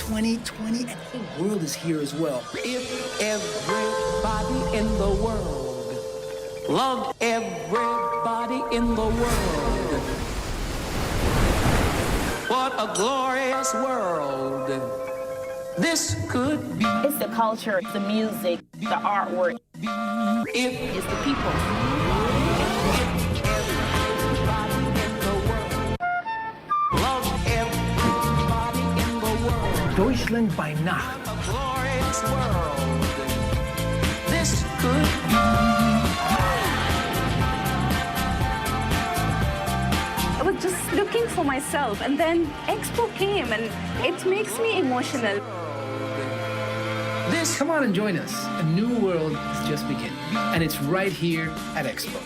2020, and the whole world is here as well. If everybody in the world loved everybody in the world, what a glorious world this could be. It's the culture, the music, the artwork. It's the people. Deutschland by Nacht. A glorious world this could be. I was just looking for myself, and then Expo came, and it makes me emotional. Come on and join us. A new world is just beginning, and it's right here at Expo.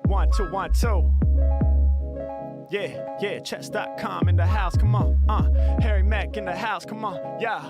One, two, 1, 2. Yeah, chess.com in the house, come on. Harry Mack in the house, come on, yeah.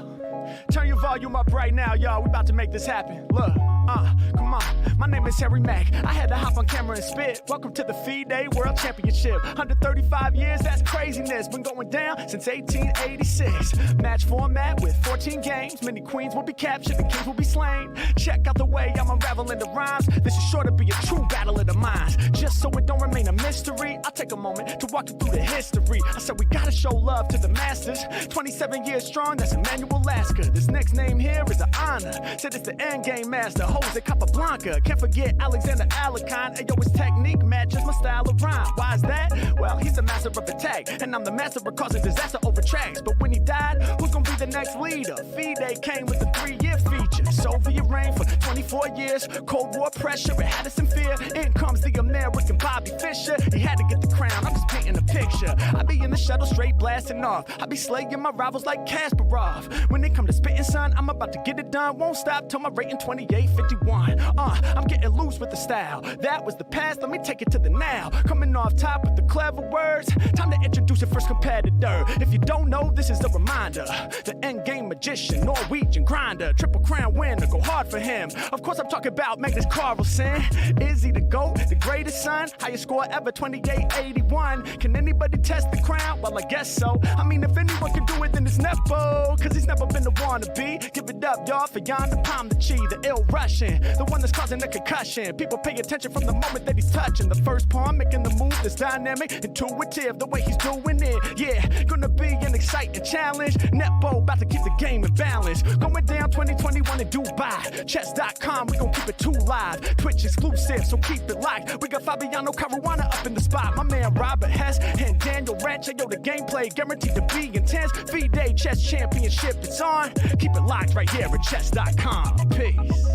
Turn your volume up right now, y'all. We about to make this happen. Look, come on. My name is Harry Mack. I had to hop on camera and spit. Welcome to the FIDE World Championship. 135 years, that's craziness. Been going down since 1886. Match format with 14 games. Many queens will be captured and kings will be slain. Check out the way I'm unraveling the rhymes. This is sure to be a true battle of the minds. Just so it don't remain a mystery, I'll take a moment to walk you through the history. I said we gotta show love to the masters. 27 years strong, that's Emmanuel Lasker. This next name here is an honor. Said it's the endgame master, Jose Capablanca. Can't forget Alexander Alakine. Ayo, his technique matches my style of rhyme. Why is that? Well, he's the master of attack, and I'm the master of causing disaster over tracks. But when he died, who's gonna be the next leader? FIDE came with a 3-year feature. Soviet reign for 24 years. Cold War pressure, it had us in fear. In comes the American Bobby Fischer. He had to get the crown, I'm just painting a picture. I be in the shuttle straight blasting off. I be slaying my rivals like Kasparov. When they come to spitting, son, I'm about to get it done. Won't stop till my rating 2851. I'm getting loose with the style. That was the past, let me take it to the now. Coming off top with the clever words. Time to introduce your first competitor. If you don't know, this is a reminder. The endgame magician, Norwegian grinder. Triple crown winner, go hard for him. Of course I'm talking about Magnus Carlsen. Is he the GOAT, the greatest son? Highest score ever, 2881. Can anybody test the crown? Well, I guess so. I mean, if anyone can do it, then it's Nepo. Cause he's never been the wannabe. Give it up, y'all, for Ian Nepomniachtchi, the ill Russian. The one that's causing a concussion. People pay attention from the moment that he's touching. The first pawn, making the move that's dynamic, intuitive, the way he's doing it. Yeah, gonna be an exciting challenge. Nepo, about to keep the game in balance. Going down 2021 in Dubai. Chess.com, we gon' keep it too live. Twitch exclusive, so keep it locked. We got Fabiano Caruana up in the spot. My man Robert Hess and Daniel Ranch. Yo, the gameplay guaranteed to be intense. FIDE Chess Championship, it's on. Keep it locked right here at chess.com. Peace.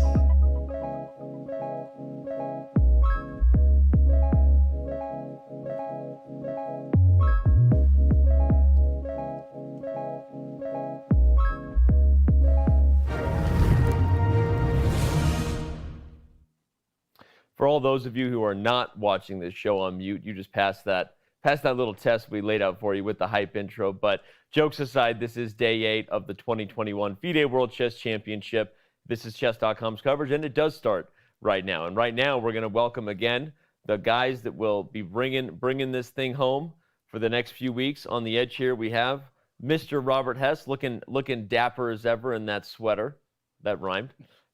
For all those of you who are not watching this show on mute, you just passed that little test we laid out for you with the hype intro. But jokes aside, this is day 8 of the 2021 FIDE World Chess Championship. This is Chess.com's coverage, and it does start right now. And right now, we're going to welcome again the guys that will be bringing this thing home for the next few weeks. On the edge here, we have Mr. Robert Hess, looking dapper as ever in that sweater. That rhymed.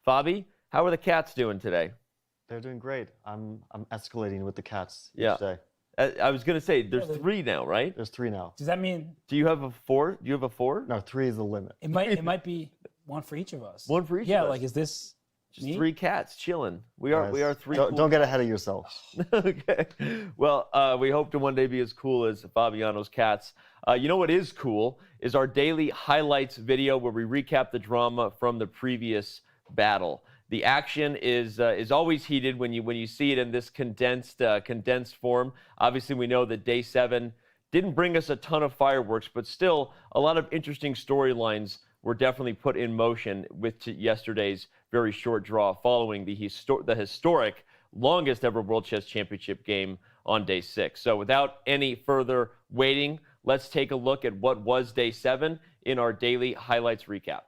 Fabi, how are the cats doing today? They're doing great. I'm escalating with the cats each day. I was gonna say there's 3 now, right? There's 3 now. Does that mean? Do you have a 4? Do you have a 4? No, 3 is the limit. It might be one for each of us. One for each of us. Yeah, like is this just me? 3 cats chilling? We are 3. Don't get ahead of yourself. Okay. Well, we hope to one day be as cool as Fabiano's cats. You know what is cool is our daily highlights video where we recap the drama from the previous battle. The action is always heated when you see it in this condensed form. Obviously, we know that day 7 didn't bring us a ton of fireworks, but still a lot of interesting storylines were definitely put in motion with yesterday's very short draw, following the historic longest ever World Chess Championship game on day 6. So without any further waiting, let's take a look at what was day 7 in our daily highlights recap.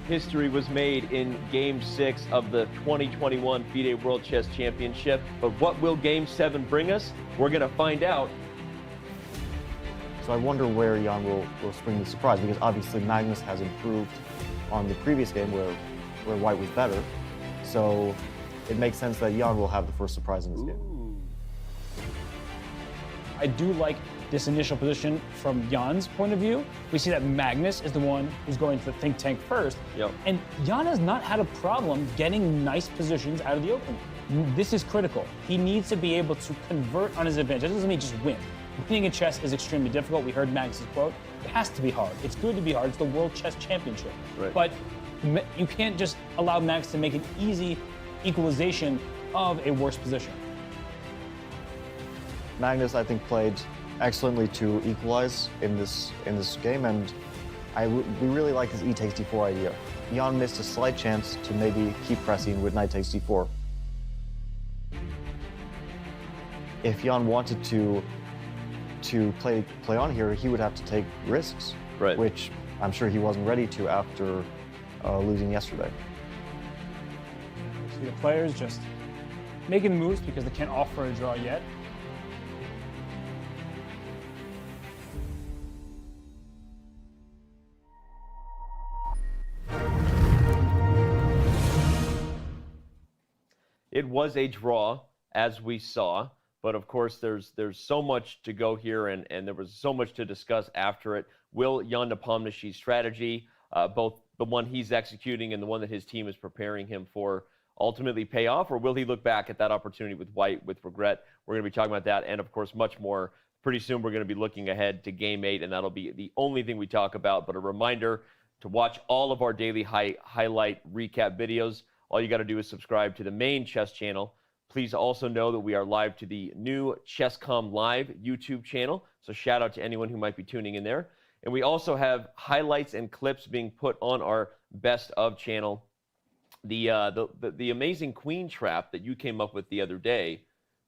History was made in Game 6 of the 2021 FIDE World Chess Championship. But what will Game 7 bring us? We're going to find out. So I wonder where Jan will spring the surprise, because obviously Magnus has improved on the previous game where White was better. So it makes sense that Jan will have the first surprise in this game. I do like this initial position from Jan's point of view. We see that Magnus is the one who's going to the think tank first. Yep. And Jan has not had a problem getting nice positions out of the open. This is critical. He needs to be able to convert on his advantage. It doesn't mean just win. Winning in chess is extremely difficult. We heard Magnus's quote. It has to be hard. It's good to be hard. It's the World Chess Championship. Right. But you can't just allow Magnus to make an easy equalization of a worse position. Magnus, I think, played excellently to equalize in this game, and we really like his e takes d4 idea. Jan missed a slight chance to maybe keep pressing with knight takes d4. If Jan wanted to play on here, he would have to take risks, right, which I'm sure he wasn't ready to after losing yesterday. See the players just making moves because they can't offer a draw yet. It was a draw, as we saw, but of course there's so much to go here, and there was so much to discuss after it. Will Ian Nepomniachtchi's strategy, both the one he's executing and the one that his team is preparing him for, ultimately pay off, or will he look back at that opportunity with White with regret? We're going to be talking about that, and of course much more. Pretty soon we're going to be looking ahead to Game 8, and that'll be the only thing we talk about. But a reminder to watch all of our daily highlight recap videos. All you got to do is subscribe to the main chess channel. Please also know that we are live to the new Chess.com Live YouTube channel. So shout out to anyone who might be tuning in there. And we also have highlights and clips being put on our Best of channel. The amazing queen trap that you came up with the other day,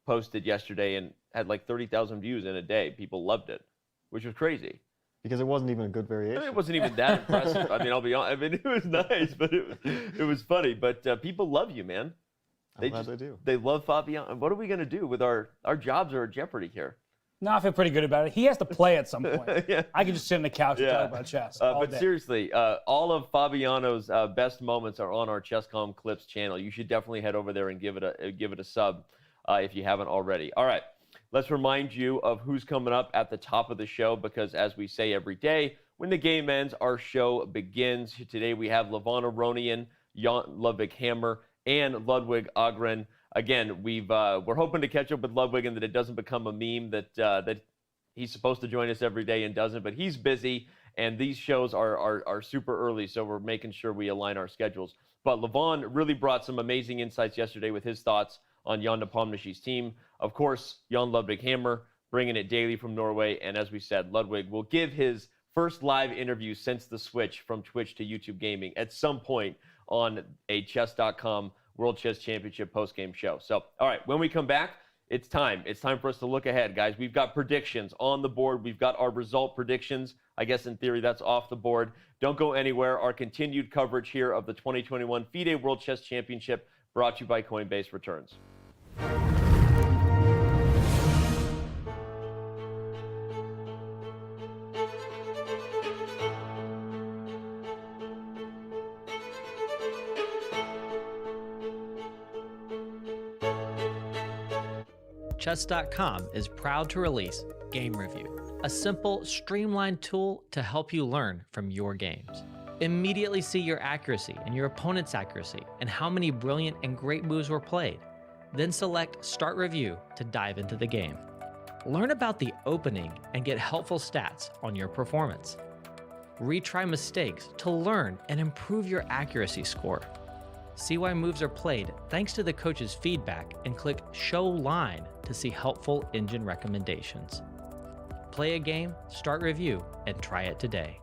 posted yesterday and had like 30,000 views in a day. People loved it, which was crazy. Because it wasn't even a good variation. It wasn't even that impressive. I mean, I'll be honest. I mean, it was nice, but it was funny. But people love you, man. I'm glad they do. They love Fabiano. What are we going to do with our jobs are in jeopardy here? No, I feel pretty good about it. He has to play at some point. Yeah. I can just sit on the couch and talk about chess all but day. Seriously, all of Fabiano's best moments are on our Chess.com Clips channel. You should definitely head over there and give it a sub if you haven't already. All right. Let's remind you of who's coming up at the top of the show, because as we say every day, when the game ends, our show begins. Today we have Levon Aronian, Jan Ludwig Hammer, and Ludwig Agren. Again, we're hoping to catch up with Ludwig and that it doesn't become a meme that he's supposed to join us every day and doesn't, but he's busy, and these shows are super early, so we're making sure we align our schedules. But Levon really brought some amazing insights yesterday with his thoughts on Ian Nepomniachtchi's team. Of course, Jan Ludwig Hammer bringing it daily from Norway. And as we said, Ludwig will give his first live interview since the switch from Twitch to YouTube Gaming at some point on a chess.com World Chess Championship post-game show. So, all right, when we come back, it's time. It's time for us to look ahead, guys. We've got predictions on the board. We've got our result predictions. I guess in theory that's off the board. Don't go anywhere. Our continued coverage here of the 2021 FIDE World Chess Championship brought to you by Coinbase returns. Chess.com is proud to release Game Review, a simple, streamlined tool to help you learn from your games. Immediately see your accuracy and your opponent's accuracy and how many brilliant and great moves were played. Then select Start Review to dive into the game. Learn about the opening and get helpful stats on your performance. Retry mistakes to learn and improve your accuracy score. See why moves are played thanks to the coach's feedback and click Show Line to see helpful engine recommendations. Play a game, start review, and try it today.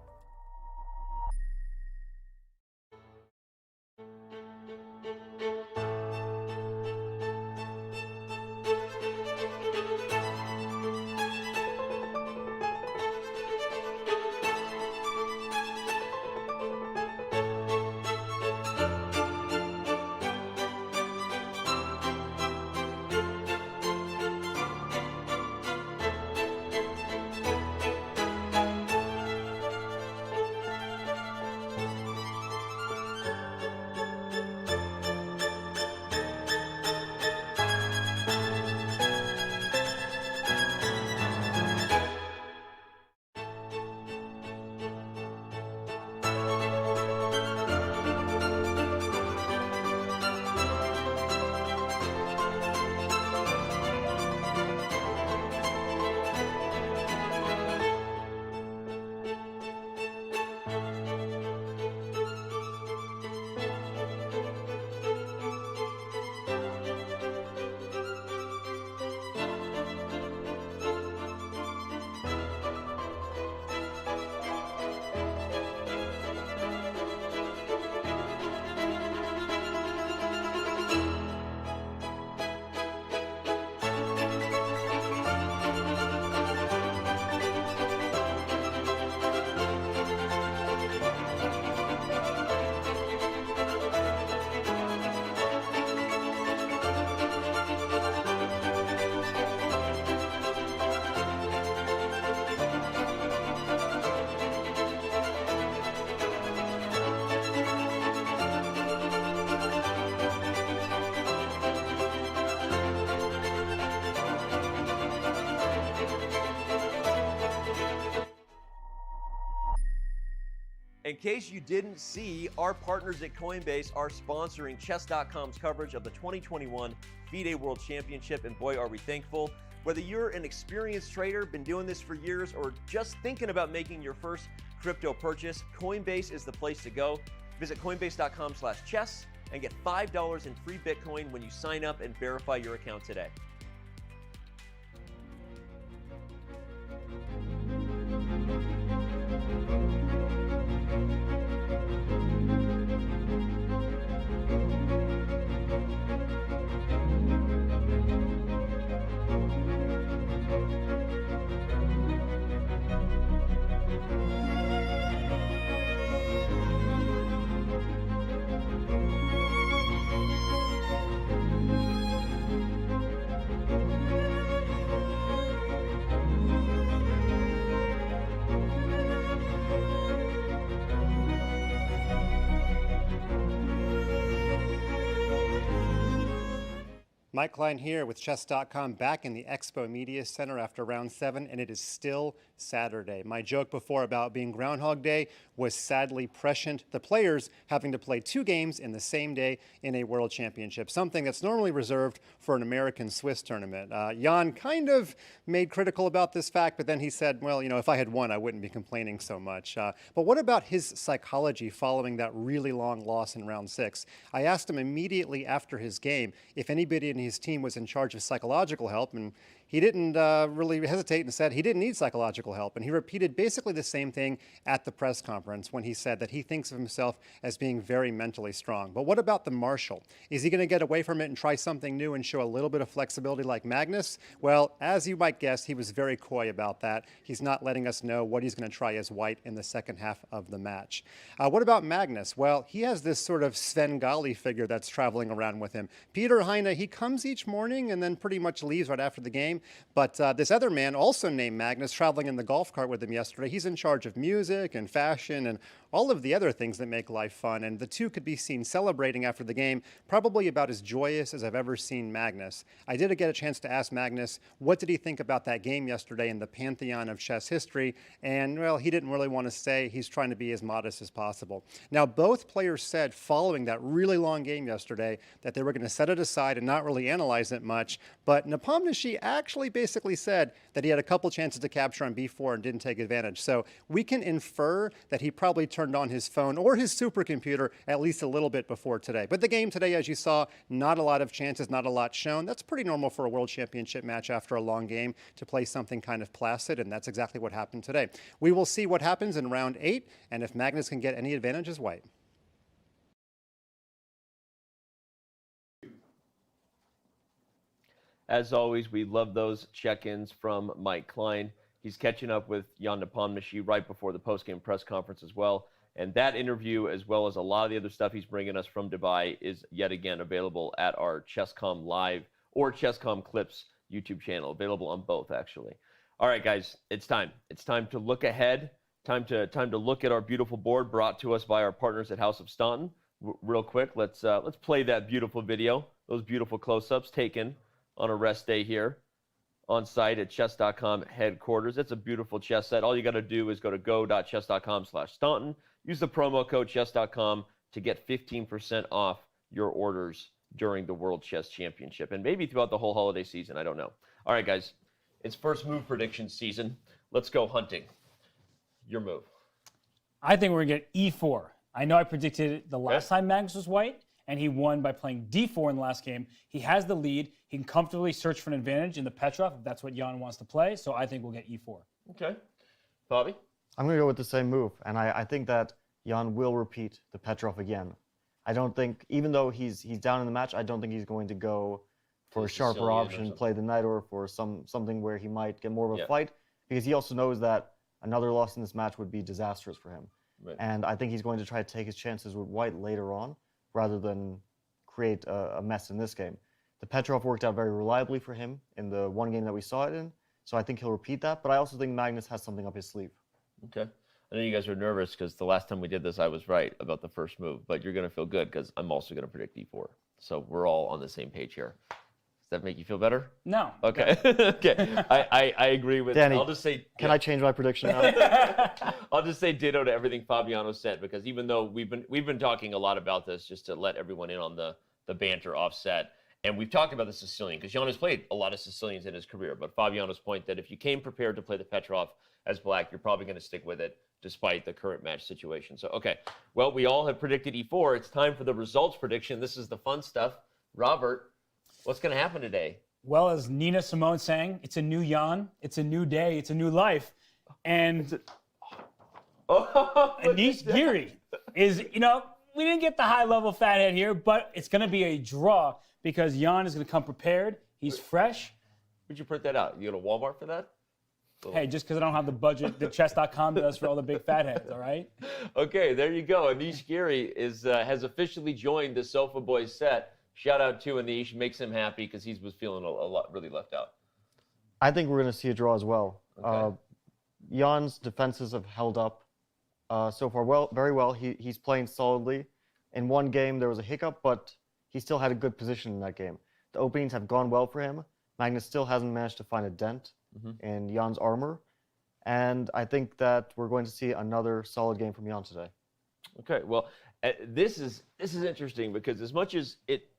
In case you didn't see, our partners at Coinbase are sponsoring Chess.com's coverage of the 2021 FIDE World Championship, and boy, are we thankful. Whether you're an experienced trader, been doing this for years, or just thinking about making your first crypto purchase, Coinbase is the place to go. Visit coinbase.com/chess and get $5 in free Bitcoin when you sign up and verify your account today. Mike Klein here with Chess.com, back in the Expo Media Center after round 7, and it is still Saturday. My joke before about being Groundhog Day was sadly prescient. The players having to play 2 games in the same day in a World Championship, something that's normally reserved for an American-Swiss tournament. Jan kind of made critical about this fact, but then he said, well, you know, if I had won, I wouldn't be complaining so much. But what about his psychology following that really long loss in round 6? I asked him immediately after his game if anybody in his team was in charge of psychological help, and he didn't really hesitate and said he didn't need psychological help. And he repeated basically the same thing at the press conference when he said that he thinks of himself as being very mentally strong. But what about the Marshall? Is he going to get away from it and try something new and show a little bit of flexibility like Magnus? Well, as you might guess, he was very coy about that. He's not letting us know what he's going to try as white in the second half of the match. What about Magnus? Well, he has this sort of Svengali figure that's traveling around with him. Peter Heine, he comes each morning and then pretty much leaves right after the game. But this other man, also named Magnus, traveling in the golf cart with him yesterday, he's in charge of music and fashion and all of the other things that make life fun. And the two could be seen celebrating after the game, probably about as joyous as I've ever seen Magnus. I did get a chance to ask Magnus, what did he think about that game yesterday in the pantheon of chess history? And, well, he didn't really want to say. He's trying to be as modest as possible. Now, both players said following that really long game yesterday that they were going to set it aside and not really analyze it much. But Nepomniachtchi actually basically said that he had a couple chances to capture on b4 and didn't take advantage. So we can infer that he probably turned on his phone or his supercomputer at least a little bit before today. But the game today, as you saw, not a lot of chances, not a lot shown. That's pretty normal for a World Championship match after a long game to play something kind of placid, and that's exactly what happened today. We will see what happens in round 8 and if Magnus can get any advantage as white. As always, we love those check-ins from Mike Klein. He's catching up with Ian Nepomniachtchi right before the post-game press conference as well. And that interview, as well as a lot of the other stuff he's bringing us from Dubai, is yet again available at our Chess.com Live or Chess.com Clips YouTube channel, available on both, actually. All right, guys, it's time. It's time to look ahead. Time to look at our beautiful board brought to us by our partners at House of Staunton. Real quick, let's play that beautiful video. Those beautiful close-ups taken on a rest day here on site at chess.com headquarters. It's a beautiful chess set. All you got to do is go to go.chess.com/Staunton. Use the promo code chess.com to get 15% off your orders during the World Chess Championship and maybe throughout the whole holiday season. I don't know. All right, guys, it's first move prediction season. Let's go hunting. Your move. I think we're going to get e4. I know I predicted it the last time Magnus was white, and he won by playing d4 in the last game. He has the lead. He can comfortably search for an advantage in the Petrov if that's what Jan wants to play. So I think we'll get e4. Okay. Bobby? I'm going to go with the same move. And I think that Jan will repeat the Petrov again. I don't think, even though he's down in the match, I don't think he's going to go for a sharper option, play the knight, or for something where he might get more of a fight. Because he also knows that another loss in this match would be disastrous for him. Right. And I think he's going to try to take his chances with white later on, rather than create a mess in this game. The Petrov worked out very reliably for him in the one game that we saw it in, so I think he'll repeat that, but I also think Magnus has something up his sleeve. Okay. I know you guys are nervous because the last time we did this, I was right about the first move, but you're going to feel good because I'm also going to predict e4. So we're all on the same page here. Does that make you feel better? No. Okay. Okay. I agree with Danny, I'll just say. Can I change my prediction now? I'll just say ditto to everything Fabiano said, because even though we've been talking a lot about this, just to let everyone in on the banter offset, and we've talked about the Sicilian, because Jan has played a lot of Sicilians in his career, but Fabiano's point that if you came prepared to play the Petrov as black, you're probably going to stick with it despite the current match situation. So, okay. Well, we all have predicted e4. It's time for the results prediction. This is the fun stuff. Robert, what's going to happen today? Well, as Nina Simone sang, it's a new Jan, it's a new day, it's a new life. And Anish Giri is, we didn't get the high-level fathead here, but it's going to be a draw because Jan is going to come prepared. He's fresh. Where'd you print that out? You go to Walmart for that? Hey, just because I don't have the budget that chess.com does for all the big fatheads, all right? Okay, there you go. Anish Giri has officially joined the Sofa Boys set. Shout out to Anish. Makes him happy because he was feeling a lot really left out. I think we're going to see a draw as well. Okay. Jan's defenses have held up so far very well. He's playing solidly. In one game, there was a hiccup, but he still had a good position in that game. The openings have gone well for him. Magnus still hasn't managed to find a dent in Jan's armor. And I think that we're going to see another solid game from Jan today. Okay, well, this is interesting because as much as it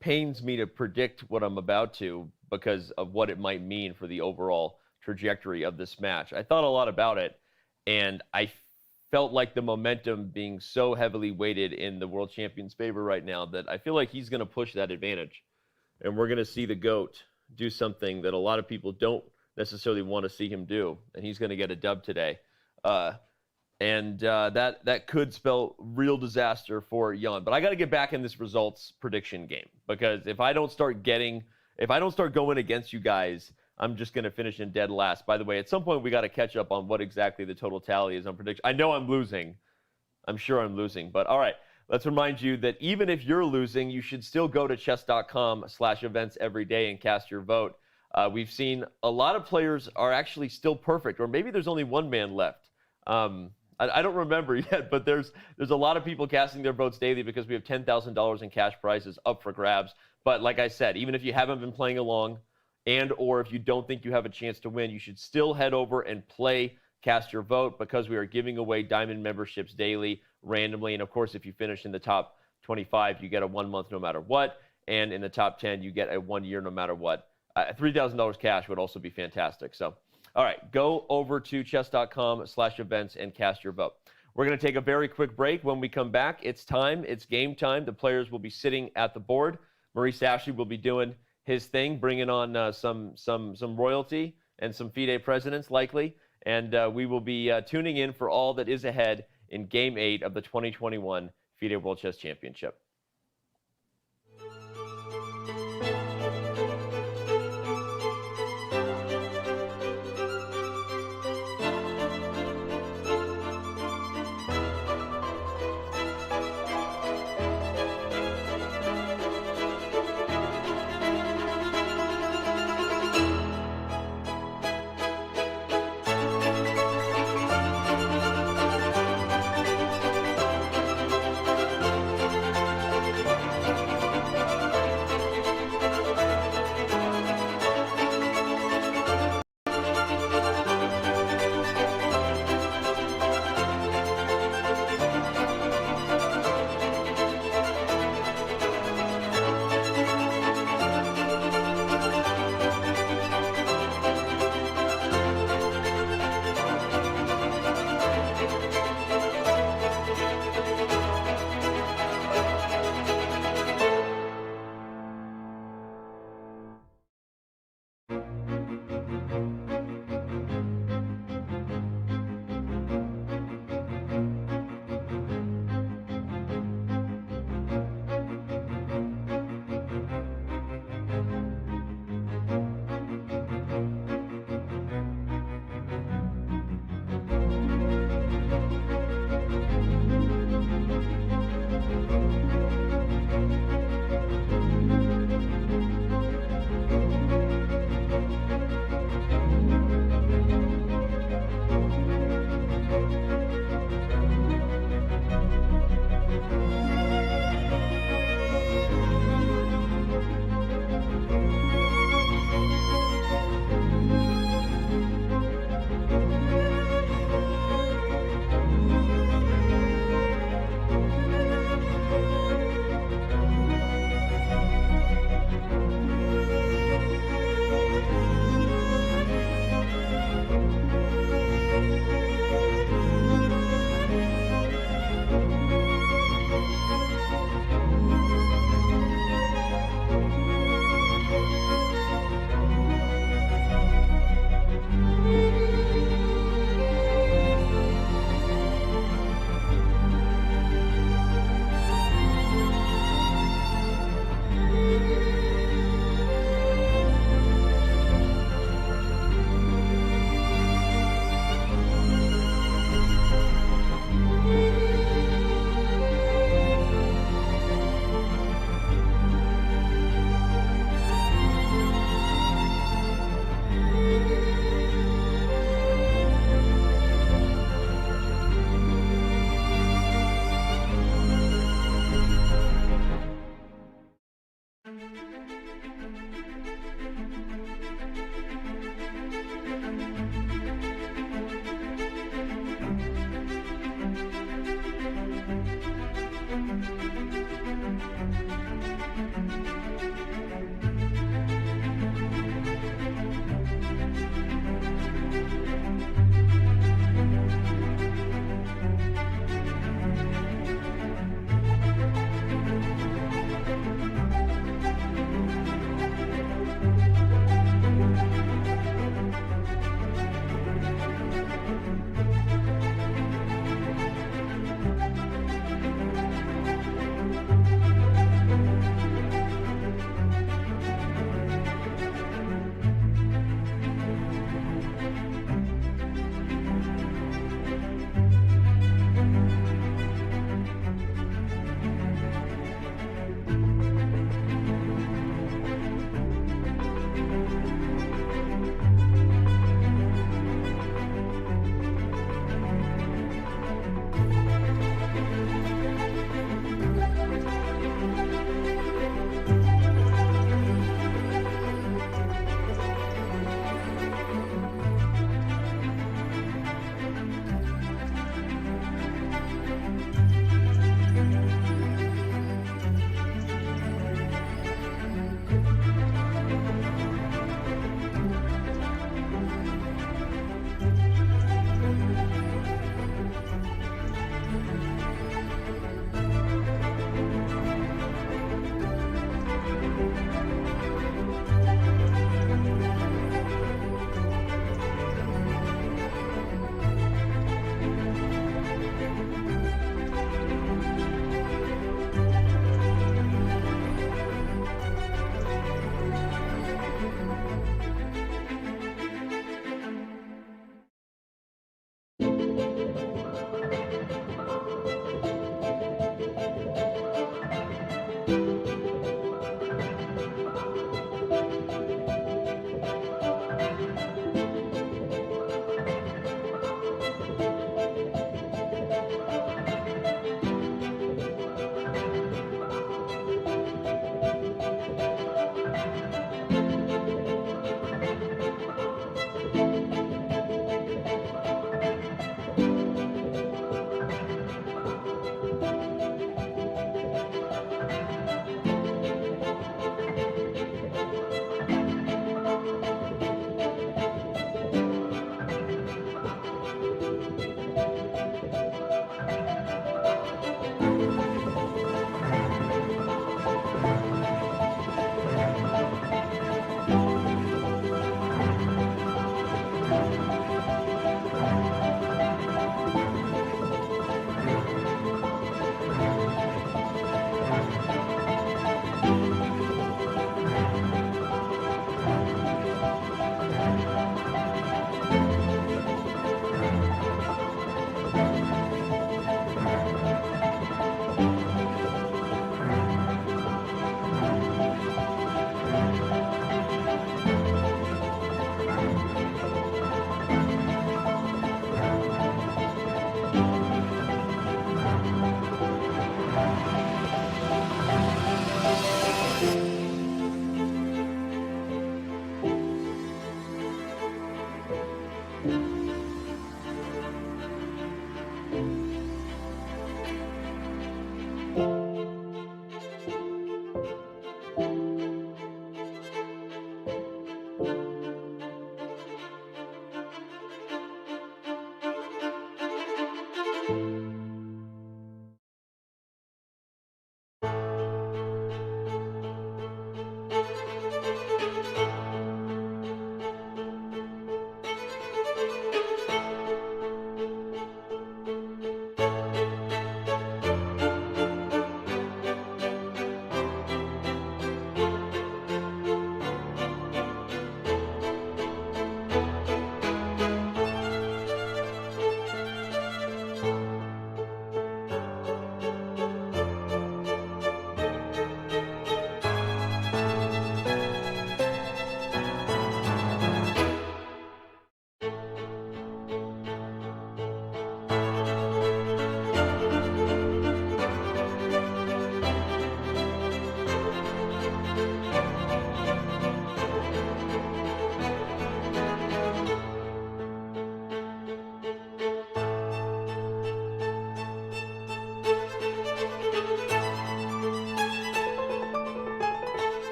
pains me to predict what I'm about to because of what it might mean for the overall trajectory of this match, I thought a lot about it, and I felt like the momentum being so heavily weighted in the world champion's favor right now that I feel like he's going to push that advantage, and we're going to see the GOAT do something that a lot of people don't necessarily want to see him do, and he's going to get a dub today. That could spell real disaster for Jan. But I got to get back in this results prediction game, because if I don't start going against you guys, I'm just going to finish in dead last. By the way, at some point we got to catch up on what exactly the total tally is on prediction. I know I'm losing. I'm sure I'm losing. But all right, let's remind you that even if you're losing, you should still go to chess.com/events every day and cast your vote. We've seen a lot of players are actually still perfect, or maybe there's only one man left. I don't remember yet, but there's a lot of people casting their votes daily because we have $10,000 in cash prizes up for grabs. But like I said, even if you haven't been playing along, or if you don't think you have a chance to win, you should still head over and cast your vote, because we are giving away diamond memberships daily randomly. And of course, if you finish in the top 25, you get a 1 month no matter what. And in the top 10, you get a 1 year no matter what. $3,000 cash would also be fantastic. So, all right, go over to chess.com/events and cast your vote. We're going to take a very quick break. When we come back, it's time. It's game time. The players will be sitting at the board. Maurice Ashley will be doing his thing, bringing on some royalty and some FIDE presidents likely. And we will be tuning in for all that is ahead in Game 8 of the 2021 FIDE World Chess Championship.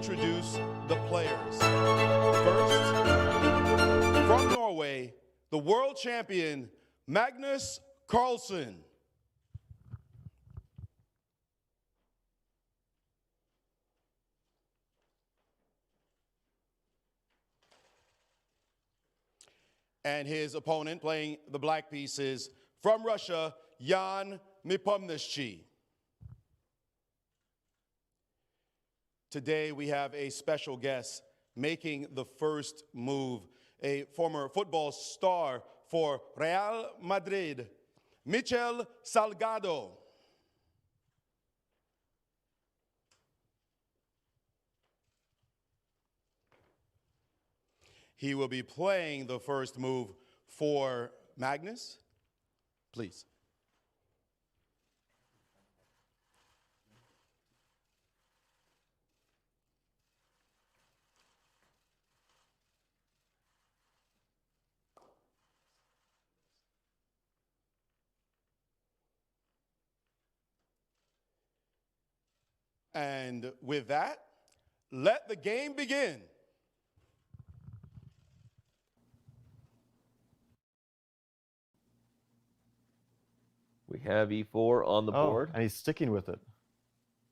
introduce the players. First, from Norway, the world champion, Magnus Carlsen. And his opponent, playing the black pieces, from Russia, Ian Nepomniachtchi. Today we have a special guest making the first move, a former football star for Real Madrid, Michel Salgado. He will be playing the first move for Magnus. Please. And with that, let the game begin. We have e4 on the board. And he's sticking with it.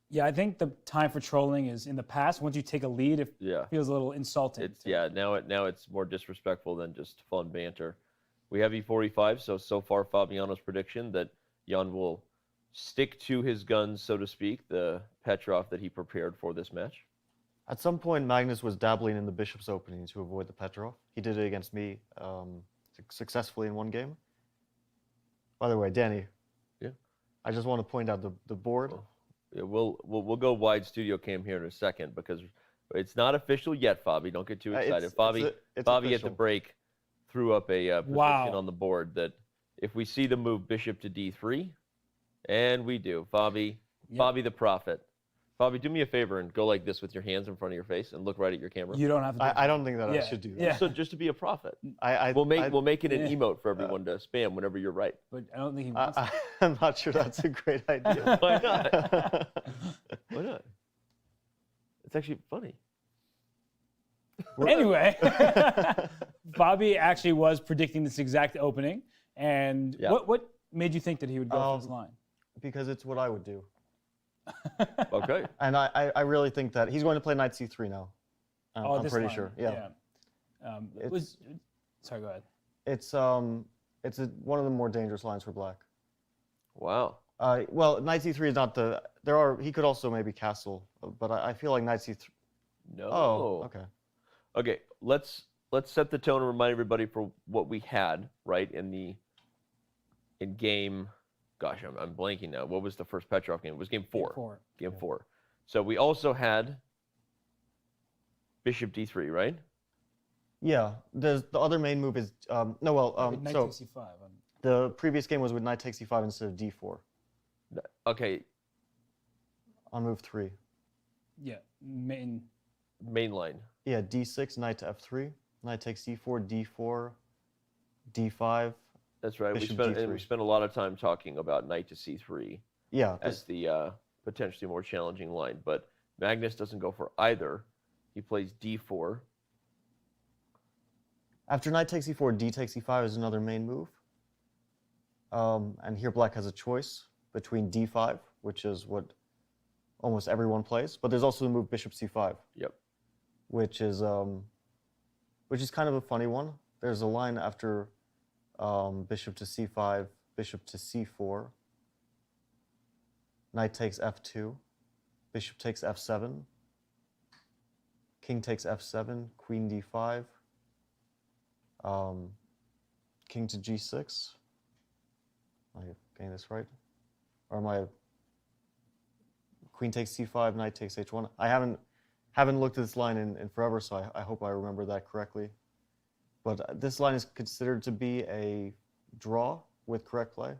Yeah, I think the time for trolling is in the past. Once you take a lead, it feels a little insulting. It's now it's more disrespectful than just fun banter. We have e4, e5, so far Fabiano's prediction that Jan will stick to his guns, so to speak, the Petrov that he prepared for this match. At some point, Magnus was dabbling in the bishop's opening to avoid the Petrov. He did it against me successfully in one game. By the way, Danny, I just want to point out the board. Yeah, we'll go wide studio cam here in a second because it's not official yet, Fabi. Don't get too excited. Fabi at the break threw up a position on the board that if we see the move bishop to d3, and we do, Fabi the prophet. Fabi, do me a favor and go like this with your hands in front of your face and look right at your camera. You don't have to. I don't think that I should do that. Yeah. So just to be a prophet. We'll make it an emote for everyone to spam whenever you're right. But I don't think he wants to. I'm not sure that's a great idea. Why not? Why not? It's actually funny. Anyway, Bobby actually was predicting this exact opening. And what made you think that he would go for this line? Because it's what I would do. Okay. And I really think that he's going to play knight c3 now. I'm pretty line. sure. Yeah. Sorry, go ahead. It's one of the more dangerous lines for black. Wow. Well, knight c3 is not the. He could also maybe castle, but I feel like knight c3. No. Oh, okay. Okay. Let's let's set the tone and remind everybody for what we had, right, in game. Gosh, I'm blanking now. What was the first Petrov game? It was game 4. Game 4. So we also had bishop d3, right? Yeah. The other main move is Knight so takes c5. the previous game was with knight takes c5 instead of d4 Okay, on move 3. Yeah, main. main line. Yeah, d6, knight to f3, knight takes d4, d4, d5. That's right. We Bishop spent d3. a lot of time talking about knight to c3 Yeah. as the potentially more challenging line, but Magnus doesn't go for either. He plays d4. After knight takes e4, d takes e5 is another main move. And here black has a choice between d5, which is what almost everyone plays, but there's also the move bishop c5. Yep. Which is kind of a funny one. There's a line after bishop to c5, bishop to c4, knight takes f2, bishop takes f7, king takes f7, queen d5, king to g6. Am I getting this right? Or am I... Queen takes c5, knight takes h1. I haven't looked at this line in forever, so I hope I remember that correctly. But this line is considered to be a draw with correct play.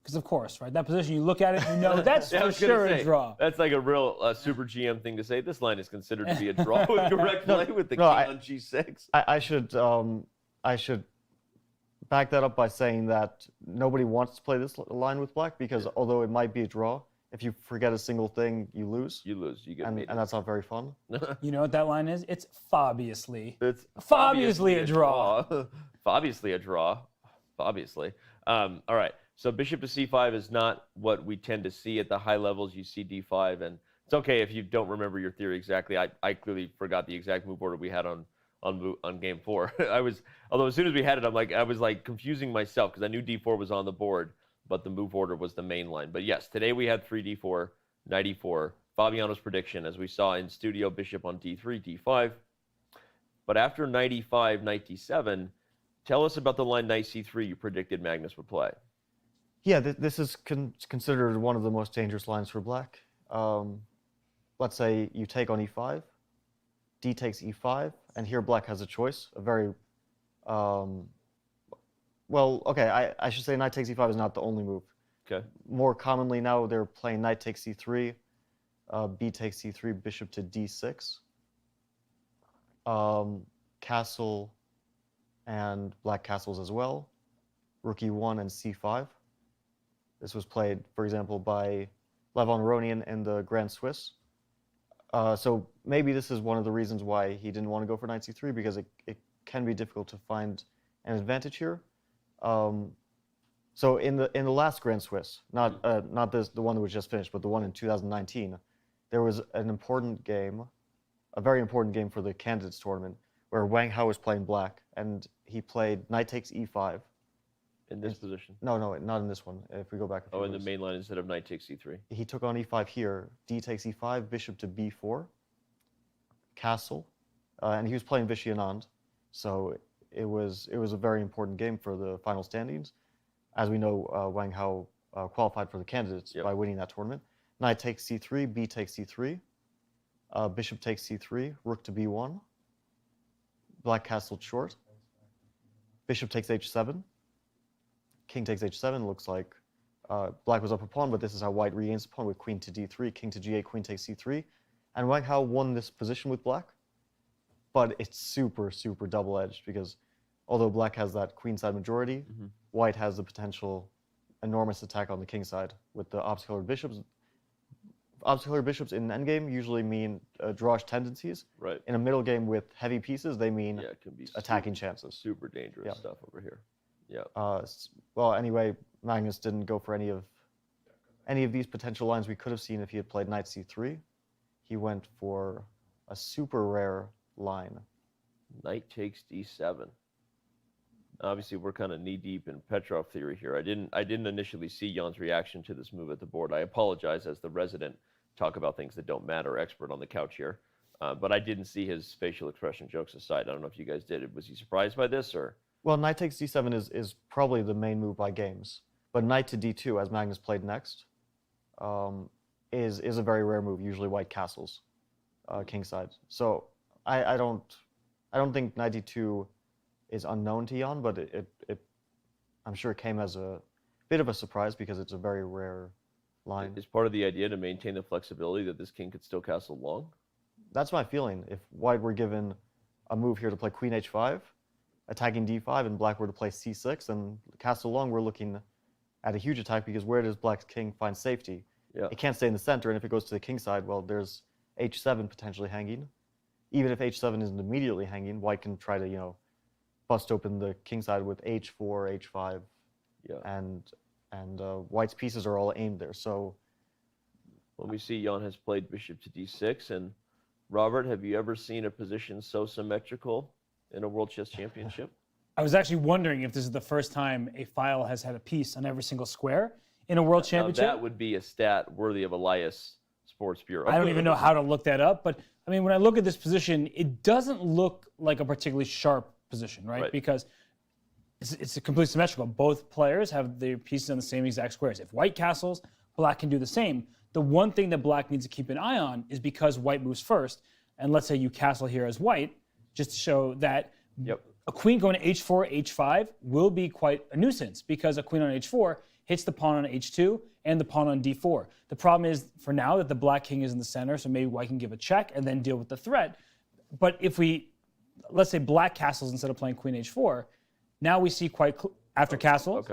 Because of course, right? That position, you look at it, you know that's for sure a draw. That's like a real super GM thing to say. This line is considered to be a draw with correct play with the king on g6. I should back that up by saying that nobody wants to play this line with black because although it might be a draw, if you forget a single thing, you lose. You lose. You get and that's not very fun. You know what that line is? It's fobiously. It's fobiously a draw. Fobiously a draw. Obviously. All right. So bishop to c5 is not what we tend to see at the high levels. You see d5, and it's okay if you don't remember your theory exactly. I clearly forgot the exact move order we had on game 4. Although as soon as we had it, I was confusing myself because I knew d4 was on the board, but the move order was the main line. But yes, today we had 3d4, knight e4, Fabiano's prediction, as we saw in studio, bishop on d3, d5. But after knight e5, knight d7, tell us about the line knight c3 you predicted Magnus would play. Yeah, this is considered one of the most dangerous lines for black. Let's say you take on e5, d takes e5, and here black has a choice, a very... Well, okay, I should say knight takes e5 is not the only move. Okay. More commonly now, they're playing knight takes c3, b takes c3, bishop to d6, castle and black castles as well, rook e1 and c5. This was played, for example, by Levon Aronian in the Grand Swiss. So maybe this is one of the reasons why he didn't want to go for knight c3, because it can be difficult to find an advantage here. So in the last Grand Swiss, not the one that was just finished, but the one in 2019, there was an important game, a very important game for the Candidates Tournament, where Wang Hao was playing black, and he played knight takes e5. In this position? No, not in this one. If we go back a few in the moves. main line instead of knight takes e3. He took on e5 here, d takes e5, bishop to b4, castle, and he was playing Vichy Anand, so it was a very important game for the final standings. As we know, Wang Hao qualified for the candidates by winning that tournament. Knight takes c3, b takes c3, bishop takes c3, rook to b1, black castled short, bishop takes h7, king takes h7. Looks like black was up a pawn, but this is how white regains the pawn with queen to d3, king to g8, queen takes c3. And Wang Hao won this position with black, but it's super, super double-edged because although black has that queenside majority, white has the potential enormous attack on the king side with the obstacle bishops. Obstacle bishops in an endgame usually mean drawish tendencies. Right. In a middle game with heavy pieces, they mean it can be attacking chances. Super dangerous stuff over here. Yeah. Well, anyway, Magnus didn't go for any of these potential lines we could have seen if he had played knight c3. He went for a super rare line. Knight takes d7. Obviously, we're kind of knee-deep in Petrov theory here. I didn't initially see Jan's reaction to this move at the board. I apologize as the resident talk about things that don't matter expert on the couch here. But I didn't see his facial expression, jokes aside. I don't know if you guys did. Was he surprised by this, or? Well, knight takes d7 is probably the main move by games. But knight to d2, as Magnus played next, is a very rare move. Usually white castles, kingside. So I don't think knight d2 is unknown to Jan, but I'm sure it came as a bit of a surprise because it's a very rare line. Is part of the idea to maintain the flexibility that this king could still castle long? That's my feeling. If white were given a move here to play queen h5, attacking d5, and black were to play c6, then castle long, we're looking at a huge attack because where does black's king find safety? Yeah. It can't stay in the center, and if it goes to the king side, well, there's h7 potentially hanging. Even if h7 isn't immediately hanging, white can try to, bust open the king side with h4, h5, and white's pieces are all aimed there. So, well, we see Jan has played bishop to d6, and Robert, have you ever seen a position so symmetrical in a World Chess Championship? I was actually wondering if this is the first time a file has had a piece on every single square in a World Championship. Now that would be a stat worthy of Elias Sports Bureau. I don't even know how to look that up, but I mean, when I look at this position, it doesn't look like a particularly sharp position, right? Because it's completely symmetrical. Both players have their pieces on the same exact squares. If white castles, black can do the same. The one thing that black needs to keep an eye on is because white moves first, and let's say you castle here as white, just to show that a queen going to h4, h5 will be quite a nuisance because a queen on h4 hits the pawn on h2 and the pawn on d4. The problem is, for now, that the black king is in the center, so maybe white can give a check and then deal with the threat. But if let's say black castles instead of playing queen h4, now we see after castles,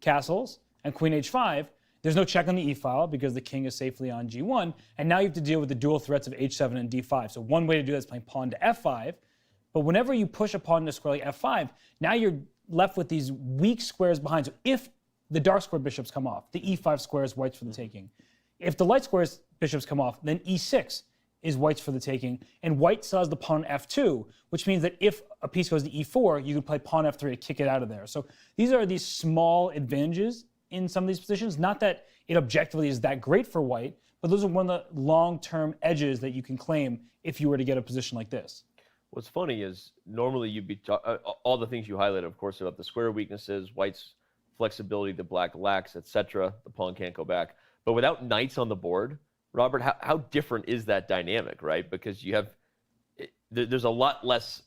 castles, and queen h5, there's no check on the e-file because the king is safely on g1, and now you have to deal with the dual threats of h7 and d5. So one way to do that is playing pawn to f5, but whenever you push a pawn to a square like f5, now you're left with these weak squares behind. So if the dark square bishops come off, the e5 square is white's for the taking. If the light squares bishops come off, then e6 is white's for the taking, and white still has the pawn f2, which means that if a piece goes to e4, you can play pawn f3 to kick it out of there. So these are these small advantages in some of these positions. Not that it objectively is that great for white, but those are one of the long-term edges that you can claim if you were to get a position like this. What's funny is normally you'd be all the things you highlighted, of course, about the square weaknesses, white's flexibility that black lacks, etc. The pawn can't go back. But without knights on the board, Robert, how different is that dynamic, right? Because you have, there's a lot less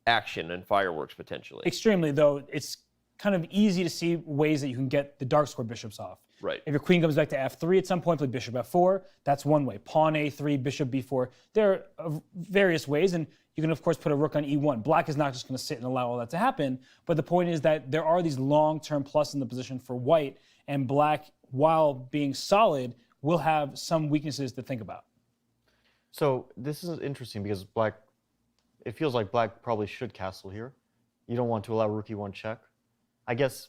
action and fireworks potentially. Extremely, though. It's kind of easy to see ways that you can get the dark square bishops off. Right. If your queen comes back to f3 at some point, play bishop f4. That's one way. Pawn a3, bishop b4. There are various ways, and you can, of course, put a rook on e1. Black is not just going to sit and allow all that to happen, but the point is that there are these long-term plus in the position for white, and black, while being solid, will have some weaknesses to think about. So this is interesting because it feels like black probably should castle here. You don't want to allow rook e1 check. I guess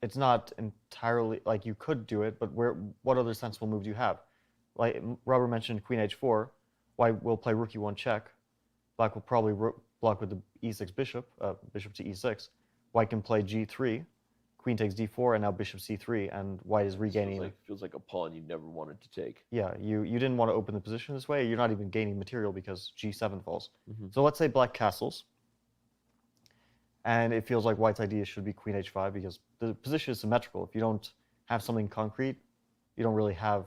it's not entirely, like, you could do it, but what other sensible move do you have? Like Robert mentioned, queen h4. White will play rook e1 check. Black will probably block with the e6 bishop, bishop to e6. White can play g3. Queen takes d4, and now bishop c3, and white is regaining. Feels like a pawn you never wanted to take. Yeah, you didn't want to open the position this way. You're not even gaining material because g7 falls. So let's say black castles, and it feels like white's idea should be queen h5 because the position is symmetrical. If you don't have something concrete, you don't really have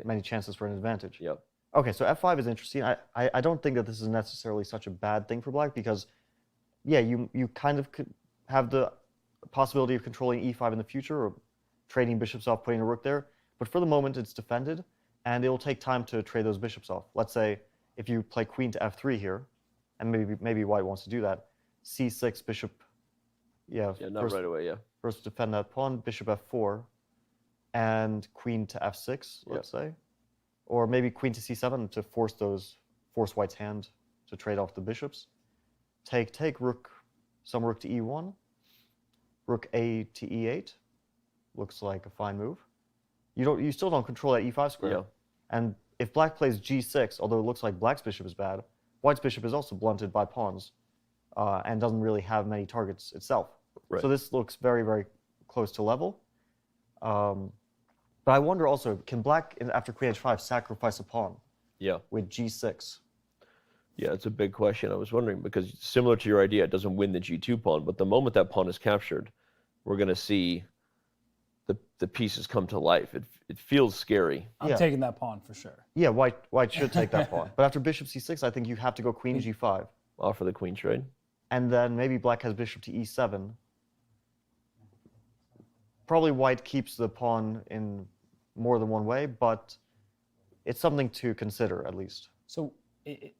many chances for an advantage. Yep. Okay, so f5 is interesting. I don't think that this is necessarily such a bad thing for black because, yeah, you kind of could have the possibility of controlling e5 in the future or trading bishops off, putting a rook there. But for the moment, it's defended, and it will take time to trade those bishops off. Let's say if you play queen to f3 here, and maybe white wants to do that, c6, bishop, not right away, First defend that pawn, bishop f4, and queen to f6, let's say. Or maybe queen to c7 to force white's hand to trade off the bishops. Take, some rook to e1. Rook a to e8 looks like a fine move. You still don't control that e5 square. Yeah. And if black plays g6, although it looks like black's bishop is bad, white's bishop is also blunted by pawns and doesn't really have many targets itself. Right. So this looks very, very close to level. But I wonder also, can black, after queen h5, sacrifice a pawn? Yeah. With g6? Yeah, it's a big question. I was wondering, because similar to your idea, it doesn't win the G2 pawn, but the moment that pawn is captured, we're going to see the pieces come to life. It feels scary. I'm taking that pawn for sure. Yeah, white should take that pawn. But after bishop c6, I think you have to go queen g5. Offer the queen trade. And then maybe black has bishop to e7. Probably white keeps the pawn in more than one way, but it's something to consider at least. So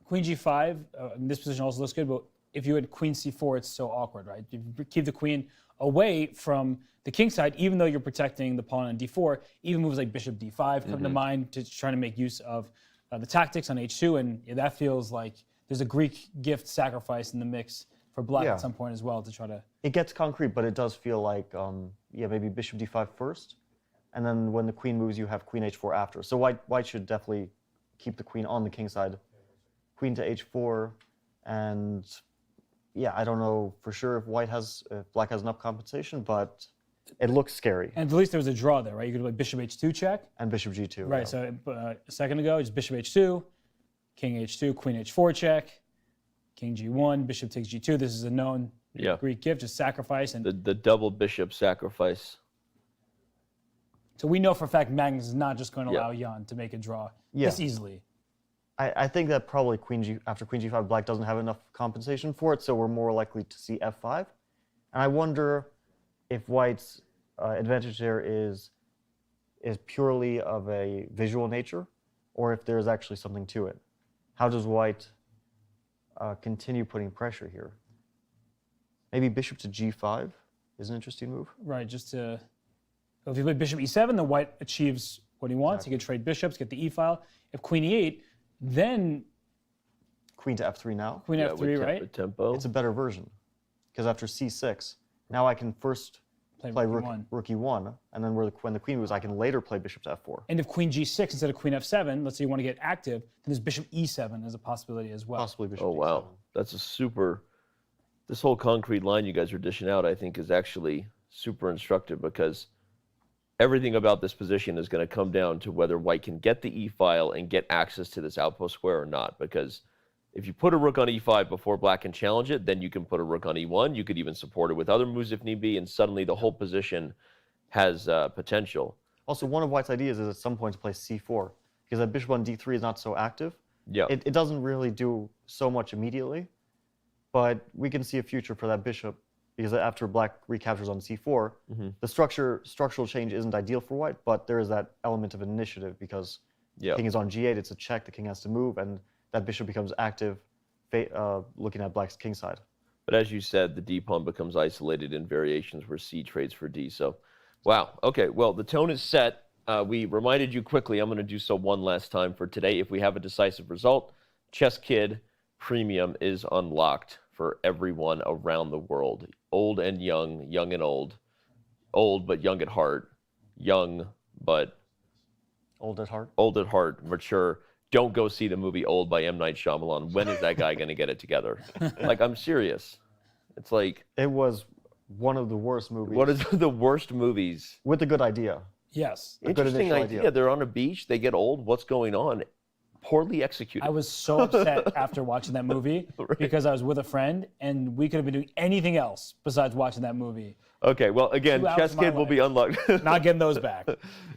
queen g5, this position also looks good, but if you had queen c4, it's so awkward, right? If you keep the queen away from the king side, even though you're protecting the pawn on d4, even moves like bishop d5 come to mind to try to make use of the tactics on h2, and that feels like there's a Greek gift sacrifice in the mix for black at some point as well to try to... It gets concrete, but it does feel like, maybe bishop d5 first, and then when the queen moves, you have queen h4 after. So white should definitely keep the queen on the king side. Queen to h4, and I don't know for sure if black has enough compensation, but it looks scary. And at least there was a draw there, right? You could play bishop h2 check. And bishop g2. Right, so a second ago, it's bishop h2, king h2, queen h4 check, king g1, bishop takes g2. This is a known Greek gift, just sacrifice. And the double bishop sacrifice. So we know for a fact Magnus is not just going to allow Jan to make a draw this easily. I think that probably after queen g5, black doesn't have enough compensation for it, so we're more likely to see f5. And I wonder if white's advantage there is purely of a visual nature, or if there's actually something to it. How does white continue putting pressure here? Maybe bishop to g5 is an interesting move. Right, just to... If you play bishop e7, then white achieves what he wants. He can trade bishops, get the e-file. If queen e8, then... Queen to f3 now? Queen f3, right? Tempo. It's a better version. Because after c6, now I can first play rook e1, and then when the queen moves, I can later play bishop to f4. And if queen g6 instead of queen f7, let's say you want to get active, then there's bishop e7 as a possibility as well. Possibly bishop e7. Wow. That's a super... This whole concrete line you guys are dishing out, I think, is actually super instructive, because everything about this position is going to come down to whether white can get the e-file and get access to this outpost square or not. Because if you put a rook on e5 before black can challenge it, then you can put a rook on e1. You could even support it with other moves if need be, and suddenly the whole position has potential. Also, one of white's ideas is at some point to play c4, because that bishop on d3 is not so active. Yeah. It doesn't really do so much immediately, but we can see a future for that bishop, because after black recaptures on c4, the structural change isn't ideal for white, but there is that element of initiative, because king is on g8, it's a check, the king has to move, and that bishop becomes active looking at black's king side. But as you said, the d pawn becomes isolated in variations where c trades for d. So, wow. Okay, well, the tone is set. We reminded you quickly, I'm going to do so one last time for today. If we have a decisive result, Chess Kid Premium is unlocked for everyone around the world. Old and young, young and old but young at heart, young but... Old at heart? Old at heart, mature. Don't go see the movie Old by M. Night Shyamalan. When is that guy going to get it together? Like, I'm serious. It's like... It was one of the worst movies. What is the worst movies? With a good idea. Yes. Interesting idea. They're on a beach. They get old. What's going on? Poorly executed. I was so upset after watching that movie because I was with a friend and we could have been doing anything else besides watching that movie. Okay, well, again, Chess Kid will be unlocked. Not getting those back.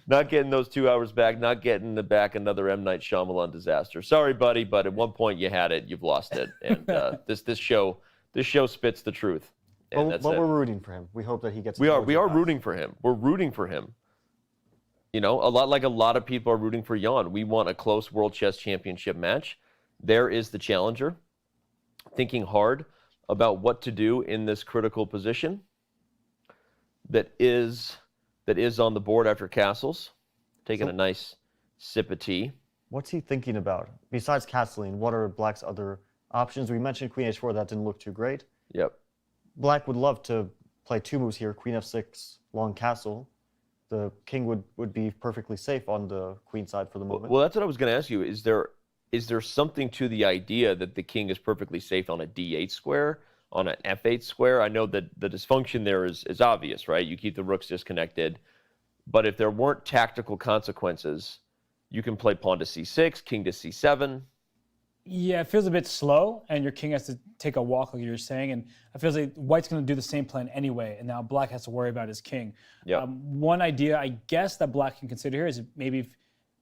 Not getting those 2 hours back. Not getting back another M. Night Shyamalan disaster. Sorry, buddy, but at one point you had it. You've lost it. And this show spits the truth. But we're rooting for him. We hope that he gets. We are rooting for him. We're rooting for him. You know, a lot of people are rooting for Jan. We want a close World Chess Championship match. There is the challenger, thinking hard about what to do in this critical position that is on the board after castles, taking a nice sip of tea. What's he thinking about? Besides castling, what are black's other options? We mentioned queen h4, that didn't look too great. Yep. Black would love to play 2 moves here, queen f6, long castle. The king would be perfectly safe on the queen side for the moment. Well, that's what I was going to ask you. Is there something to the idea that the king is perfectly safe on a d8 square, on an f8 square? I know that the dysfunction there is obvious, right? You keep the rooks disconnected. But if there weren't tactical consequences, you can play pawn to c6, king to c7. Yeah, it feels a bit slow, and your king has to take a walk, like you were saying. And I feel like white's going to do the same plan anyway, and now black has to worry about his king. Yeah. One idea, I guess, that black can consider here is maybe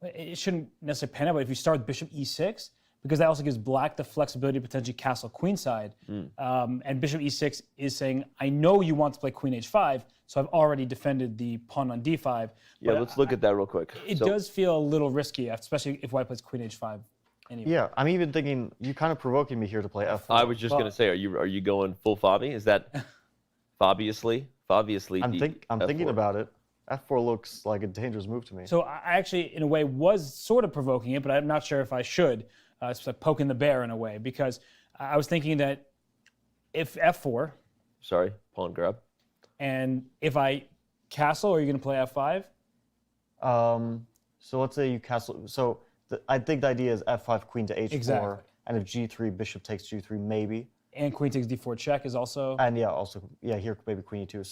it shouldn't necessarily pan out, but if you start with bishop e6, because that also gives black the flexibility to potentially castle queenside. And bishop e6 is saying, I know you want to play queen h5, so I've already defended the pawn on d5. Yeah, let's look at that real quick. It does feel a little risky, especially if white plays queen h5. Anyway. Yeah, I'm even thinking you're kind of provoking me here to play f4. I was just going to say, are you going full Fabi? Is that Fabiously? I'm thinking about it. f4 looks like a dangerous move to me. So I actually, in a way, was sort of provoking it, but I'm not sure if I should. It's like poking the bear in a way, because I was thinking that if f4. Sorry, pawn grab. And if I castle, are you going to play f5? So let's say you castle. So I think the idea is f5, queen to h4. Exactly. And if g3, bishop takes g3, maybe. And queen takes d4 check is also. And here maybe queen e2.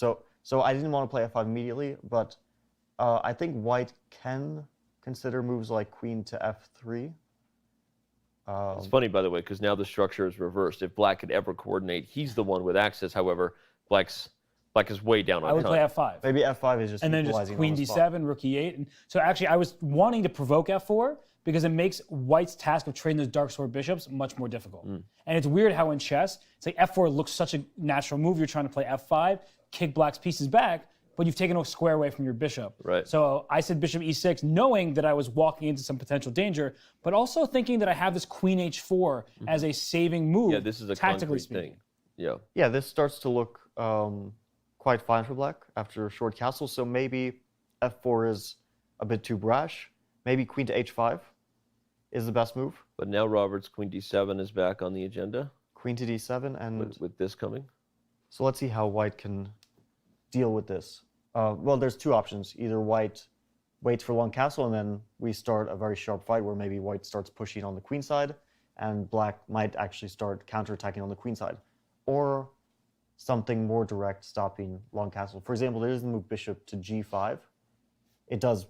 So I didn't want to play f5 immediately, but I think white can consider moves like queen to f3. It's funny, by the way, because now the structure is reversed. If black could ever coordinate, he's the one with access. However, black is way down on I would time. play f5. Maybe f5 is just and then just queen d7, rook e8. And so actually, I was wanting to provoke f4 because it makes white's task of trading those dark sword bishops much more difficult. And it's weird how in chess, it's like f4 looks such a natural move. You're trying to play f5, kick black's pieces back, but you've taken a square away from your bishop. Right. So I said bishop e6, knowing that I was walking into some potential danger, but also thinking that I have this queen h4 as a saving move. Yeah, this is a tactically concrete speaking. thing. Yeah. Yeah, this starts to look quite fine for black after a short castle. So maybe f4 is a bit too brash. Maybe queen to h5 is the best move. But now Robert's queen d7 is back on the agenda. Queen to d7 and with this coming. So let's see how white can deal with this. Well, there's two options. Either white waits for long castle and then we start a very sharp fight where maybe white starts pushing on the queen side and black might actually start counterattacking on the queen side. Or something more direct, stopping long castle. For example, there is the move bishop to g5. It does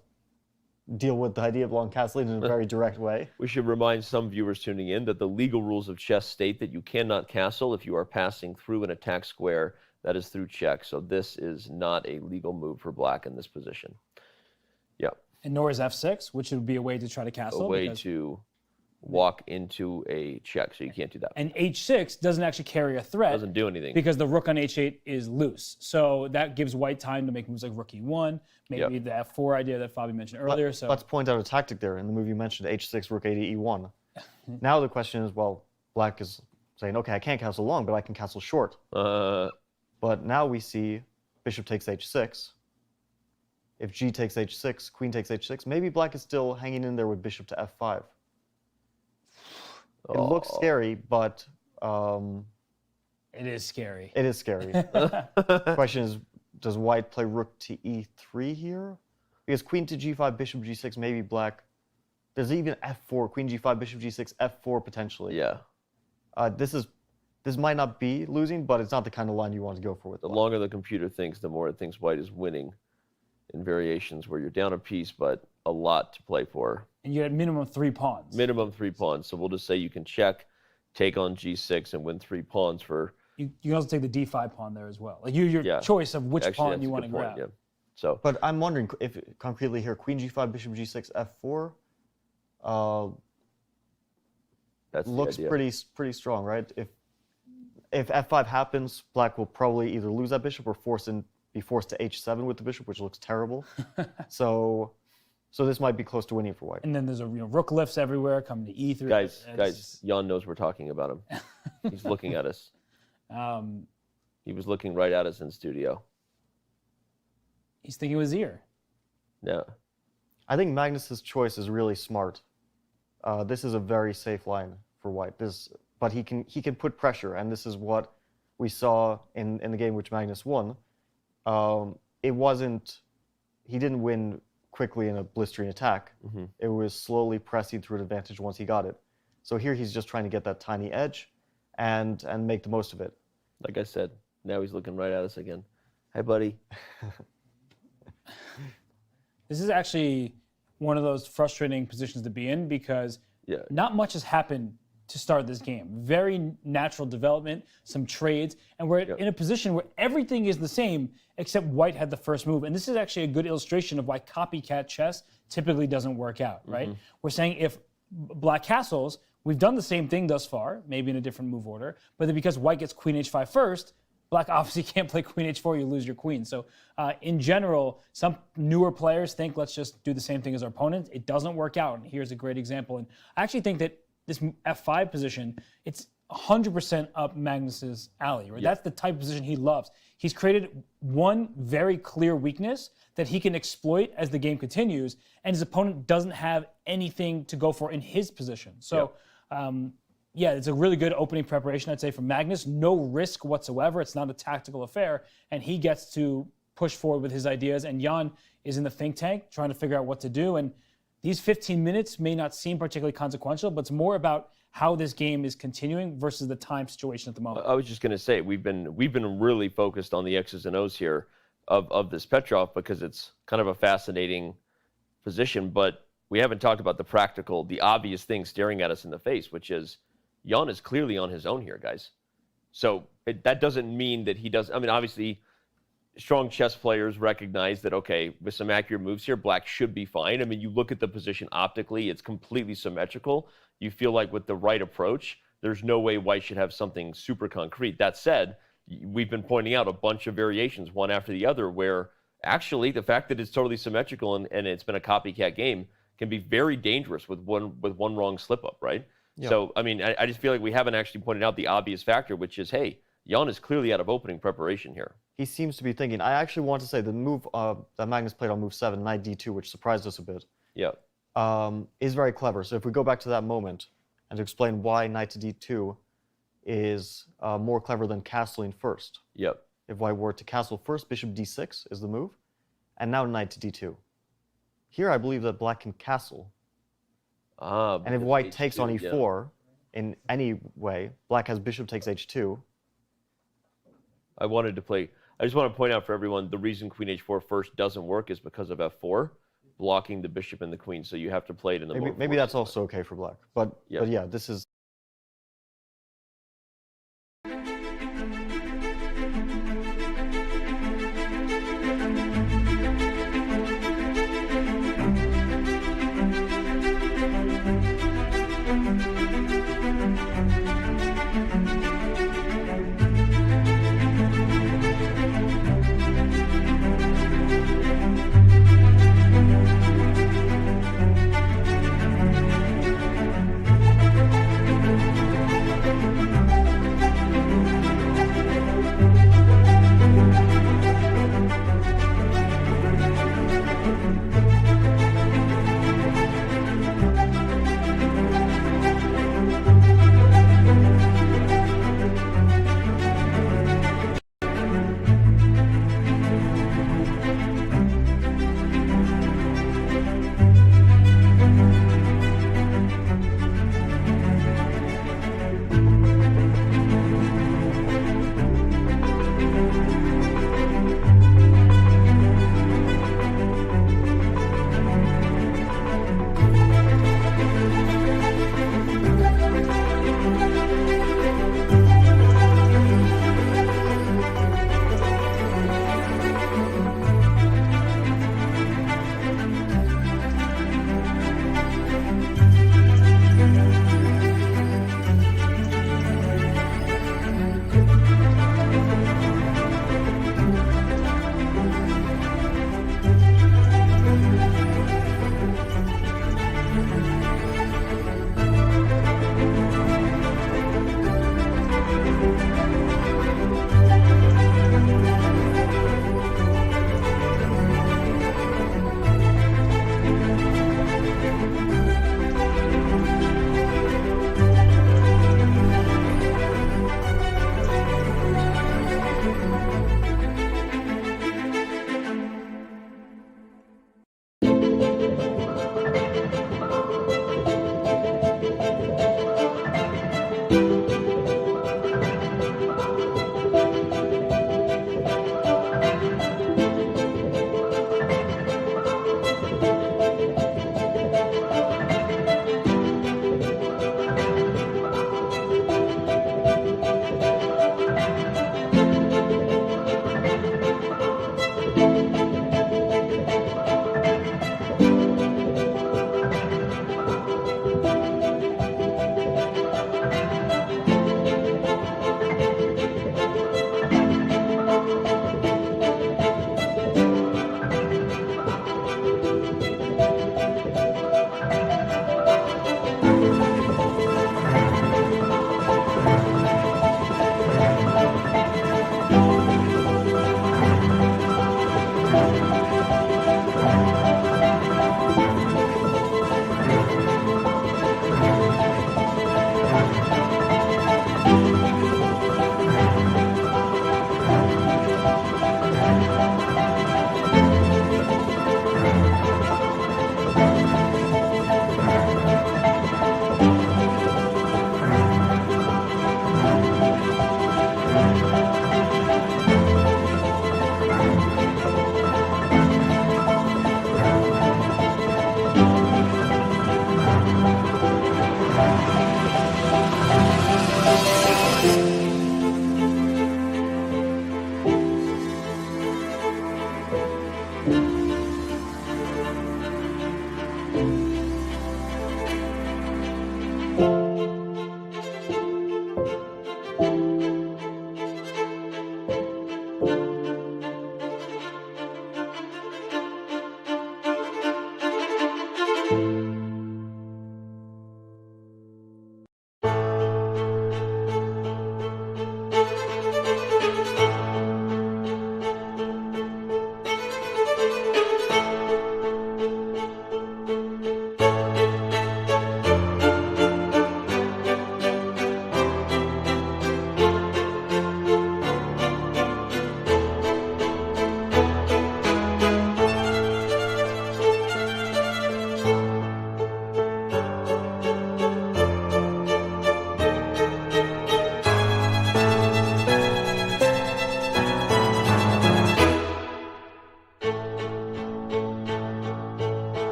deal with the idea of long castling in a very direct way. We should remind some viewers tuning in that the legal rules of chess state that you cannot castle if you are passing through an attack square that is through check. So this is not a legal move for black in this position. Yeah. And nor is f6, which would be a way to try to castle. A way to walk into a check, so you can't do that. And h6 doesn't actually carry a threat. Doesn't do anything. Because the rook on h8 is loose. So that gives white time to make moves like rook e1, maybe the f4 idea that Fabi mentioned earlier. So let's point out a tactic there in the move you mentioned, h6, rook a to e1. Now the question is, well, black is saying, okay, I can't castle long, but I can castle short. But now we see bishop takes h6. If g takes h6, queen takes h6, maybe black is still hanging in there with bishop to f5. It looks scary, but it is scary. It is scary. The question is, does white play rook to e3 here? Because queen to g5, bishop g6, maybe black. There's even f4, queen g5, bishop g6, f4 potentially. Yeah. This might not be losing, but it's not the kind of line you want to go for with the black. longer the computer thinks, the more it thinks white is winning in variations where you're down a piece, but a lot to play for. And you had minimum 3 pawns. Minimum 3 pawns. So we'll just say you can check, take on g6, and win 3 pawns for... You can also take the d5 pawn there as well. Like your choice of which pawn you want to grab. Yeah. So, but I'm wondering if concretely here, queen g5, bishop g6, f4 looks pretty strong, right? If f5 happens, black will probably either lose that bishop or be forced to h7 with the bishop, which looks terrible. So this might be close to winning for white. And then there's rook lifts everywhere, coming to e3. Guys, Jan knows we're talking about him. He's looking at us. He was looking right at us in studio. He's thinking with his ear. Yeah. I think Magnus's choice is really smart. This is a very safe line for white. But he can put pressure, and this is what we saw in the game which Magnus won. He didn't win quickly in a blistering attack. It was slowly pressing through an advantage once he got it. So here he's just trying to get that tiny edge and make the most of it. Like I said, now he's looking right at us again. Hi, buddy. This is actually one of those frustrating positions to be in because not much has happened to start this game. Very natural development, some trades, and we're in a position where everything is the same except white had the first move. And this is actually a good illustration of why copycat chess typically doesn't work out, right? We're saying if black castles, we've done the same thing thus far, maybe in a different move order, but then because white gets queen h5 first, black obviously can't play queen h4, you lose your queen. So in general, some newer players think, let's just do the same thing as our opponent. It doesn't work out, and here's a great example. And I actually think that this f5 position, it's 100% up Magnus's alley, right? That's the type of position he loves. He's created one very clear weakness that he can exploit as the game continues, and his opponent doesn't have anything to go for in his position. So, yeah, it's a really good opening preparation, I'd say, for Magnus. No risk whatsoever. It's not a tactical affair, and he gets to push forward with his ideas, and Jan is in the think tank trying to figure out what to do. And these 15 minutes may not seem particularly consequential, but it's more about how this game is continuing versus the time situation at the moment. I was just going to say, we've been really focused on the X's and O's here of this Petrov because it's kind of a fascinating position, but we haven't talked about the practical, the obvious thing staring at us in the face, which is Jan is clearly on his own here, guys. So that doesn't mean that he does. I mean, obviously, strong chess players recognize that, okay, with some accurate moves here, black should be fine. I mean, you look at the position optically, it's completely symmetrical. You feel like with the right approach, there's no way white should have something super concrete. That said, we've been pointing out a bunch of variations, one after the other, where actually the fact that it's totally symmetrical and it's been a copycat game can be very dangerous with one wrong slip up, right? Yep. So, I mean, I just feel like we haven't actually pointed out the obvious factor, which is, hey, Jan is clearly out of opening preparation here. He seems to be thinking. I actually want to say the move that Magnus played on move 7, knight d2, which surprised us a bit, is very clever. So if we go back to that moment and to explain why knight to d2 is more clever than castling first. Yep. If white were to castle first, bishop d6 is the move, and now knight to d2. Here I believe that black can castle. And if white takes on e4 in any way, black has bishop takes h2. I just want to point out for everyone, the reason queen h4 first doesn't work is because of f4, blocking the bishop and the queen, so you have to play it in the maybe that's also okay for black. But yeah, this is...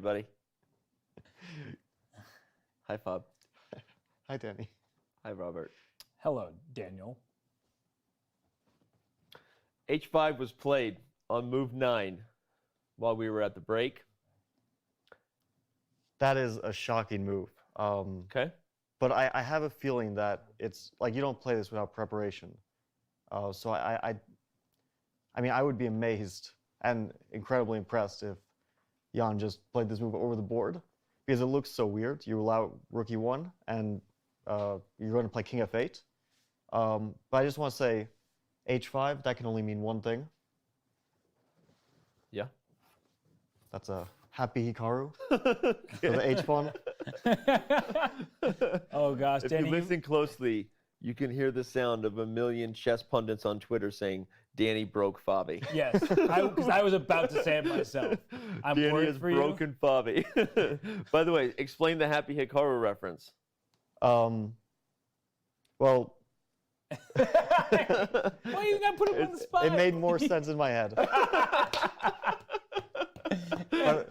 everybody. Hi, Fob. Hi, Danny. Hi, Robert. Hello, Daniel. H5 was played on move 9 while we were at the break. That is a shocking move. Okay. But I have a feeling that it's like you don't play this without preparation. So I mean, I would be amazed and incredibly impressed if Jan just played this move over the board because it looks so weird. You allow rook e1 and you're going to play king f8. But I just want to say h5, that can only mean one thing. Yeah. That's a happy Hikaru for the h-pawn. Oh, gosh, If Danny. you listen closely, you can hear the sound of a million chess pundits on Twitter saying, Danny broke Fabi. Yes, because I was about to say it myself. I'm Danny worried has for broken Fabi. By the way, explain the Happy Hikaru reference. Well, Why you gotta put him on the spot? it made more sense in my head.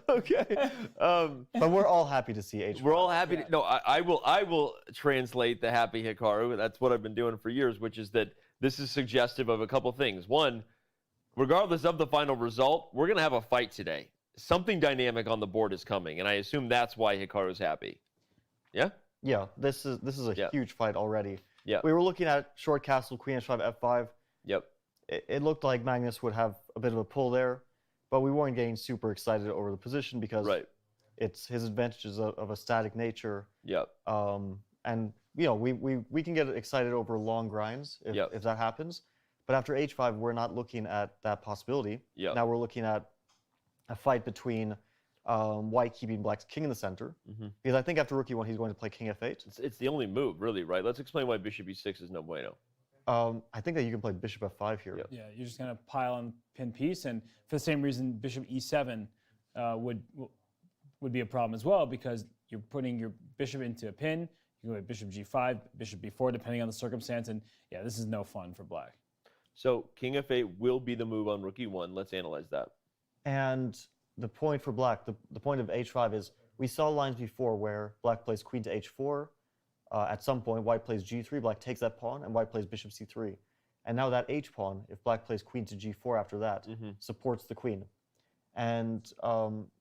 Okay. But we're all happy to see h5. We're all happy to, no, I will translate the Happy Hikaru. That's what I've been doing for years, which is that this is suggestive of a couple things. One, regardless of the final result, we're going to have a fight today. Something dynamic on the board is coming, and I assume that's why Hikaru's happy. Yeah? Yeah, this is a huge fight already. Yeah. We were looking at short castle, queen h5, f5. Yep. It looked like Magnus would have a bit of a pull there, but we weren't getting super excited over the position because it's his advantages of a static nature. Yep. And you know, we can get excited over long grinds if that happens. But after h5, we're not looking at that possibility. Yep. Now we're looking at a fight between white keeping black's king in the center. Because I think after rook e1, he's going to play king f8. It's the only move, really, right? Let's explain why bishop e6 is no bueno. I think that you can play bishop f5 here. Yeah, you're just gonna pile on pin piece, and for the same reason, bishop e7 would be a problem as well because you're putting your bishop into a pin. You can go bishop g5, bishop b4, depending on the circumstance, and yeah, this is no fun for black. So king f8 will be the move on rook e1. Let's analyze that. And the point for black, the point of h5 is we saw lines before where black plays queen to h4. At some point, white plays g3, black takes that pawn, and white plays bishop c3. And now that h-pawn, if black plays queen to g4 after that, supports the queen. And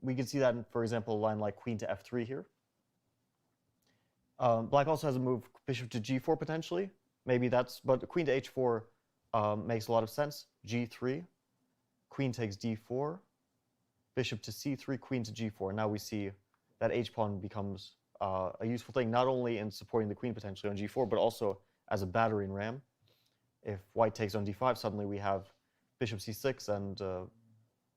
we can see that in, for example, a line like queen to f3 here. Black also has a move bishop to g4 potentially. Maybe that's, but queen to h4 makes a lot of sense. g3, queen takes d4, bishop to c3, queen to g4. Now we see that h-pawn becomes a useful thing, not only in supporting the queen potentially on g4, but also as a battering ram. If white takes on d5, suddenly we have bishop c6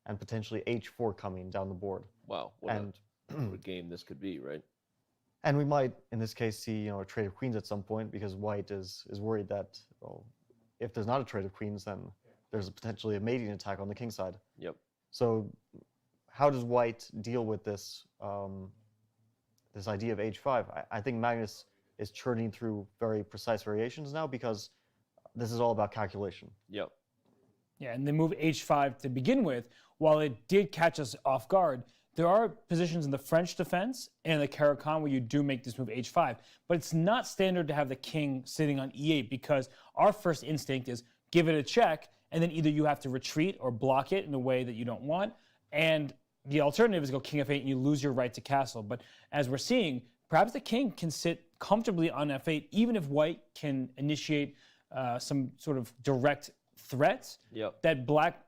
and potentially h4 coming down the board. Wow, what a game this could be, right? And we might, in this case, see a trade of queens at some point because white is worried that if there's not a trade of queens, then there's potentially a mating attack on the king side. Yep. So how does white deal with this this idea of h5? I think Magnus is churning through very precise variations now because this is all about calculation. Yep. Yeah, and the move h5 to begin with, while it did catch us off guard, there are positions in the French defense and the Caro-Kann where you do make this move h5, but it's not standard to have the king sitting on e8 because our first instinct is give it a check, and then either you have to retreat or block it in a way that you don't want, and the alternative is go king f8 and you lose your right to castle. But as we're seeing, perhaps the king can sit comfortably on f8 even if white can initiate some sort of direct threats that black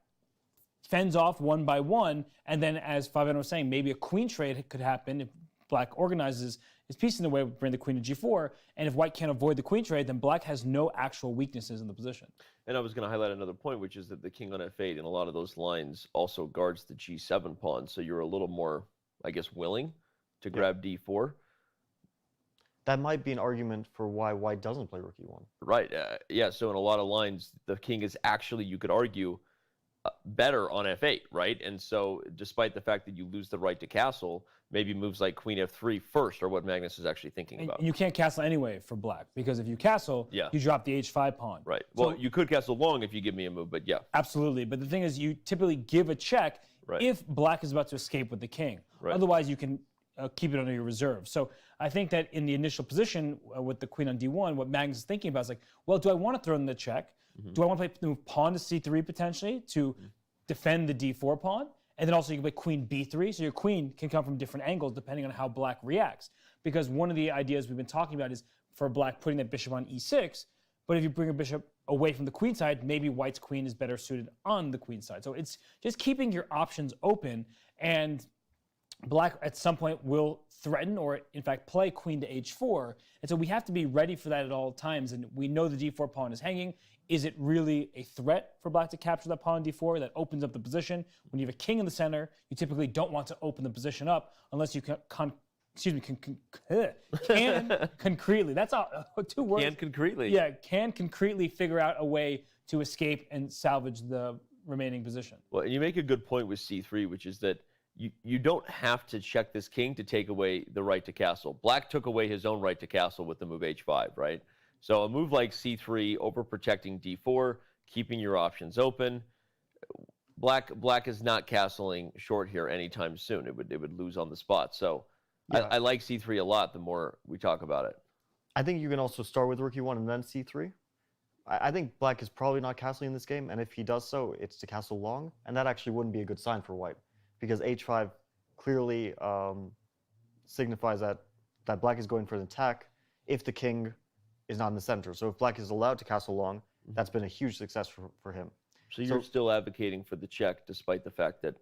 fends off one by one, and then as Fabiano was saying, maybe a queen trade could happen if black organizes his piece in the way, bring the queen to g4, and if white can't avoid the queen trade, then black has no actual weaknesses in the position. And I was going to highlight another point, which is that the king on f8 in a lot of those lines also guards the g7 pawn, so you're a little more, I guess, willing to grab d4. That might be an argument for why white doesn't play rook e1. Right, yeah, so in a lot of lines, the king is actually, you could argue, better on f8, right? And so despite the fact that you lose the right to castle, maybe moves like queen f3 first are what Magnus is actually thinking about. And you can't castle anyway for black, because if you castle, you drop the h5 pawn. Right. Well, you could castle long if you give me a move, but yeah. Absolutely. But the thing is, you typically give a check if black is about to escape with the king. Otherwise, you can keep it under your reserve. So I think that in the initial position with the queen on d1, what Magnus is thinking about is like, well, do I want to throw in the check? Do I want to play move pawn to c3 potentially to defend the d4 pawn? And then also you can play queen b3, so your queen can come from different angles depending on how black reacts. Because one of the ideas we've been talking about is for black putting that bishop on e6, but if you bring a bishop away from the queen side, maybe white's queen is better suited on the queen side. So it's just keeping your options open, and black at some point will threaten or in fact play queen to h4. And so we have to be ready for that at all times. And we know the d4 pawn is hanging. Is it really a threat for black to capture that pawn on d4? That opens up the position. When you have a king in the center, you typically don't want to open the position up unless you can concretely. That's all, 2 words. Can concretely. Yeah, can concretely figure out a way to escape and salvage the remaining position. Well, and you make a good point with c3, which is that you don't have to check this king to take away the right to castle. Black took away his own right to castle with the move h5, right? So a move like c3, overprotecting d4, keeping your options open. Black is not castling short here anytime soon. It would lose on the spot. So yeah. I like c3 a lot the more we talk about it. I think you can also start with rook e1 and then c3. I think black is probably not castling in this game, and if he does so, it's to castle long, and that actually wouldn't be a good sign for white, because h5 clearly signifies that black is going for an attack if the king is not in the center. So if black is allowed to castle long, that's been a huge success for him. So you're still advocating for the check, despite the fact that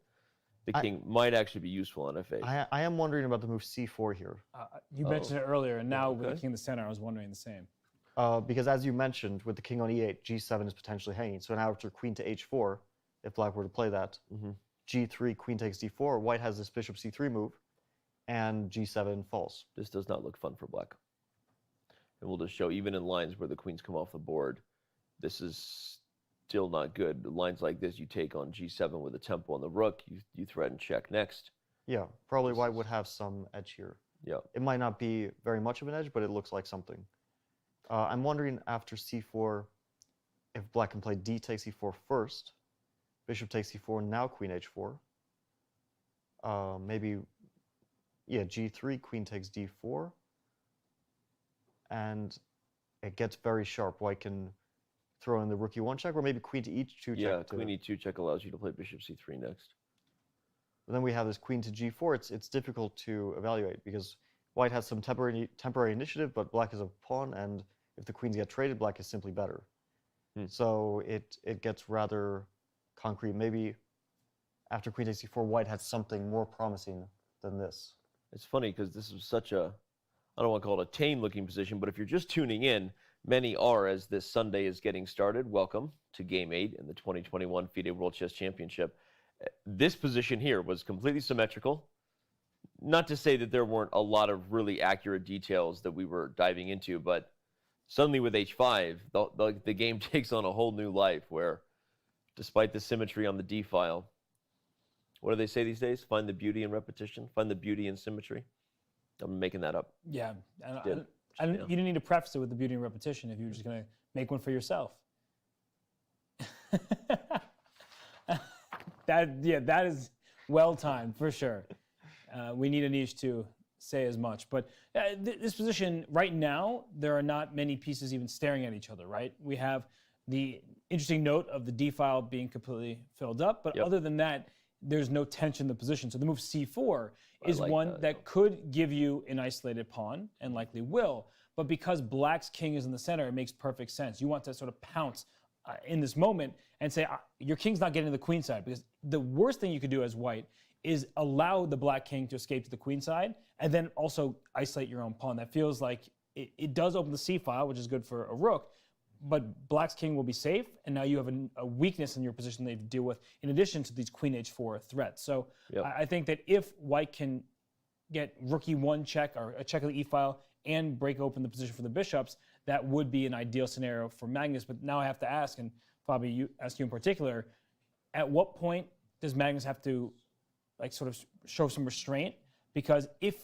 the king might actually be useful on f8. I am wondering about the move c4 here. You mentioned it earlier, and now with the king in the center, I was wondering the same. Because as you mentioned, with the king on e8, g7 is potentially hanging. So now after queen to h4, if black were to play that, g3, queen takes d4, white has this bishop c3 move, and g7 falls. This does not look fun for black. And we'll just show, even in lines where the queens come off the board, this is still not good. Lines like this, you take on g7 with a tempo on the rook, you threaten check next. Yeah, probably white would have some edge here. Yeah. It might not be very much of an edge, but it looks like something. I'm wondering after c4, if black can play d takes e4 first, bishop takes e4, now queen h4. Maybe, yeah, g3, queen takes d4. And it gets very sharp. White can throw in the rook e1 check, or maybe queen to e2 check. Yeah, queen e2 check allows you to play bishop c3 next. But then we have this queen to g4. It's difficult to evaluate because white has some temporary initiative, but black is a pawn, and if the queens get traded, black is simply better. So it gets rather concrete. Maybe after queen takes e4, white had something more promising than this. It's funny because this is such a, I don't want to call it a tame-looking position, but if you're just tuning in, many are as this Sunday is getting started. Welcome to Game 8 in the 2021 FIDE World Chess Championship. This position here was completely symmetrical. Not to say that there weren't a lot of really accurate details that we were diving into, but suddenly with h5, the game takes on a whole new life where, despite the symmetry on the d file, what do they say these days? Find the beauty in repetition, find the beauty in symmetry. I'm making that up. Yeah, you didn't need to preface it with the beauty and repetition if you were just going to make one for yourself. That is well timed for sure. We need a niche to say as much, but this position right now, there are not many pieces even staring at each other, right? We have the interesting note of the d file being completely filled up, but other than that, there's no tension in the position. So the move c4 is like one that could give you an isolated pawn, and likely will, but because black's king is in the center, it makes perfect sense. You want to sort of pounce in this moment and say, your king's not getting to the queen side, because the worst thing you could do as white is allow the black king to escape to the queen side, and then also isolate your own pawn. That feels like it does open the c file, which is good for a rook, but black's king will be safe, and now you have a weakness in your position that you have to deal with, in addition to these queen h4 threats. So I think that if white can get rook e1 check, or a check of the e file, and break open the position for the bishops, that would be an ideal scenario for Magnus. But now I have to ask, and Fabi, ask you in particular, at what point does Magnus have to sort of show some restraint? Because if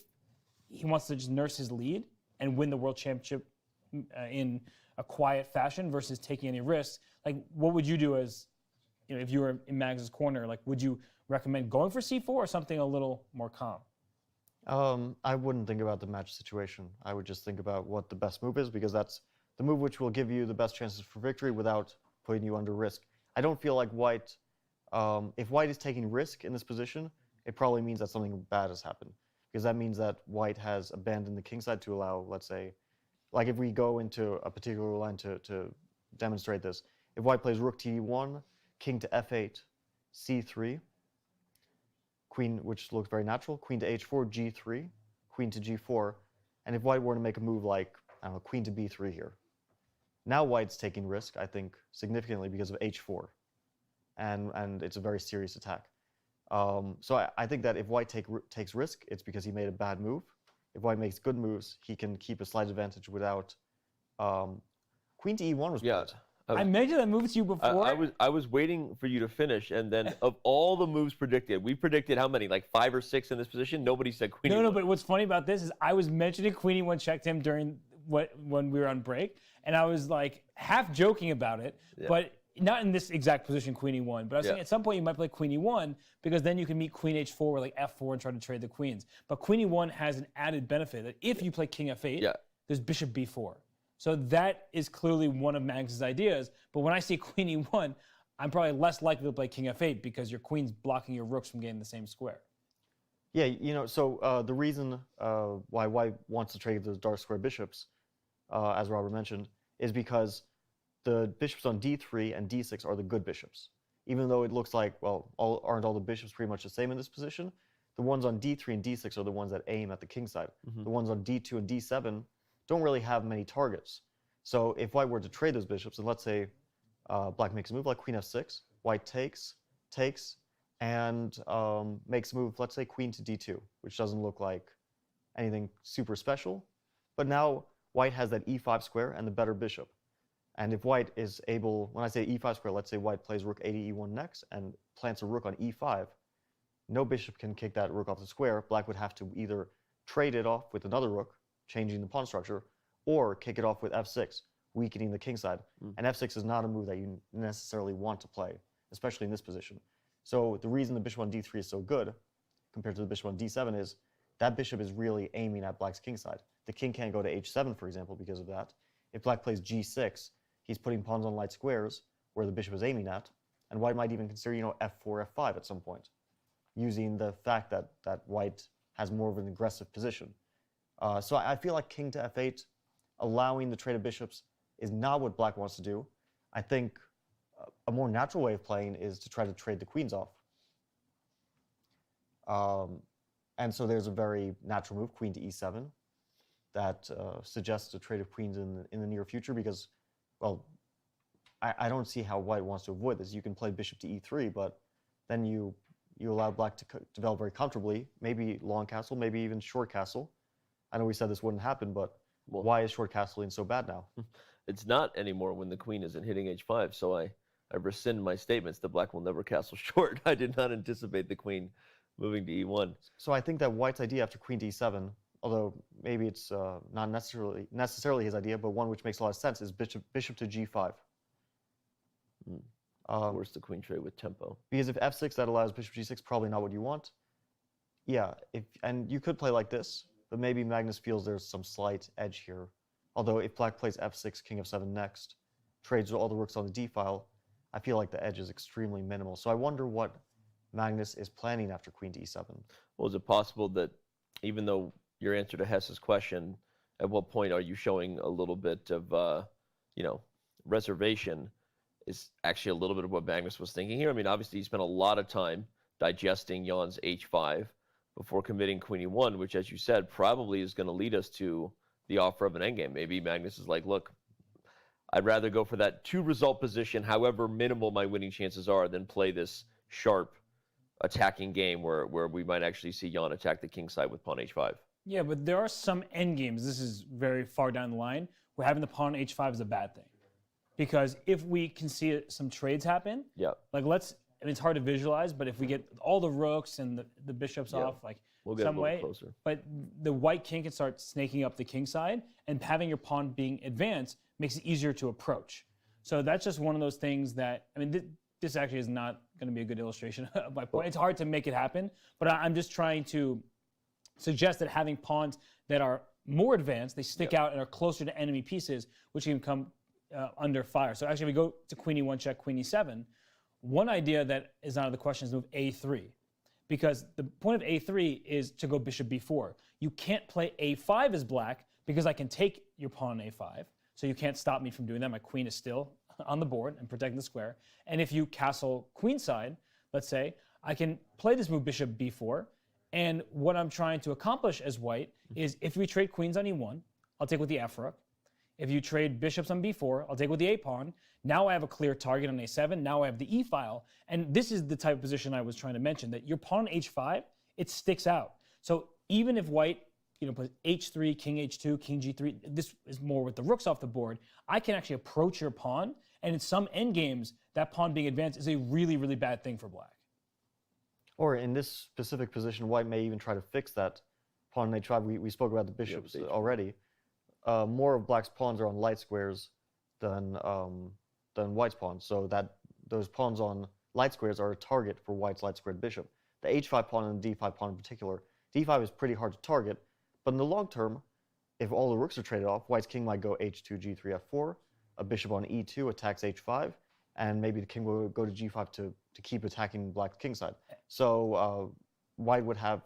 he wants to just nurse his lead and win the World Championship in a quiet fashion versus taking any risks, what would you do as, if you were in Magnus's corner? Would you recommend going for c4 or something a little more calm? I wouldn't think about the match situation. I would just think about what the best move is, because that's the move which will give you the best chances for victory without putting you under risk. I don't feel like white, if white is taking risk in this position, it probably means that something bad has happened. Because that means that white has abandoned the king side to allow, let's say, like if we go into a particular line to demonstrate this, if white plays rook to e1, king to f8, c3, queen, which looks very natural, queen to h4, g3, queen to g4, and if white were to make a move like, I don't know, queen to b3 here, now white's taking risk, I think, significantly because of h4, and it's a very serious attack. So I think that if white takes risk, it's because he made a bad move. If white makes good moves, he can keep a slight advantage without. Queen to e1 was good. I mentioned that move to you before. I was waiting for you to finish, and then of all the moves predicted, we predicted how many, like 5 or 6 in this position? Nobody said queen e1. No, but what's funny about this is I was mentioning queen e1 checked him during when we were on break, and I was like half joking about it, but not in this exact position, queen e1, but I was saying at some point you might play queen e1 because then you can meet queen h4 or like f4 and try to trade the queens. But queen e1 has an added benefit that if you play king f8, there's bishop b4. So that is clearly one of Magnus's ideas. But when I see queen e1, I'm probably less likely to play king f8 because your queen's blocking your rooks from getting the same square. Yeah, you know, so the reason why white wants to trade those dark square bishops, as Robert mentioned, is because the bishops on d3 and d6 are the good bishops. Even though it looks like, well, aren't all the bishops pretty much the same in this position? The ones on d3 and d6 are the ones that aim at the king side. The ones on d2 and d7 don't really have many targets. So if white were to trade those bishops, and let's say black makes a move like queen f6, white takes, and makes a move, let's say queen to d2, which doesn't look like anything super special. But now white has that e5 square and the better bishop. And if white is able, when I say e5 square, let's say white plays rook a to e1 next and plants a rook on e5, no bishop can kick that rook off the square. Black would have to either trade it off with another rook, changing the pawn structure, or kick it off with f6, weakening the king side. And f6 is not a move that you necessarily want to play, especially in this position. So the reason the bishop on d3 is so good compared to the bishop on d7 is that bishop is really aiming at black's king side. The king can't go to h7, for example, because of that. If black plays g6, he's putting pawns on light squares where the bishop is aiming at, and white might even consider, f4, f5 at some point, using the fact that white has more of an aggressive position. So I feel like king to f8, allowing the trade of bishops, is not what black wants to do. I think a more natural way of playing is to try to trade the queens off. And so there's a very natural move, queen to e7, that suggests a trade of queens in the near future because, well, I don't see how white wants to avoid this. You can play bishop to e3, but then you allow black to develop very comfortably, maybe long castle, maybe even short castle. I know we said this wouldn't happen, but why is short castling so bad now? It's not anymore when the queen isn't hitting h5, so I rescind my statements that black will never castle short. I did not anticipate the queen moving to e1. So I think that white's idea after queen to e7, although maybe it's not necessarily his idea, but one which makes a lot of sense, is bishop to g5. Where's the queen trade with tempo? Because if f6, that allows bishop g6, probably not what you want. Yeah, and you could play like this, but maybe Magnus feels there's some slight edge here. Although if black plays f6, king f7 next, trades all the rooks on the d file, I feel like the edge is extremely minimal. So I wonder what Magnus is planning after queen to e7. Well, is it possible that even though your answer to Hess's question, at what point are you showing a little bit of, reservation, is actually a little bit of what Magnus was thinking here? I mean, obviously he spent a lot of time digesting Jan's h5 before committing queen e1, which, as you said, probably is going to lead us to the offer of an endgame. Maybe Magnus is like, look, I'd rather go for that 2-result position, however minimal my winning chances are, than play this sharp attacking game where we might actually see Jan attack the king side with pawn h5. Yeah, but there are some endgames, this is very far down the line, where having the pawn h5 is a bad thing. Because if we can see some trades happen, like it's hard to visualize, but if we get all the rooks and the bishops off, like we'll get some a way, closer. But the white king can start snaking up the king side, and having your pawn being advanced makes it easier to approach. So that's just one of those things that, I mean, this actually is not going to be a good illustration of my point. It's hard to make it happen, but I'm just trying to suggests that having pawns that are more advanced, they stick out and are closer to enemy pieces, which can come under fire. So actually, we go to queen e1 check, queen e7. One idea that is out of the question is move a3, because the point of a3 is to go bishop b4. You can't play a5 as black because I can take your pawn on a5, so you can't stop me from doing that. My queen is still on the board and protecting the square. And if you castle queenside, let's say, I can play this move bishop b4, and what I'm trying to accomplish as white is if we trade queens on e1, I'll take with the f rook. If you trade bishops on b4, I'll take with the a pawn. Now I have a clear target on a7. Now I have the e file. And this is the type of position I was trying to mention, that your pawn on h5, it sticks out. So even if white plays h3, king h2, king g3, this is more with the rooks off the board, I can actually approach your pawn. And in some endgames, that pawn being advanced is a really, really bad thing for black. Or in this specific position, white may even try to fix that pawn on h5. We spoke about the bishops already. More of black's pawns are on light squares than white's pawns, so that those pawns on light squares are a target for white's light squared bishop. The h5 pawn and the d5 pawn in particular, d5 is pretty hard to target, but in the long term, if all the rooks are traded off, white's king might go h2, g3, f4, a bishop on e2 attacks h5, and maybe the king will go to g5 to keep attacking black's king side. So white would have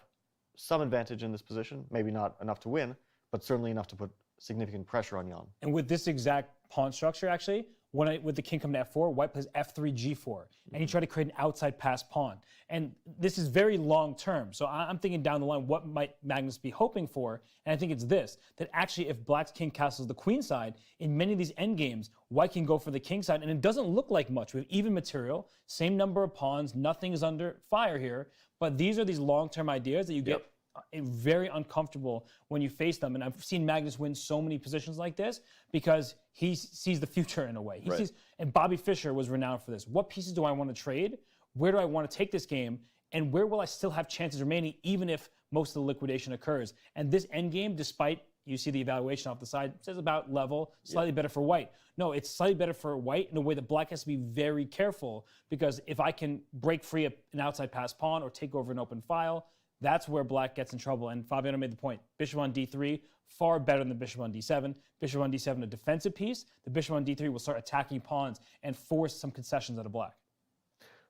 some advantage in this position, maybe not enough to win, but certainly enough to put significant pressure on Jan. And with this exact pawn structure, actually, with the king coming to f4, white plays f3, g4, and you try to create an outside pass pawn. And this is very long term, so I'm thinking down the line, what might Magnus be hoping for? And I think it's this, that actually if black's king castles the queen side, in many of these endgames, white can go for the king side, and it doesn't look like much. We have even material, same number of pawns, nothing is under fire here, but these are these long-term ideas that you get very uncomfortable when you face them. And I've seen Magnus win so many positions like this because he sees the future in a way. He sees, and Bobby Fischer was renowned for this. What pieces do I want to trade? Where do I want to take this game? And where will I still have chances remaining even if most of the liquidation occurs? And this endgame, despite you see the evaluation off the side, says about level, slightly better for white. No, it's slightly better for white in a way that black has to be very careful, because if I can break free an outside pass pawn or take over an open file, that's where black gets in trouble. And Fabiano made the point. Bishop on d3, far better than the bishop on d7. Bishop on d7, a defensive piece. The bishop on d3 will start attacking pawns and force some concessions out of black.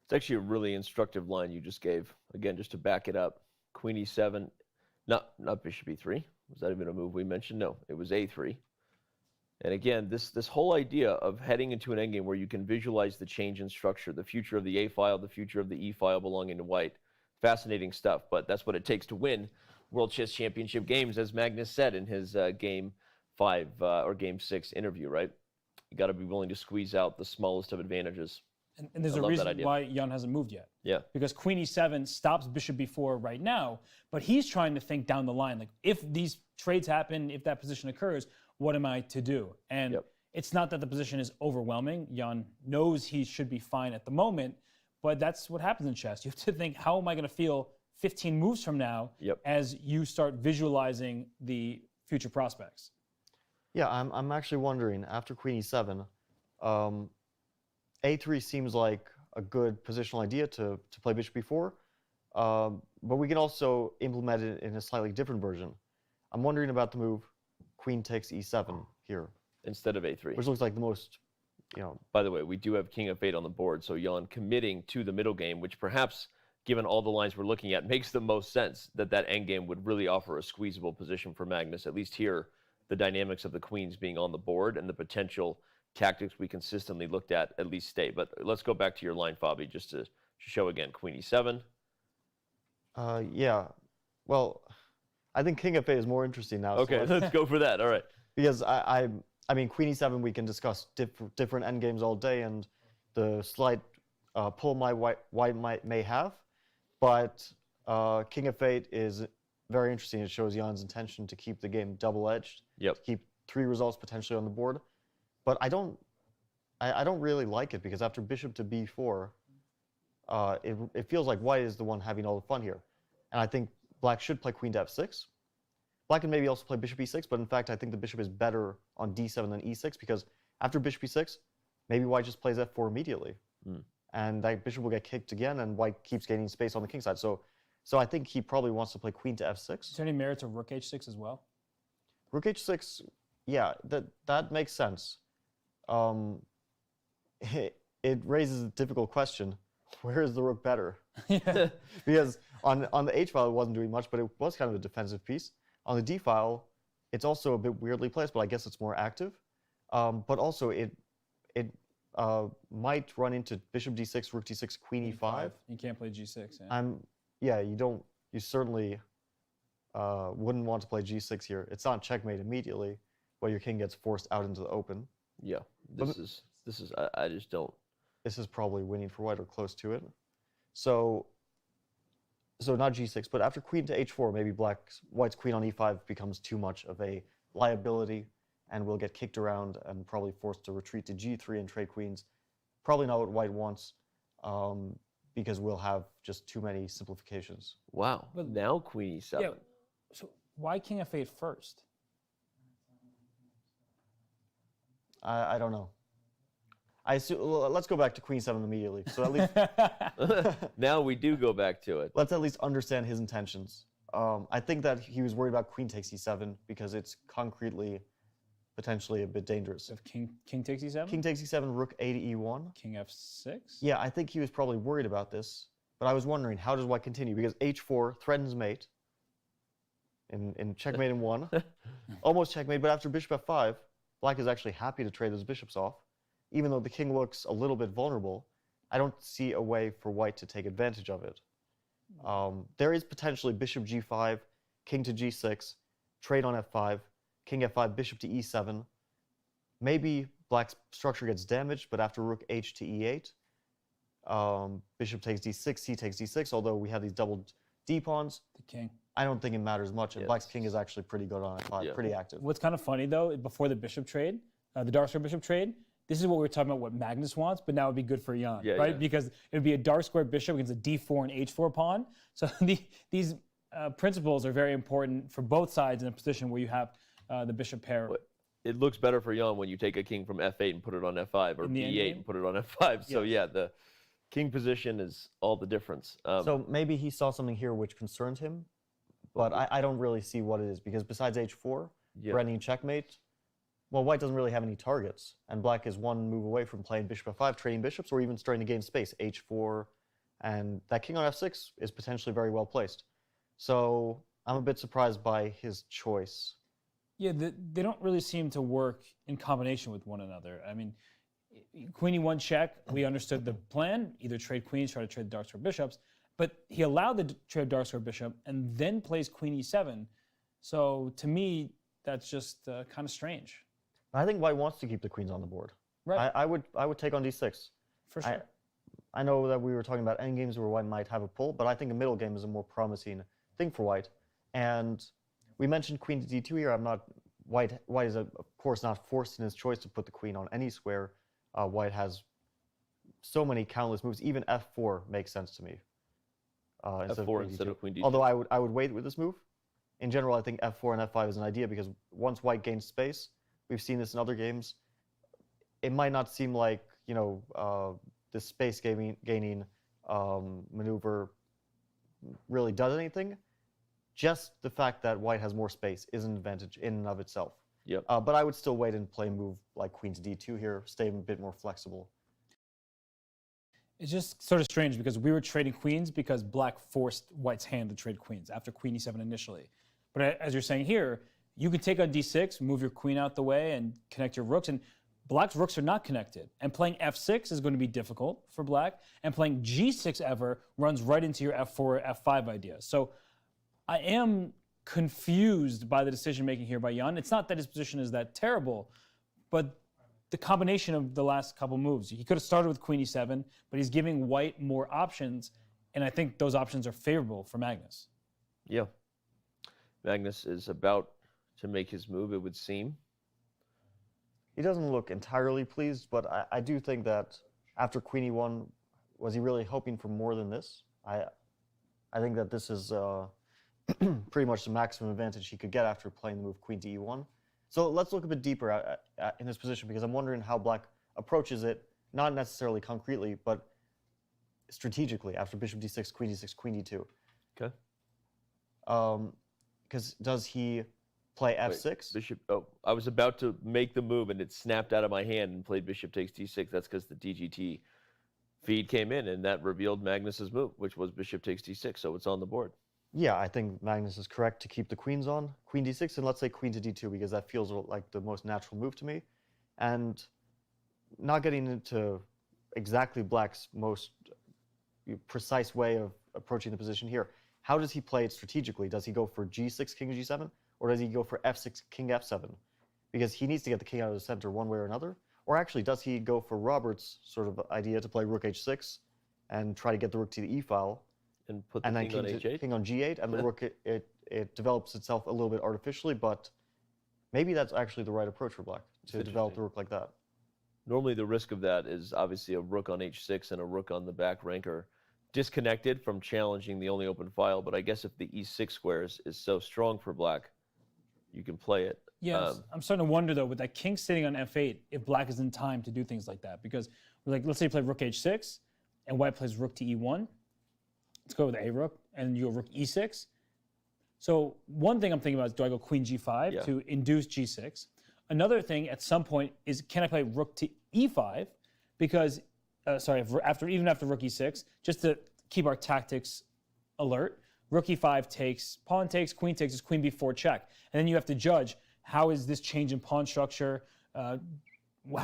It's actually a really instructive line you just gave. Again, just to back it up. Queen e7, not bishop e3. Was that even a move we mentioned? No, it was a3. And again, this whole idea of heading into an endgame where you can visualize the change in structure, the future of the a file, the future of the e file belonging to white. Fascinating stuff, but that's what it takes to win World Chess Championship games, as Magnus said in his Game 5 or Game 6 interview, right? You got to be willing to squeeze out the smallest of advantages. And there's a reason why Jan hasn't moved yet. Yeah. Because Queen e7 stops bishop b4 right now, but he's trying to think down the line, like if these trades happen, if that position occurs, what am I to do? And it's not that the position is overwhelming. Jan knows he should be fine at the moment, but that's what happens in chess. You have to think, how am I going to feel 15 moves from now as you start visualizing the future prospects? Yeah, I'm actually wondering, after Queen e7, a3 seems like a good positional idea to play bishop b4, but we can also implement it in a slightly different version. I'm wondering about the move queen takes e7 here. Instead of a3. Which looks like the most, By the way, we do have king f8 on the board, so Jan committing to the middle game, which perhaps, given all the lines we're looking at, makes the most sense that endgame would really offer a squeezable position for Magnus. At least here, the dynamics of the queens being on the board and the potential tactics we consistently looked at least stay. But let's go back to your line, Fabi, just to show again. Queen e7. Yeah. Well, I think king f8 is more interesting now. Okay, so let's go for that. All right. Because I mean, queen e7, we can discuss different endgames all day and the slight pull white may have. But king f8 is very interesting. It shows Jan's intention to keep the game double-edged, to keep 3 results potentially on the board. But I don't really like it, because after bishop to b4, it feels like white is the one having all the fun here. And I think black should play queen to f6. Black can maybe also play bishop e6, but in fact, I think the bishop is better on d7 than e6, because after bishop e6, maybe white just plays f4 immediately. And that bishop will get kicked again, and white keeps gaining space on the king side. So So I think he probably wants to play queen to f6. Is there any merit to rook h6 as well? Rook h6, yeah, that makes sense. It raises a difficult question. Where is the rook better? Because on the h file it wasn't doing much, but it was kind of a defensive piece. On the d file, it's also a bit weirdly placed, but I guess it's more active. But also it might run into bishop d6, rook d6, queen e5. You can't play g6. Yeah. You certainly wouldn't want to play g6 here. It's not checkmate immediately, but your king gets forced out into the open. Yeah, this is I just don't. This is probably winning for white or close to it. So not g6, but after queen to h4, maybe white's queen on e5 becomes too much of a liability and will get kicked around and probably forced to retreat to g3 and trade queens. Probably not what white wants, because we'll have just too many simplifications. Wow, but now queen e7. Yeah, so why king f8 first? I don't know. Let's go back to queen 7 immediately. So at least now we do go back to it. Let's at least understand his intentions. I think that he was worried about queen takes e7 because it's concretely potentially a bit dangerous. If king takes e7? King takes e7, rook a to e1. King f6? Yeah, I think he was probably worried about this. But I was wondering, how does white continue? Because h4 threatens mate in checkmate in 1. Almost checkmate, but after bishop f5, black is actually happy to trade those bishops off. Even though the king looks a little bit vulnerable, I don't see a way for white to take advantage of it. There is potentially bishop g5, king to g6, trade on f5, king f5, bishop to e7. Maybe black's structure gets damaged, but after rook h to e8, bishop takes d6, c takes d6, although we have these double d pawns. The king. I don't think it matters much, and black's king is actually pretty good on f5, pretty active. What's kind of funny, though, before the bishop trade, the dark square bishop trade, this is what we were talking about, what Magnus wants, but now it would be good for Jan, right? Because it would be a dark square bishop against a d4 and h4 pawn. So these principles are very important for both sides in a position where you have the bishop pair. It looks better for Jan when you take a king from f8 and put it on f5, or b8 and put it on f5. So yeah, the king position is all the difference. So maybe he saw something here which concerned him, but I don't really see what it is, because besides h4, threatening checkmate, well, white doesn't really have any targets, and black is one move away from playing bishop f5, trading bishops, or even starting to gain space, h4, and that king on f6 is potentially very well placed. So I'm a bit surprised by his choice. Yeah, they don't really seem to work in combination with one another. I mean, queen e1 check, we understood the plan, either trade queens, try to trade the dark square bishops, but he allowed the trade dark square bishop and then plays queen e7. So to me, that's just kind of strange. I think white wants to keep the queens on the board. Right. I would take on d6. For sure. I know that we were talking about endgames where white might have a pull, but I think a middle game is a more promising thing for white. And we mentioned queen to d2 here. White is of course not forced in his choice to put the queen on any square. White has so many countless moves. Even f4 makes sense to me. F4 instead of queen d2. Although I would wait with this move. In general, I think f4 and f5 is an idea, because once white gains space, we've seen this in other games, it might not seem like, this space gaining maneuver really does anything. Just the fact that white has more space is an advantage in and of itself. Yep. But I would still wait and play a move like queen to d2 here, stay a bit more flexible. It's just sort of strange because we were trading queens because black forced white's hand to trade queens after queen e7 initially. But as you're saying here, you can take on d6, move your queen out the way, and connect your rooks. And black's rooks are not connected. And playing f6 is going to be difficult for black. And playing g6 ever runs right into your f4, f5 idea. So I am confused by the decision making here by Jan. It's not that his position is that terrible, but the combination of the last couple moves. He could have started with queen e7, but he's giving white more options. And I think those options are favorable for Magnus. Yeah. Magnus is about to make his move, it would seem. He doesn't look entirely pleased, but I do think that after queen e1, was he really hoping for more than this? I think that this is pretty much the maximum advantage he could get after playing the move queen to e1. So let's look a bit deeper in his position, because I'm wondering how black approaches it, not necessarily concretely, but strategically after bishop d6, queen d2. Okay. Because does he play f6? Wait, bishop. Oh, I was about to make the move and it snapped out of my hand and played bishop takes d6. That's because the DGT feed came in and that revealed Magnus's move, which was bishop takes d6. So it's on the board. Yeah, I think Magnus is correct to keep the queens on. Queen d6, and let's say queen to d2, because that feels like the most natural move to me. And not getting into exactly Black's most precise way of approaching the position here, how does he play it strategically? Does he go for g6, king g7? Or does he go for f6, king f7? Because he needs to get the king out of the center one way or another. Or actually, does he go for Robert's sort of idea to play rook h6 and try to get the rook to the e file? And put the king on h8? King on g8, and the rook, it develops itself a little bit artificially, but maybe that's actually the right approach for Black, to develop the rook like that. Normally the risk of that is obviously a rook on h6 and a rook on the back rank are disconnected from challenging the only open file, but I guess if the e6 squares is so strong for Black, you can play it. Yeah, I'm starting to wonder though, with that king sitting on f8, if Black is in time to do things like that. Because, like, let's say you play rook h6, and White plays rook to e1. Let's go with a rook, and you go rook e6. So one thing I'm thinking about is, do I go queen g5 to induce g6? Another thing at some point is, can I play rook to e5? Because, even after rook e6, just to keep our tactics alert, rook e5 takes, pawn takes, queen takes, is queen b4 check. And then you have to judge, how is this change in pawn structure? How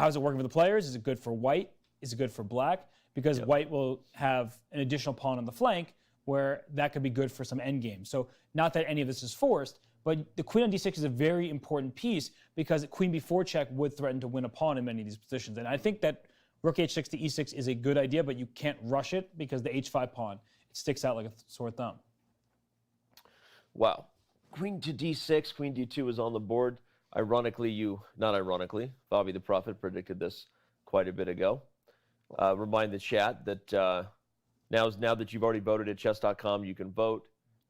is it working for the players? Is it good for White? Is it good for Black? Because White will have an additional pawn on the flank where that could be good for some endgame. So not that any of this is forced, but the queen on d6 is a very important piece because queen b4 check would threaten to win a pawn in many of these positions. And I think that rook h6 to e6 is a good idea, but you can't rush it because the h5 pawn, it sticks out like a sore thumb. Wow. Queen to d6, queen d2 is on the board. Ironically, not ironically, Bobby the Prophet predicted this quite a bit ago. Remind the chat that now that you've already voted at chess.com, you can vote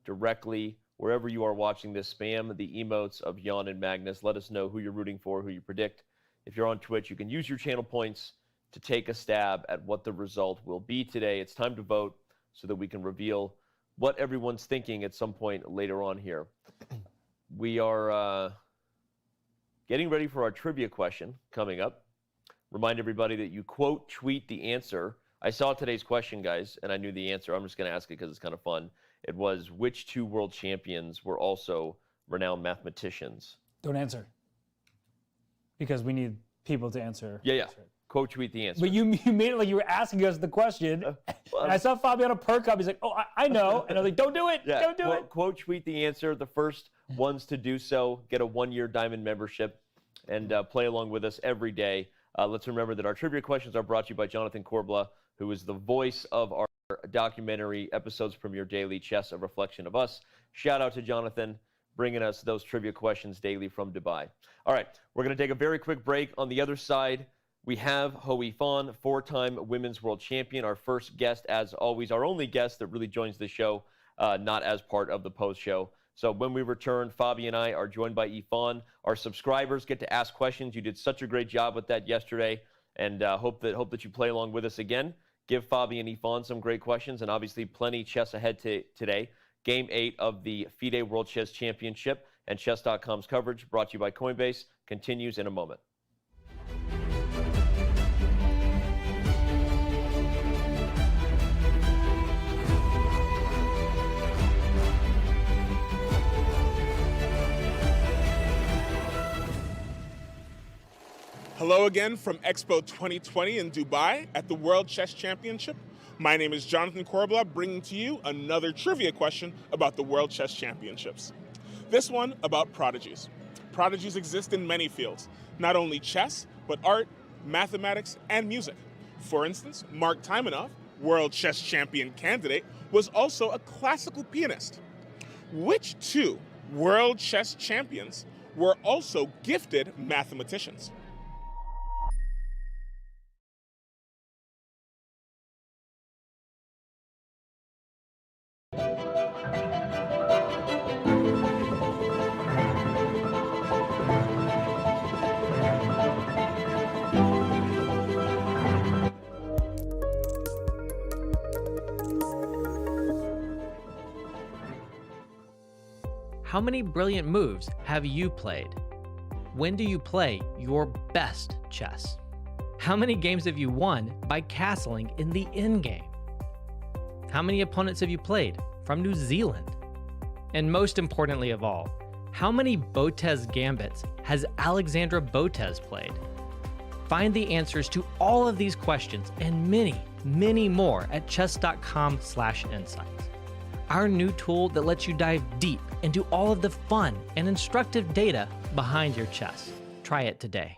directly wherever you are watching this. Spam the emotes of Jan and Magnus. Let us know who you're rooting for, who you predict. If you're on Twitch, you can use your channel points to take a stab at what the result will be today. It's time to vote so that we can reveal what everyone's thinking at some point later on here. We are getting ready for our trivia question coming up. Remind everybody that you quote tweet the answer. I saw today's question, guys, and I knew the answer. I'm just going to ask it because it's kind of fun. It was, which two world champions were also renowned mathematicians? Don't answer. Because we need people to answer. Yeah. Quote tweet the answer. But you made it like you were asking us the question. And I saw Fabiano perk up. He's like, oh, I know. And I was like, don't do it. Yeah, don't do it. Quote tweet the answer. The first ones to do so get a 1-year diamond membership and play along with us every day. Let's remember that our trivia questions are brought to you by Jonathan Corbla, who is the voice of our documentary episodes Premier Daily Chess, a reflection of us. Shout out to Jonathan, bringing us those trivia questions daily from Dubai. All right, we're going to take a very quick break. On the other side, we have Ho Yifan, 4-time women's world champion, our first guest, as always, our only guest that really joins the show, not as part of the post-show. So when we return, Fabi and I are joined by Yifan. Our subscribers get to ask questions. You did such a great job with that yesterday, and hope that you play along with us again. Give Fabi and Yifan some great questions, and obviously plenty chess ahead today. Game 8 of the FIDE World Chess Championship, and Chess.com's coverage, brought to you by Coinbase, continues in a moment. Hello again from Expo 2020 in Dubai at the World Chess Championship. My name is Jonathan Corbla, bringing to you another trivia question about the World Chess Championships. This one about prodigies. Prodigies exist in many fields, not only chess, but art, mathematics, and music. For instance, Mark Taimanov, World Chess Champion candidate, was also a classical pianist. Which two World Chess Champions were also gifted mathematicians? How many brilliant moves have you played? When do you play your best chess? How many games have you won by castling in the endgame? How many opponents have you played from New Zealand? And most importantly of all, how many Botez gambits has Alexandra Botez played? Find the answers to all of these questions and many, many more at chess.com/insights. Our new tool that lets you dive deep into all of the fun and instructive data behind your chess. Try it today.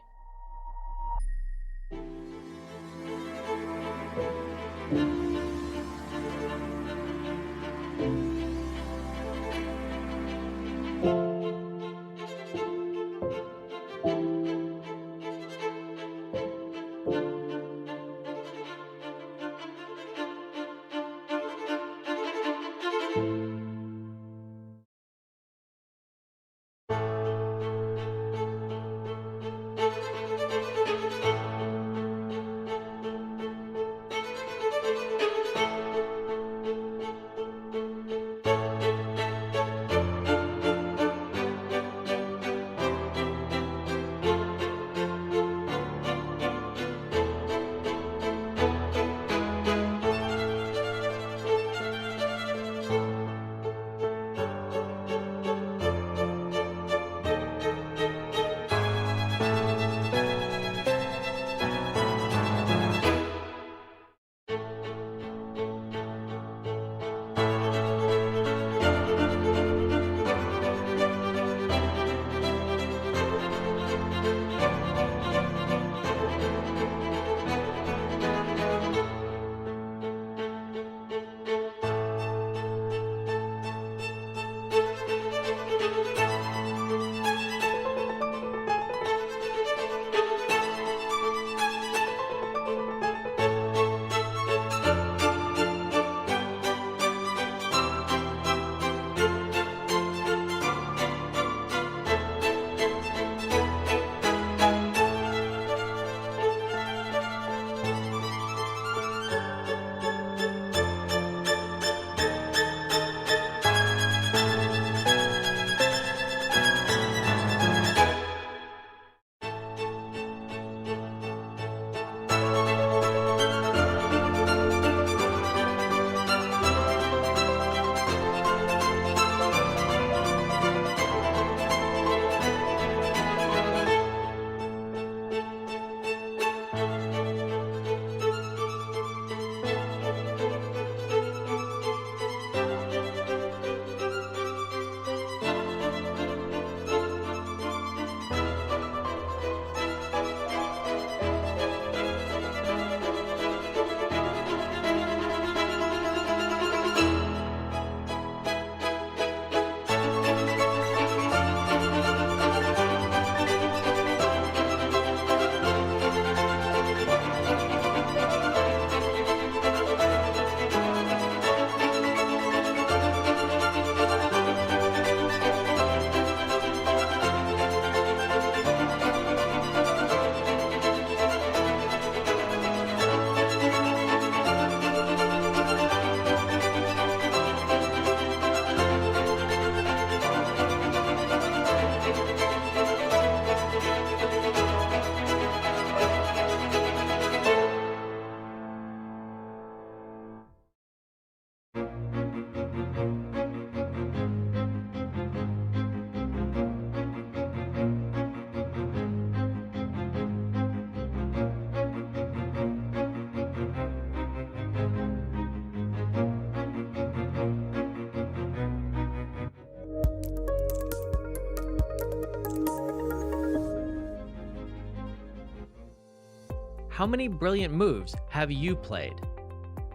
How many brilliant moves have you played?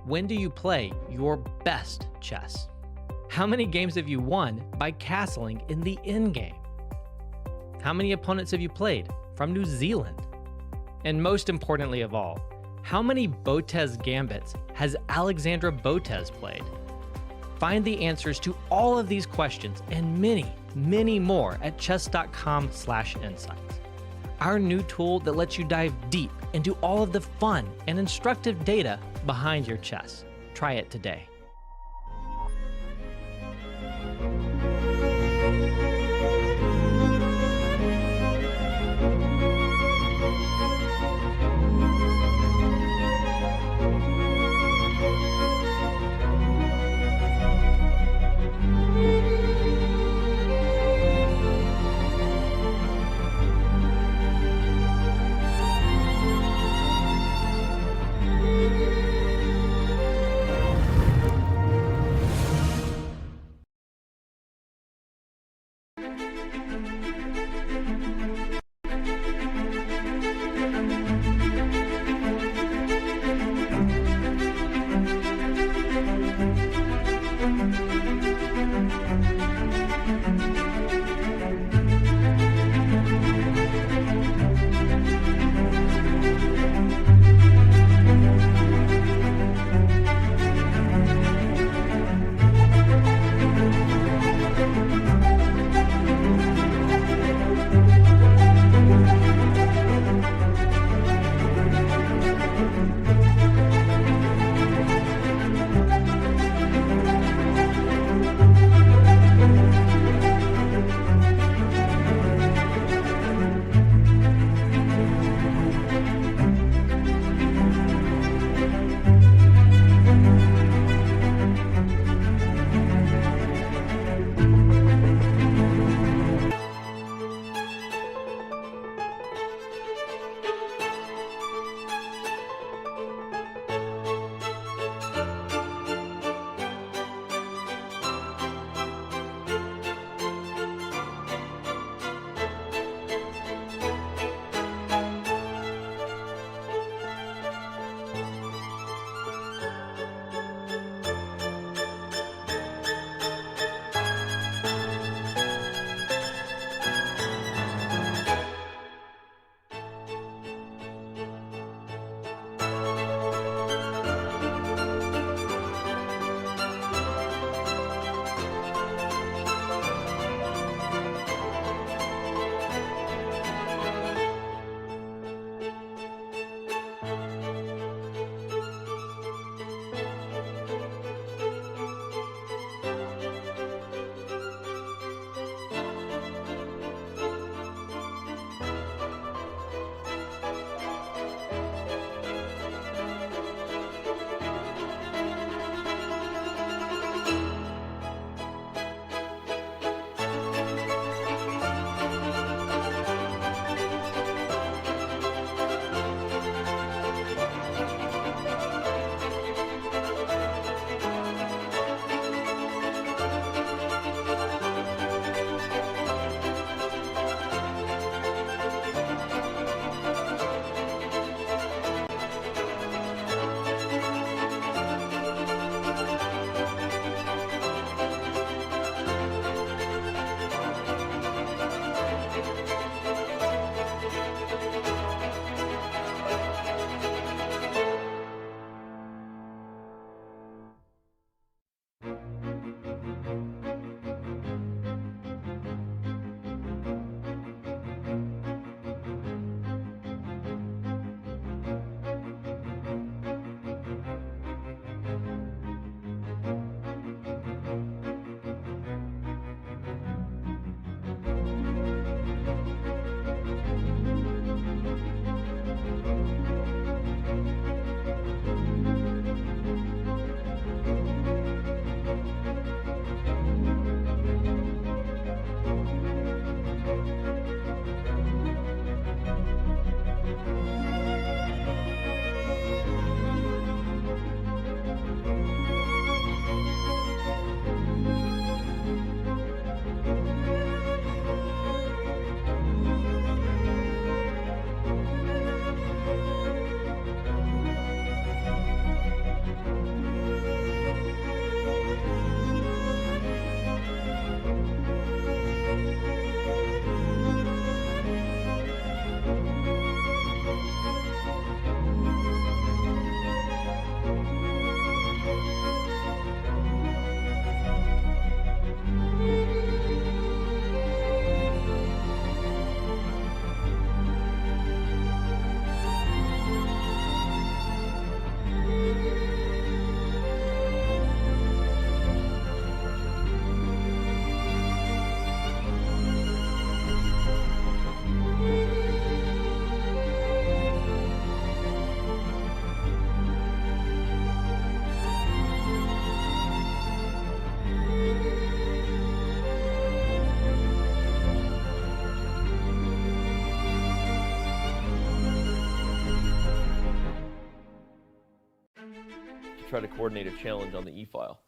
When do you play your best chess? How many games have you won by castling in the endgame? How many opponents have you played from New Zealand? And most importantly of all, how many Botez gambits has Alexandra Botez played? Find the answers to all of these questions and many, many more at chess.com/insights. Our new tool that lets you dive deep into all of the fun and instructive data behind your chess. Try it today. try to coordinate a challenge on the e-file.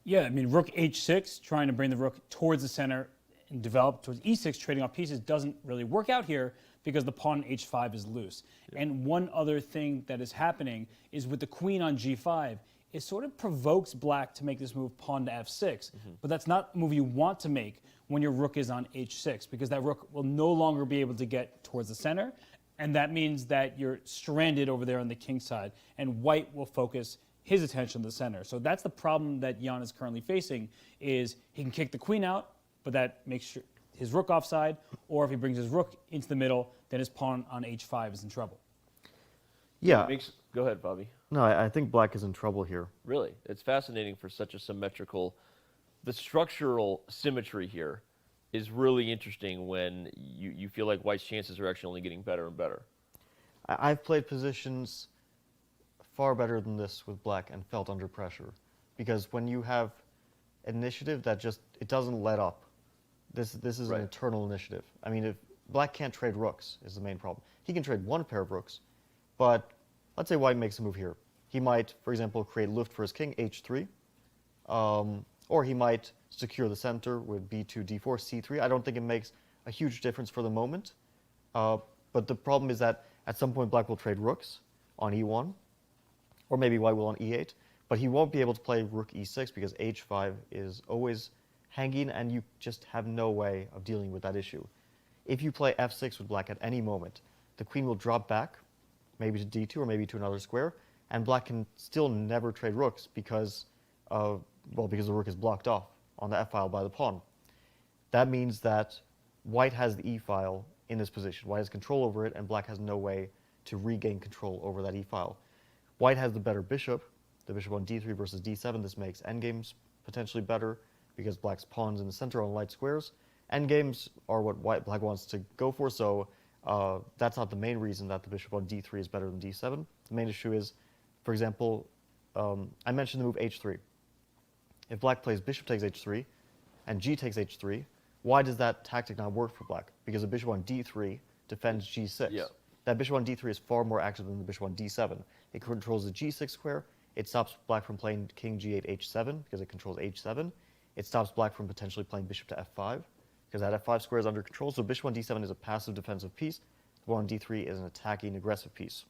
Yeah, I mean, rook h6, trying to bring the rook towards the center and develop towards e6, trading off pieces, doesn't really work out here because the pawn on h5 is loose. Yeah. And one other thing that is happening is with the queen on g5, it sort of provokes black to make this move pawn to f6, but that's not a move you want to make when your rook is on h6, because that rook will no longer be able to get towards the center, and that means that you're stranded over there on the king side, and white will focus his attention to the center. So that's the problem that Jan is currently facing, is he can kick the queen out, but that makes sure his rook offside, or if he brings his rook into the middle, then his pawn on h5 is in trouble. Yeah. Go ahead, Bobby. No, I think black is in trouble here. Really? It's fascinating for such a symmetrical... The structural symmetry here is really interesting when you feel like white's chances are actually only getting better and better. I've played positions far better than this with black and felt under pressure. Because when you have initiative that just, it doesn't let up. This is an eternal initiative. I mean, if black can't trade rooks is the main problem. He can trade one pair of rooks, but let's say white makes a move here. He might, for example, create luft for his king, h3, or he might secure the center with b2, d4, c3. I don't think it makes a huge difference for the moment, but the problem is that at some point black will trade rooks on e1, or maybe white will on e8, but he won't be able to play rook e6 because h5 is always hanging and you just have no way of dealing with that issue. If you play f6 with black at any moment, the queen will drop back, maybe to d2 or maybe to another square, and black can still never trade rooks because because the rook is blocked off on the f-file by the pawn. That means that white has the e-file in this position. White has control over it, and black has no way to regain control over that e-file. White has the better bishop, the bishop on d3 versus d7. This makes endgames potentially better because black's pawns in the center on light squares. Endgames are what black wants to go for, so that's not the main reason that the bishop on d3 is better than d7. The main issue is, for example, I mentioned the move h3. If black plays bishop takes h3 and g takes h3, why does that tactic not work for black? Because the bishop on d3 defends g6. Yeah. That bishop on d3 is far more active than the bishop on d7. It controls the g6 square. It stops black from playing king g8 h7 because it controls h7. It stops black from potentially playing bishop to f5 because that f5 square is under control. So bishop on d7 is a passive defensive piece. The one on d3 is an attacking aggressive piece.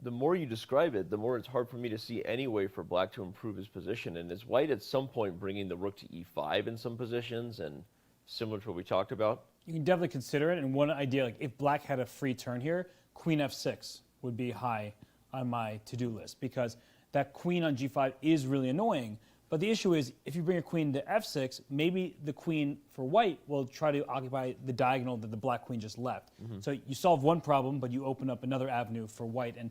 The more you describe it, the more it's hard for me to see any way for black to improve his position. And is white at some point bringing the rook to e5 in some positions, and similar to what we talked about? You can definitely consider it. And one idea, like if black had a free turn here, queen f6 would be high on my to-do list because that queen on g5 is really annoying. But the issue is, if you bring a queen to f6, maybe the queen for white will try to occupy the diagonal that the black queen just left. So you solve one problem, but you open up another avenue for white. And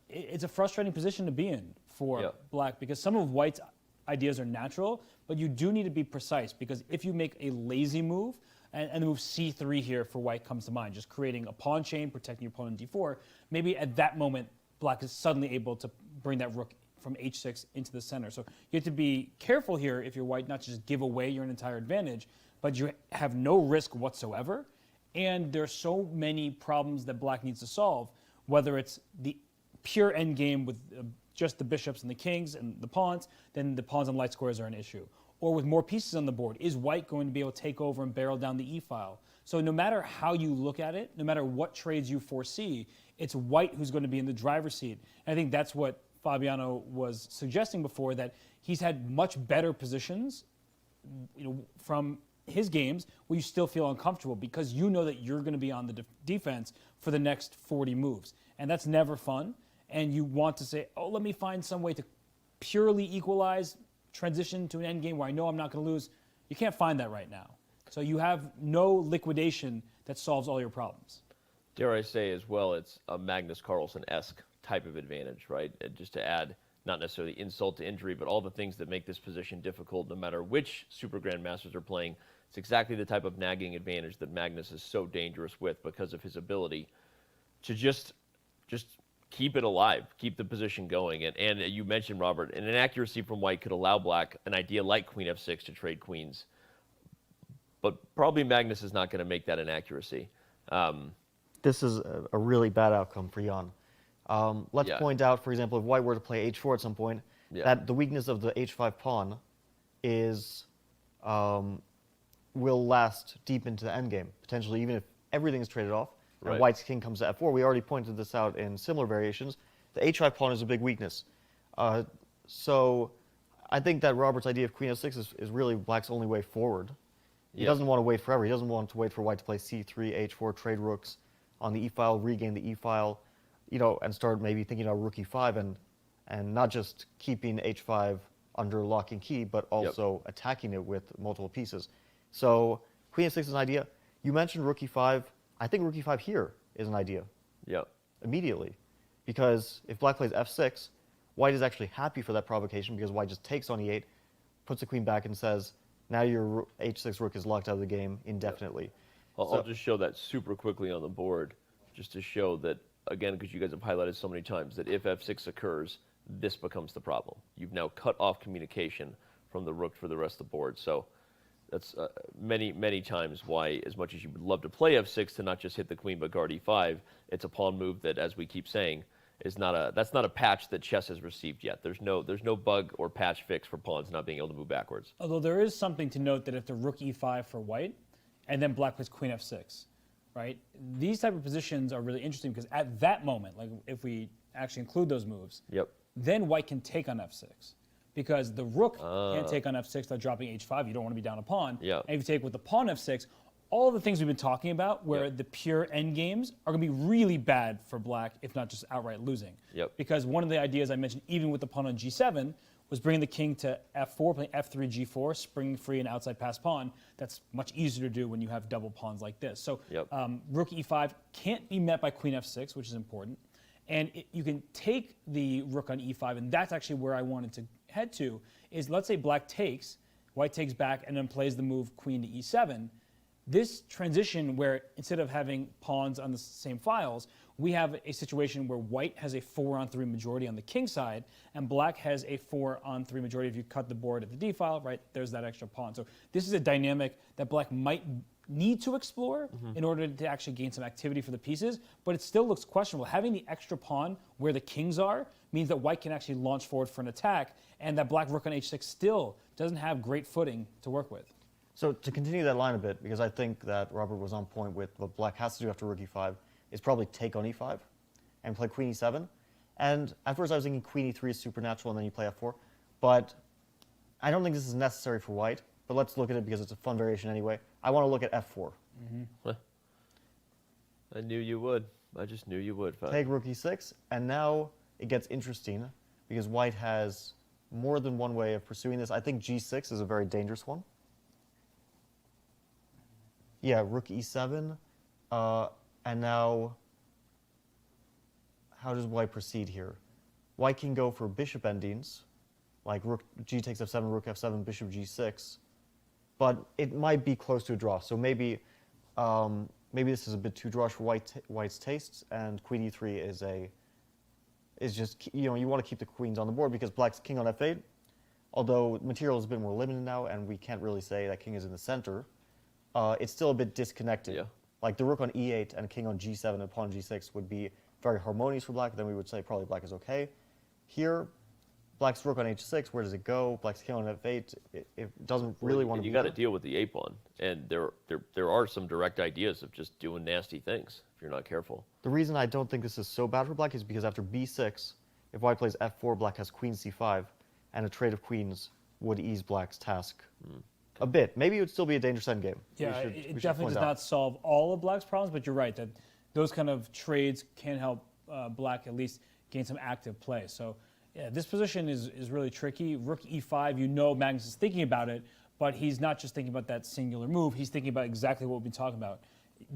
it's a frustrating position to be in for black because some of white's ideas are natural, but you do need to be precise because if you make a lazy move, and the move c3 here for white comes to mind, just creating a pawn chain, protecting your pawn on d4, maybe at that moment, black is suddenly able to bring that rook from h6 into the center. So you have to be careful here if you're white, not to just give away your entire advantage, but you have no risk whatsoever. And there are so many problems that black needs to solve, whether it's the pure endgame with just the bishops and the kings and the pawns, then the pawns and light squares are an issue. Or with more pieces on the board, is white going to be able to take over and barrel down the e-file? So no matter how you look at it, no matter what trades you foresee, it's white who's going to be in the driver's seat. And I think that's what Fabiano was suggesting before, that he's had much better positions, from his games where you still feel uncomfortable because you know that you're going to be on the defense for the next 40 moves. And that's never fun. And you want to say, oh, let me find some way to purely equalize, transition to an endgame where I know I'm not going to lose. You can't find that right now. So you have no liquidation that solves all your problems. Dare I say as well, it's a Magnus Carlsen-esque type of advantage, right? Just to add, not necessarily insult to injury, but all the things that make this position difficult, no matter which Super Grandmasters are playing. It's exactly the type of nagging advantage that Magnus is so dangerous with because of his ability to just keep it alive, keep the position going. And you mentioned, Robert, an inaccuracy from white could allow black an idea like queen f6 to trade queens. But probably Magnus is not going to make that inaccuracy. This is a really bad outcome for Jan. Let's point out, for example, if white were to play h4 at some point, that the weakness of the h5 pawn is will last deep into the endgame, potentially even if everything is traded off and white's king comes to f4. We already pointed this out in similar variations. The h5 pawn is a big weakness. So I think that Robert's idea of queen f6 is really black's only way forward. He doesn't want to wait forever. He doesn't want to wait for white to play c3, h4, trade rooks on the e-file, regain the e-file, and start maybe thinking about rook e5 and not just keeping h5 under lock and key, but also attacking it with multiple pieces. So queen f6 is an idea. You mentioned rook e5. I think rook e5 here is an idea. Immediately. Because if black plays f6, white is actually happy for that provocation because white just takes on e8, puts the queen back and says, now your h6 rook is locked out of the game indefinitely. I'll just show that super quickly on the board, just to show that, again, because you guys have highlighted so many times, that if f6 occurs, this becomes the problem. You've now cut off communication from the rook for the rest of the board. So that's many, many times why, as much as you would love to play f6 to not just hit the queen but guard e5, it's a pawn move that, as we keep saying, is that's not a patch that chess has received yet. There's no bug or patch fix for pawns not being able to move backwards. Although there is something to note that if the rook e5 for white, and then black plays queen f6, right? These type of positions are really interesting because at that moment, like if we actually include those moves, then white can take on f6. Because the rook can't take on f6 without dropping h5. You don't want to be down a pawn. And if you take with the pawn f6, all the things we've been talking about where the pure endgames are going to be really bad for black, if not just outright losing. Because one of the ideas I mentioned, even with the pawn on g7, was bringing the king to f4, playing f3, g4, springing free an outside pass pawn. That's much easier to do when you have double pawns like this. So rook e5 can't be met by queen f6, which is important. And you can take the rook on e5, and that's actually where I wanted to head to, is let's say black takes, white takes back, and then plays the move queen to e7. This transition where instead of having pawns on the same files, we have a situation where white has a 4-on-3 majority on the king side, and black has a 4-on-3 majority if you cut the board at the d file, right? There's that extra pawn. So this is a dynamic that black might need to explore in order to actually gain some activity for the pieces, but it still looks questionable. Having the extra pawn where the kings are means that white can actually launch forward for an attack, and that black rook on h6 still doesn't have great footing to work with. So to continue that line a bit, because I think that Robert was on point with what black has to do after rook e5, is probably take on e5 and play queen e7. And at first I was thinking queen e3 is supernatural and then you play f4, but I don't think this is necessary for white, but let's look at it because it's a fun variation anyway. I want to look at f4. I knew you would. I just knew you would. Take rook e6, and now it gets interesting because white has more than one way of pursuing this. I think g6 is a very dangerous one. Yeah, rook e7, and now how does white proceed here? White can go for bishop endings, like rook g takes f7, rook f7, bishop g6, but it might be close to a draw. So maybe maybe this is a bit too drawish for white's tastes, and queen e3 is just, you want to keep the queens on the board because black's king on f8, although material is a bit more limited now, and we can't really say that king is in the center. It's still a bit disconnected. Like the rook on e8 and king on g7 and pawn on g6 would be very harmonious for black. Then we would say probably black is okay. Here, black's rook on h6, where does it go? Black's king on f8, it doesn't really want to. You got to deal with the a-pawn, and there are some direct ideas of just doing nasty things if you're not careful. The reason I don't think this is so bad for black is because after b6, if white plays f4, black has queen c5, and a trade of queens would ease black's task. A bit. Maybe it would still be a dangerous endgame. Yeah, it definitely does not solve all of black's problems, but you're right that those kind of trades can help black at least gain some active play. So yeah, this position is really tricky. Rook e5, Magnus is thinking about it, but he's not just thinking about that singular move. He's thinking about exactly what we've been talking about.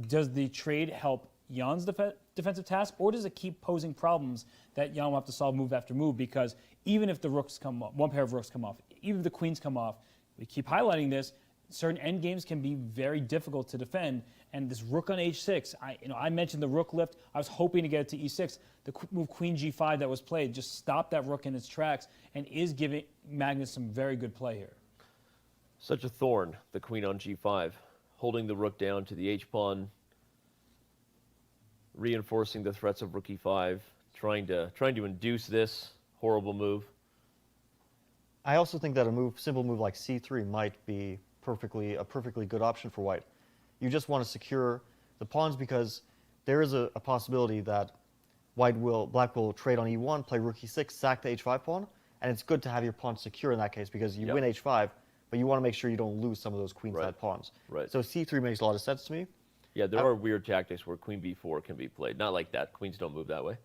Does the trade help Jan's defensive task, or does it keep posing problems that Jan will have to solve move after move? Because even if the rooks come off, one pair of rooks come off, even if the queens come off, we keep highlighting this, certain endgames can be very difficult to defend, and this rook on h6, I mentioned the rook lift. I was hoping to get it to e6. The move queen g5 that was played just stopped that rook in its tracks and is giving Magnus some very good play here. Such a thorn, the queen on g5, holding the rook down to the h-pawn, reinforcing the threats of rook e5, trying to induce this horrible move. I also think that a simple move like c3 might be a perfectly good option for white. You just want to secure the pawns because there is a possibility that black will trade on e1, play rook e6, sack the h5 pawn, and it's good to have your pawn secure in that case because you win h5, but you want to make sure you don't lose some of those queenside pawns. Right. So c3 makes a lot of sense to me. Yeah, there are weird tactics where queen b4 can be played. Not like that. Queens don't move that way,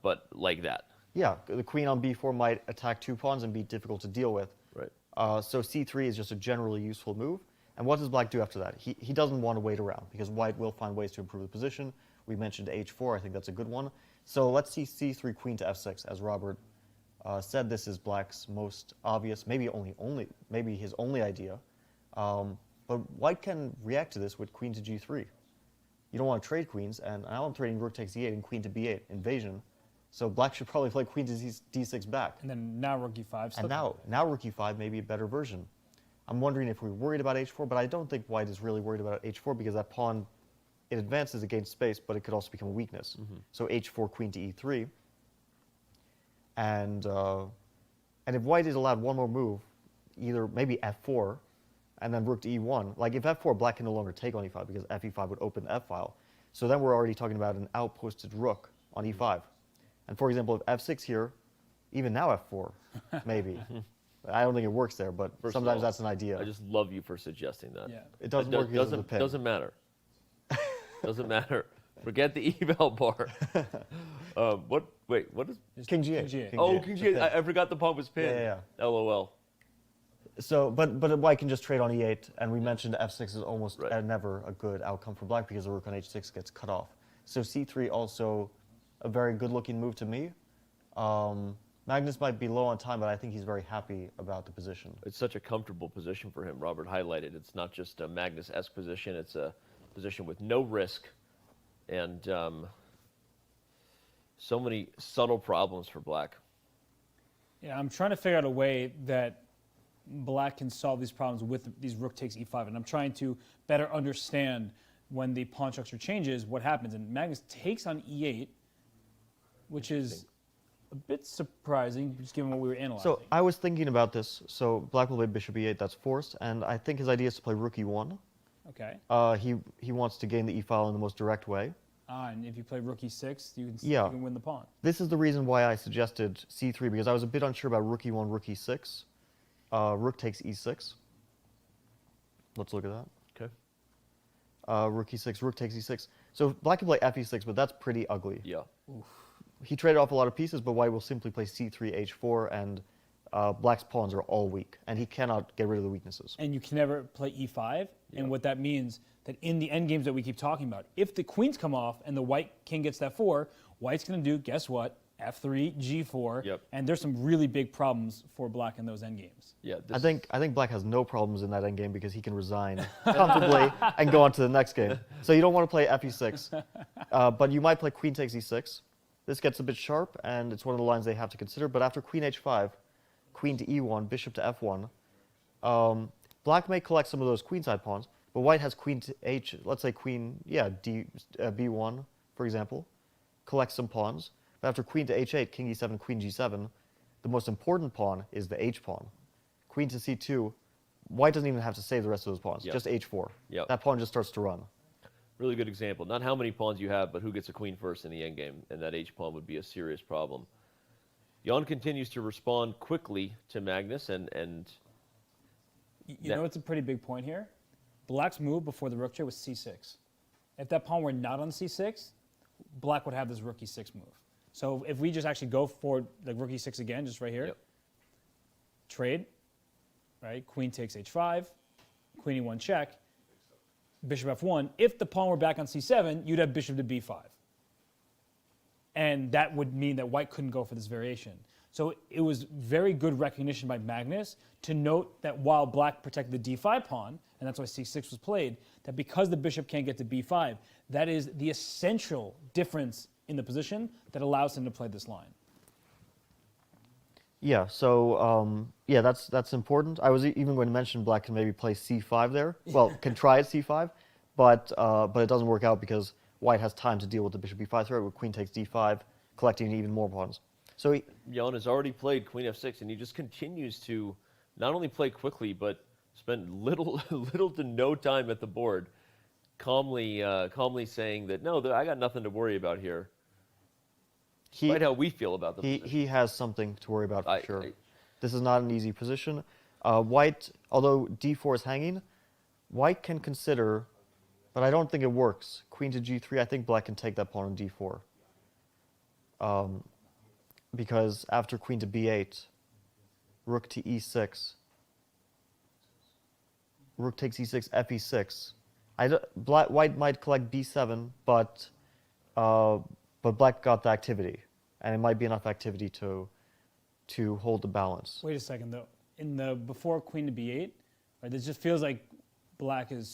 but like that. Yeah, the queen on b4 might attack 2 pawns and be difficult to deal with. Right. So c3 is just a generally useful move. And what does black do after that? He doesn't want to wait around because white will find ways to improve the position. We mentioned h4. I think that's a good one. So let's see c3 queen to f6. As Robert said, this is black's most obvious, maybe his only idea. But white can react to this with queen to g3. You don't want to trade queens, and now I'm trading rook takes e8 and queen to b8, invasion. So black should probably play queen to d6 back. And then now rook e5. And now rook e5 may be a better version. I'm wondering if we're worried about h4, but I don't think white is really worried about h4 because that pawn, it advances against space, but it could also become a weakness. So h4, queen to e3. And if white is allowed one more move, either maybe f4, and then rook to e1. Like if f4, black can no longer take on e5 because fe5 would open the f file. So then we're already talking about an outposted rook on e5. And for example, if f6 here, even now f4, maybe. I don't think it works there, but sometimes that's an idea. I just love you for suggesting that. Yeah. It doesn't work because of the pin. Doesn't matter. Doesn't matter. Forget the eval bar. Wait, what is? King g8. King G8. Oh, King G8. I forgot the pawn was pinned. Yeah. LOL. So, but white can just trade on e8, and we mentioned f6 is almost never a good outcome for black because the rook on h6 gets cut off. So c3 also a very good-looking move to me. Magnus might be low on time, but I think he's very happy about the position. It's such a comfortable position for him. Robert highlighted. It's not just a Magnus-esque position. It's a position with no risk and so many subtle problems for black. Yeah, I'm trying to figure out a way that black can solve these problems with these rook takes e5, and I'm trying to better understand when the pawn structure changes what happens. And Magnus takes on e8, which is a bit surprising, just given what we were analyzing. So I was thinking about this. So black will play bishop e8, that's forced, and I think his idea is to play rook e1. Okay. He wants to gain the e-file in the most direct way. And if you play rook e6, you can win the pawn. This is the reason why I suggested c3, because I was a bit unsure about rook e1, rook e6. Rook takes e6. Let's look at that. Okay. Rook e6, rook takes e6. So black can play f e6, but that's pretty ugly. Yeah. Oof. He traded off a lot of pieces, but white will simply play c3, h4, and black's pawns are all weak, and he cannot get rid of the weaknesses. And you can never play e5, and what that means that in the endgames that we keep talking about, if the queens come off and the white king gets that 4, white's going to do, guess what, f3, g4, and there's some really big problems for black in those endgames. Yeah, I think black has no problems in that endgame because he can resign comfortably and go on to the next game. So you don't want to play f e6, but you might play queen takes e6. This gets a bit sharp, and it's one of the lines they have to consider. But after queen h5, queen to e1, bishop to f1, black may collect some of those queenside pawns, but white has queen to h, let's say queen, b1, for example, collects some pawns. But after queen to h8, king e7, queen g7, the most important pawn is the h pawn. Queen to c2, white doesn't even have to save the rest of those pawns, just h4. That pawn just starts to run. Really good example. Not how many pawns you have, but who gets a queen first in the endgame, and that h-pawn would be a serious problem. Jan continues to respond quickly to Magnus, and you know what's a pretty big point here? Black's move before the rook trade was c6. If that pawn were not on c6, black would have this rook e6 move. So if we just actually go for the rook e6 again, just right here, trade, right? Queen takes h5, queen e1 check, bishop f1. If the pawn were back on c7, you'd have bishop to b5. And that would mean that white couldn't go for this variation. So it was very good recognition by Magnus to note that while black protected the d5 pawn, and that's why c6 was played, that because the bishop can't get to b5, that is the essential difference in the position that allows him to play this line. Yeah, so that's important. I was even going to mention black can maybe play c5 there. Well, can try at c5, but it doesn't work out because white has time to deal with the bishop b5 threat where queen takes d5, collecting even more pawns. So Jan has already played queen f6, and he just continues to not only play quickly, but spend little to no time at the board, calmly saying that, no, I got nothing to worry about here. Despite how we feel about the position. He has something to worry about for sure. This is not an easy position. White, although d4 is hanging, White can consider, but I don't think it works. Queen to g3, I think Black can take that pawn on d4. Because after queen to b8, rook to e6, rook takes e6, fe6. White might collect b7, but Black got the activity, and it might be enough activity to hold the balance. Wait a second, though. In the before queen to b8, right, this just feels like Black is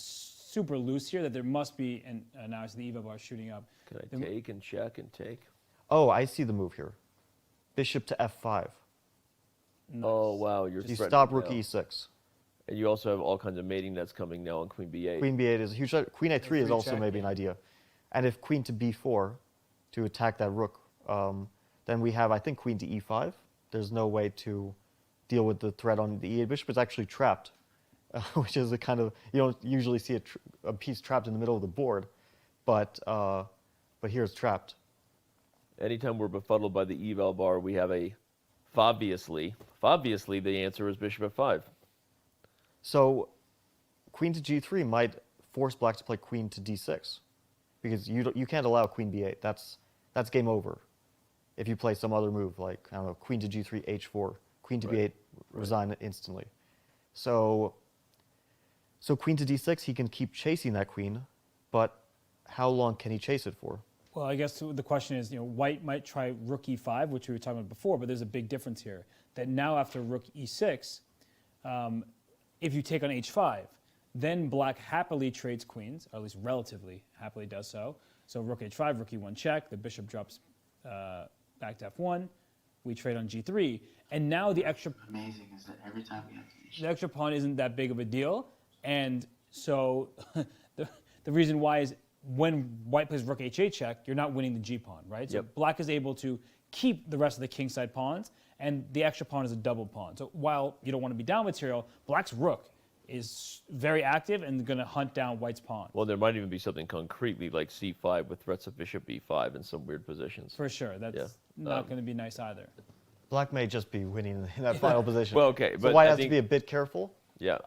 super loose here, that there must be, and now I see the Eva bar shooting up. Can I take and check and take? Oh, I see the move here. Bishop to f5. Nice. Oh, wow. You stop rook e6. And you also have all kinds of mating that's coming now on queen b8. Queen b8 is a huge threat. Queen a3 is also maybe an idea. And if queen to b4 to attack that rook, then we have, I think, queen to e5. There's no way to deal with the threat on the e8 bishop. It's actually trapped, which is a kind of, you don't usually see a piece trapped in the middle of the board, but here it's trapped. Anytime we're befuddled by the eval bar, we have a obviously the answer is bishop f5. So queen to g3 might force Black to play queen to d6, because you can't allow queen b8. That's game over. If you play some other move like, I don't know, queen to g3, h4, queen to b8, resign instantly. So queen to d6, he can keep chasing that queen, but how long can he chase it for? Well, I guess the question is, White might try rook e5, which we were talking about before, but there's a big difference here. That now after rook e6, if you take on h5, then Black happily trades queens, or at least relatively happily does so. So rook h5, rook e1 check, the bishop drops back to f1, we trade on g3, and now the extra... Amazing is that every time we have to... The extra pawn isn't that big of a deal, and so the reason why is when White plays rook h8 check, you're not winning the g-pawn, right? So Black is able to keep the rest of the kingside pawns, and the extra pawn is a double pawn. So while you don't want to be down material, Black's rook is very active and going to hunt down White's pawn. Well, there might even be something concretely like c5 with threats of bishop b5 in some weird positions. For sure. That's not going to be nice either. Black may just be winning in that final position. Well, okay. So White has to be a bit careful. Yeah.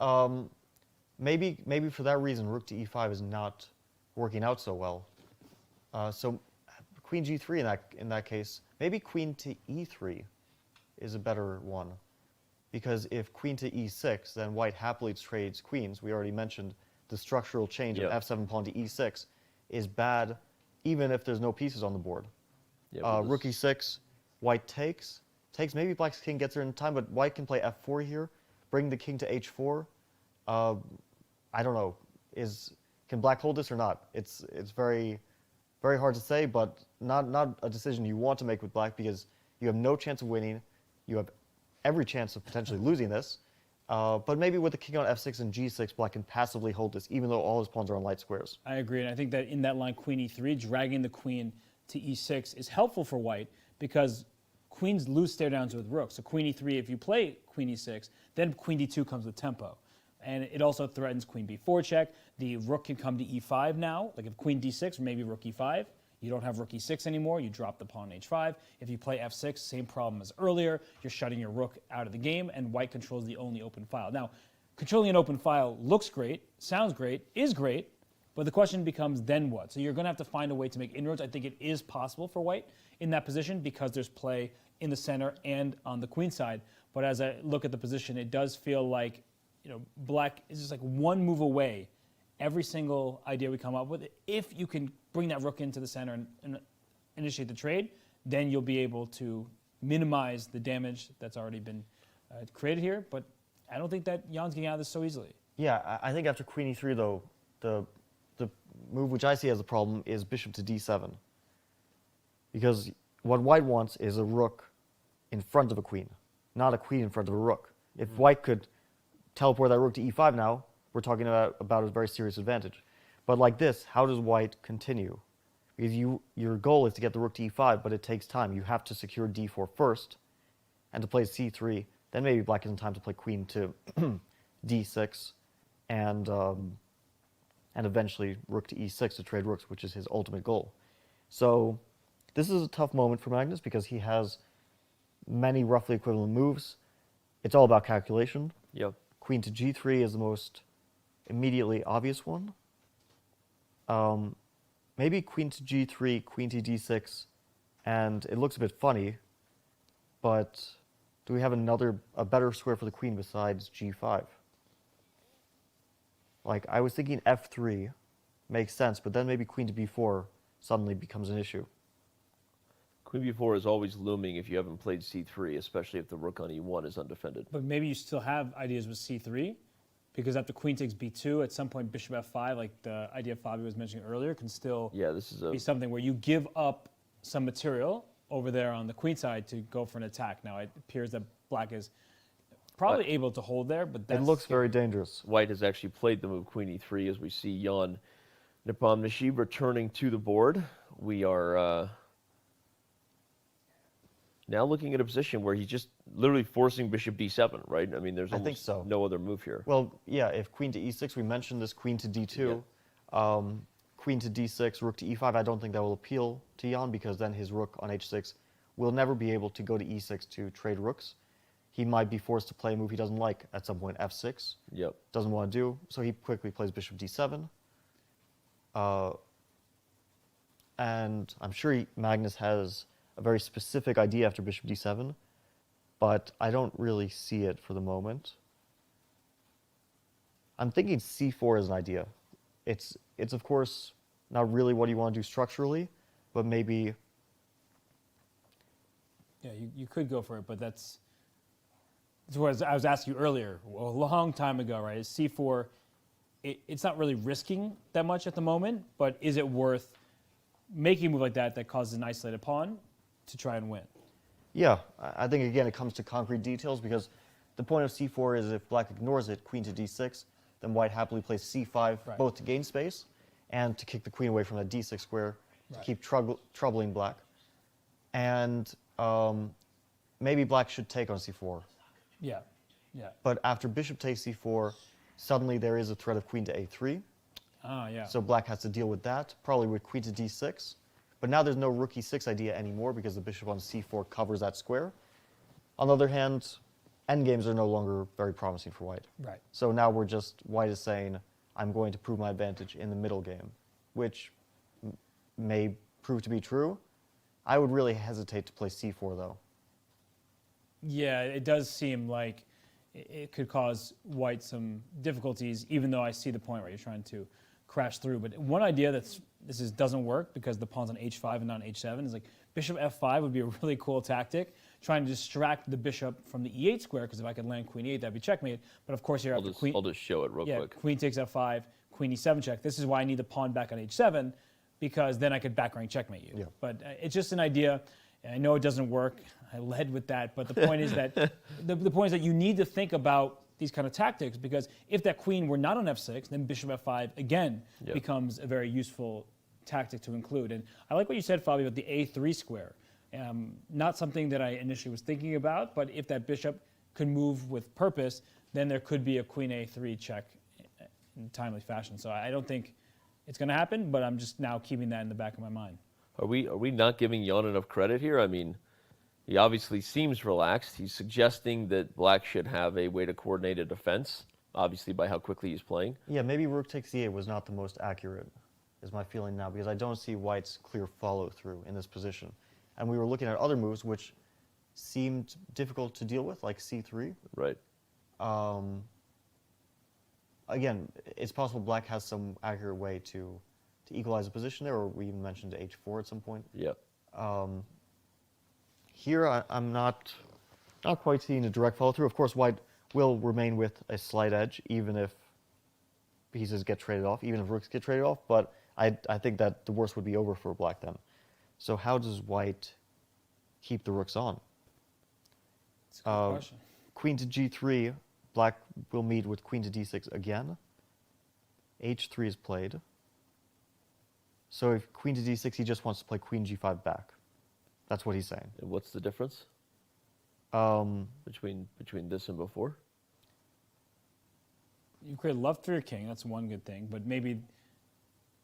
Maybe for that reason, rook to e5 is not working out so well. So queen g3 in that case, maybe queen to e3 is a better one. Because if queen to e6, then White happily trades queens. We already mentioned the structural change of f7 pawn to e6 is bad even if there's no pieces on the board. Rook e6, White takes. Maybe Black's king gets there in time, but White can play f4 here, bring the king to h4. I don't know. Can Black hold this or not? It's very, very hard to say, but not a decision you want to make with Black because you have no chance of winning. You have every chance of potentially losing this. But maybe with the king on f6 and g6, Black can passively hold this, even though all his pawns are on light squares. I agree, and I think that in that line, queen e3, dragging the queen to e6 is helpful for White because queens lose stare downs with rooks. So queen e3, if you play queen e6, then queen d2 comes with tempo. And it also threatens queen b4 check. The rook can come to e5 now. Like if queen d6, maybe rook e5. You don't have rook e6 anymore. You drop the pawn h5. If you play f6, same problem as earlier. You're shutting your rook out of the game, and White controls the only open file. Now, controlling an open file looks great, sounds great, is great, but the question becomes then what? So you're going to have to find a way to make inroads. I think it is possible for White in that position because there's play in the center and on the queen side. But as I look at the position, it does feel like Black is just like one move away. Every single idea we come up with, if you can bring that rook into the center and initiate the trade, then you'll be able to minimize the damage that's already been created here. But I don't think that Jan's getting out of this so easily. Yeah, I think after queen e3, though, the move which I see as a problem is bishop to d7. Because what White wants is a rook in front of a queen, not a queen in front of a rook. If White could teleport that rook to e5 now, we're talking about a very serious advantage. But like this, how does White continue? Because your goal is to get the rook to e5, but it takes time. You have to secure d4 first, and to play c3, then maybe black is in time to play queen to d6, and eventually rook to e6 to trade rooks, which is his ultimate goal. So this is a tough moment for Magnus because he has many roughly equivalent moves. It's all about calculation. Yep. Queen to g3 is the most immediately obvious one. Maybe queen to g3, queen to d6, and it looks a bit funny, but do we have a better square for the queen besides g5? Like, I was thinking f3 makes sense, but then maybe queen to b4 suddenly becomes an issue. Queen b4 is always looming if you haven't played c3, especially if the rook on e1 is undefended. But maybe you still have ideas with c3, because after queen takes b2, at some point bishop f5, like the idea Fabio was mentioning earlier, can still be something where you give up some material over there on the queen side to go for an attack. Now, it appears that black is probably able to hold there, but that's... It looks very dangerous. White has actually played the move queen e3 as we see Ian Nepomniachtchi returning to the board. We are now looking at a position where he's just literally forcing bishop d7, right? I mean, there's almost no other move here. Well, yeah, if queen to e6, we mentioned this queen to d2, queen to d6, rook to e5, I don't think that will appeal to Ian because then his rook on h6 will never be able to go to e6 to trade rooks. He might be forced to play a move he doesn't like at some point, f6. Yep. Doesn't want to do, so he quickly plays bishop d7. And I'm sure Magnus has a very specific idea after bishop d7, but I don't really see it for the moment. I'm thinking c4 is an idea. It's of course not really what you want to do structurally, but maybe... Yeah, you could go for it, but that's what I was asking you earlier, a long time ago, right? Is c4, it's not really risking that much at the moment, but is it worth making a move like that causes an isolated pawn to try and win? Yeah, I think again it comes to concrete details because the point of c4 is if black ignores it, queen to d6, then white happily plays c5, both to gain space and to kick the queen away from that d6 square to keep troubling black. And maybe black should take on c4. Yeah, yeah. But after bishop takes c4, suddenly there is a threat of queen to a3. Ah, yeah. So black has to deal with that, probably with queen to d6. But now there's no rook e6 idea anymore because the bishop on c4 covers that square. On the other hand, endgames are no longer very promising for white. Right. So now white is saying, I'm going to prove my advantage in the middle game, which may prove to be true. I would really hesitate to play c4 though. Yeah, it does seem like it could cause white some difficulties, even though I see the point where you're trying to crash through. But one idea doesn't work because the pawn's on h5 and not on h7 is like bishop f5 would be a really cool tactic, trying to distract the bishop from the e8 square, because if I could land queen e8, that'd be checkmate. But of course, here after queen... I'll just show it real quick. Queen takes f5, queen e7 check. This is why I need the pawn back on h7, because then I could back rank checkmate you. Yeah. But it's just an idea. I know it doesn't work. I led with that, but the point is that the point is that you need to think about these kind of tactics, because if that queen were not on f6, then bishop f5 again becomes a very useful tactic to include. And I like what you said, Fabio, about the a3 square. Not something that I initially was thinking about, but if that bishop could move with purpose, then there could be a queen a3 check in timely fashion. So I don't think it's going to happen, but I'm just now keeping that in the back of my mind. Are we not giving Ian enough credit here? I mean, he obviously seems relaxed. He's suggesting that black should have a way to coordinate a defense, obviously by how quickly he's playing. Yeah, maybe rook takes e8 was not the most accurate, is my feeling now, because I don't see white's clear follow-through in this position. And we were looking at other moves which seemed difficult to deal with, like c3. Right. Again, it's possible black has some accurate way to equalize the position there, or we even mentioned h4 at some point. Yep. Here, I'm not quite seeing a direct follow-through. Of course, white will remain with a slight edge, even if pieces get traded off, even if rooks get traded off, but I think that the worst would be over for black then. So how does white keep the rooks on? That's a good question. Queen to g3, black will meet with queen to d6 again. h3 is played. So if queen to d6, he just wants to play queen g5 back. That's what he's saying. And what's the difference between this and before? You create love for your king. That's one good thing. But maybe.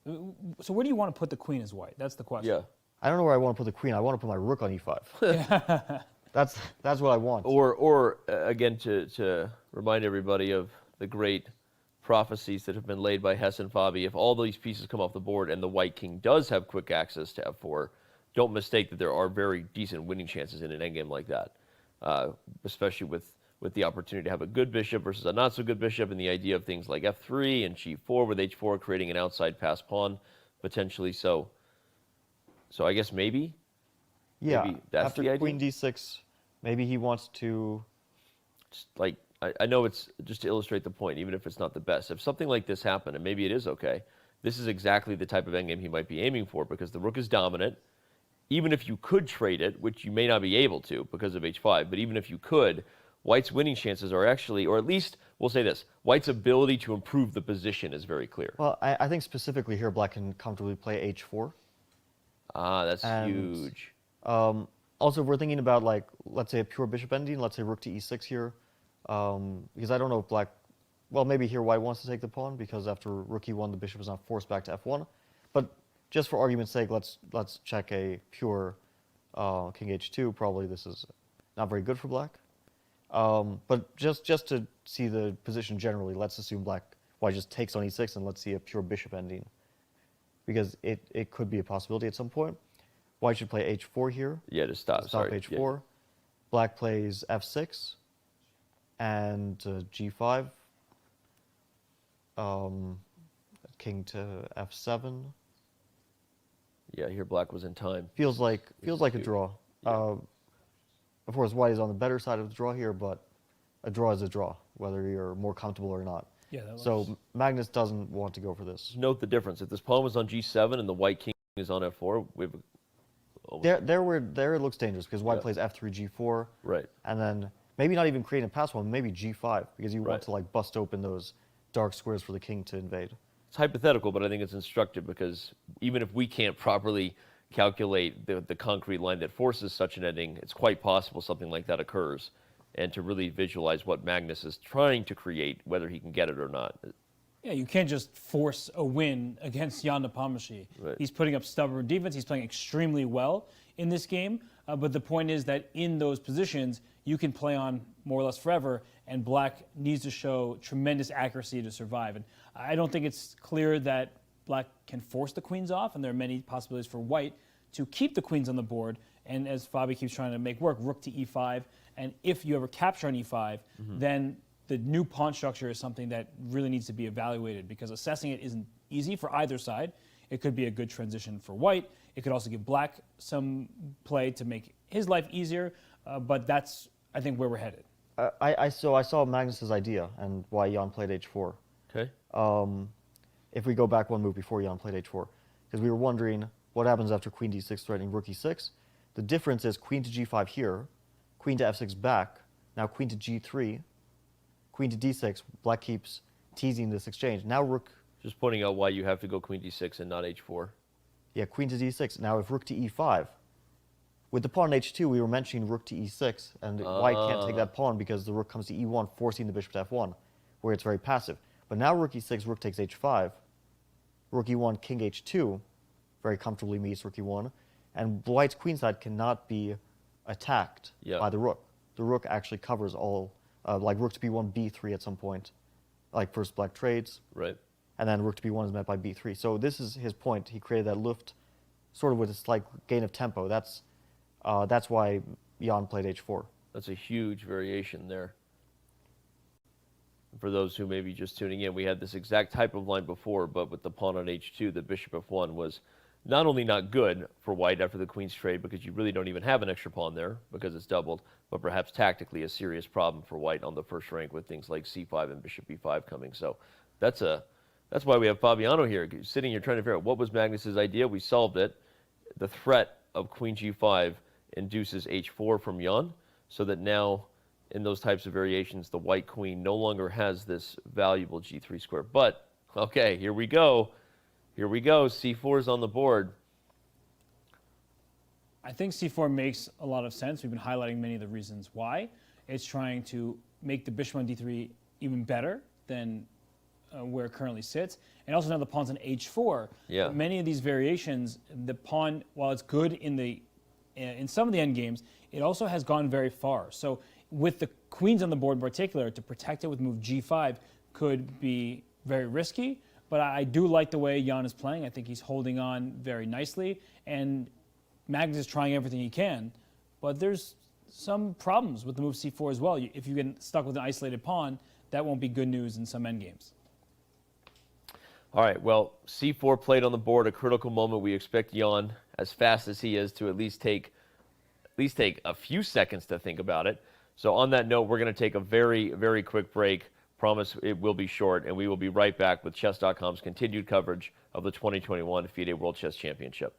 So where do you want to put the queen as white? That's the question. Yeah. I don't know where I want to put the queen. I want to put my rook on e5. That's what I want. Or again, to remind everybody of the great prophecies that have been laid by Hess and Fabi, if all these pieces come off the board and the white king does have quick access to f4, don't mistake that there are very decent winning chances in an endgame like that, especially with the opportunity to have a good bishop versus a not so good bishop, and the idea of things like f3 and g4 with h4 creating an outside pass pawn potentially. So I guess maybe. Yeah. Maybe that's after the idea. queen d6, maybe he wants to. Just like I know it's just to illustrate the point, even if it's not the best. If something like this happened, and maybe it is okay, this is exactly the type of endgame he might be aiming for, because the rook is dominant. Even if you could trade it, which you may not be able to because of h5, but even if you could, white's winning chances are actually, or at least we'll say this, white's ability to improve the position is very clear. Well, I think specifically here, black can comfortably play h4. Ah, that's huge. Also, if we're thinking about, like, let's say a pure bishop ending, let's say rook to e6 here, because I don't know if black, well, maybe here white wants to take the pawn, because after rook e1, the bishop is not forced back to f1. But just for argument's sake, let's check a pure king h2. Probably this is not very good for black. But just to see the position generally, let's assume white just takes on e6, and let's see a pure bishop ending, because it could be a possibility at some point. White should play h4 here. Yeah, to stop. Stop Sorry. h4. Yeah. Black plays f6 and g5. King to f7. Yeah, here black was in time. Feels like a draw. Yeah. Of course, white is on the better side of the draw here, but a draw is a draw, whether you're more comfortable or not. Yeah, that so Magnus doesn't want to go for this. Note the difference. If this pawn was on g7 and the white king is on f4, we've there it looks dangerous, because white plays f3, g4, right, and then maybe not even creating a pass pawn, maybe g5, because you want to like bust open those dark squares for the king to invade. It's hypothetical, but I think it's instructive, because even if we can't properly calculate the concrete line that forces such an ending, it's quite possible something like that occurs. And to really visualize what Magnus is trying to create, whether he can get it or not. Yeah, you can't just force a win against Ian Nepomniachtchi. Right. He's putting up stubborn defense. He's playing extremely well in this game. But the point is that in those positions, you can play on more or less forever, and black needs to show tremendous accuracy to survive. And I don't think it's clear that black can force the queens off, and there are many possibilities for white to keep the queens on the board. And as Fabi keeps trying to make work, rook to e5. And if you ever capture on e5, then the new pawn structure is something that really needs to be evaluated, because assessing it isn't easy for either side. It could be a good transition for white. It could also give black some play to make his life easier. But that's, I think, where we're headed. I saw Magnus's idea and why Ian played h4. Okay. If we go back one move before Ian played h4, because we were wondering what happens after queen d6 threatening rook e6. The difference is queen to g5 here, queen to f6 back, now queen to g3, queen to d6, black keeps teasing this exchange. Now rook... Just pointing out why you have to go queen d6 and not h4. Yeah, queen to d6. Now if rook to e5, with the pawn on h2, we were mentioning rook to e6, and white can't take that pawn because the rook comes to e1, forcing the bishop to f1, where it's very passive. But now rook e6, rook takes h5, rook e1, king h2, very comfortably meets rook e1, and white's queenside cannot be attacked by the rook. The rook actually covers all, like rook to b1, b3 at some point, like first black trades. Right. And then rook to b1 is met by b3. So this is his point. He created that luft sort of with a slight gain of tempo. That's why Ian played h4. That's a huge variation there. For those who may be just tuning in, we had this exact type of line before, but with the pawn on h2, the bishop f1 was not only not good for white after the queen's trade, because you really don't even have an extra pawn there because it's doubled, but perhaps tactically a serious problem for white on the first rank with things like c5 and bishop b5 coming. So that's why we have Fabiano here, sitting here trying to figure out what was Magnus's idea. We solved it. The threat of queen g5 induces h4 from Ian, so that now in those types of variations, the white queen no longer has this valuable g3 square. But, okay, here we go. Here we go. C4 is on the board. I think C4 makes a lot of sense. We've been highlighting many of the reasons why. It's trying to make the bishop on D3 even better than where it currently sits. And also now the pawn's on H4. Yeah. Many of these variations, the pawn, while it's good in some of the endgames, it also has gone very far. So with the queens on the board in particular, to protect it with move G5 could be very risky. But I do like the way Jan is playing. I think he's holding on very nicely. And Magnus is trying everything he can. But there's some problems with the move C4 as well. If you get stuck with an isolated pawn, that won't be good news in some endgames. All right, well, C4 played on the board, a critical moment. We expect Jan, as fast as he is, to at least take a few seconds to think about it. So on that note, we're going to take a very, very quick break. Promise it will be short, and we will be right back with Chess.com's continued coverage of the 2021 FIDE World Chess Championship.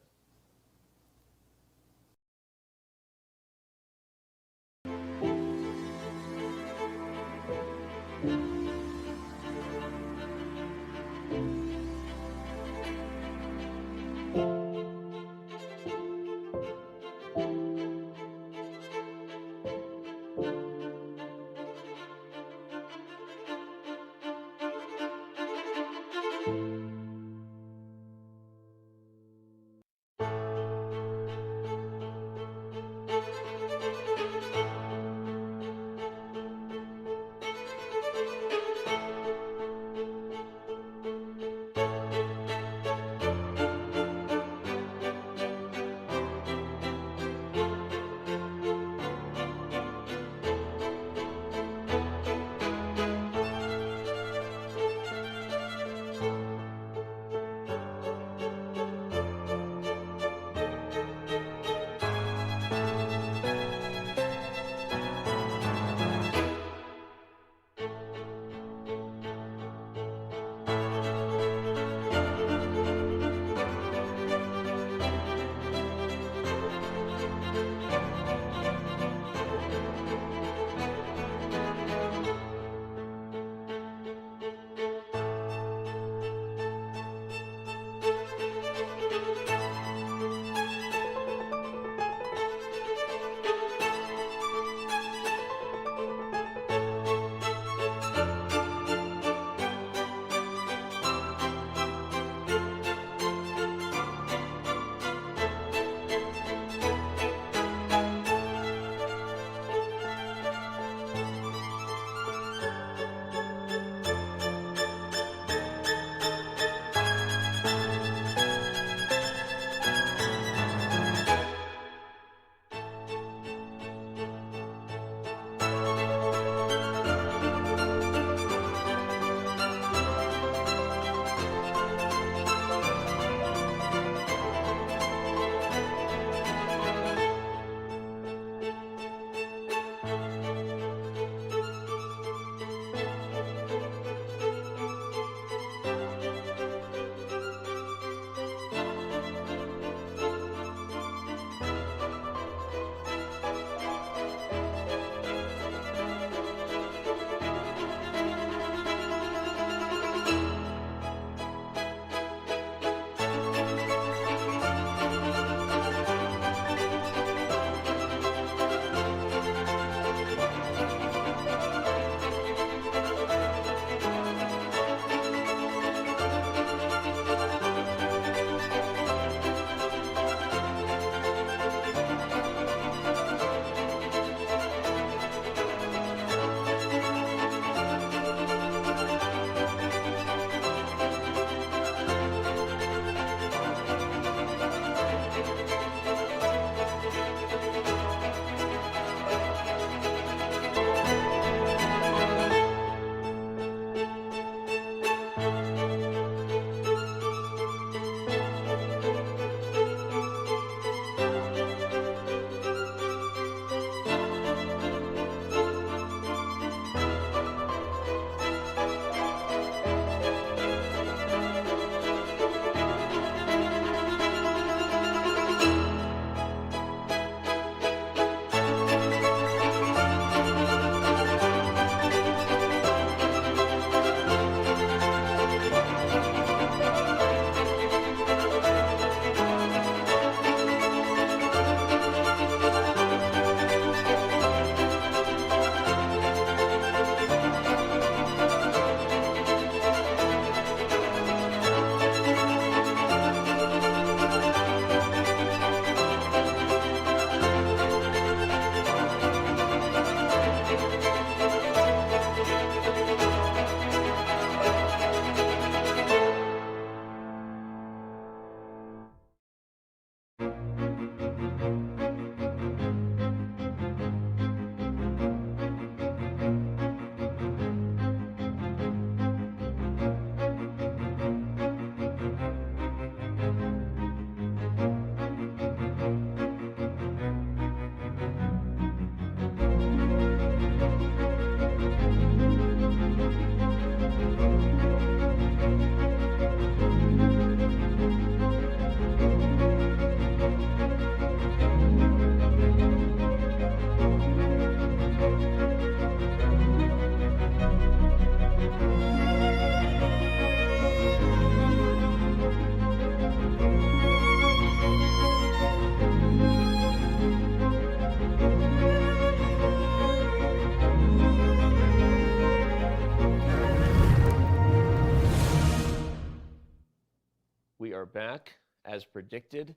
We are back as predicted.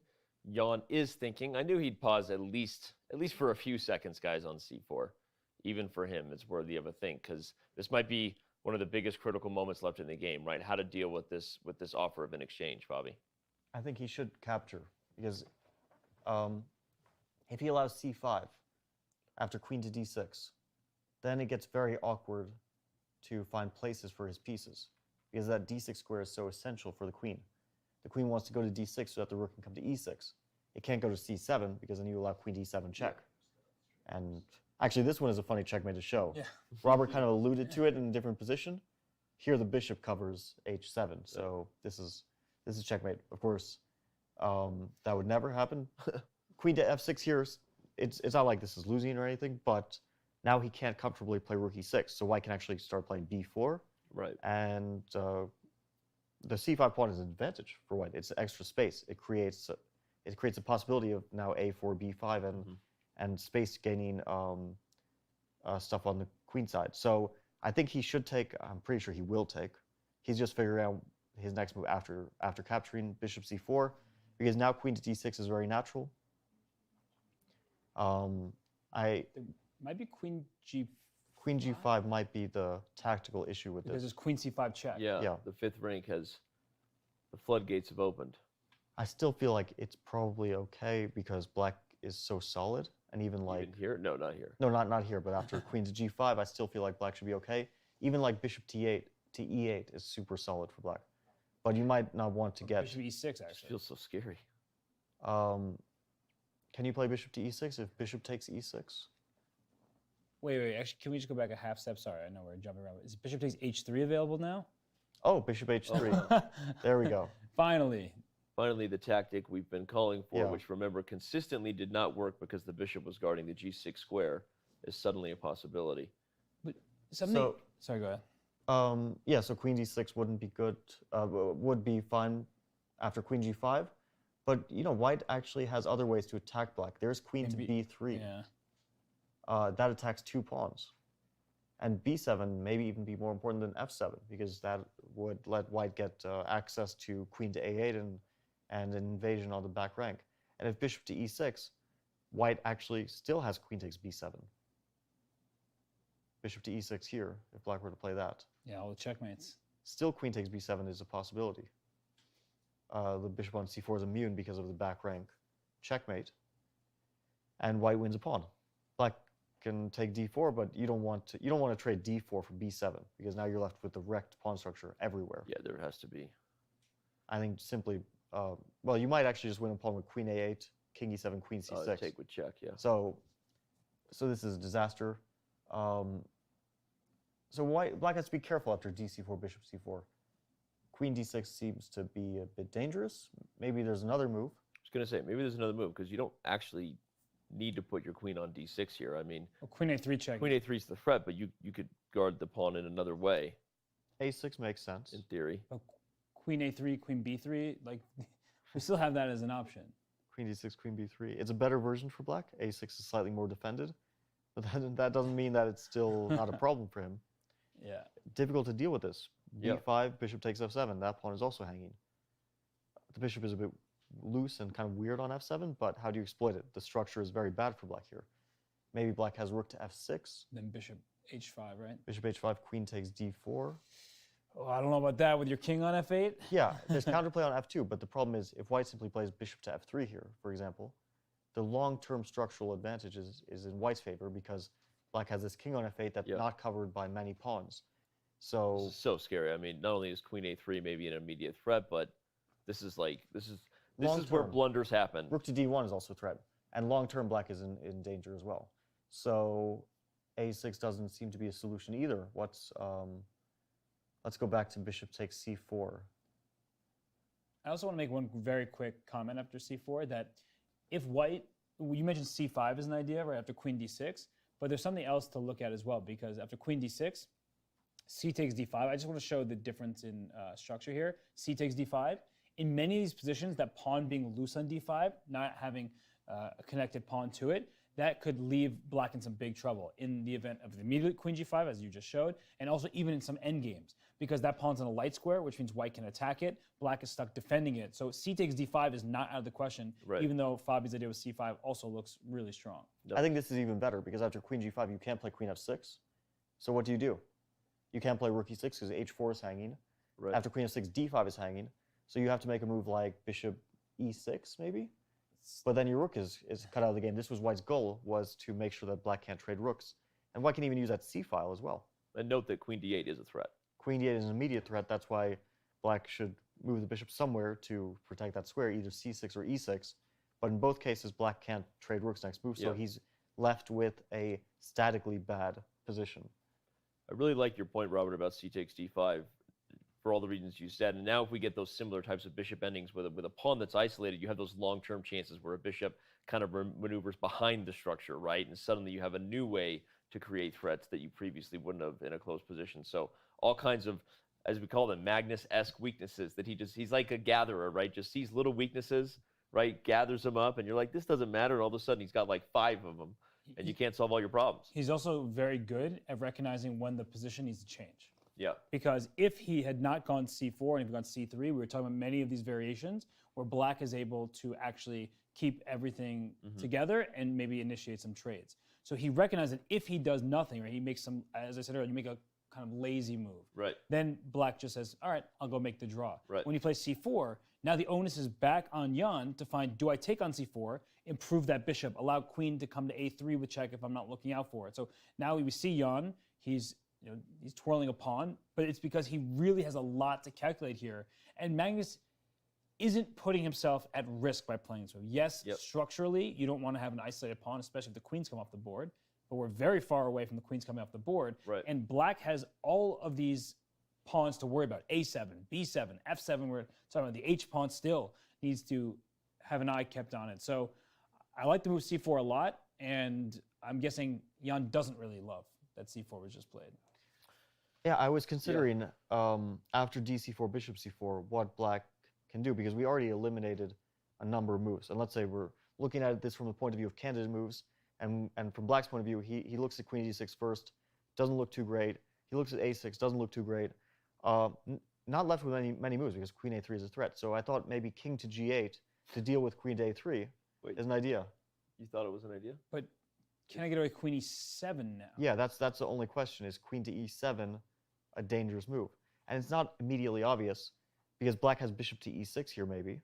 Jan is thinking. I knew he'd pause at least for a few seconds, guys, on c4. Even for him, it's worthy of a think because this might be one of the biggest critical moments left in the game, right? How to deal with this offer of an exchange, Bobby. I think he should capture because if he allows c5 after queen to d6, then it gets very awkward to find places for his pieces because that d6 square is so essential for the queen. The queen wants to go to d6 so that the rook can come to e6. It can't go to c7 because then you allow queen d7 check. And actually, this one is a funny checkmate to show. Yeah. Robert kind of alluded to it in a different position. Here, the bishop covers h7, so this is checkmate. Of course, that would never happen. Queen to f6 here, it's not like this is losing or anything, but now he can't comfortably play rook e6, so white can actually start playing b4. Right. And the c5 pawn is an advantage for white. It's extra space. It creates a possibility of now a4, b5, and space gaining stuff on the queen side. So I think he should take. I'm pretty sure he will take. He's just figuring out his next move after capturing bishop c4, because now queen to d6 is very natural. There might be queen g. Queen g5 might be the tactical issue with because this. there's queen c5 check. Yeah, the fifth rank has, the floodgates have opened. I still feel like it's probably okay because black is so solid, and even like Even here? No, not here. no, not here, but after queen to g5, I still feel like black should be okay. Even like bishop t8 to e8 is super solid for black, but you might not want to get Bishop e6 It actually. feels so scary. Can you play bishop to e6 if bishop takes e6? Wait. Actually, can we just go back a half step? Sorry, I know we're jumping around. Is bishop takes h3 available now? Oh, bishop h3. There we go. Finally. Finally, the tactic we've been calling for, Yeah. which remember consistently did not work because the bishop was guarding the g6 square, is suddenly a possibility. But something. Sorry, go ahead. Yeah, so queen d6 wouldn't be good, would be fine after queen g5. But, you know, white actually has other ways to attack black. There's queen to b3. Yeah. That attacks 2 pawns. And b7 maybe even be more important than f7, because that would let white get access to queen to a8 and an invasion on the back rank. And if bishop to e6, white actually still has queen takes b7. Bishop to e6 here, if black were to play that. Yeah, all the checkmates. Still queen takes b7 is a possibility. The bishop on c4 is immune because of the back rank checkmate. And white wins a pawn. Black can take d4, but you don't want to trade d4 for b7, because now you're left with the wrecked pawn structure everywhere. Yeah, there has to be. I think simply, well, you might actually just win a pawn with queen a8, king e7, queen c6. Take with check, yeah. So this is a disaster. So black has to be careful after dc4, bishop c4. Queen d6 seems to be a bit dangerous. Maybe there's another move. I was going to say, maybe there's another move, because you don't actually need to put your queen on d6 here. I mean, Queen a3 check. Queen a3 is the threat, but you could guard the pawn in another way. a6 makes sense. In theory. But queen a3, queen b3, like we still have that as an option. Queen d6, queen b3. It's a better version for black. a6 is slightly more defended, but that doesn't mean that it's still not a problem for him. Yeah. Difficult to deal with this. b5, bishop takes f7. That pawn is also hanging. The bishop is a bit loose and kind of weird on f7, but how do you exploit it? The structure is very bad for black here. Maybe black has rook to f6. Then bishop h5, right? Bishop h5, queen takes d4. Oh, I don't know about that with your king on f8. Yeah, there's counterplay on f2, but the problem is if white simply plays bishop to f3 here, for example, the long-term structural advantage is in white's favor because black has this king on f8 that's not covered by many pawns. So This is so scary. I mean, not only is queen a3 maybe an immediate threat, but this is where blunders happen. Rook to d1 is also a threat, and long-term black is in danger as well. So a6 doesn't seem to be a solution either. Let's go back to bishop takes c4. I also want to make one very quick comment after c4 that if white, you mentioned c5 as an idea right after queen d6, but there's something else to look at as well, because after queen d6, c takes d5. I just want to show the difference in structure here. C takes d5. In many of these positions, that pawn being loose on d5, not having a connected pawn to it, that could leave black in some big trouble in the event of the immediate queen g5, as you just showed, and also even in some endgames. because that pawn's in a light square, which means white can attack it. Black is stuck defending it. So c takes d5 is not out of the question, even though Fabi's idea with c5 also looks really strong. I think this is even better because after queen g5, you can't play queen f6. So what do? You can't play rook e6 because h4 is hanging. After queen f6, d5 is hanging. So you have to make a move like bishop e6, maybe? But then your rook is cut out of the game. This was white's goal, was to make sure that black can't trade rooks. And white can even use that c file as well. And note that queen d8 is a threat. Queen d8 is an immediate threat. That's why black should move the bishop somewhere to protect that square, either c6 or e6. But in both cases, black can't trade rooks next move, so he's left with a statically bad position. I really like your point, Robert, about c takes d5 for all the reasons you said. And now if we get those similar types of bishop endings with a pawn that's isolated, you have those long-term chances where a bishop kind of maneuvers behind the structure, right? And suddenly you have a new way to create threats that you previously wouldn't have in a close position. So all kinds of, as we call them, Magnus-esque weaknesses that he's like a gatherer, right? Just sees little weaknesses, right? Gathers them up, and you're like, this doesn't matter. And all of a sudden he's got like 5 of them, and you can't solve all your problems. He's also very good at recognizing when the position needs to change. Yeah. Because if he had not gone c4 and if he gone c3, we were talking about many of these variations where black is able to actually keep everything together and maybe initiate some trades. So he recognized that if he does nothing, or he makes some, as I said earlier, you make a kind of lazy move. Right. Then black just says, all right, I'll go make the draw. Right. When he plays c4, now the onus is back on Jan to find, do I take on c4, improve that bishop, allow queen to come to a3 with check if I'm not looking out for it. So now we see Jan, he's twirling a pawn, but it's because he really has a lot to calculate here. And Magnus isn't putting himself at risk by playing this move. Yes, structurally, you don't want to have an isolated pawn, especially if the queens come off the board, but we're very far away from the queens coming off the board. Right. And black has all of these pawns to worry about. a7, b7, f7, we're talking about the h pawn still needs to have an eye kept on it. So I like the move c4 a lot, and I'm guessing Jan doesn't really love that c4 was just played. Yeah, I was considering after dc4, bishop c4, what black can do, because we already eliminated a number of moves. And let's say we're looking at this from the point of view of candidate moves, and from black's point of view, he looks at queen d6 first, doesn't look too great. He looks at a6, doesn't look too great. Not left with many moves because queen a3 is a threat. So I thought maybe king to g8 to deal with queen to a3 is an idea. You thought it was an idea? But can I get away with queen e7 now? Yeah, that's the only question, is queen to e7 a dangerous move? And it's not immediately obvious because black has bishop to e6 here maybe.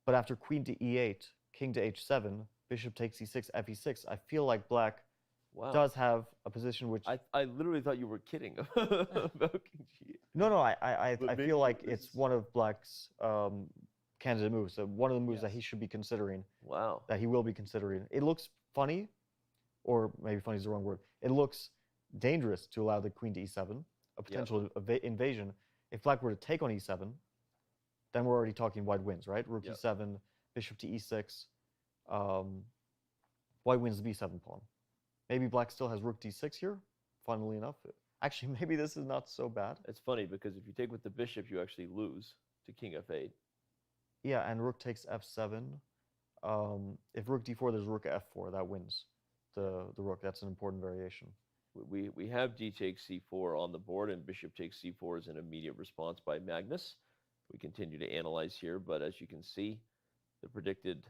But after queen to e8, king to h7, bishop takes e6, fe6, I feel like black does have a position which... I literally thought you were kidding about king g8. No, I feel like it's one of black's candidate moves. So one of the moves that he should be considering. Wow. That he will be considering. It looks funny, or maybe funny is the wrong word. It looks dangerous to allow the queen to e7, a potential invasion. If black were to take on e7, then we're already talking white wins, right? Rook e7, bishop to e6. White wins the b7 pawn. Maybe black still has rook d6 here, funnily enough. Actually, maybe this is not so bad. It's funny because if you take with the bishop, you actually lose to king f8. Yeah, and rook takes f7. If rook d4, there's rook f4. That wins the rook. That's an important variation. We have d takes c4 on the board, and bishop takes c4 is an immediate response by Magnus. We continue to analyze here, but as you can see, the predicted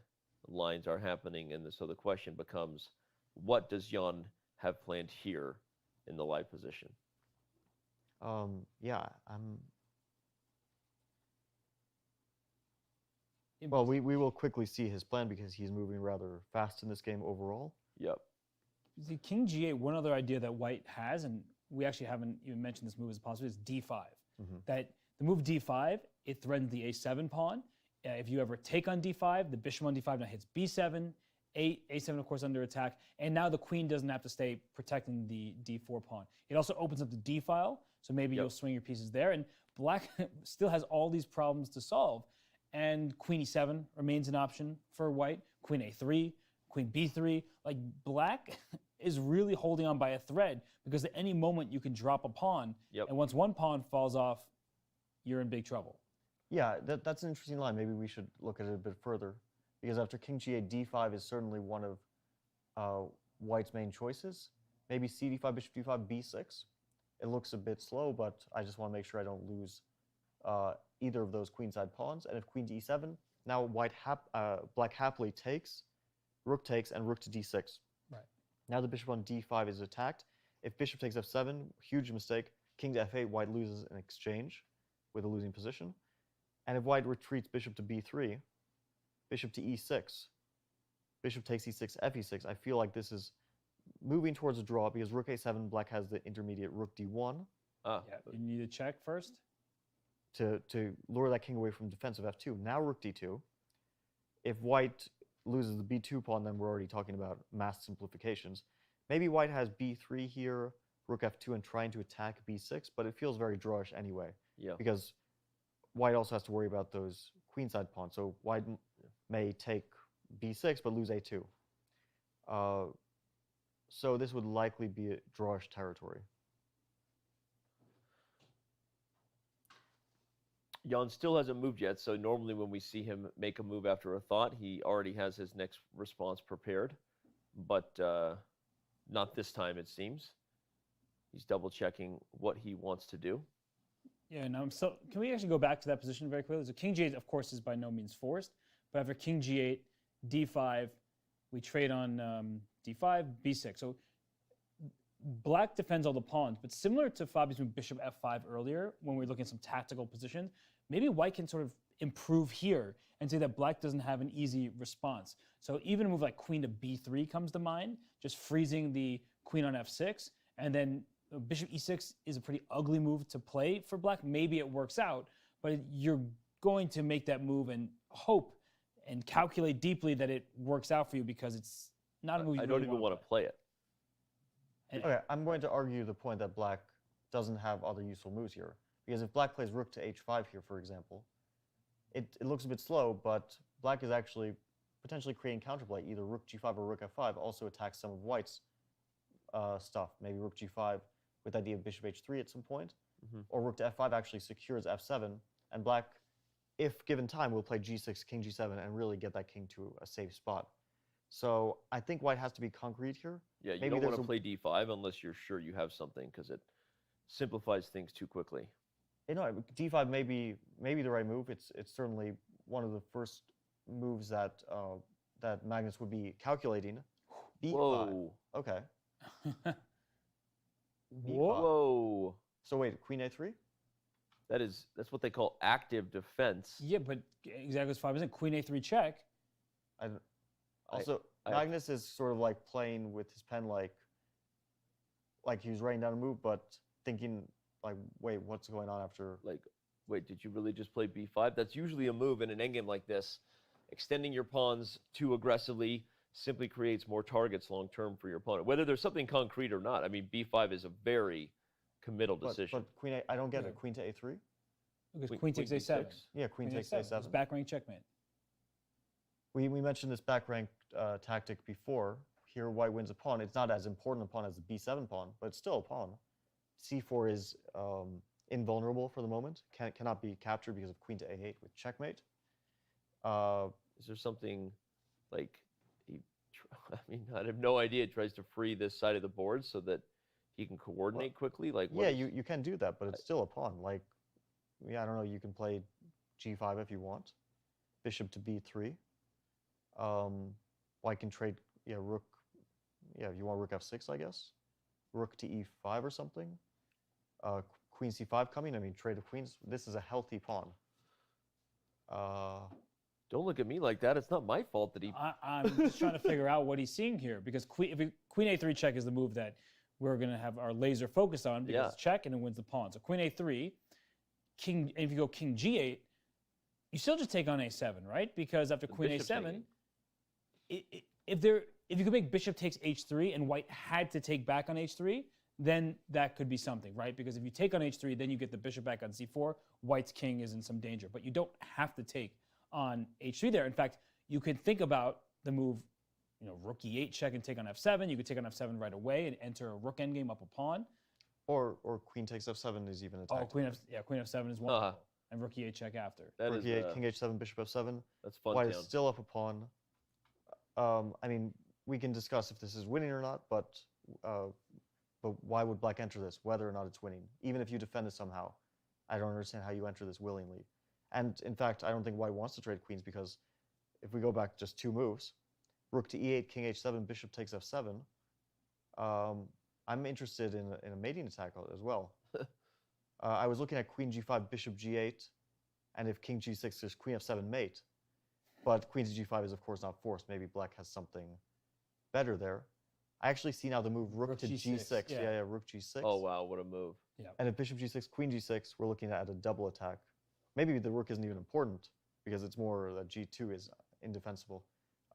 lines are happening, and so the question becomes, what does Jan have planned here in the live position? Yeah, well, we will quickly see his plan because he's moving rather fast in this game overall. Yep. The king g8, one other idea that white has, and we actually haven't even mentioned this move as a possibility, is d5. That the move d5, it threatens the a7 pawn. If you ever take on d5, the bishop on d5 now hits b7, a7 of course under attack, and now the queen doesn't have to stay protecting the d4 pawn. It also opens up the d file, so maybe you'll swing your pieces there, and black still has all these problems to solve, and queen e7 remains an option for white, queen a3, queen b3. Like, black is really holding on by a thread because at any moment you can drop a pawn, and once one pawn falls off, you're in big trouble. Yeah, that's an interesting line. Maybe we should look at it a bit further. Because after king g8, d5 is certainly one of white's main choices. Maybe c d5, bishop d5, b6. it looks a bit slow, but I just want to make sure I don't lose either of those queenside pawns. And if queen to e7, now black happily takes, rook takes, and rook to d6. Right. Now the bishop on d5 is attacked. If bishop takes f7, huge mistake. King to f8, white loses an exchange with a losing position. And if white retreats bishop to b3, bishop to e6, bishop takes e6, fe6, I feel like this is moving towards a draw because rook a7, black has the intermediate rook d1. Yeah, you need to check first. To lure that king away from defensive f2. Now rook d2. If white loses the b2 pawn, then we're already talking about mass simplifications. Maybe white has b3 here, rook f2, and trying to attack b6, but it feels very drawish anyway. Yeah. Because white also has to worry about those queenside pawns. So white may take b6, but lose a2. So this would likely be a drawish territory. Jan still hasn't moved yet, so normally when we see him make a move after a thought, he already has his next response prepared. But not this time, it seems. He's double-checking what he wants to do. Yeah, no, so can we actually go back to that position very quickly? So king g8, of course, is by no means forced. But after king g8, d5, we trade on d5, b6. So black defends all the pawns, but similar to Fabi's move bishop f5 earlier, when we were looking at some tactical positions, maybe white can sort of improve here and say that black doesn't have an easy response. So even a move like queen to b3 comes to mind, just freezing the queen on f6, and then bishop e6 is a pretty ugly move to play for black. Maybe it works out, but you're going to make that move and hope and calculate deeply that it works out for you because it's not a move you I don't even want to play it. Okay, I'm going to argue the point that black doesn't have other useful moves here. Because if black plays rook to h5 here, for example, it looks a bit slow, but black is actually potentially creating counterplay. Either rook g5 or rook f5 also attacks some of white's stuff. Maybe rook g5 with the idea of bishop h3 at some point. Or rook to f5 actually secures f7. And black, if given time, will play g6, king g7, and really get that king to a safe spot. So I think white has to be concrete here. Yeah, you don't want to play d5 unless you're sure you have something, because it simplifies things too quickly. You know, d5 may be the right move. It's certainly one of the first moves that that Magnus would be calculating. b5. Whoa. Okay. Whoa. So wait, queen a3? That's what they call active defense. Yeah, but exactly as Fabi said, queen a3 check. Also, Magnus is sort of like playing with his pen like he was writing down a move, but thinking like, wait, what's going on after? Like, wait, did you really just play b5? That's usually a move in an endgame like this. Extending your pawns too aggressively simply creates more targets long term for your opponent, whether there's something concrete or not. I mean, b5 is a very committal decision. But queen a, I don't get it. Queen to a3? Because queen takes a7. Yeah, queen takes a7. It's back rank checkmate. We mentioned this back rank tactic before. Here, white wins a pawn. It's not as important a pawn as the b7 pawn, but it's still a pawn. c4 is invulnerable for the moment. Cannot be captured because of queen to a8 with checkmate. Is there something like I have no idea. He tries to free this side of the board so that he can coordinate quickly. Like, yeah, you can do that, but it's still a pawn. Like, yeah, I don't know. You can play g5 if you want. Bishop to b3. White can trade, rook. Yeah, if you want rook f6, I guess. Rook to e5 or something. Queen c5 coming. I mean, trade of queens. This is a healthy pawn. Don't look at me like that. It's not my fault that he... I'm just trying to figure out what he's seeing here, because queen a3 check is the move that we're going to have our laser focus on, because it's check and it wins the pawn. So queen a3, king, and if you go king g8, you still just take on a7, right? Because after queen a7, if you could make bishop takes h3 and white had to take back on h3, then that could be something, right? Because if you take on h3, then you get the bishop back on c4, white's king is in some danger. But you don't have to take on h3 there. In fact, you could think about the move, rook e8 check and take on f7. You could take on f7 right away and enter a rook endgame up a pawn. Or queen takes f7 is even attacked. Oh, queen f7 is one. And rook e8 check after. Rook e8, king h7, bishop f7. That's fun. White is still up a pawn. I mean, we can discuss if this is winning or not, but but why would black enter this, whether or not it's winning? Even if you defend it somehow, I don't understand how you enter this willingly. And in fact, I don't think white wants to trade queens because if we go back just 2 moves, rook to e8, king h7, bishop takes f7, I'm interested in a mating attack as well. I was looking at queen g5, bishop g8, and if king g6, there's queen f7 mate. But queen to g5 is, of course, not forced. Maybe black has something better there. I actually see now the move rook to g6. Yeah, rook g6. Oh, wow, what a move. Yeah. And if bishop g6, queen g6, we're looking at a double attack. Maybe the rook isn't even important because it's more that g2 is indefensible.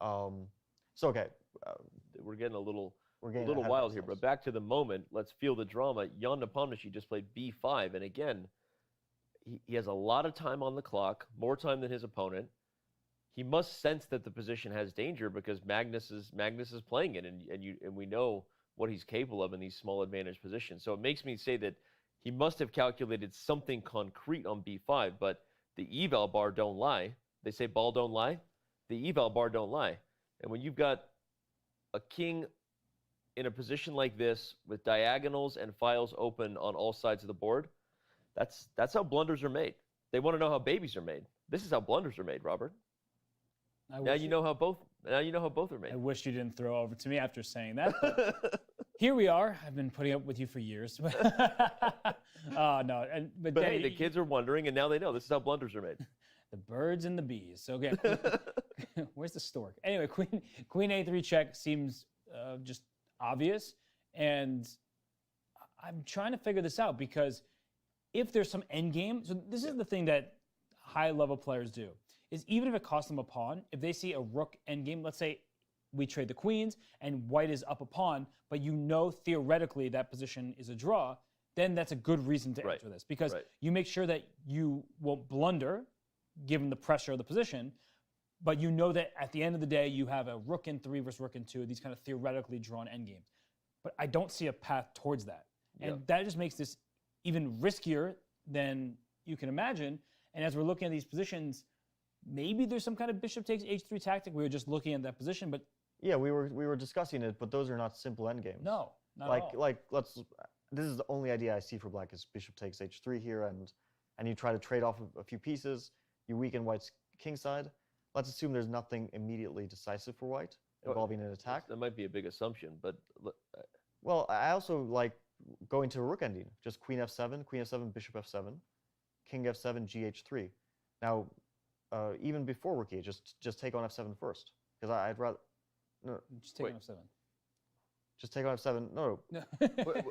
So, okay. We're getting a little ahead of wild here, but back to the moment. Let's feel the drama. Ian Nepomniachtchi just played b5, and again, he has a lot of time on the clock, more time than his opponent. He must sense that the position has danger because Magnus is playing it, and we know what he's capable of in these small advantage positions. So it makes me say that he must have calculated something concrete on b5, but the eval bar don't lie. They say ball don't lie. The eval bar don't lie. And when you've got a king in a position like this with diagonals and files open on all sides of the board, that's how blunders are made. They want to know how babies are made. This is how blunders are made, Robert. Now you know how both are made. I wish you didn't throw over to me after saying that. But here we are. I've been putting up with you for years. No, but hey, the kids are wondering, and now they know this is how blunders are made. The birds and the bees. Okay, where's the stork? Anyway, queen a3 check seems just obvious, and I'm trying to figure this out because if there's some endgame, so this is the thing that high-level players do, is even if it costs them a pawn, if they see a rook endgame, let's say we trade the queens and white is up a pawn, but you know theoretically that position is a draw, then that's a good reason to enter this because you make sure that you won't blunder given the pressure of the position, but you know that at the end of the day you have a rook in 3 versus rook in 2, these kind of theoretically drawn endgames. But I don't see a path towards that. And that just makes this even riskier than you can imagine. And as we're looking at these positions, maybe there's some kind of bishop takes h3 tactic. We were just looking at that position, but yeah, we were discussing it, but those are not simple endgames. No, not at all. This is the only idea I see for black is bishop takes h3 here, and you try to trade off a few pieces. You weaken white's king side. Let's assume there's nothing immediately decisive for white involving an attack. That might be a big assumption, but well, I also like going to a rook ending. Just queen f7, bishop f7, king f7, gh3. Now, even before rook e8, just take on f7 first, because I'd rather. No, just take on f7. Just take on f7. No.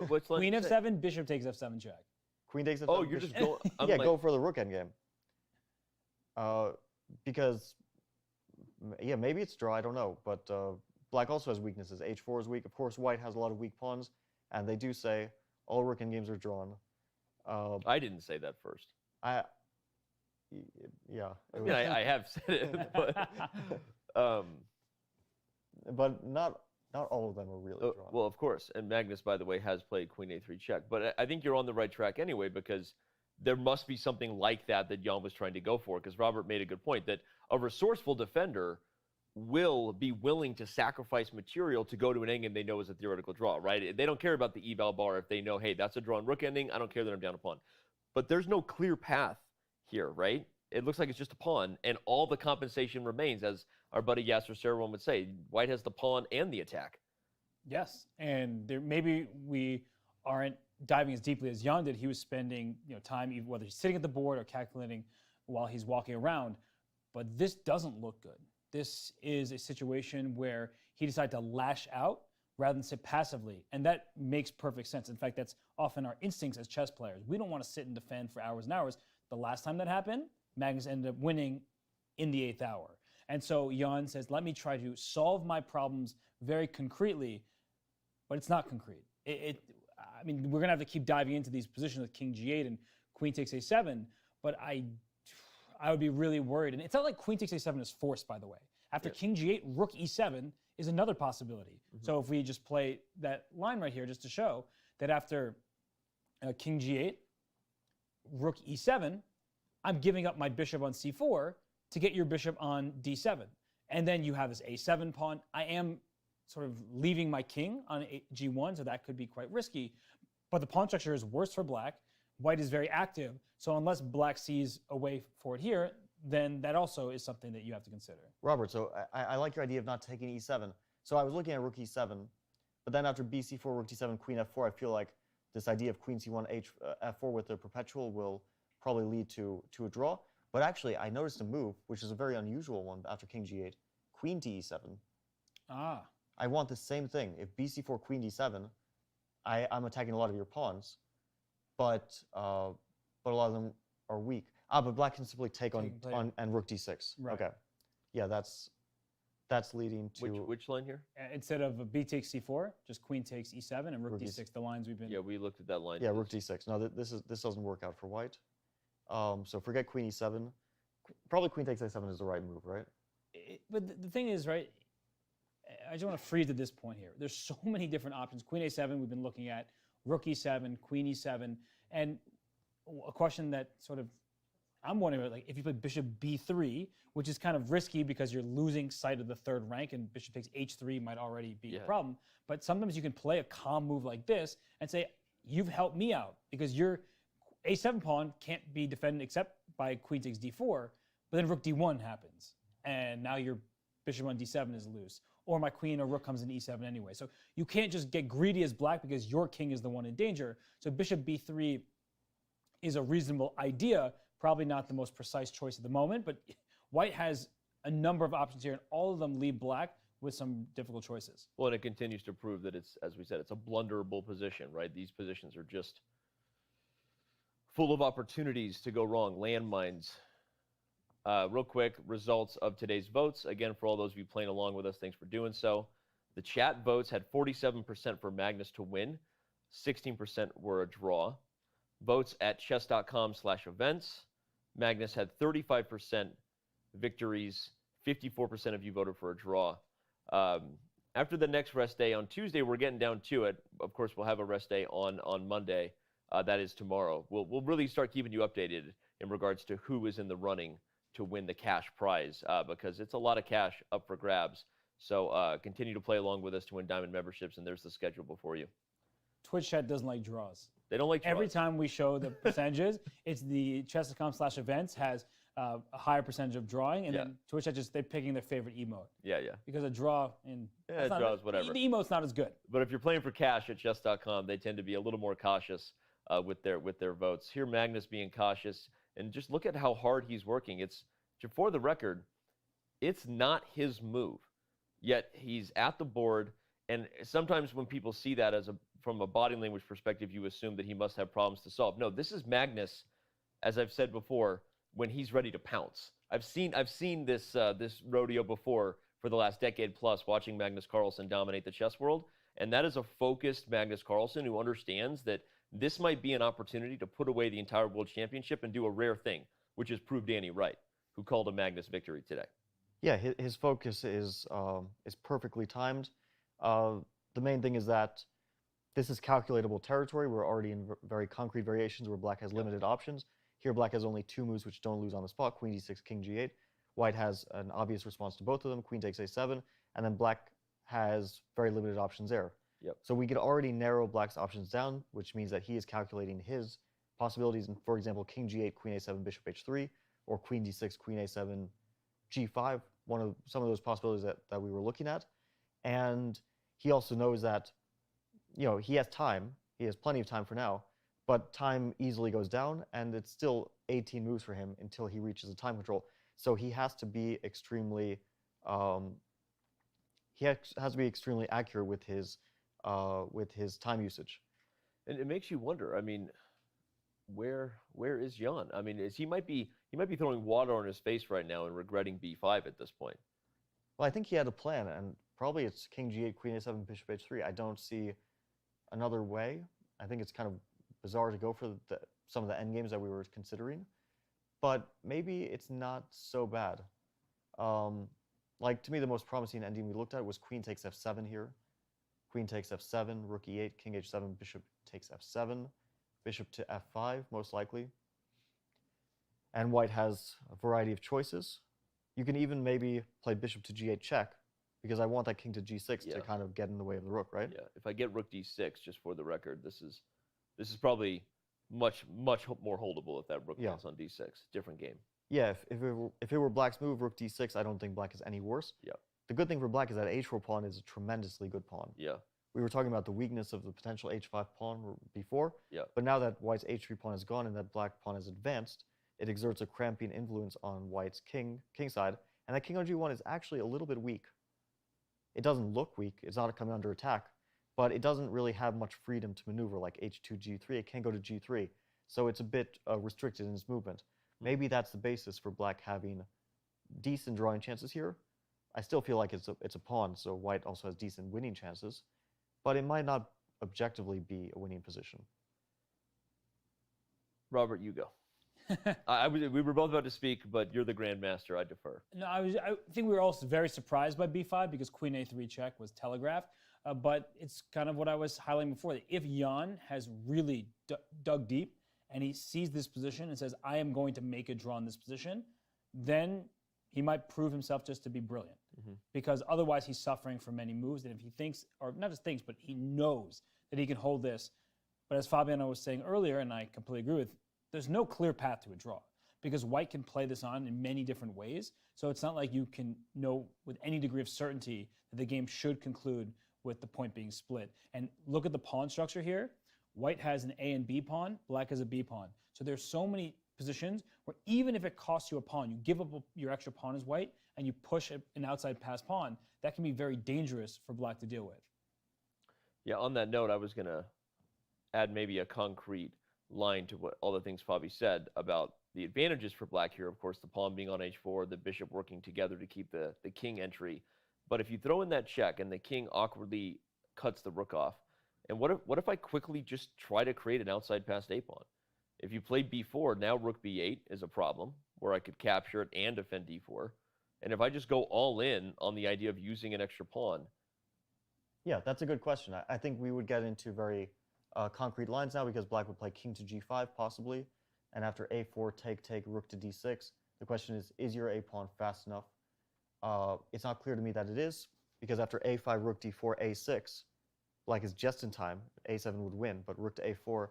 What's queen f7, bishop takes f7 check. Queen takes f7. Oh, you're just going. Yeah, go for the rook endgame. Because, yeah, maybe it's draw. I don't know, but black also has weaknesses. h4 is weak. Of course, white has a lot of weak pawns, and they do say all rook endgames are drawn. I didn't say that first. Yeah. I mean, I have said it, but not all of them are really drawn. Well, of course, and Magnus, by the way, has played queen a3 check. But I think you're on the right track anyway because there must be something like that Jan was trying to go for. Because Robert made a good point that a resourceful defender will be willing to sacrifice material to go to an endgame they know is a theoretical draw, right? They don't care about the eval bar if they know, hey, that's a drawn rook ending. I don't care that I'm down a pawn. But there's no clear path here, right? It looks like it's just a pawn, and all the compensation remains, as our buddy Yasser Serouan would say. White has the pawn and the attack. Yes, and maybe we aren't diving as deeply as Jan did. He was spending time, whether he's sitting at the board or calculating while he's walking around. But this doesn't look good. This is a situation where he decided to lash out rather than sit passively, and that makes perfect sense. In fact, that's often our instincts as chess players. We don't want to sit and defend for hours and hours. The last time that happened, Magnus ended up winning in the 8th hour. And so Jan says, let me try to solve my problems very concretely, but it's not concrete. I mean, we're going to have to keep diving into these positions with king g8 and queen takes a7, but I would be really worried. And it's not like queen takes a7 is forced, by the way. After king g8, rook e7 is another possibility. So if we just play that line right here just to show that after king g8, rook e7, I'm giving up my bishop on c4 to get your bishop on d7. And then you have this a7 pawn. I am sort of leaving my king on G1, so that could be quite risky. But the pawn structure is worse for black. White is very active, so unless black sees a way forward here, then that also is something that you have to consider. Robert, so I like your idea of not taking e7. So I was looking at rook e7, but then after bc4, rook d7, queen f4, I feel like this idea of queen c1, f4 with the perpetual will probably lead to a draw. But actually, I noticed a move, which is a very unusual one after king g8, queen to e7. Ah. I want the same thing. If bc4, queen d7, I'm attacking a lot of your pawns, but a lot of them are weak. But black can simply take on and rook d6. Right. Okay. Yeah, that's leading to... Which line here? Instead of b takes c4, just queen takes e7 and rook d6, the lines we've been... Yeah, we looked at that line. Yeah, rook d6. No, this doesn't work out for white. So forget queen e7. Probably queen takes a7 is the right move, right? But the thing is, right, I just want to freeze at this point here. There's so many different options. Queen a7 we've been looking at, rook e7, queen e7, and a question that sort of I'm wondering about, like, if you play bishop b3, which is kind of risky because you're losing sight of the third rank, and bishop takes h3 might already be a problem. But sometimes you can play a calm move like this and say, you've helped me out because your a7 pawn can't be defended except by queen takes d4, but then rook d1 happens, and now your bishop on d7 is loose. Or my queen or rook comes in e7 anyway. So you can't just get greedy as black because your king is the one in danger. So bishop b3 is a reasonable idea, probably not the most precise choice at the moment, but white has a number of options here, and all of them leave black with some difficult choices. Well, and it continues to prove that it's, as we said, it's a blunderable position, right? These positions are just full of opportunities to go wrong, landmines. Real quick, results of today's votes. Again, for all those of you playing along with us, thanks for doing so. The chat votes had 47% for Magnus to win, 16% were a draw. Votes at chess.com/events. Magnus had 35% victories, 54% of you voted for a draw. After the next rest day on Tuesday, we're getting down to it. Of course, we'll have a rest day on Monday. That is tomorrow. We'll really start keeping you updated in regards to who is in the running to win the cash prize, because it's a lot of cash up for grabs. So continue to play along with us to win diamond memberships, and there's the schedule before you. Twitch chat doesn't like draws. They don't like draws. Every time we show the percentages, it's the chess.com/events has a higher percentage of drawing, and then Twitch chat just, they're picking their favorite emote. Yeah. Because a draw in... draws, whatever. The emote's not as good. But if you're playing for cash at chess.com, they tend to be a little more cautious with their votes. Here, Magnus being cautious, and just look at how hard he's working. It's, for the record, it's not his move, yet he's at the board. And sometimes when people see that from a body language perspective, you assume that he must have problems to solve. No, this is Magnus, as I've said before, when he's ready to pounce. I've seen this this rodeo before for the last decade plus, watching Magnus Carlsen dominate the chess world, and that is a focused Magnus Carlsen who understands that this might be an opportunity to put away the entire World Championship and do a rare thing, which is prove Danny right, who called a Magnus victory today. Yeah, his focus is perfectly timed. The main thing is that this is calculatable territory. We're already in very concrete variations where black has limited options. Here, black has only two moves which don't lose on the spot, queen d6, king g8. White has an obvious response to both of them, queen takes a7, and then black has very limited options there. So we could already narrow black's options down, which means that he is calculating his possibilities. And for example, king g8, queen a7, bishop h3, or queen d6, queen a7, g5, some of those possibilities that we were looking at. And he also knows that, he has time. He has plenty of time for now, but time easily goes down, and it's still 18 moves for him until he reaches the time control. So he has to be extremely, accurate with his time usage. And it makes you wonder. I mean, where is Jan? I mean, he might be throwing water on his face right now and regretting b5 at this point. Well, I think he had a plan, and probably it's king g8, queen a7, bishop h3. I don't see another way. I think it's kind of bizarre to go for some of the endgames that we were considering, but maybe it's not so bad. Like, to me, the most promising endgame we looked at was queen takes f7 here. Queen takes f7, rook e8, king h7, bishop takes f7, bishop to f5, most likely. And white has a variety of choices. You can even maybe play bishop to g8 check, because I want that king to g6 Yeah. to kind of get in the way of the rook, right? Yeah, if I get rook d6, just for the record, this is probably much more holdable if that rook Yeah. lands on d6. Different game. Yeah, if it were black's move, rook d6, I don't think black is any worse. Yeah. The good thing for black is that h4 pawn is a tremendously good pawn. Yeah. We were talking about the weakness of the potential h5 pawn before, Yeah. but now that white's h3 pawn is gone and that black pawn is advanced, it exerts a cramping influence on white's king side, and that king on g1 is actually a little bit weak. It doesn't look weak, it's not coming under attack, but it doesn't really have much freedom to maneuver like h2, g3, it can't go to g3, so it's a bit restricted in its movement. Maybe that's the basis for black having decent drawing chances here. I still feel like it's a pawn, so white also has decent winning chances, but it might not objectively be a winning position. Robert, you go. We were both about to speak, but you're the grandmaster. I defer. No, I think we were also very surprised by b5 because queen a3 check was telegraphed. But it's kind of what I was highlighting before. If Jan has really dug deep and he sees this position and says, I am going to make a draw in this position, then he might prove himself just to be brilliant. Because otherwise he's suffering from many moves. And if he thinks, or not just thinks, but he knows that he can hold this. But as Fabiano was saying earlier, and I completely agree with, there's no clear path to a draw because white can play this on in many different ways. So it's not like you can know with any degree of certainty that the game should conclude with the point being split. And look at the pawn structure here. White has an A and B pawn, black has a B pawn. So there's so many positions where even if it costs you a pawn, you give up your extra pawn as white and you push an outside pass pawn, that can be very dangerous for black to deal with. Yeah, on that note, I was going to add maybe a concrete line to what all the things Fabi said about the advantages for black here. Of course, the pawn being on h4, the bishop working together to keep the king entry. But if you throw in that check and the king awkwardly cuts the rook off, and what if I quickly just try to create an outside passed a pawn? If you play b4, now rook b8 is a problem where I could capture it and defend d4. And if I just go all in on the idea of using an extra pawn. Yeah, that's a good question. I think we would get into very concrete lines now because black would play king to g5 possibly. And after a4, take, rook to d6. The question is your a pawn fast enough? It's not clear to me that it is because after a5, rook d4, a6, black is just in time. a7 would win, but rook to a4,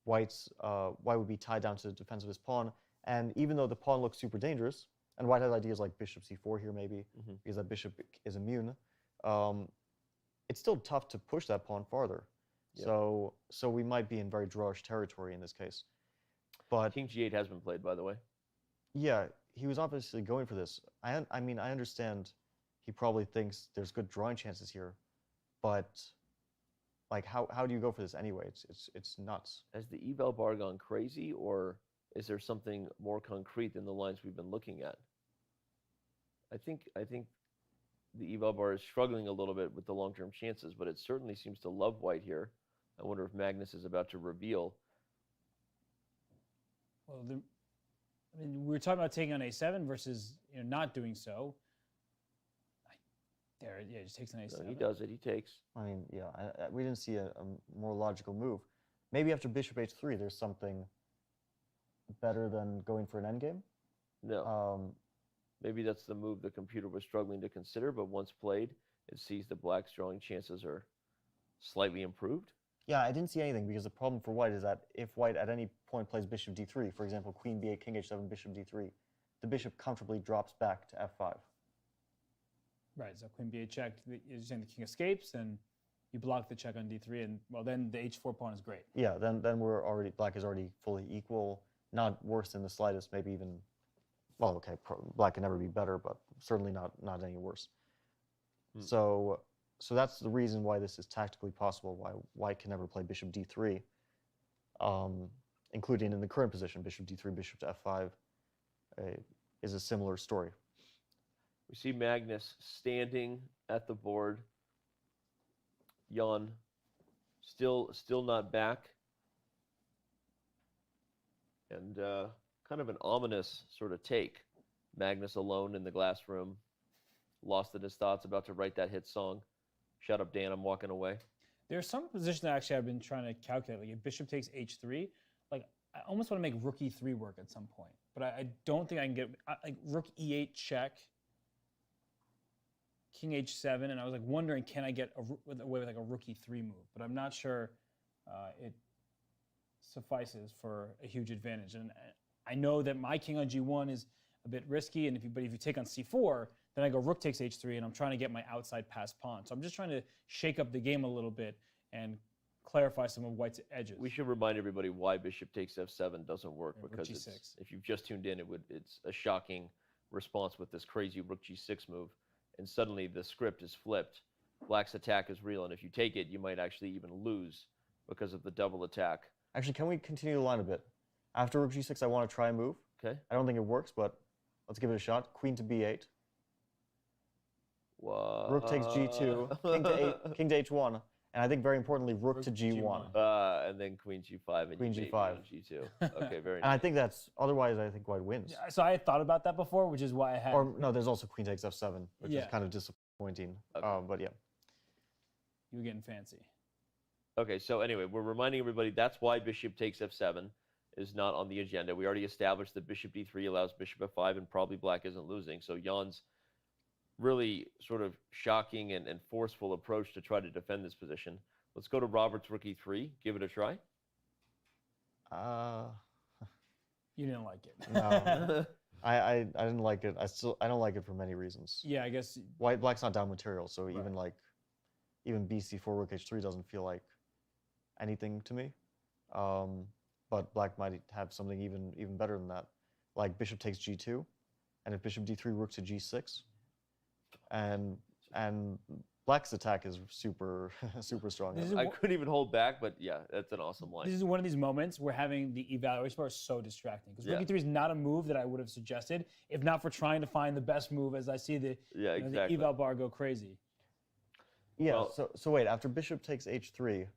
white would be tied down to the defense of his pawn. And even though the pawn looks super dangerous, and white has ideas like bishop c4 here maybe, because that bishop is immune, it's still tough to push that pawn farther. Yeah. So we might be in very drawish territory in this case. But king g8 has been played, by the way. Yeah, he was obviously going for this. I mean, I understand he probably thinks there's good drawing chances here, but like, how do you go for this anyway? It's nuts. Has the eval bar gone crazy, or is there something more concrete than the lines we've been looking at? I think the eval bar is struggling a little bit with the long-term chances, but it certainly seems to love white here. I wonder if Magnus is about to reveal. Well, I mean, we were talking about taking on a7 versus not doing so. There, yeah, he just takes an a7. No, he does it. He takes. I mean, yeah, we didn't see a more logical move. Maybe after bishop h3, there's something better than going for an endgame. No. Maybe that's the move the computer was struggling to consider, but once played, it sees that black's drawing chances are slightly improved. Yeah, I didn't see anything because the problem for white is that if white at any point plays bishop d3, for example, queen b8, king h7, bishop d3, the bishop comfortably drops back to f5. Right, so queen b8 check, you're saying the king escapes, and you block the check on d3, and well, then the h4 pawn is great. Yeah, then black is already fully equal, not worse than the slightest, maybe even, well, okay, black can never be better, but certainly not any worse. So that's the reason why this is tactically possible, why white can never play bishop d3, including in the current position, bishop d3, bishop to f5 is a similar story. We see Magnus standing at the board. Jan still not back. And kind of an ominous sort of take. Magnus alone in the glass room, lost in his thoughts, about to write that hit song. Shut up, Dan, I'm walking away. There's some positions that actually I've been trying to calculate. Like if bishop takes h3, like I almost want to make rook e3 work at some point. But I don't think I can get, like rook e8 check, king h7, and I was like wondering, can I get away with like a rook e3 move? But I'm not sure it suffices for a huge advantage. And I know that my king on g1 is a bit risky, and if you take on c4, then I go rook takes h3, and I'm trying to get my outside pass pawn. So I'm just trying to shake up the game a little bit and clarify some of White's edges. We should remind everybody why bishop takes f7 doesn't work, Yeah, because rook g6. if you've just tuned in, it's a shocking response with this crazy rook g6 move, and suddenly the script is flipped. Black's attack is real, and if you take it, you might actually even lose because of the double attack. Actually, can we continue the line a bit? After rook g6, I want to try a move. Okay. I don't think it works, but let's give it a shot. Queen to b8. What? Rook takes g2. King to h1. And I think very importantly, rook to g1. And then queen g5 and queen you g5. on g2. Okay, very And nice. I think that's, otherwise I think White wins. Yeah, so I had thought about that before, which is why I had. Or no, there's also queen takes f7, which Yeah. is kind of disappointing. Okay. But yeah. You were getting fancy. Okay, so anyway, we're reminding everybody that's why bishop takes f7 is not on the agenda. We already established that bishop d3 allows bishop f5, and probably Black isn't losing. So Jan's really sort of shocking and forceful approach to try to defend this position. Let's go to Robert's rook e3. Give it a try. You didn't like it. No. I didn't like it. I don't like it for many reasons. Yeah, I guess. Black's not down material, so even bc4 rook h3 doesn't feel like anything to me. But Black might have something even better than that, like bishop takes g2, and if bishop d3 rook to g6, and Black's attack is super super strong. I couldn't even hold back, but yeah, that's an awesome line. This is one of these moments where having the evaluation bar is so distracting, because rook e3 is not a move that I would have suggested if not for trying to find the best move as I see the, the eval bar go crazy. Yeah, Well, so wait, after bishop takes h3,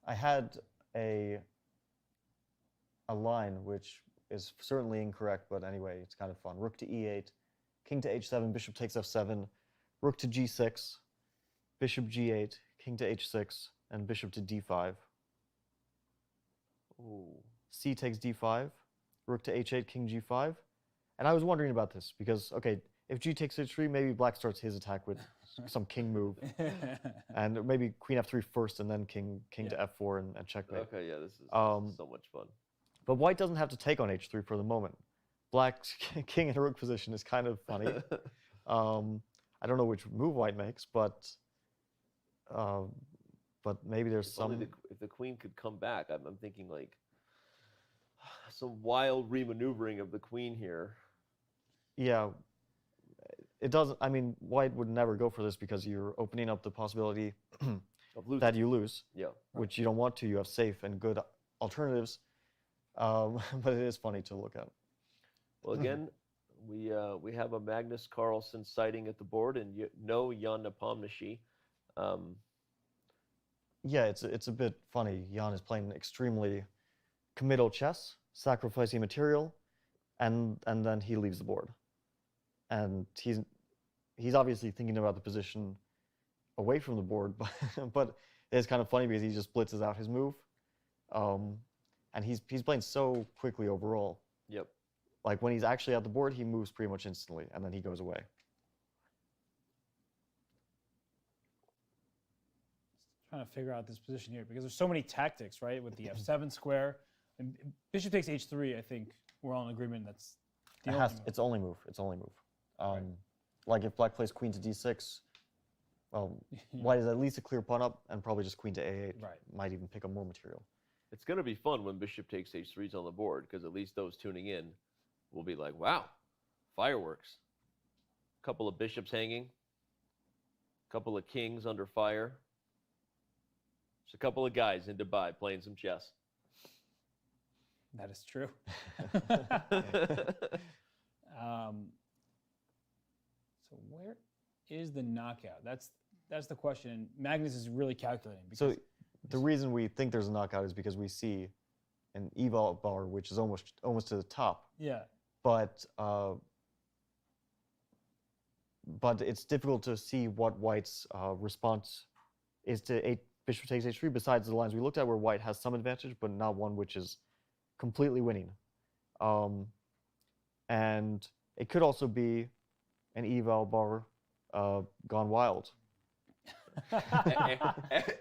I had a line which is certainly incorrect, but anyway, it's kind of fun. Rook to e8, king to h7, bishop takes f7, rook to g6, bishop g8, king to h6, and bishop to d5. Ooh. C takes d5, rook to h8, king g5. And I was wondering about this because, okay, if g takes h3, maybe Black starts his attack with some king move. And maybe queen f3 first and then king to f4 and checkmate. Okay, yeah, this is so much fun. But White doesn't have to take on h3 for the moment. Black's king in a rook position is kind of funny. I don't know which move White makes, but maybe there's some. If the queen could come back, I'm thinking like some wild remaneuvering of the queen here. Yeah, it doesn't. I mean, White would never go for this because you're opening up the possibility that you lose. Yeah. Which you don't want to. You have safe and good alternatives, but it is funny to look at. Well, again, we have a Magnus Carlsen sighting at the board, and no Ian Nepomniachtchi. Yeah, it's a bit funny. Ian is playing extremely committal chess, sacrificing material, and then he leaves the board. And he's obviously thinking about the position away from the board, but it's kind of funny because he just blitzes out his move, and he's playing so quickly overall. Yep. Like when he's actually at the board, he moves pretty much instantly, and then he goes away. Trying to figure out this position here because there's so many tactics, right? With the f7 square, and bishop takes h3. I think we're all in agreement that's the only move. It's only move. It's only move. Like if Black plays queen to d6, well, White is at least a clear pawn up, and probably just queen to a8. Right. Might even pick up more material. It's going to be fun when bishop takes h3 is on the board, because at least those tuning in will be like, wow, fireworks. A couple of bishops hanging, a couple of kings under fire. Just a couple of guys in Dubai playing some chess. That is true. So where is the knockout? That's the question. And Magnus is really calculating. So the reason we think there's a knockout is because we see an eval bar which is almost to the top. Yeah. But it's difficult to see what White's response is to bishop takes h3, besides the lines we looked at where White has some advantage, but not one which is completely winning. And it could also be an eval bar gone wild.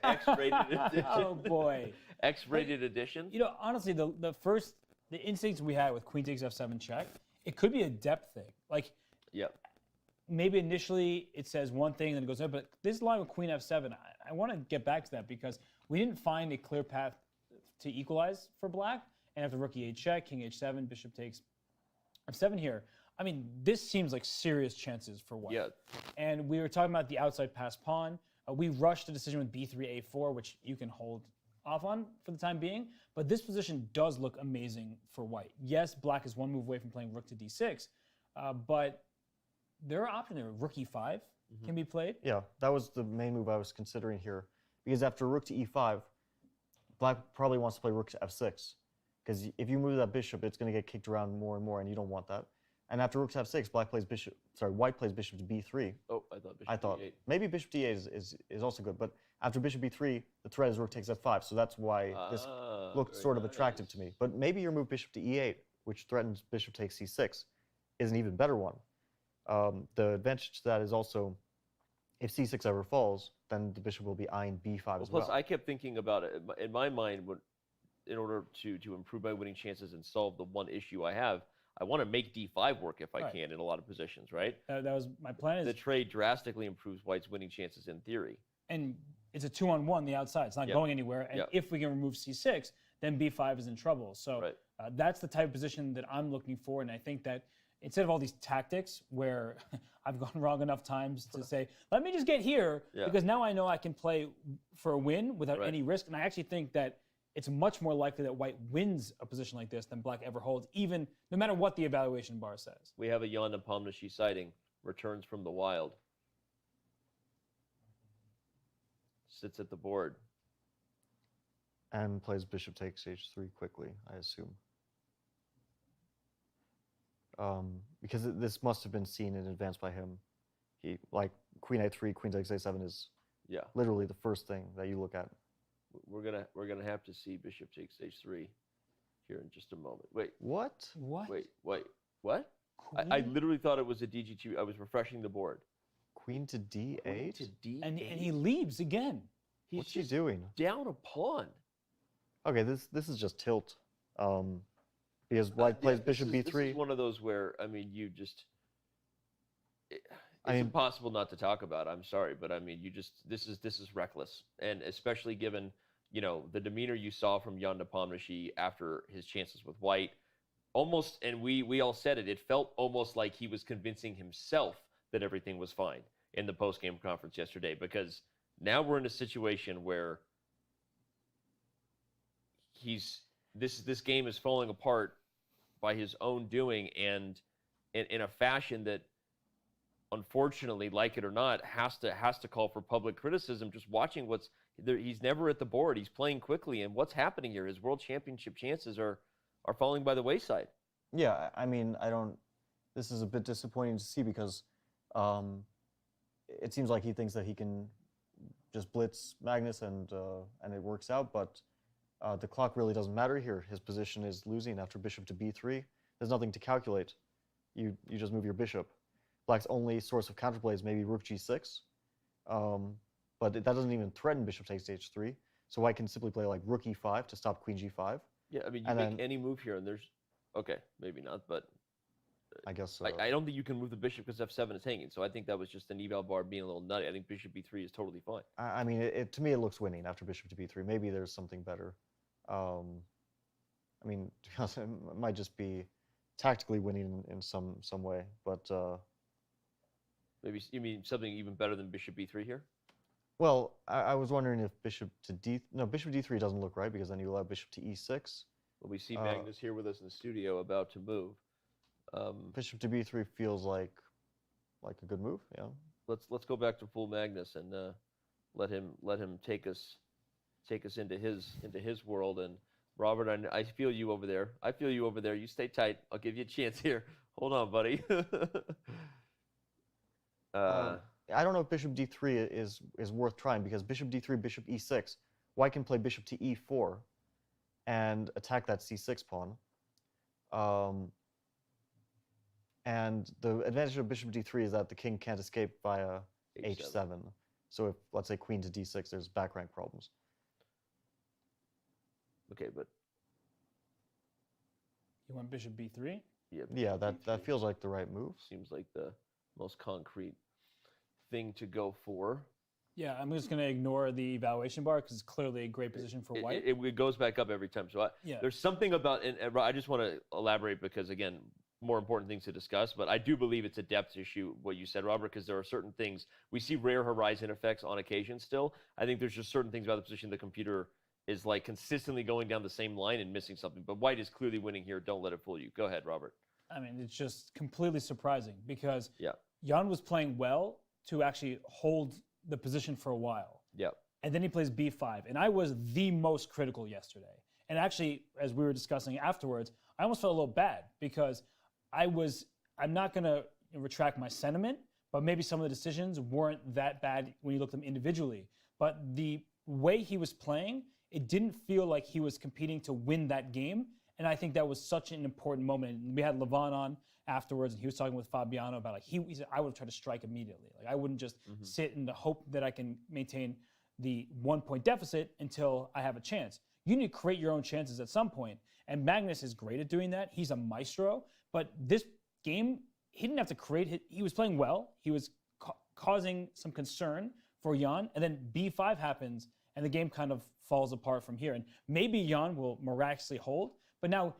X-rated edition. Oh boy. X-rated edition. You know, honestly, the instincts we had with Queen takes F7 check, it could be a depth thing. Like, Yep. maybe initially it says one thing and then it goes up, but this line with Queen F7, I want to get back to that because we didn't find a clear path to equalize for Black. And after Rook E8 check, King H7, Bishop takes F7 here. I mean, this seems like serious chances for White. Yeah. And we were talking about the outside pass pawn. We rushed the decision with B3, A4, which you can hold off on for the time being. But this position does look amazing for White. Yes, Black is one move away from playing Rook to D6, but there are options there. Rook E5 can be played. Yeah, that was the main move I was considering here. Because after Rook to E5, Black probably wants to play Rook to F6. Because if you move that bishop, it's going to get kicked around more and more, and you don't want that. And after Rook to F6, White plays Bishop to B3. Oh, I thought Bishop D8. Maybe Bishop D8 is also good, but after Bishop B3, the threat is Rook takes F5, so that's why this looked sort of attractive to me. But maybe your move Bishop to E8, which threatens Bishop takes C6, is an even better one. The advantage to that is also, if C6 ever falls, then the bishop will be eyeing B5 as well. Plus, I kept thinking about it. In my mind, in order to improve my winning chances and solve the one issue I have, I want to make D5 work if I can in a lot of positions, right? That was my plan. The trade drastically improves White's winning chances in theory. And it's a 2-on-1 the outside. It's not going anywhere. And if we can remove C6, then B5 is in trouble. So that's the type of position that I'm looking for. And I think that instead of all these tactics where I've gone wrong enough times to say, let me just get here, because now I know I can play for a win without any risk. And I actually think that it's much more likely that White wins a position like this than Black ever holds, even no matter what the evaluation bar says. We have a Ian Nepomniachtchi sighting, returns from the wild. Sits at the board. And plays Bishop takes H3 quickly, I assume. Because this must have been seen in advance by him. He, like, Queen A3, Queen takes A7 is literally the first thing that you look at. We're gonna have to see Bishop takes H3 here in just a moment. Wait. What? Wait. What? I literally thought it was a DG2. I was refreshing the board. Queen to D8? Queen to D8. And he leaves again. What's he doing? Down a pawn. Okay, this is just tilt. Because White plays Bishop B3. This is one of those where, I mean, you just... It's impossible not to talk about. I'm sorry, but I mean, this is reckless, and especially given, you know, the demeanor you saw from Ian Nepomniachtchi after his chances with White, almost, and we all said it. It felt almost like he was convincing himself that everything was fine in the post-game conference yesterday, because now we're in a situation where this game is falling apart by his own doing, and in a fashion that, unfortunately, like it or not, has to call for public criticism. Just watching what's there, he's never at the board. He's playing quickly, and what's happening here? His world championship chances are falling by the wayside. Yeah, I mean, this is a bit disappointing to see because it seems like he thinks that he can just blitz Magnus and it works out, but the clock really doesn't matter here. His position is losing after Bishop to B3. There's nothing to calculate. You just move your bishop. Black's only source of counterplay is maybe Rook G6, but that doesn't even threaten Bishop takes H3. So White can simply play like Rook E5 to stop Queen G5. Yeah, I mean, you make any move here, and there's okay, maybe not, but I guess I don't think you can move the bishop because F7 is hanging. So I think that was just an eval bar being a little nutty. I think Bishop B3 is totally fine. I mean, to me, it looks winning after Bishop to B3. Maybe there's something better. I mean, it might just be tactically winning in some way, but. Maybe you mean something even better than Bishop B3 here? Well, I was wondering if Bishop to Bishop D3 doesn't look right because then you allow Bishop to E6. Well, we see Magnus here with us in the studio about to move. Bishop to B3 feels like a good move. Yeah. Let's go back to full Magnus and let him take us into his world. And Robert, I feel you over there. You stay tight. I'll give you a chance here. Hold on, buddy. I don't know if Bishop D3 is worth trying because Bishop D3, Bishop E6, White can play Bishop to E4 and attack that C6 pawn. And the advantage of bishop d3 is that the king can't escape via h7. So if, let's say, queen to d6, there's back rank problems. Okay, but You want bishop b3? Yeah, that feels like the right move. Seems like the most concrete thing to go for. Yeah, I'm just going to ignore the evaluation bar because it's clearly a great position for white. It goes back up every time. So there's something about, and I just want to elaborate because, again, more important things to discuss, but I do believe it's a depth issue, what you said, Robert, because there are certain things, we see rare horizon effects on occasion still. I think there's just certain things about the position the computer is like consistently going down the same line and missing something. But white is clearly winning here. Don't let it fool you. Go ahead, Robert. I mean, it's just completely surprising because Jan was playing well to actually hold the position for a while. Yeah. And then he plays b5. And I was the most critical yesterday. And actually, as we were discussing afterwards, I almost felt a little bad because I'm not going to retract my sentiment, but maybe some of the decisions weren't that bad when you look at them individually. But the way he was playing, it didn't feel like he was competing to win that game. And I think that was such an important moment. And we had Levon on afterwards, and he was talking with Fabiano about, like, he said, I would have tried to strike immediately. Like, I wouldn't just sit in the hope that I can maintain the 1-point deficit until I have a chance. You need to create your own chances at some point. And Magnus is great at doing that. He's a maestro. But this game, he didn't have to create it. He was playing well. He was causing some concern for Jan. And then b5 happens, and the game kind of falls apart from here. And maybe Jan will miraculously hold. But now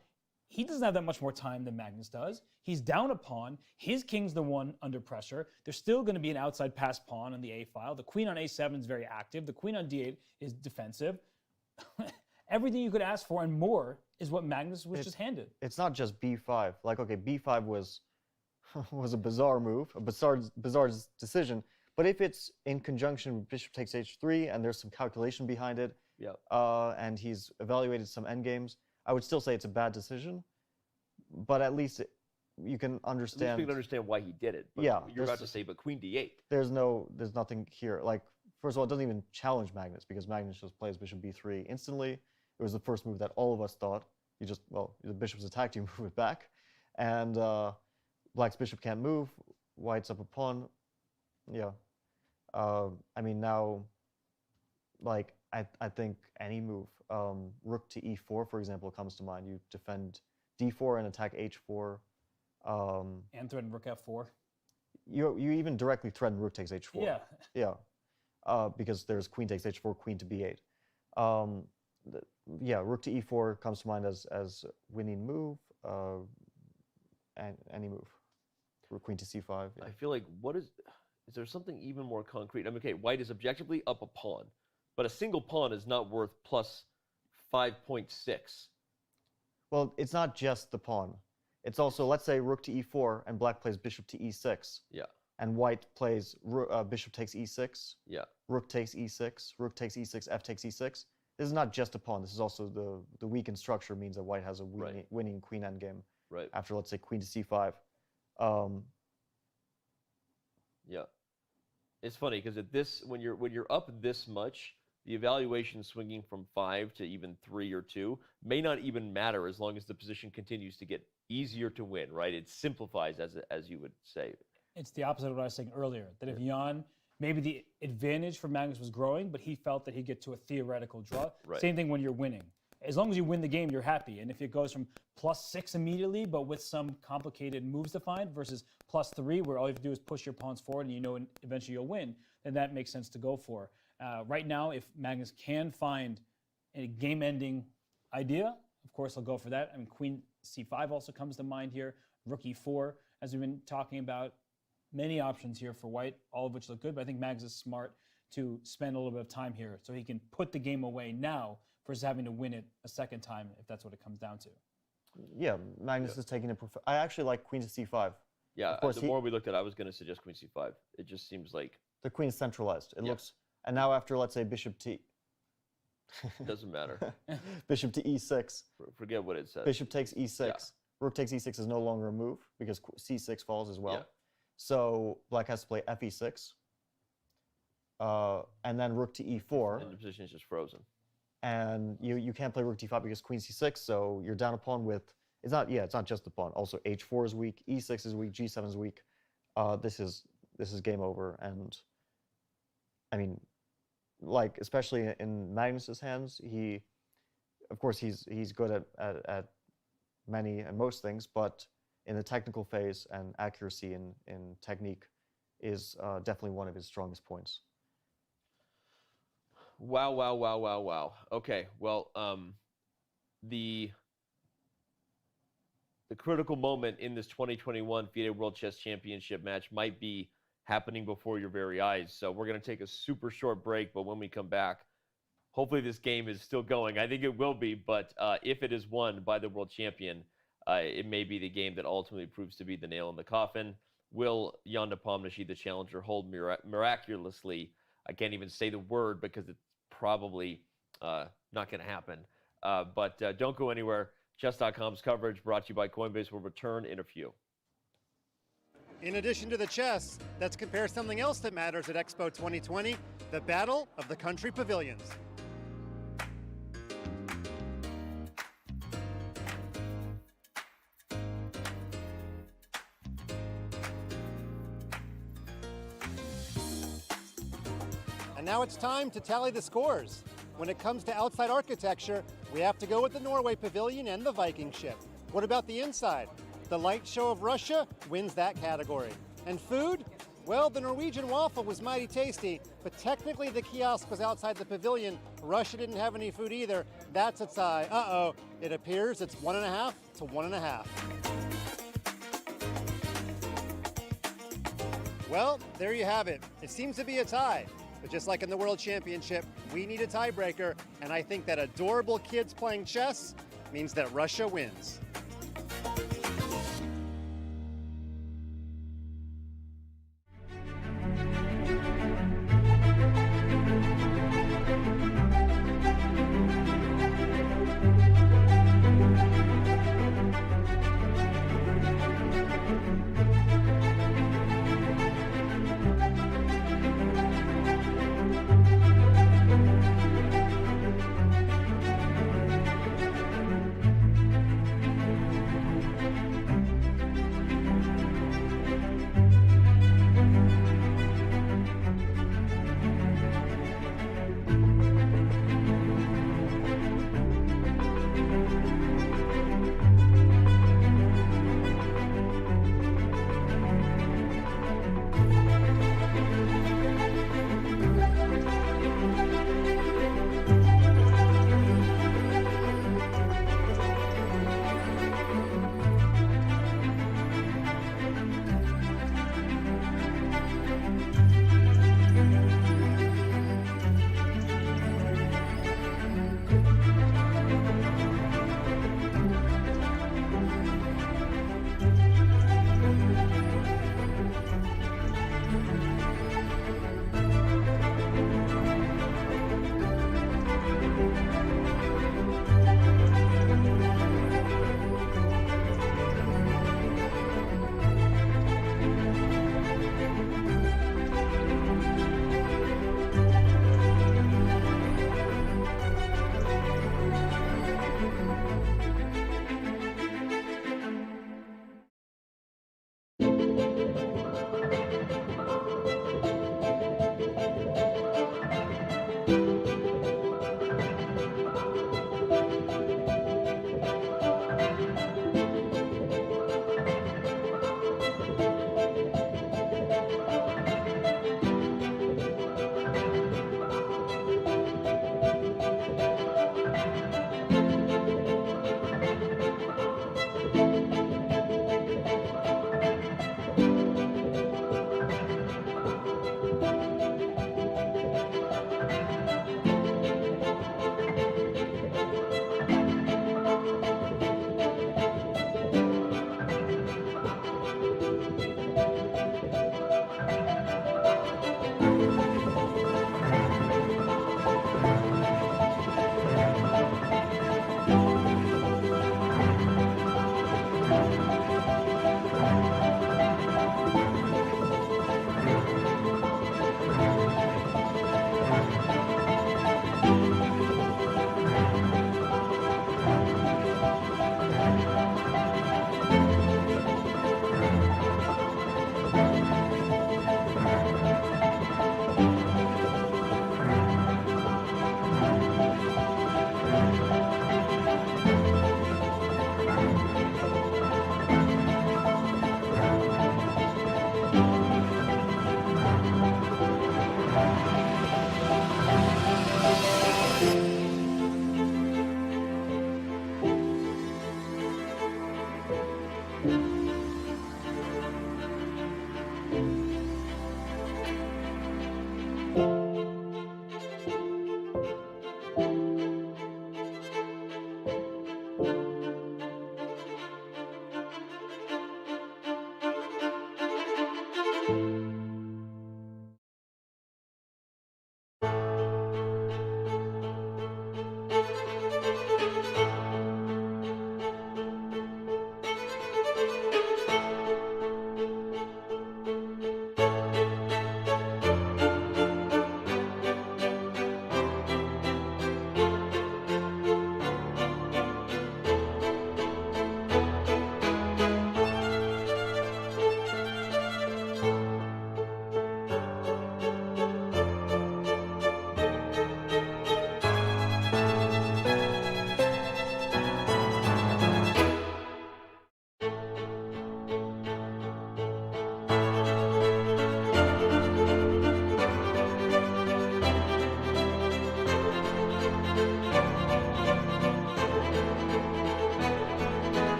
he doesn't have that much more time than Magnus does. He's down a pawn. His king's the one under pressure. There's still going to be an outside pass pawn on the a file. The queen on a7 is very active. The queen on d8 is defensive. Everything you could ask for and more is what Magnus was just handed. It's not just b5. Like, okay, b5 was a bizarre move, a bizarre decision. But if it's in conjunction with bishop takes h3 and there's some calculation behind it, and he's evaluated some endgames, I would still say it's a bad decision. But at least you can understand. At least we can understand why he did it. But yeah, you're about to say, but queen d8. There's nothing here. Like, first of all, it doesn't even challenge Magnus because Magnus just plays bishop b3 instantly. It was the first move that all of us thought. You just, well, the bishop's attacked, you move it back. And black's bishop can't move. White's up a pawn. Yeah. I mean, now, like, I think any move, rook to e4, for example, comes to mind. You defend d4 and attack h4. And threaten rook f4. You even directly threaten rook takes h4. Yeah. Yeah. Because there's queen takes h4, queen to b8. Yeah, rook to e4 comes to mind as winning move, and any move. Rook queen to c5. Yeah. I feel like is there something even more concrete? I mean, okay, white is objectively up a pawn, but a single pawn is not worth plus 5.6. Well, it's not just the pawn. It's also, let's say, rook to e4 and black plays bishop to e6. Yeah. And white plays bishop takes e6. Yeah. Rook takes e6. Rook takes e6. F takes e6. This is not just a pawn. This is also the weakened structure means that white has a winning queen endgame. Right. After, let's say, queen to c5. Yeah. It's funny because at this, when you're up this much, the evaluation swinging from 5 to even 3 or 2 may not even matter as long as the position continues to get easier to win, right? It simplifies, as you would say. It's the opposite of what I was saying earlier, that if Jan, maybe the advantage for Magnus was growing, but he felt that he'd get to a theoretical draw. Right. Same thing when you're winning. As long as you win the game, you're happy. And if it goes from +6 immediately, but with some complicated moves to find, versus +3, where all you have to do is push your pawns forward and you know eventually you'll win, then that makes sense to go for. Right now, if Magnus can find a game-ending idea, of course he'll go for that. I mean, queen c5 also comes to mind here. Rook e4, as we've been talking about. Many options here for white, all of which look good, but I think Magnus is smart to spend a little bit of time here so he can put the game away now versus having to win it a second time if that's what it comes down to. Yeah, Magnus is taking it. I actually like queen to c5. Yeah, of course, the more we looked at it, I was going to suggest queen c5. It just seems like... The queen's centralized. It looks... And now after, let's say, bishop to... Doesn't matter. Bishop to e6. Forget what it says. Bishop takes e6. Yeah. Rook takes e6 is no longer a move because c6 falls as well. Yeah. So black has to play fe6. And then rook to e4. And the position is just frozen. And you can't play rook d5 because queen c6, so you're down a pawn with... it's not just the pawn. Also, h4 is weak, e6 is weak, g7 is weak. This is game over. And I mean, like especially in Magnus's hands, of course he's good at many and most things, but in the technical phase and accuracy in technique is definitely one of his strongest points. Wow. Okay, well, the critical moment in this 2021 FIDE World Chess Championship match might be happening before your very eyes. So we're going to take a super short break, but when we come back, hopefully this game is still going. I think it will be, but if it is won by the world champion, it may be the game that ultimately proves to be the nail in the coffin. Will Ian Nepomniachtchi, the challenger, hold miraculously? I can't even say the word because it's probably not going to happen. But don't go anywhere. Chess.com's coverage brought to you by Coinbase will return in a few. In addition to the chess, let's compare something else that matters at Expo 2020, the Battle of the Country Pavilions. And now it's time to tally the scores. When it comes to outside architecture, we have to go with the Norway Pavilion and the Viking ship. What about the inside? The light show of Russia wins that category. And food? Well, the Norwegian waffle was mighty tasty, but technically the kiosk was outside the pavilion. Russia didn't have any food either. That's a tie. Uh-oh. It appears it's 1.5 to 1.5. Well, there you have it. It seems to be a tie. But just like in the World Championship, we need a tiebreaker, and I think that adorable kids playing chess means that Russia wins.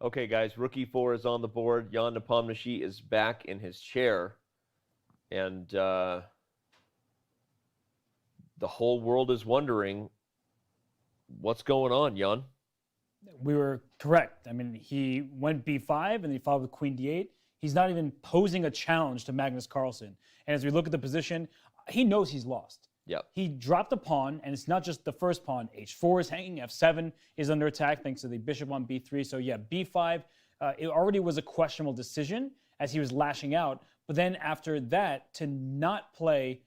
Okay, guys, rookie 4 is on the board. Ian Nepomniachtchi is back in his chair. And the whole world is wondering, what's going on, Jan? We were correct. I mean, he went b5 and he followed with queen d8. He's not even posing a challenge to Magnus Carlsen. And as we look at the position, he knows he's lost. Yep. He dropped a pawn, and it's not just the first pawn. h4 is hanging, f7 is under attack thanks to the bishop on b3. So yeah, b5, it already was a questionable decision as he was lashing out. But then after that, to not play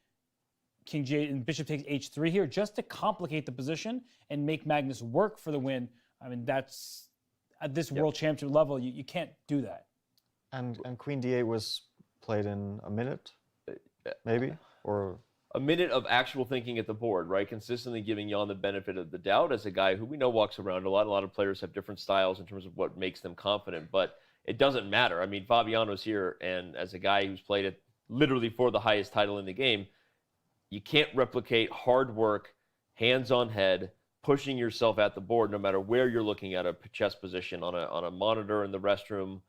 king g8 and bishop takes h3 here, just to complicate the position and make Magnus work for the win, I mean, that's at this world championship level, you can't do that. And queen d8 was played in a minute, maybe? Or a minute of actual thinking at the board, right? Consistently giving Jan the benefit of the doubt as a guy who we know walks around a lot. A lot of players have different styles in terms of what makes them confident, but it doesn't matter. I mean, Fabiano's here, and as a guy who's played it literally for the highest title in the game, you can't replicate hard work, hands on head, pushing yourself at the board no matter where you're looking at a chess position, on a monitor in the restroom.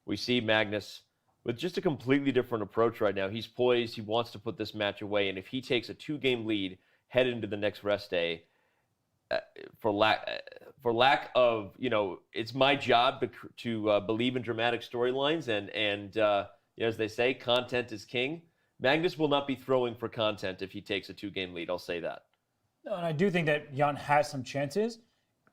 We see Magnus with just a completely different approach right now. He's poised. He wants to put this match away. And if he takes a 2-game lead head into the next rest day, for lack of, it's my job to believe in dramatic storylines. And as they say, content is king. Magnus will not be throwing for content if he takes a 2-game lead. I'll say that. No, and I do think that Jan has some chances.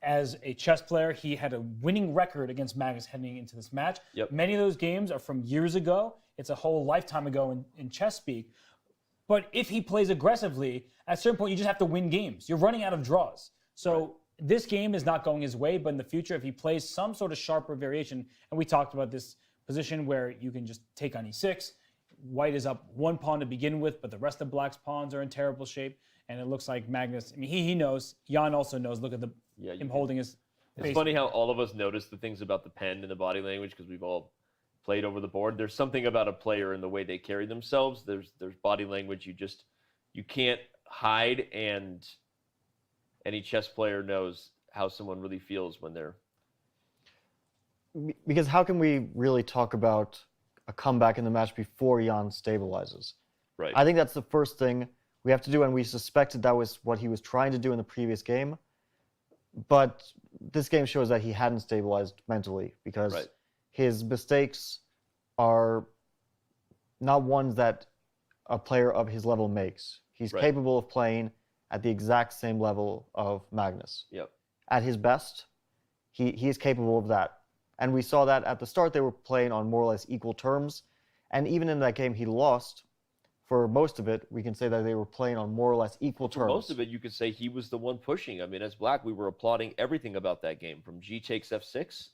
As a chess player, he had a winning record against Magnus heading into this match. Yep. Many of those games are from years ago. It's a whole lifetime ago in chess speak. But if he plays aggressively, at a certain point, you just have to win games. You're running out of draws. So this game is not going his way, but in the future, if he plays some sort of sharper variation, and we talked about this position where you can just take on e6, white is up 1 pawn to begin with, but the rest of black's pawns are in terrible shape. And it looks like Magnus, I mean, he knows. Jan also knows. Look at him holding his It's funny how all of us notice the things about the pen and the body language because we've all played over the board. There's something about a player and the way they carry themselves. There's body language you can't hide, and any chess player knows how someone really feels when they're... Because how can we really talk about a comeback in the match before Jan stabilizes? Right. I think that's the first thing we have to do, and we suspected that was what he was trying to do in the previous game. But this game shows that he hadn't stabilized mentally because his mistakes are not ones that a player of his level makes. He's capable of playing at the exact same level of Magnus. Yep. At his best, he is capable of that. And we saw that at the start they were playing on more or less equal terms. And even in that game he lost, for most of it, we can say that they were playing on more or less equal terms. For most of it, you could say he was the one pushing. I mean, as black, we were applauding everything about that game, from G takes F6,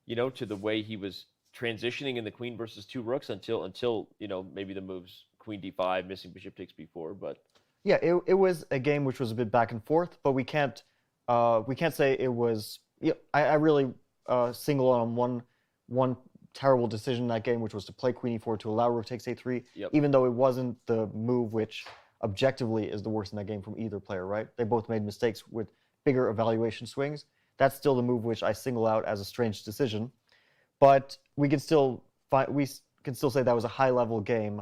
to the way he was transitioning in the queen versus 2 rooks until maybe the moves queen d5, missing bishop takes b4. But yeah, it was a game which was a bit back and forth, but we can't say it was. I really single on one terrible decision in that game, which was to play queen e4 to allow rook takes a3, even though it wasn't the move which objectively is the worst in that game from either player, right? They both made mistakes with bigger evaluation swings. That's still the move which I single out as a strange decision. But we can still say that was a high-level game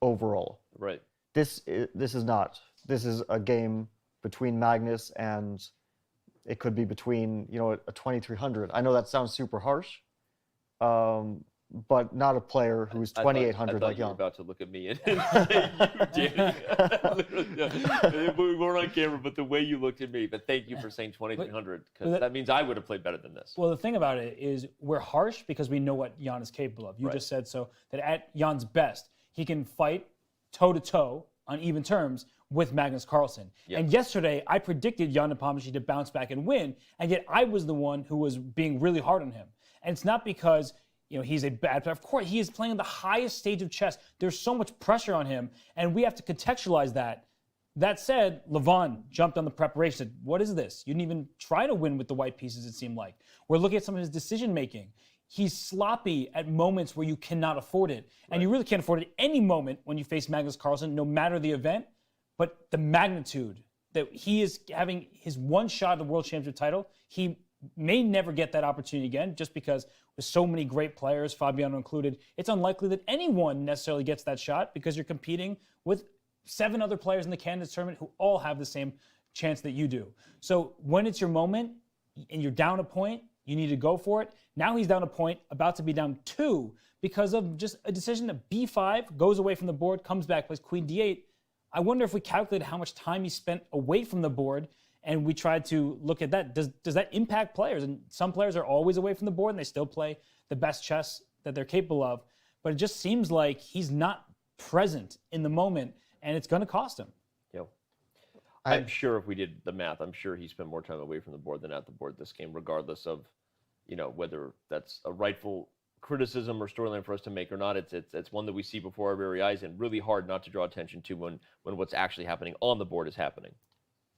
overall. Right. This is not. This is a game between Magnus and it could be between, a 2300. I know that sounds super harsh. But not a player who's 2,800 like Jan. You were about to look at me and say you did. We weren't on camera, but the way you looked at me. But thank you for saying 2,300, because that means I would have played better than this. Well, the thing about it is we're harsh because we know what Jan is capable of. You just said so, that at Jan's best, he can fight toe-to-toe on even terms with Magnus Carlsen. Yep. And yesterday, I predicted Ian Nepomniachtchi to bounce back and win, and yet I was the one who was being really hard on him. And it's not because he's a bad player. Of course, he is playing the highest stage of chess. There's so much pressure on him, and we have to contextualize that. That said, Levon jumped on the preparation, said, what is this? You didn't even try to win with the white pieces, it seemed like. We're looking at some of his decision-making. He's sloppy at moments where you cannot afford it. And you really can't afford it any moment when you face Magnus Carlsen, no matter the event. But the magnitude that he is having his one shot at the World Championship title, he may never get that opportunity again, just because with so many great players, Fabiano included, it's unlikely that anyone necessarily gets that shot because you're competing with 7 other players in the Candidates Tournament who all have the same chance that you do. So when it's your moment and you're down a point, you need to go for it. Now he's down a point, about to be down 2 because of just a decision that b5 goes away from the board, comes back, plays queen d8. I wonder if we calculated how much time he spent away from the board and we tried to look at that. Does that impact players? And some players are always away from the board and they still play the best chess that they're capable of. But it just seems like he's not present in the moment and it's going to cost him. Yep. I'm sure if we did the math, I'm sure he spent more time away from the board than at the board this game, regardless of, whether that's a rightful criticism or storyline for us to make or not. It's one that we see before our very eyes and really hard not to draw attention to when what's actually happening on the board is happening.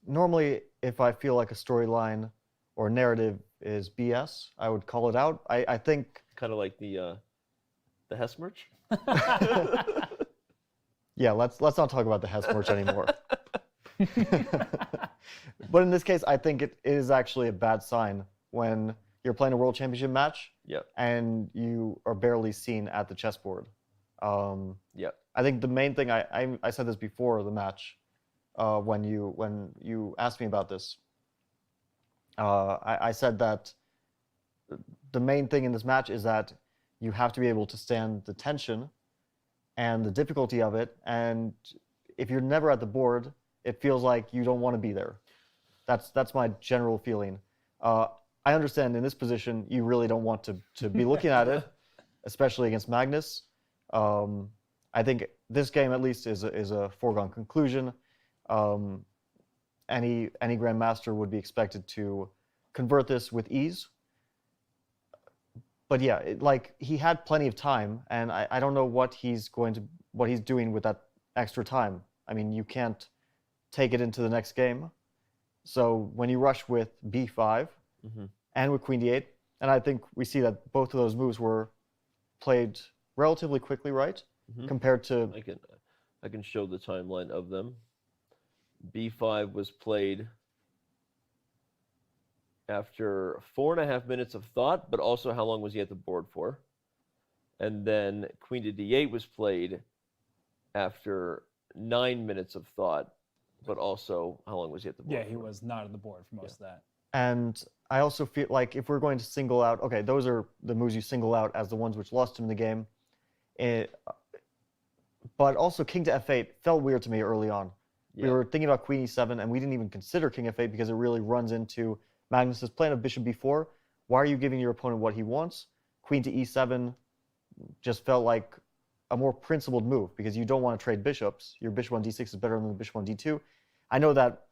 Normally, if I feel like a storyline or narrative is BS, I would call it out. I think kind of like the Hess merch. Yeah, let's not talk about the Hess merch anymore. But in this case, I think it is actually a bad sign when you're playing a World Championship match and you are barely seen at the chessboard. I think the main thing, I said this before the match, when you asked me about this, I said that the main thing in this match is that you have to be able to stand the tension and the difficulty of it, and if you're never at the board, it feels like you don't want to be there. That's my general feeling. I understand in this position you really don't want to be looking at it, especially against Magnus. I think this game at least is a foregone conclusion. Any grandmaster would be expected to convert this with ease. But yeah, he had plenty of time, and I don't know what he's doing with that extra time. I mean, you can't take it into the next game. So when you rush with b5 and with queen d8, and I think we see that both of those moves were played relatively quickly, right? Compared to... I can show the timeline of them. b5 was played after 4.5 minutes of thought, but also how long was he at the board for? And then queen to d8 was played after 9 minutes of thought, but also how long was he at the board? Yeah, he was not at the board for most of that. And I also feel like if we're going to single out, okay, those are the moves you single out as the ones which lost him the game. But also king to f8 felt weird to me early on. We were thinking about queen e7, and we didn't even consider king f8 because it really runs into Magnus's plan of bishop b4. Why are you giving your opponent what he wants? Queen to e7 just felt like a more principled move because you don't want to trade bishops. Your bishop on d6 is better than the bishop on d2. I know that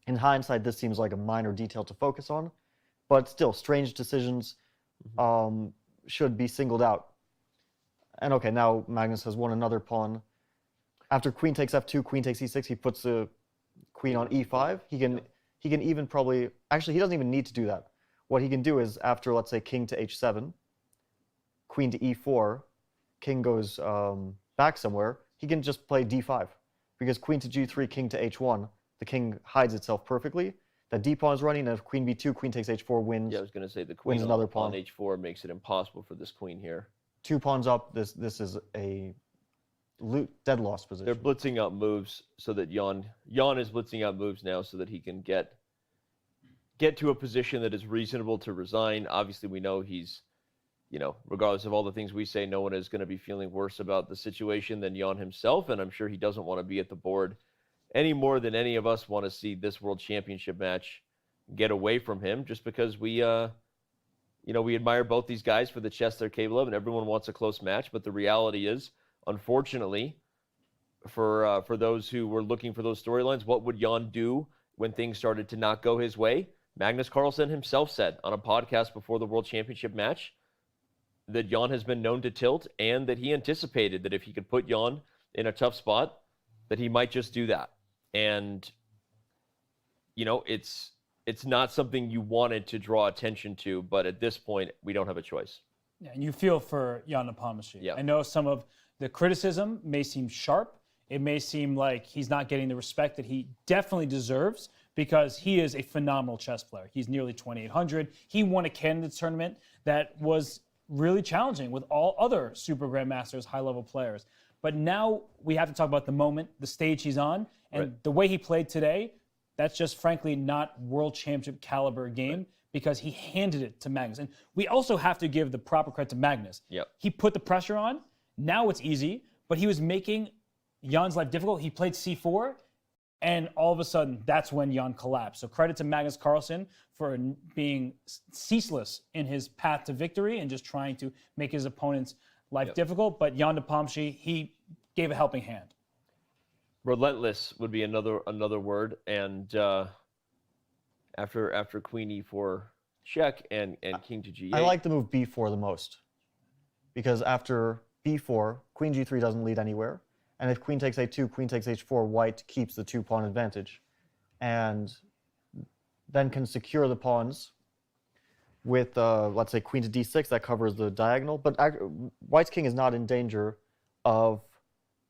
in hindsight this seems like a minor detail to focus on, but still, strange decisions should be singled out. And okay, now Magnus has won another pawn. After queen takes f2, queen takes e6, he puts the queen on e5. He can even probably... Actually, he doesn't even need to do that. What he can do is after, let's say, king to h7, queen to e4, king goes back somewhere, he can just play d5. Because queen to g3, king to h1, the king hides itself perfectly. That d pawn is running, and if queen b2, queen takes h4 wins. Yeah, I was going to say the queen another pawn. On h4 makes it impossible for this queen here. 2 pawns up. This is a dead loss position. They're blitzing out moves so that Jan is blitzing out moves now so that he can get to a position that is reasonable to resign. Obviously, we know he's, regardless of all the things we say, no one is going to be feeling worse about the situation than Jan himself, and I'm sure he doesn't want to be at the board any more than any of us want to see this World Championship match get away from him, just because we admire both these guys for the chess they're capable of, and everyone wants a close match. But the reality is, unfortunately, for those who were looking for those storylines, what would Jan do when things started to not go his way? Magnus Carlsen himself said on a podcast before the World Championship match that Jan has been known to tilt, and that he anticipated that if he could put Jan in a tough spot, that he might just do that. And, it's not something you wanted to draw attention to, but at this point, we don't have a choice. Yeah, and you feel for Ian Nepomniachtchi. Yeah. I know some of the criticism may seem sharp. It may seem like he's not getting the respect that he definitely deserves because he is a phenomenal chess player. He's nearly 2,800. He won a Candidates Tournament that was really challenging with all other super grandmasters, high-level players. But now we have to talk about the moment, the stage he's on, and the way he played today. That's just frankly not world championship caliber game because he handed it to Magnus. And we also have to give the proper credit to Magnus. He put the pressure on. Now it's easy, but he was making Jan's life difficult. He played c4, and all of a sudden, that's when Jan collapsed. So credit to Magnus Carlsen for being ceaseless in his path to victory and just trying to make his opponent's life difficult. But Ian Nepomniachtchi, he gave a helping hand. Relentless would be another word. And after Queen E4 check and King to G8. I like the move B4 the most. Because after B4, Queen G3 doesn't lead anywhere. And if Queen takes A2, Queen takes H4, White keeps the 2-pawn advantage. And then can secure the pawns with, let's say, Queen to D6, that covers the diagonal. But White's king is not in danger of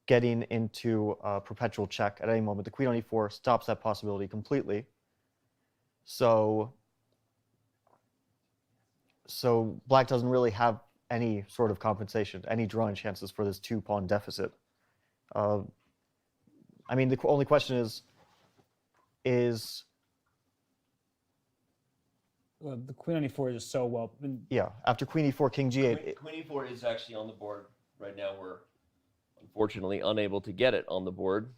getting into a perpetual check at any moment. The Queen on E4 stops that possibility completely. So Black doesn't really have any sort of compensation, any drawing chances for this 2-pawn deficit. I mean, the only question is well, the Queen on E4 is just so well. Yeah, after Queen E4, King G8. Queen E4 is actually on the board right now. We're unfortunately unable to get it on the board.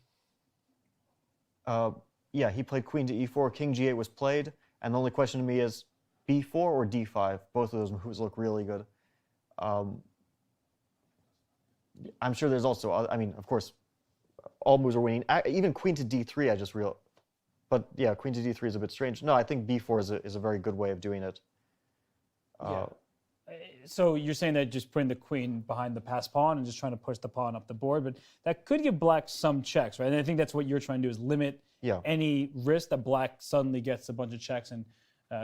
Yeah, he played Queen to E4, King G8 was played, and the only question to me is B4 or D5. Both of those moves look really good. I'm sure there's also, I mean, of course, all moves are winning. Even Queen to D3, I just realized. But yeah, Queen to D3 is a bit strange. No, I think B4 is a very good way of doing it. So you're saying that just putting the queen behind the passed pawn and just trying to push the pawn up the board, but that could give Black some checks, right? And I think that's what you're trying to do is limit any risk that Black suddenly gets a bunch of checks and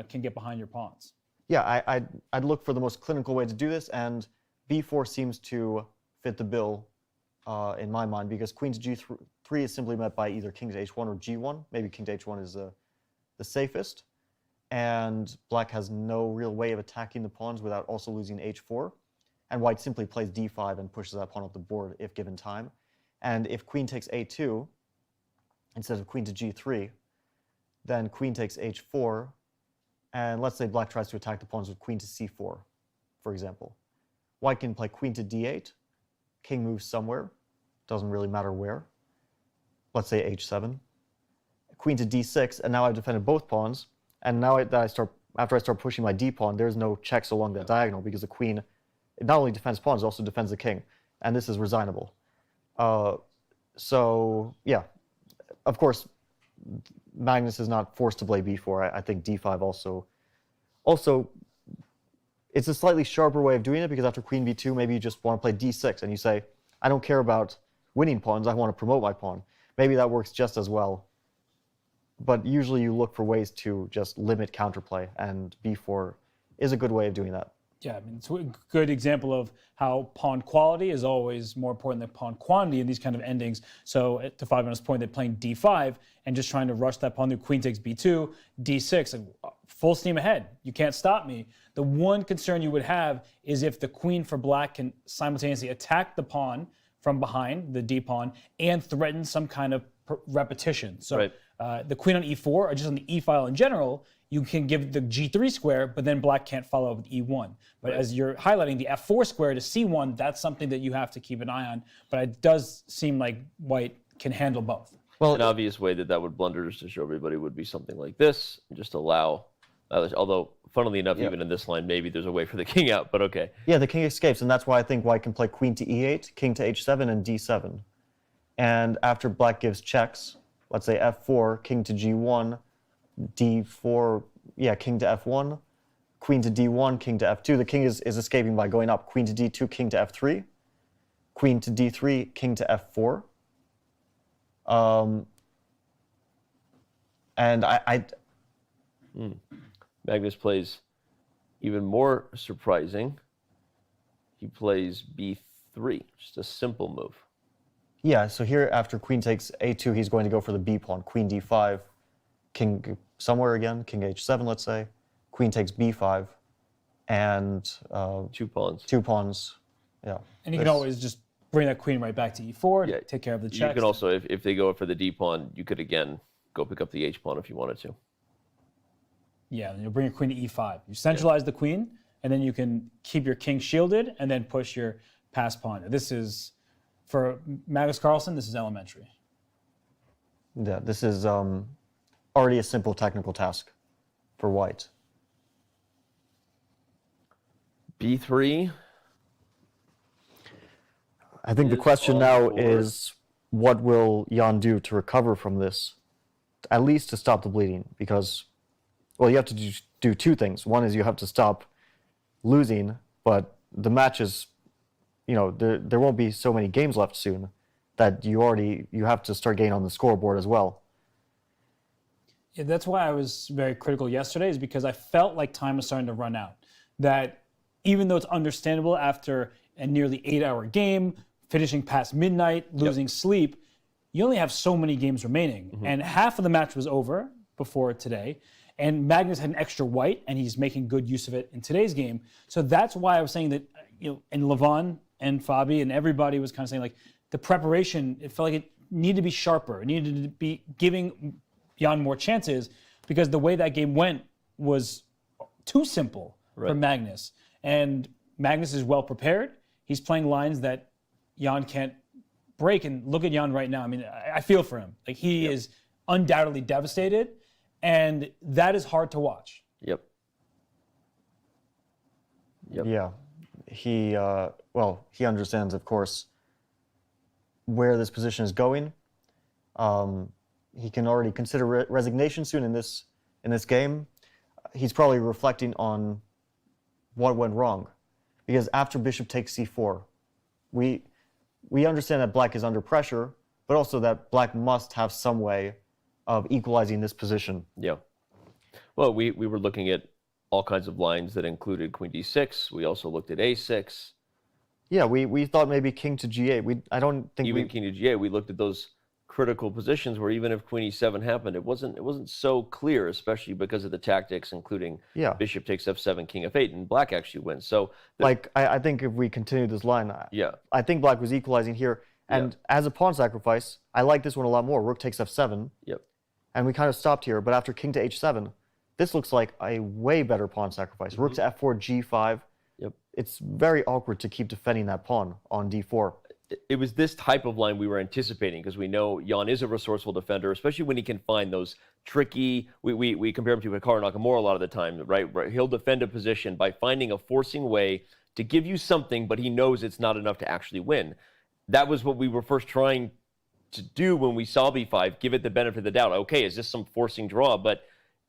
can get behind your pawns. Yeah, I'd look for the most clinical way to do this, and B4 seems to fit the bill in my mind, because Queen to G3 is simply met by either King to H1 or G1. Maybe King to H1 is the safest. And Black has no real way of attacking the pawns without also losing H4. And White simply plays D5 and pushes that pawn up the board if given time. And if Queen takes A2, instead of Queen to G3, then Queen takes H4. And let's say Black tries to attack the pawns with Queen to C4, for example. White can play Queen to D8. King moves somewhere. Doesn't really matter where. Let's say H7. Queen to D6, and now I've defended both pawns. And now after I start pushing my D pawn, there's no checks along that diagonal, because the queen, it not only defends pawns, it also defends the king. And this is resignable. So yeah, of course, Magnus is not forced to play B4. I think D5 also, it's a slightly sharper way of doing it, because after Queen B2, maybe you just want to play D6, and you say, I don't care about winning pawns, I want to promote my pawn. Maybe that works just as well. But usually you look for ways to just limit counterplay, and B4 is a good way of doing that. Yeah, I mean, it's a good example of how pawn quality is always more important than pawn quantity in these kind of endings. So to Fabiano's point, they're playing D5 and just trying to rush that pawn through Queen takes B2, D6, like full steam ahead. You can't stop me. The one concern you would have is if the queen for Black can simultaneously attack the pawn from behind, the D pawn, and threaten some kind of repetition. So the queen on E4, or just on the E file in general, you can give the G3 square, but then Black can't follow up with E1. But as you're highlighting, the F4 square to C1, that's something that you have to keep an eye on. But it does seem like White can handle both. Well, an obvious way that would blunder, just to show everybody, would be something like this, just allow, although funnily enough, even in this line, maybe there's a way for the king out, but okay. Yeah, the king escapes, and that's why I think White can play Queen to E8, King to H7, and D7. And after Black gives checks, let's say F4, King to G1, D4, yeah, King to F1, Queen to D1, King to F2. The king is escaping by going up. Queen to D2, King to F3, Queen to D3, King to F4. And Magnus plays even more surprising. He plays B3, just a simple move. Yeah, so here after Queen takes A2, he's going to go for the B pawn. Queen D5, King somewhere again, King H7, let's say. Queen takes B5. and 2 pawns. 2 pawns. Yeah. And you can always just bring that queen right back to e4, take care of the checks. You can also, if they go for the d pawn, you could again go pick up the h pawn if you wanted to. Yeah, and you'll bring your queen to e5. You centralize the queen, and then you can keep your king shielded and then push your pass pawn. This is, for Magnus Carlsen, this is elementary. Yeah, this is already a simple technical task for white. b3. I think the question now is, what will Jan do to recover from this? At least to stop the bleeding, because, well, you have to do 2 things. One is you have to stop losing, but the match is, you know, there won't be so many games left soon that you have to start getting on the scoreboard as well. Yeah, that's why I was very critical yesterday, is because I felt like time was starting to run out. That even though it's understandable after a nearly 8-hour game, finishing past midnight, losing sleep, you only have so many games remaining. And half of the match was over before today. And Magnus had an extra white, and he's making good use of it in today's game. So that's why I was saying that, you know, and Levon and Fabi and everybody was kind of saying, like, the preparation, it felt like it needed to be sharper. It needed to be giving Jan more chances, because the way that game went was too simple for Magnus. And Magnus is well prepared. He's playing lines that Jan can't break. And look at Jan right now. I mean, I feel for him. Like, he is undoubtedly devastated, and that is hard to watch. Yeah. He, well, he understands, of course, where this position is going. He can already consider resignation soon in this game. He's probably reflecting on what went wrong, because after bishop takes c4, we understand that black is under pressure, but also that black must have some way of equalizing this position. Yeah. Well, we were looking at all kinds of lines that included queen d6. We also looked at a6. Yeah, we thought maybe king to g8. I don't think even king to g8. We looked at those critical positions where even if queen e7 happened, it wasn't so clear, especially because of the tactics, including bishop takes f7, king f8, and black actually wins. So, I think if we continue this line, I think black was equalizing here. And as a pawn sacrifice, I like this one a lot more. Rook takes f7. And we kind of stopped here, but after king to h7, this looks like a way better pawn sacrifice. Rook to f4, g5. It's very awkward to keep defending that pawn on d4. It was this type of line we were anticipating, because we know Jan is a resourceful defender, especially when he can find those tricky, we compare him to Hikaru Nakamura a lot of the time, right? He'll defend a position by finding a forcing way to give you something, but he knows it's not enough to actually win. That was what we were first trying to do when we saw b5, give it the benefit of the doubt. Okay, is this some forcing draw? But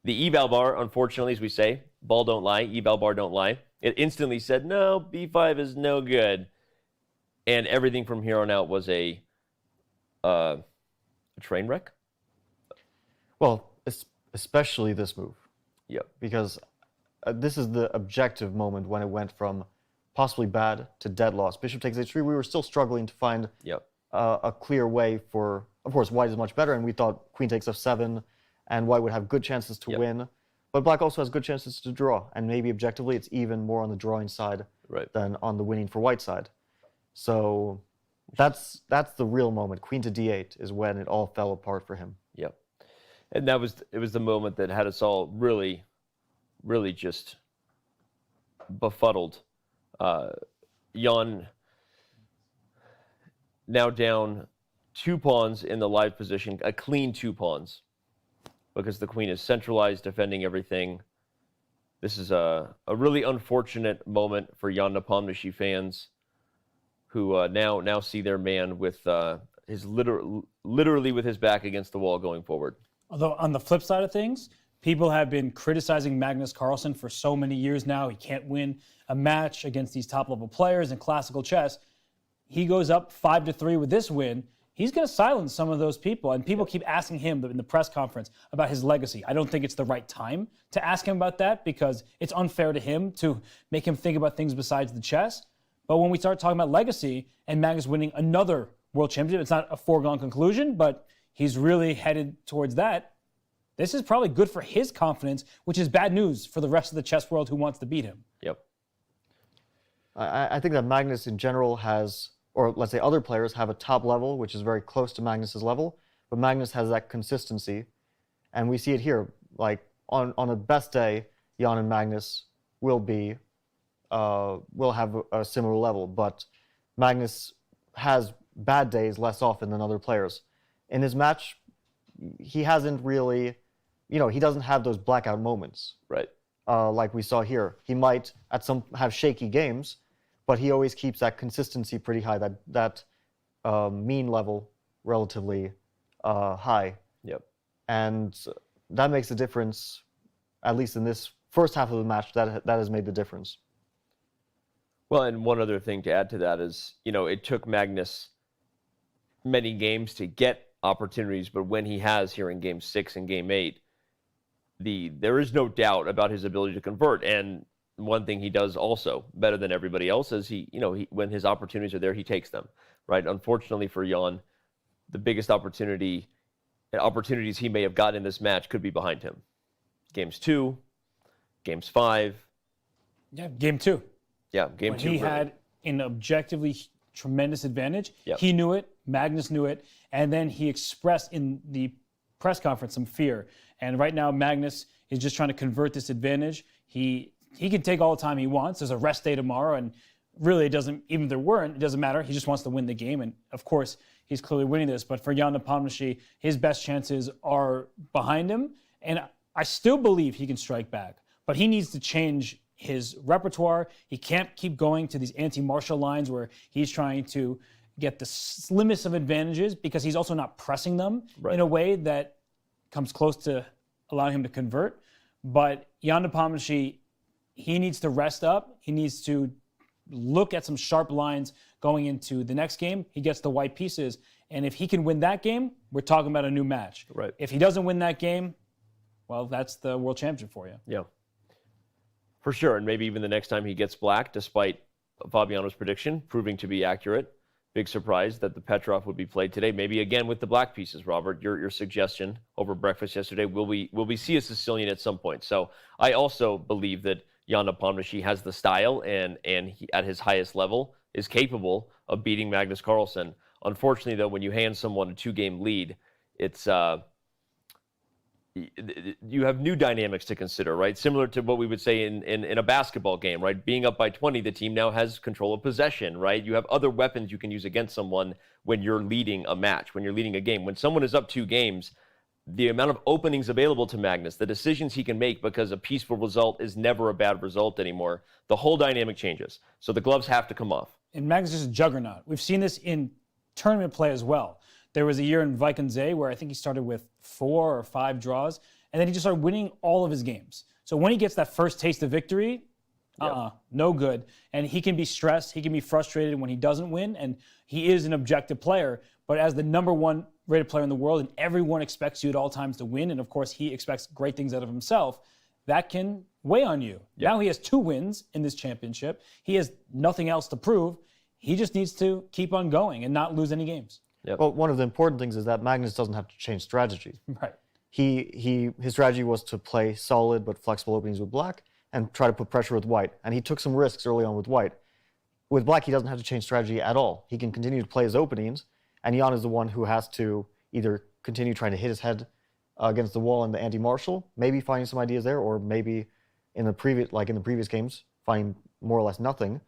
the eval bar, unfortunately, as we say, ball don't lie, eval bar don't lie. It instantly said, no, b5 is no good. And everything from here on out was a train wreck? Well, especially this move. Because this is the objective moment when it went from possibly bad to dead loss. Bishop takes h3. We were still struggling to find a clear way for, of course, white is much better, and we thought queen takes f7, and white would have good chances to win. But black also has good chances to draw, and maybe objectively it's even more on the drawing side than on the winning for white side. So that's the real moment. Queen to d8 is when it all fell apart for him. And it was the moment that had us all really, really just befuddled. Jan now down 2 pawns in the live position, a clean 2 pawns, because the queen is centralized, defending everything. This is a really unfortunate moment for Ian Nepomniachtchi fans, who now see their man with his literally with his back against the wall going forward. Although on the flip side of things, people have been criticizing Magnus Carlsen for so many years now. He can't win a match against these top-level players in classical chess. He goes up 5-3 with this win. He's going to silence some of those people, and people keep asking him in the press conference about his legacy. I don't think it's the right time to ask him about that, because it's unfair to him to make him think about things besides the chess. But when we start talking about legacy and Magnus winning another world championship, it's not a foregone conclusion, but he's really headed towards that. This is probably good for his confidence, which is bad news for the rest of the chess world who wants to beat him. I think that Magnus in general has, or let's say other players have a top level, which is very close to Magnus's level, but Magnus has that consistency. And we see it here, like on a best day, Jan and Magnus will have a similar level, but Magnus has bad days less often than other players. In his match, he hasn't really, he doesn't have those blackout moments. Right. Like we saw here. He might have shaky games, but he always keeps that consistency pretty high, that mean level relatively high. Yep. And that makes a difference, at least in this first half of the match, that has made the difference. Well, and one other thing to add to that is, it took Magnus many games to get opportunities, but when he has here in Game 6 and Game 8, there is no doubt about his ability to convert. And one thing he does also better than everybody else is when his opportunities are there, he takes them, right? Unfortunately for Jan, the biggest opportunities he may have gotten in this match could be behind him. Games 2, Games 5. Yeah, Game 2. Yeah, Game 2. He had an objectively tremendous advantage. Yep. He knew it. Magnus knew it. And then he expressed in the press conference some fear. And right now, Magnus is just trying to convert this advantage. He can take all the time he wants. There's a rest day tomorrow, and really, it doesn't matter. He just wants to win the game. And of course, he's clearly winning this. But for Ian Nepomniachtchi, his best chances are behind him. And I still believe he can strike back. But he needs to change his repertoire. He can't keep going to these anti-martial lines where he's trying to get the slimmest of advantages, because he's also not pressing them in a way that comes close to allowing him to convert. But Ian Nepomniachtchi, he needs to rest up. He needs to look at some sharp lines going into the next game. He gets the white pieces. And if he can win that game, we're talking about a new match. Right. If he doesn't win that game, well, that's the World Championship for you. Yeah. For sure. And maybe even the next time he gets black, despite Fabiano's prediction proving to be accurate. Big surprise that the Petrov would be played today. Maybe again with the black pieces, Robert. Your suggestion over breakfast yesterday, will we see a Sicilian at some point? So I also believe that Ian Nepomniachtchi has the style and he, at his highest level, is capable of beating Magnus Carlsen. Unfortunately, though, when you hand someone a 2-game lead, it's you have new dynamics to consider, right? Similar to what we would say in a basketball game, right? Being up by 20, the team now has control of possession, right? You have other weapons you can use against someone when you're leading a match, when you're leading a game. When someone is up 2 games, the amount of openings available to Magnus, the decisions he can make, because a peaceful result is never a bad result anymore, the whole dynamic changes. So the gloves have to come off. And Magnus is a juggernaut. We've seen this in tournament play as well. There was a year in Vikings where I think he started with 4 or 5 draws, and then he just started winning all of his games. So when he gets that first taste of victory, no good. And he can be stressed, he can be frustrated when he doesn't win, and he is an objective player. But as the #1 rated player in the world, and everyone expects you at all times to win, and of course he expects great things out of himself, that can weigh on you. Yep. Now he has 2 wins in this championship. He has nothing else to prove. He just needs to keep on going and not lose any games. Yep. Well, one of the important things is that Magnus doesn't have to change strategy. Right. His strategy was to play solid but flexible openings with black and try to put pressure with white. And he took some risks early on with white. With black, he doesn't have to change strategy at all. He can continue to play his openings, and Jan is the one who has to either continue trying to hit his head against the wall in the anti-martial, maybe finding some ideas there, or maybe in the previous games, finding more or less nothing.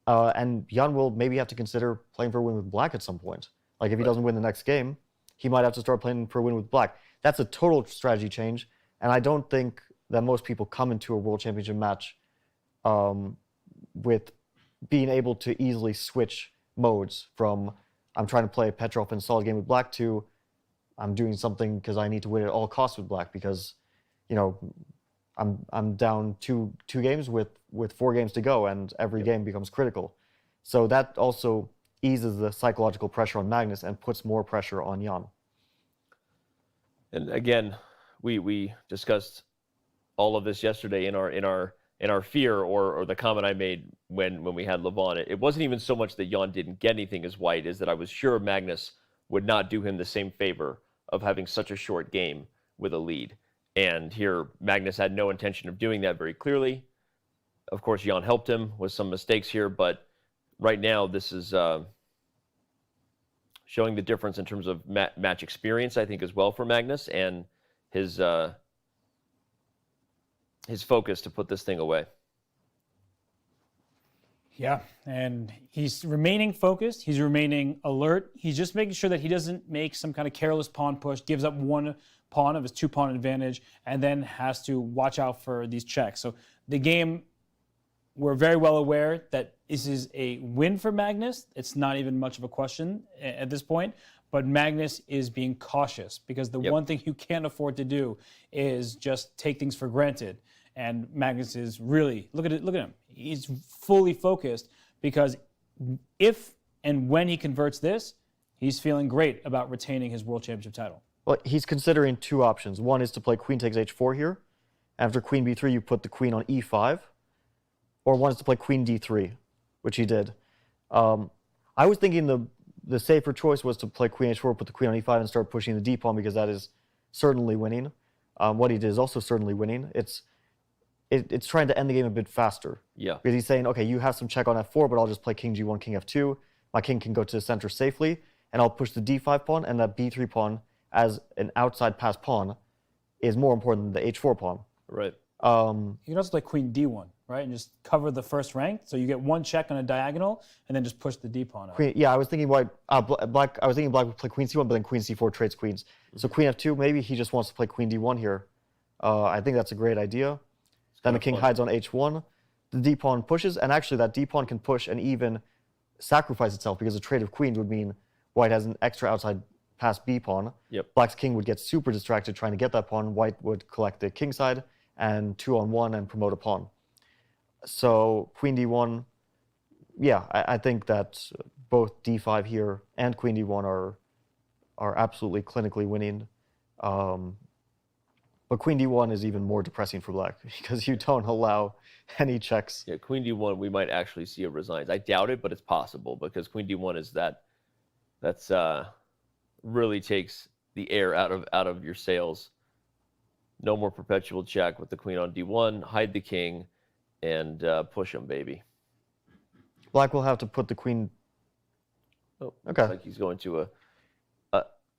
And Jan will maybe have to consider playing for a win with black at some point. Like if he doesn't win the next game, he might have to start playing for a win with black. That's a total strategy change, and I don't think that most people come into a World Championship match with being able to easily switch modes from I'm trying to play Petrov in a solid game with black to I'm doing something because I need to win at all costs with black because, I'm down two games with 4 games to go, and every game becomes critical. So that also eases the psychological pressure on Magnus and puts more pressure on Jan. And again, we discussed all of this yesterday in our fear or the comment I made when we had Levon. It wasn't even so much that Jan didn't get anything as white, is that I was sure Magnus would not do him the same favor of having such a short game with a lead. And here, Magnus had no intention of doing that very clearly. Of course, Jan helped him with some mistakes here, but right now this is showing the difference in terms of match experience, I think, as well for Magnus, and his focus to put this thing away. Yeah, and he's remaining focused. He's remaining alert. He's just making sure that he doesn't make some kind of careless pawn push, gives up one pawn of his two-pawn advantage, and then has to watch out for these checks. So the game, we're very well aware that this is a win for Magnus. It's not even much of a question at this point. But Magnus is being cautious because the one thing you can't afford to do is just take things for granted. And Magnus is really, look at him. He's fully focused because if and when he converts this, he's feeling great about retaining his World Championship title. Well, he's considering two options. One is to play queen takes h4 here. After queen b3, you put the queen on e5. Or one is to play queen d3, which he did. I was thinking the safer choice was to play queen h4, put the queen on e5, and start pushing the d-pawn because that is certainly winning. What he did is also certainly winning. It's trying to end the game a bit faster. Yeah. Because he's saying, okay, you have some check on f4, but I'll just play king g1, king f2. My king can go to the center safely, and I'll push the d5 pawn, and that b3 pawn as an outside pass pawn is more important than the h4 pawn. Right. You can also play queen d1, right, and just cover the first rank, so you get one check on a diagonal, and then just push the d pawn up. Yeah, I was thinking white. Black. I was thinking black would play queen c1, but then queen c4 trades queens. So queen f2, maybe he just wants to play queen d1 here. I think that's a great idea. Then the king hides on h1. The d pawn pushes, and actually that d pawn can push and even sacrifice itself because a trade of queens would mean white has an extra outside pass b pawn. Yep. Black's king would get super distracted trying to get that pawn. White would collect the king side and 2-on-1 and promote a pawn. So queen d1, yeah, I think that both d5 here and queen d1 are absolutely clinically winning. But queen d1 is even more depressing for black because you don't allow any checks. Yeah, queen d1, we might actually see a resigns. I doubt it, but it's possible because queen d1 is that's really takes the air out of your sails. No more perpetual check with the queen on d1, hide the king, and push him, baby. Black will have to put the queen. Oh, okay. Looks like he's going to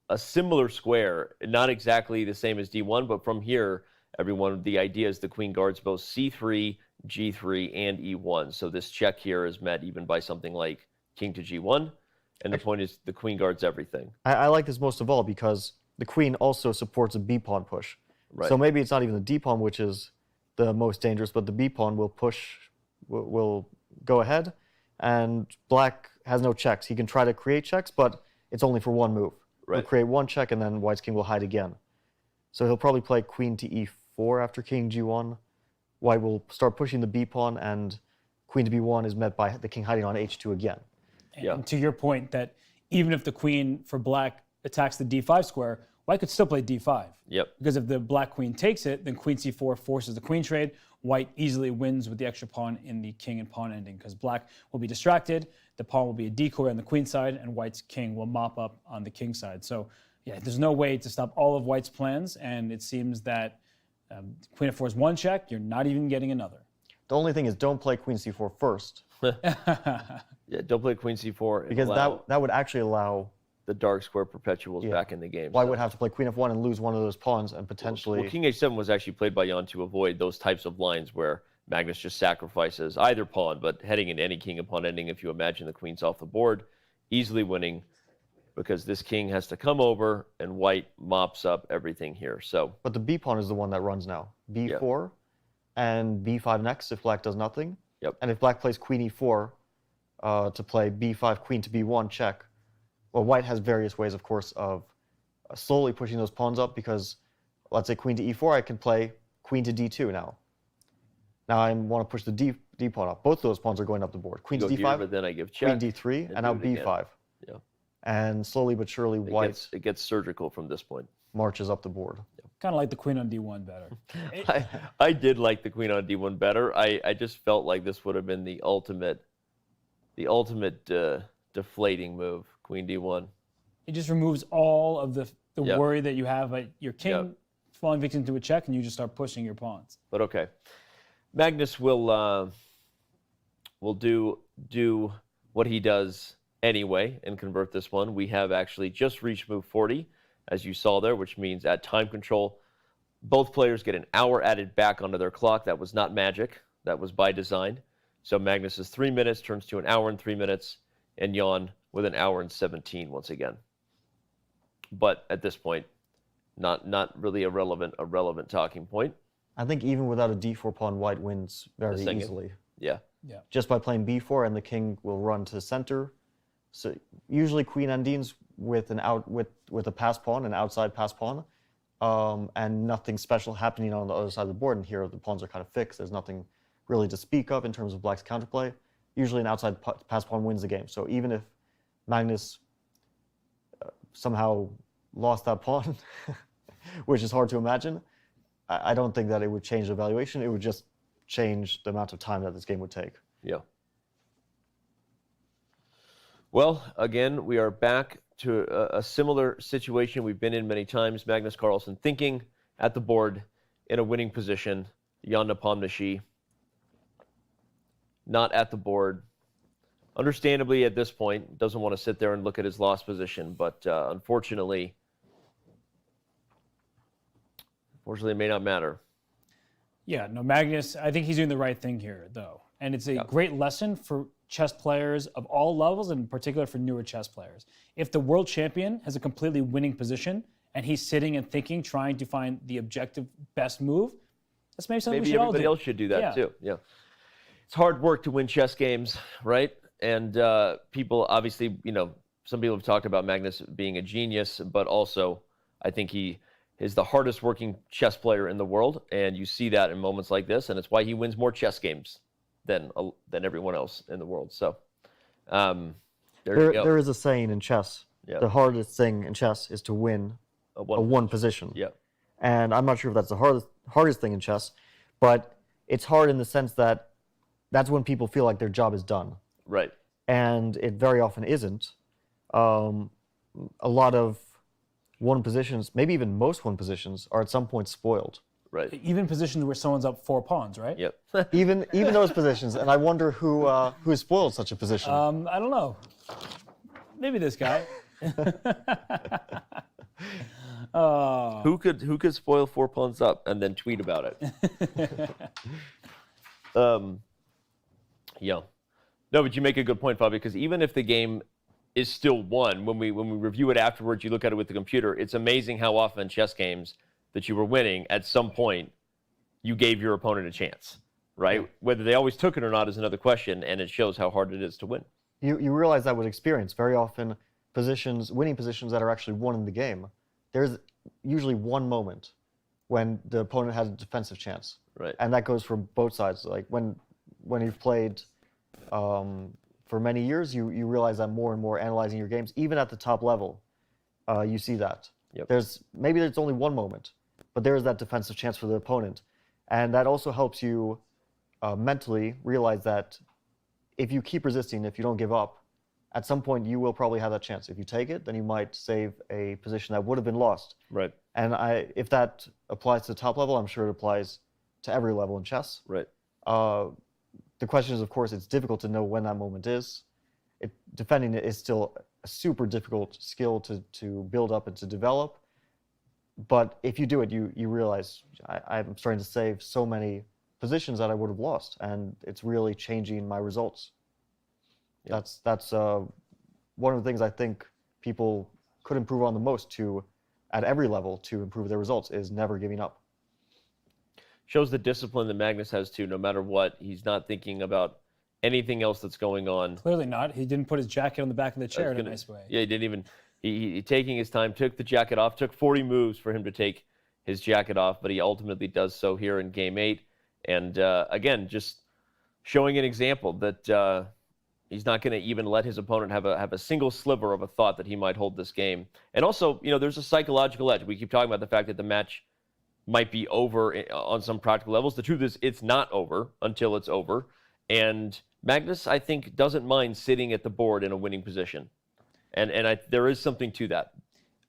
a similar square, not exactly the same as d1, but from here, everyone, the idea is the queen guards both c3, g3, and e1. So this check here is met even by something like king to g1, and the point is the queen guards everything. I like this most of all because the queen also supports a b pawn push. Right. So maybe it's not even the d pawn which is the most dangerous, but the b pawn will push, will go ahead, and black has no checks. He can try to create checks, but it's only for one move. Right. He'll create one check, and then white's king will hide again. So he'll probably play queen to e4 after king g1. White will start pushing the b pawn, and queen to b1 is met by the king hiding on h2 again. And to your point that even if the queen for black attacks the d5 square, white could still play d5. Yep. Because if the black queen takes it, then queen c4 forces the queen trade. White easily wins with the extra pawn in the king and pawn ending because black will be distracted, the pawn will be a decoy on the queen side, and white's king will mop up on the king side. So yeah, there's no way to stop all of white's plans, and it seems that queen f4 is one check, you're not even getting another. The only thing is don't play queen c4 first. Yeah, don't play queen c4. Because that would actually allow the dark square perpetuals back in the game. White would have to play queen f1 and lose one of those pawns and potentially... Well, king h7 was actually played by Jan to avoid those types of lines where Magnus just sacrifices either pawn, but heading into any king and pawn ending, if you imagine the queen's off the board, easily winning because this king has to come over and white mops up everything here. So, but the b pawn is the one that runs now. b4 and b5 next if black does nothing. Yep. And if black plays queen e4 to play b5, queen to b1 check, well, white has various ways, of course, of slowly pushing those pawns up because, let's say queen to e4, I can play queen to d2 now. Now I want to push the d pawn up. Both of those pawns are going up the board. Queen to d5, here, but then I give check, queen d3, and now b5. Yeah. And slowly but surely, white it gets surgical from this point. Marches up the board. Kind of like the queen on d1 better. I did like the queen on d1 better. I just felt like this would have been the ultimate deflating move. Queen d1. It just removes all of the worry that you have. Your king falling victim to a check, and you just start pushing your pawns. But okay. Magnus will do what he does anyway and convert this one. We have actually just reached move 40, as you saw there, which means at time control, both players get an hour added back onto their clock. That was not magic. That was by design. So Magnus's 3 minutes turns to an hour and 3 minutes, and Jan with an hour and 17 once again. But at this point, not really a relevant talking point. I think even without a d4 pawn, white wins very easily. Yeah. Yeah. Just by playing b4, and the king will run to center. So usually queen undines with a pass pawn, an outside pass pawn, and nothing special happening on the other side of the board. And here the pawns are kind of fixed. There's nothing really to speak of in terms of black's counterplay. Usually an outside pass pawn wins the game. So even if Magnus somehow lost that pawn, which is hard to imagine, I don't think that it would change the valuation. It would just change the amount of time that this game would take. Yeah. Well, again, we are back to a similar situation we've been in many times. Magnus Carlsen thinking at the board in a winning position. Ian Nepomniachtchi not at the board. Understandably, at this point, doesn't want to sit there and look at his lost position, but unfortunately, it may not matter. Yeah, no, Magnus, I think he's doing the right thing here, though. And it's a great lesson for chess players of all levels, and in particular for newer chess players. If the world champion has a completely winning position and he's sitting and thinking, trying to find the objective best move, that's maybe something we should all do. Maybe everybody else should do that too. Yeah. It's hard work to win chess games, right? And people obviously, some people have talked about Magnus being a genius, but also I think he is the hardest working chess player in the world, and you see that in moments like this, and it's why he wins more chess games than everyone else in the world. So there is a saying in chess, yeah. The hardest thing in chess is to win a one position. Yeah. And I'm not sure if that's the hardest thing in chess, but it's hard in the sense that that's when people feel like their job is done. Right. And it very often isn't. A lot of one positions, maybe even most one positions, are at some point spoiled. Right. Even positions where someone's up 4 pawns, right? Yep. even those positions, and I wonder who spoiled such a position. I don't know. Maybe this guy. Who could spoil 4 pawns up and then tweet about it? Yeah. No, but you make a good point, Fabi, because even if the game is still won, when we review it afterwards, you look at it with the computer, it's amazing how often chess games that you were winning, at some point, you gave your opponent a chance, right? Yeah. Whether they always took it or not is another question, and it shows how hard it is to win. You realize that with experience. Very often, winning positions that are actually won in the game, there's usually one moment when the opponent has a defensive chance. Right. And that goes from both sides. Like when you've played for many years, you realize that more and more analyzing your games, even at the top level, you see that. Yep. There's only one moment, but there is that defensive chance for the opponent. And that also helps you mentally realize that if you keep resisting, if you don't give up, at some point you will probably have that chance. If you take it, then you might save a position that would have been lost. Right. And if that applies to the top level, I'm sure it applies to every level in chess. Right. The question is, of course, it's difficult to know when that moment is. Defending it is still a super difficult skill to build up and to develop. But if you do it, you realize I'm starting to save so many positions that I would have lost, and it's really changing my results. Yeah. That's one of the things I think people could improve on the most at every level to improve their results is never giving up. Shows the discipline that Magnus has too. No matter what, he's not thinking about anything else that's going on. Clearly not. He didn't put his jacket on the back of the chair in a nice way. Yeah, he didn't even. He taking his time, took the jacket off. Took 40 moves for him to take his jacket off, but he ultimately does so here in Game 8. And again, just showing an example that he's not going to even let his opponent have a single sliver of a thought that he might hold this game. And also, there's a psychological edge. We keep talking about the fact that the match might be over on some practical levels. The truth is, it's not over until it's over. And Magnus, I think, doesn't mind sitting at the board in a winning position. And there is something to that.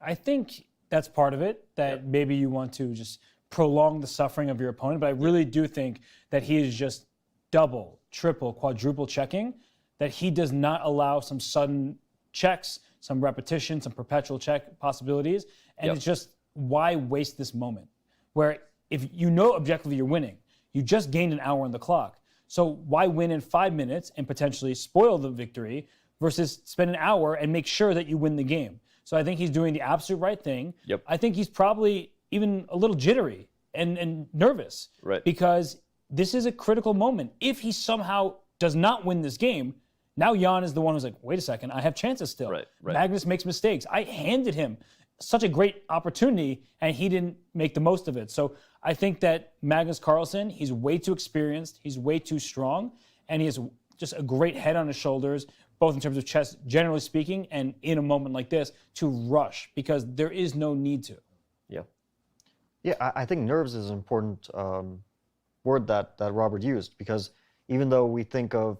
I think that's part of it, that maybe you want to just prolong the suffering of your opponent, but I really do think that he is just double, triple, quadruple checking, that he does not allow some sudden checks, some repetition, some perpetual check possibilities. And it's just, why waste this moment? Where if you know objectively you're winning, you just gained an hour on the clock. So why win in 5 minutes and potentially spoil the victory versus spend an hour and make sure that you win the game? So I think he's doing the absolute right thing. I think he's probably even a little jittery and nervous because this is a critical moment. If he somehow does not win this game, now Jan is the one who's like, wait a second, I have chances still. Magnus makes mistakes. I handed him such a great opportunity and he didn't make the most of it. So I think that Magnus Carlsen, he's way too experienced, he's way too strong, and he has just a great head on his shoulders, both in terms of chess, generally speaking, and in a moment like this, to rush, because there is no need to. Yeah, I think nerves is an important word that Robert used, because even though we think of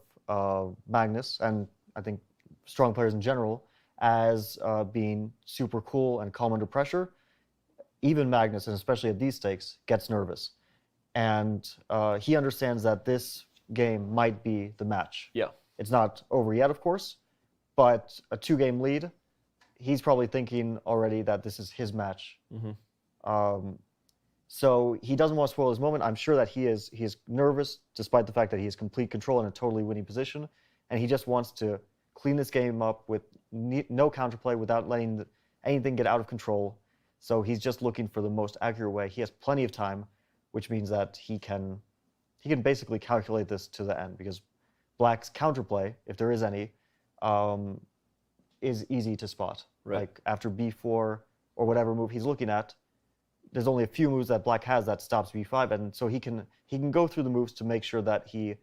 Magnus, and I think strong players in general, as being super cool and calm under pressure, even Magnus, and especially at these stakes, gets nervous. And he understands that this game might be the match. It's not over yet, of course, but a 2-game lead, he's probably thinking already that this is his match. So he doesn't want to spoil his moment. I'm sure that he is nervous, despite the fact that he has complete control in a totally winning position, and he just wants to clean this game up with no counterplay, without letting anything get out of control. So he's just looking for the most accurate way. He has plenty of time, which means that he can basically calculate this to the end, because Black's counterplay, if there is any, is easy to spot. Like after b4 or whatever move he's looking at, there's only a few moves that Black has that stops b5, and so he can go through the moves to make sure that he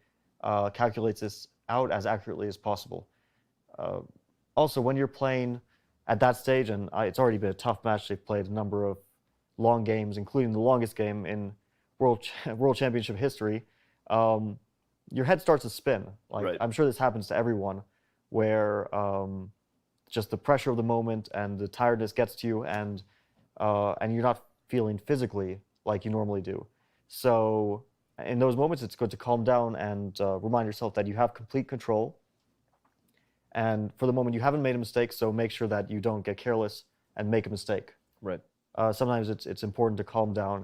calculates this out as accurately as possible. Also, when you're playing at that stage, and it's already been a tough match, they've played a number of long games, including the longest game in World Championship history, your head starts to spin. I'm sure this happens to everyone, where just the pressure of the moment and the tiredness gets to you, and you're not feeling physically like you normally do. So in those moments, it's good to calm down and remind yourself that you have complete control. And for the moment, you haven't made a mistake, so make sure that you don't get careless and make a mistake. Sometimes it's important to calm down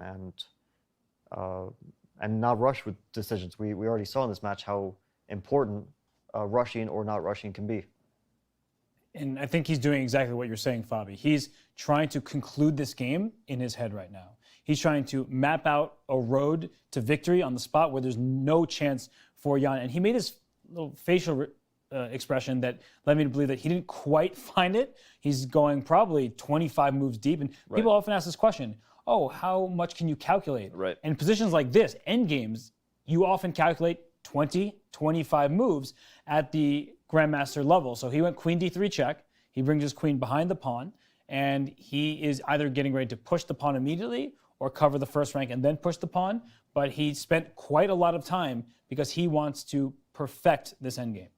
and not rush with decisions. We already saw in this match how important rushing or not rushing can be. And I think he's doing exactly what you're saying, Fabi. He's trying to conclude this game in his head right now. He's trying to map out a road to victory on the spot where there's no chance for Jan. And he made this little facial expression that led me to believe that he didn't quite find it. He's going probably 25 moves deep. And people often ask this question, oh, how much can you calculate? And in positions like this, endgames, you often calculate 20, 25 moves at the grandmaster level. So he went queen d3 check. He brings his queen behind the pawn, and he is either getting ready to push the pawn immediately or cover the first rank and then push the pawn. But he spent quite a lot of time because he wants to perfect this endgame.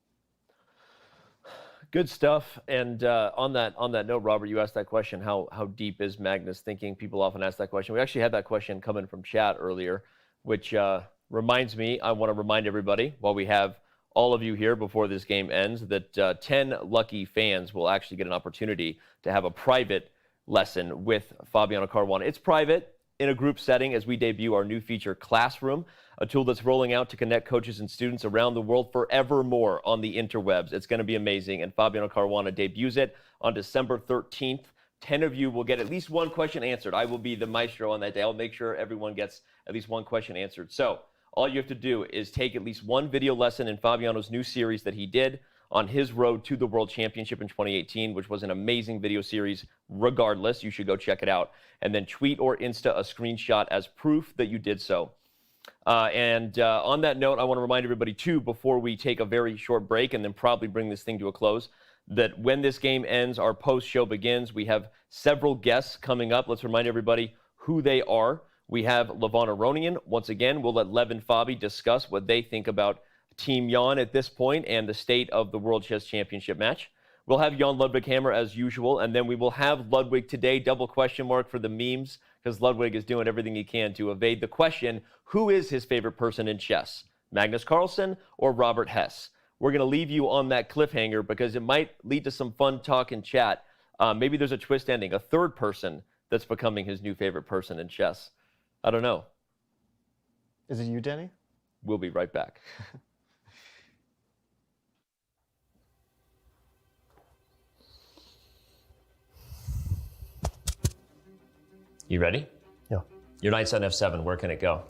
Good stuff. And on that note, Robert, you asked that question, how deep is Magnus thinking? People often ask that question. We actually had that question come in from chat earlier, which reminds me, I want to remind everybody, while we have all of you here before this game ends, that 10 lucky fans will actually get an opportunity to have a private lesson with Fabiano Caruana. It's private in a group setting as we debut our new feature, Classroom, a tool that's rolling out to connect coaches and students around the world forevermore on the interwebs. It's going to be amazing, and Fabiano Caruana debuts it on December 13th. 10 of you will get at least one question answered. I will be the maestro on that day. I'll make sure everyone gets at least one question answered. So all you have to do is take at least one video lesson in Fabiano's new series that he did on his road to the World Championship in 2018, which was an amazing video series regardless. You should go check it out. And then tweet or Insta a screenshot as proof that you did so. On that note, I want to remind everybody, too, before we take a very short break and then probably bring this thing to a close, that when this game ends, our post-show begins. We have several guests coming up. Let's remind everybody who they are. We have Levon Aronian. Once again, we'll let Lev and Fabi discuss what they think about Team Jan at this point and the state of the World Chess Championship match. We'll have Jan Ludwig Hammer as usual, and then we will have Ludwig today, double question mark for the memes, because Ludwig is doing everything he can to evade the question, who is his favorite person in chess? Magnus Carlsen or Robert Hess? We're going to leave you on that cliffhanger because it might lead to some fun talk and chat. Maybe there's a twist ending, a third person that's becoming his new favorite person in chess. I don't know. Is it you, Danny? We'll be right back. You ready? Yeah. Your knight's on f7. Where can it go?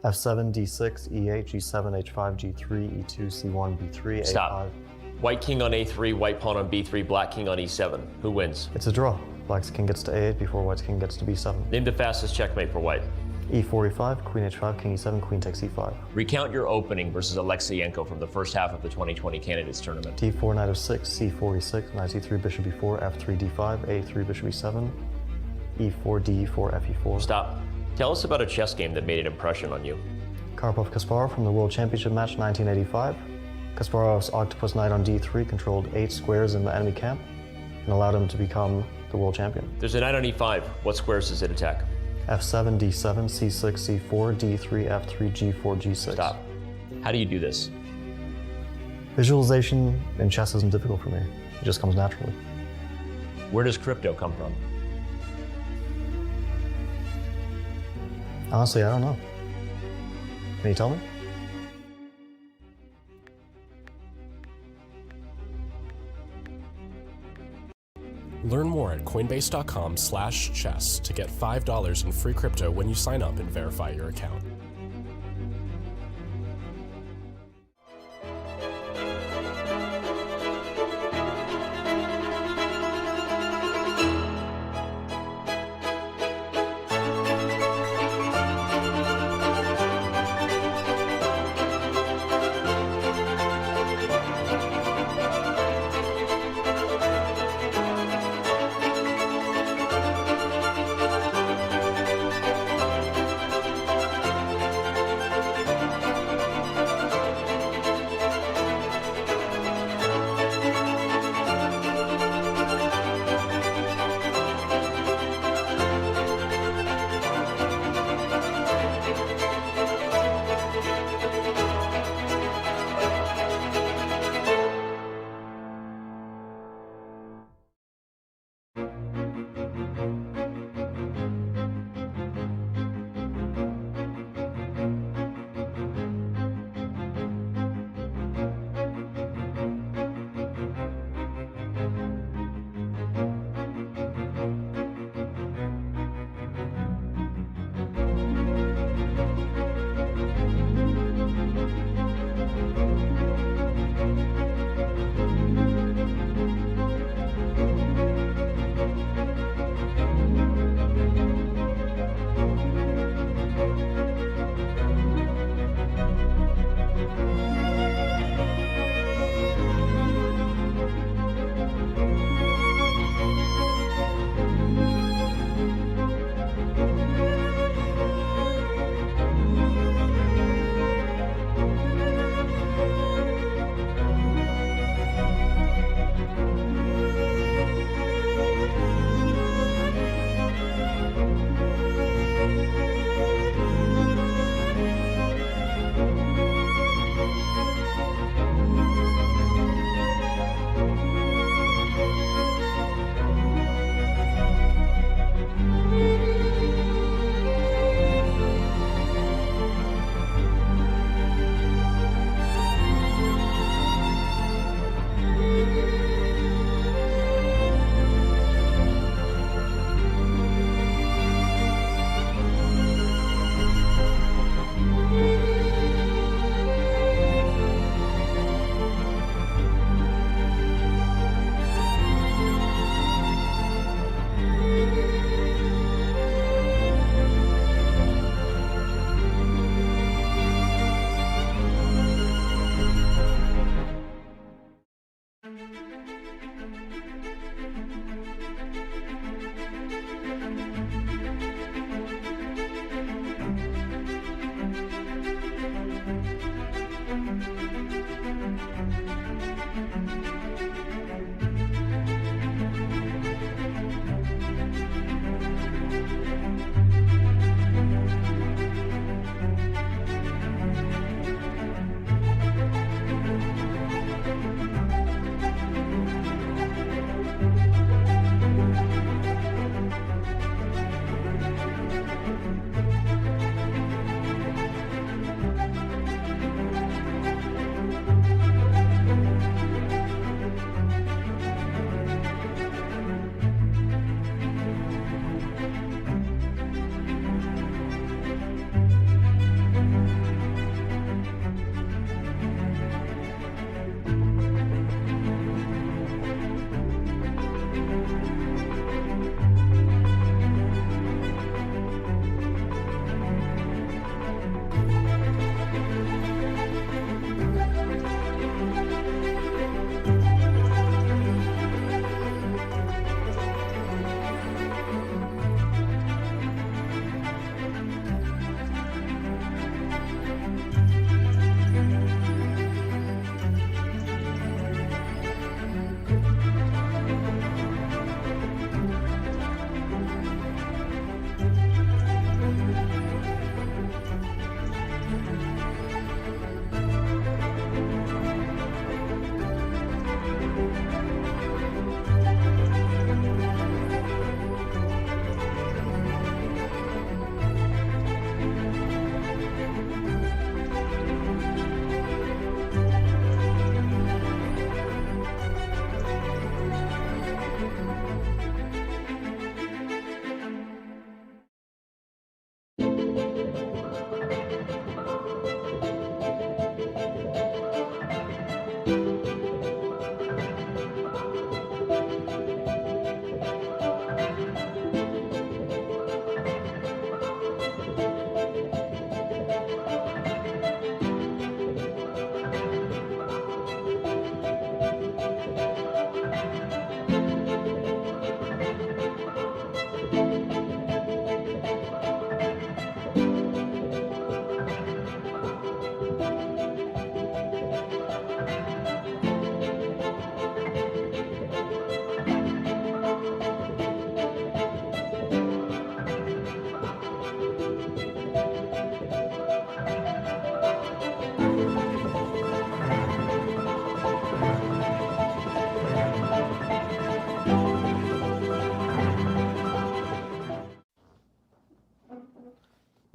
F7, D6, E8, G7, H5, G3, E2, C1, B3, A5. Stop. White king on A3, white pawn on B3, black king on E7. Who wins? It's a draw. Black's king gets to A8 before white's king gets to B7. Name the fastest checkmate for white. E4, E5, Queen H5, King E7, Queen takes E5. Recount your opening versus Alexeyenko from the first half of the 2020 Candidates Tournament. D4, Knight of 6, C4, E6, Knight C3, Bishop E4, F3, D5, A3, Bishop E7, E4, D4, Fe4. Stop. Tell us about a chess game that made an impression on you. Karpov-Kasparov from the World Championship match 1985. Kasparov's Octopus Knight on D3 controlled 8 squares in the enemy camp and allowed him to become the world champion. There's a knight on E5. What squares does it attack? F7, D7, C6, C4, D3, F3, G4, G6. Stop. How do you do this? Visualization in chess isn't difficult for me. It just comes naturally. Where does crypto come from? Honestly, I don't know. Can you tell me? Learn more at coinbase.com/chess to get $5 in free crypto when you sign up and verify your account.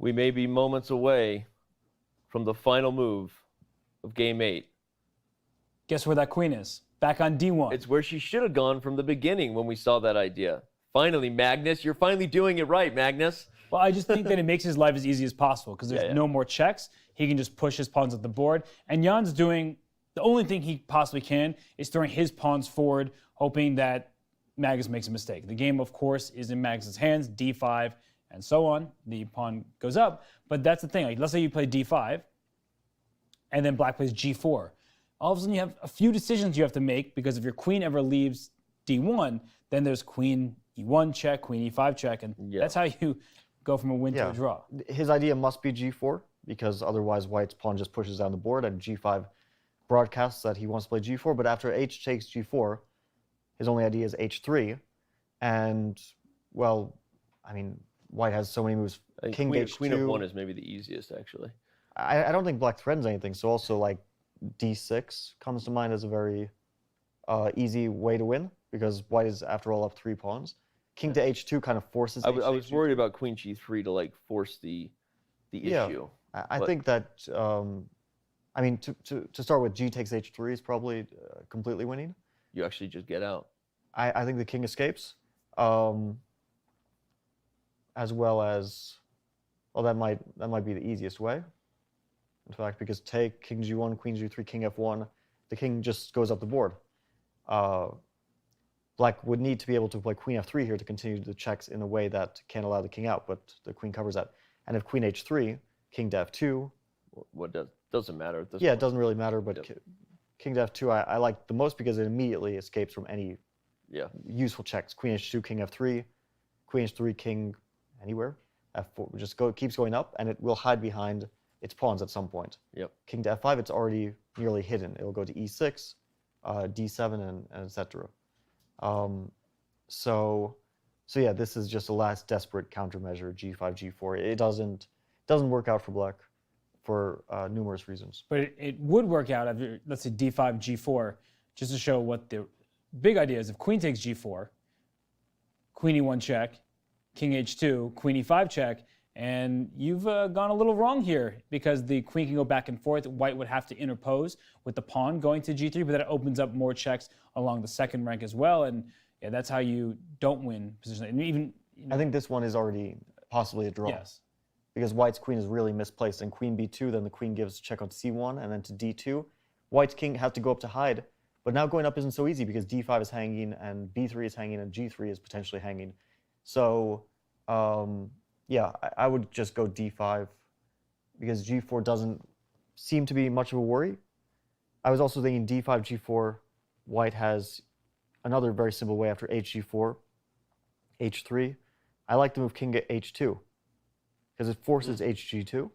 we may be moments away from the final move of Game 8. Guess where that queen is? Back on D1. It's where she should have gone from the beginning when we saw that idea. Finally, Magnus, you're finally doing it right, Magnus. Well, I just think that it makes his life as easy as possible because there's no more checks. He can just push his pawns up the board. And Jan's doing, the only thing he possibly can is throwing his pawns forward, hoping that Magnus makes a mistake. The game, of course, is in Magnus's hands, D5, and so on. The pawn goes up. But that's the thing. Like, let's say you play D5, and then black plays G4. All of a sudden, you have a few decisions you have to make because if your queen ever leaves D1, then there's queen E1 check, queen E5 check, and that's how you go from a win to a draw. His idea must be G4 because otherwise white's pawn just pushes down the board and G5 broadcasts that he wants to play G4. But after H takes G4, his only idea is H3. And, well, I mean, white has so many moves. King H2. Queen of 1 is maybe the easiest, actually. I don't think black threatens anything. So also, like, D6 comes to mind as a very easy way to win because white is, after all, up 3 pawns. King to H2 kind of forces I was worried about Queen G3 to like force the issue. I think that, I mean, to start with, G takes H3 is probably completely winning. You actually just get out. I think the king escapes, as well as, well, that might be the easiest way. In fact, because take King G1, Queen G3, King F1, the king just goes up the board. Black would need to be able to play Queen F3 here to continue the checks in a way that can't allow the king out, but the queen covers that. And if Queen H3, King to F2. What doesn't matter at this point. It doesn't really matter, but King to F2 I like the most because it immediately escapes from any useful checks. Queen H2, King F3, Queen H3, King anywhere. F4 just keeps going up, and it will hide behind its pawns at some point. Yep. King to F5, it's already nearly hidden. It'll go to E6, D7, and etc. So yeah, this is just a last desperate countermeasure, G5, G4. It doesn't work out for black for numerous reasons. But it would work out if, let's say, D5, G4, just to show what the big idea is. If queen takes G4, Queen E1 check, King H2, Queen E5 check, and you've gone a little wrong here because the queen can go back and forth. White would have to interpose with the pawn going to G3, but that opens up more checks along the second rank as well. And yeah, that's how you don't win position. And even I think this one is already possibly a draw. Yes. Because white's queen is really misplaced. And Queen B2, then the queen gives check on C1, and then to D2. White's king has to go up to hide. But now going up isn't so easy because D5 is hanging, and B3 is hanging, and G3 is potentially hanging. So, yeah, I would just go D5 because G4 doesn't seem to be much of a worry. I was also thinking D5, G4, white has another very simple way after HG4, H3. I like to move king to H2 because it forces HG2.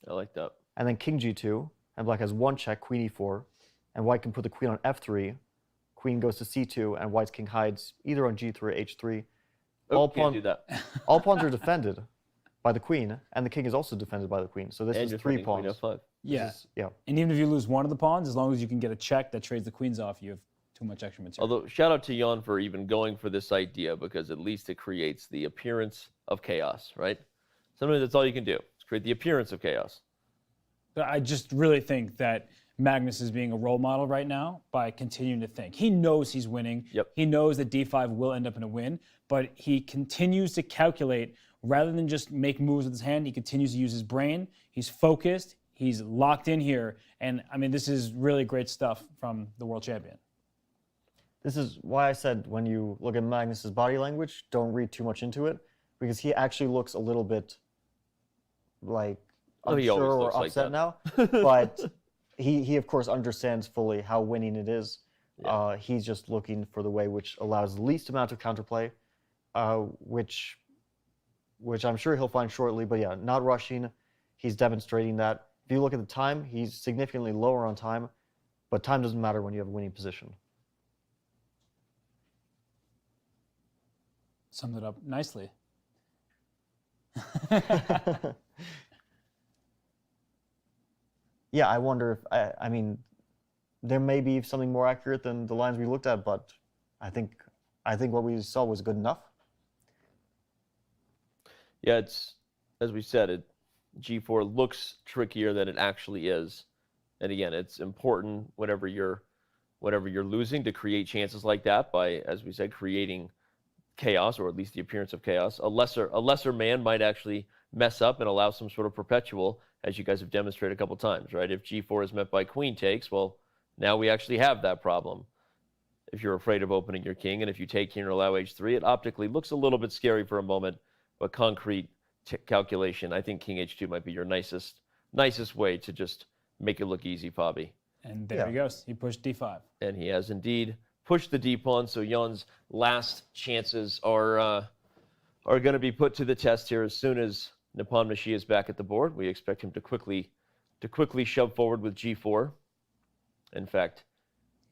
I like that. And then king G2, and black has one check, queen E4, and white can put the queen on F3. Queen goes to C2, and white's king hides either on G3 or H3. Can't do that. All pawns are defended by the queen, and the king is also defended by the queen. So this is 3 pawns. Queen F5. Yeah. Yeah. And even if you lose one of the pawns, as long as you can get a check that trades the queens off, you have too much extra material. Although, shout out to Jan for even going for this idea because at least it creates the appearance of chaos, right? Sometimes that's all you can do. Is create the appearance of chaos. But I just really think that Magnus is being a role model right now by continuing to think. He knows he's winning. Yep. He knows that D5 will end up in a win, but he continues to calculate rather than just make moves with his hand. He continues to use his brain. He's focused. He's locked in here. And I mean, this is really great stuff from the world champion. This is why I said when you look at Magnus's body language, don't read too much into it, because he actually looks a little bit like unsure or upset now. But he of course understands fully how winning it is. Yeah. He's just looking for the way which allows the least amount of counterplay, which I'm sure he'll find shortly. But yeah, not rushing. He's demonstrating that. If you look at the time, he's significantly lower on time, but time doesn't matter when you have a winning position. Summed it up nicely. Yeah, I wonder if, I mean, there may be something more accurate than the lines we looked at, but I think what we saw was good enough. Yeah, it's, as we said, G4 looks trickier than it actually is. And again, it's important whenever you're losing to create chances like that by, as we said, creating chaos, or at least the appearance of chaos. A lesser man might actually mess up and allow some sort of perpetual, as you guys have demonstrated a couple times, right? If G4 is met by queen takes, well, now we actually have that problem. If you're afraid of opening your king, and if you take here and allow H3, it optically looks a little bit scary for a moment, but concrete calculation, I think king H2 might be your nicest way to just make it look easy, Fabi. And there he goes. He pushed D5. And he has indeed pushed the D pawn, so Jan's last chances are going to be put to the test here as soon as Nepomniachtchi is back at the board. We expect him to quickly shove forward with G4. In fact,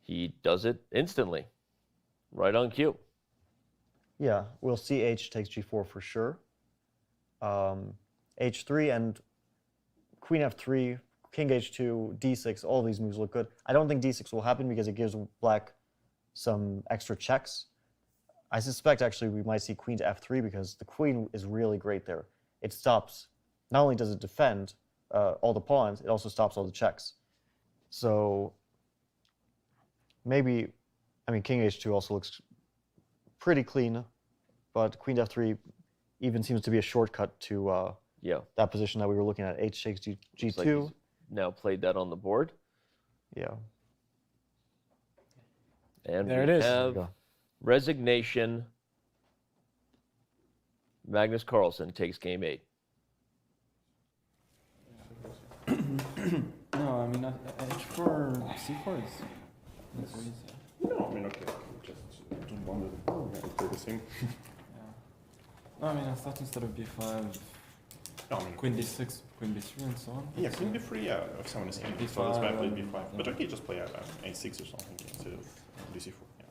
he does it instantly, right on cue. Yeah, we'll see H takes G4 for sure. H3 and Queen F3, King H2, D6, all these moves look good. I don't think D6 will happen because it gives Black some extra checks. I suspect actually we might see Queen to F3 because the Queen is really great there. It stops, not only does it defend all the pawns, it also stops all the checks. So maybe, I mean, King H2 also looks pretty clean, but Queen to F3 even seems to be a shortcut to that position that we were looking at. H takes G2. Like he's now played that on the board. Yeah. And there we it is. have resignation. Magnus Carlsen takes game 8. No, I mean, H4, C4 is easy. No, I mean, okay, just wanted to play the same. No, I mean, I thought instead of B5, no, I mean, Queen D6, Queen B3, and so on. Yeah, Queen B3, yeah, if someone is in so that's why I played B5. Yeah. But okay, just play A6 or something instead of DC4. Yeah.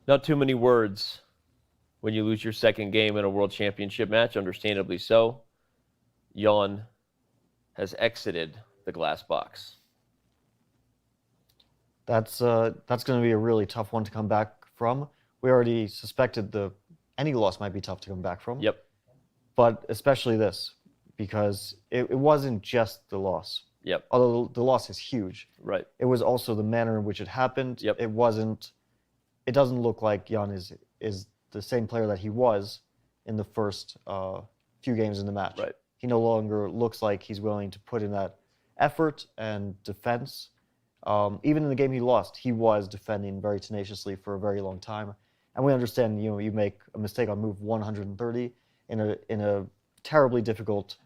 Not too many words when you lose your second game in a World Championship match, understandably so. Jan has exited the glass box. That's going to be a really tough one to come back from. We already suspected any loss might be tough to come back from. Yep. But especially this, because it wasn't just the loss. Yep. Although the loss is huge. Right. It was also the manner in which it happened. Yep. It doesn't look like Jan is the same player that he was in the first few games in the match. Right. He no longer looks like he's willing to put in that effort and defense. Even in the game he lost, he was defending very tenaciously for a very long time. And we understand, you make a mistake on move 130 in a terribly difficult,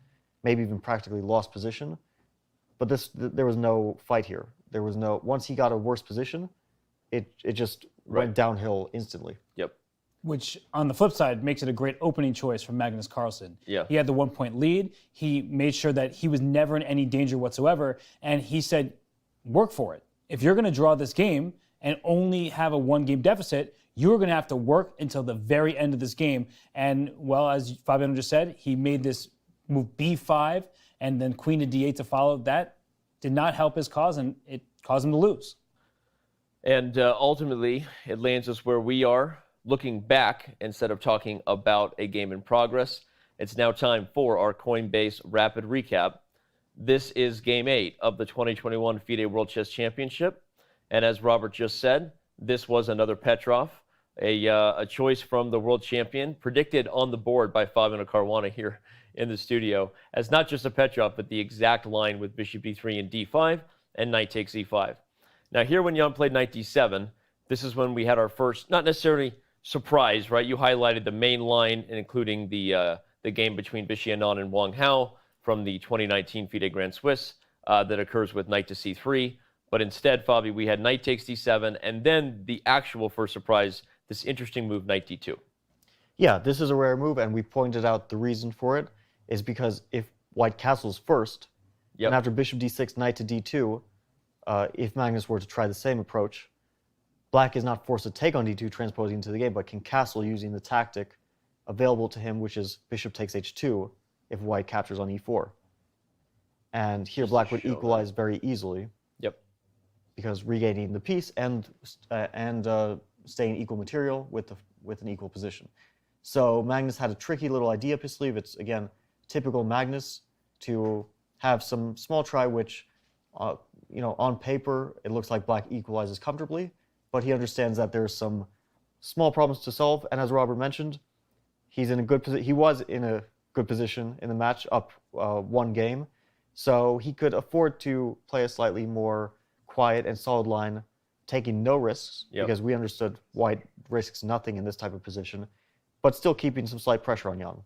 maybe even practically lost position. But there was no fight here. There was no, once he got a worse position, it just went downhill instantly. Yep. Which, on the flip side, makes it a great opening choice for Magnus Carlsen. Yeah. He had the 1-point lead. He made sure that he was never in any danger whatsoever. And he said, work for it. If you're going to draw this game and only have a 1-game deficit, you're going to have to work until the very end of this game. And, well, as Fabiano just said, he made this move B5 and then queen to D8 to follow. That did not help his cause, and it caused him to lose. And ultimately, it lands us where we are, looking back instead of talking about a game in progress. It's now time for our Coinbase Rapid Recap. This is Game 8 of the 2021 FIDE World Chess Championship. And as Robert just said, this was another Petrov, a choice from the world champion, predicted on the board by Fabiano Caruana here in the studio, as not just a Petrov, but the exact line with bishop d3 and d5, and knight takes e5. Now here when Jan played knight d7, this is when we had our first, not necessarily surprise, right? You highlighted the main line, including the game between Bishi Anand and Wang Hao from the 2019 FIDE Grand Swiss that occurs with knight to c3. But instead, Fabi, we had knight takes d7, and then the actual first surprise, this interesting move, knight d2. Yeah, this is a rare move, and we pointed out the reason for it is because if white castles first, and after bishop d6, knight to d2, if Magnus were to try the same approach, Black is not forced to take on d2, transposing into the game, but can castle using the tactic available to him, which is bishop takes h2 if white captures on e4. And here Black would equalize very easily. Yep. Because regaining the piece and staying equal material with an equal position. So Magnus had a tricky little idea up his sleeve. It's, again, typical Magnus to have some small try, which, on paper, it looks like Black equalizes comfortably, but he understands that there's some small problems to solve. And as Robert mentioned, he was in a good position in the match, up one game. So he could afford to play a slightly more quiet and solid line, taking no risks, because we understood white risks nothing in this type of position, but still keeping some slight pressure on Jan.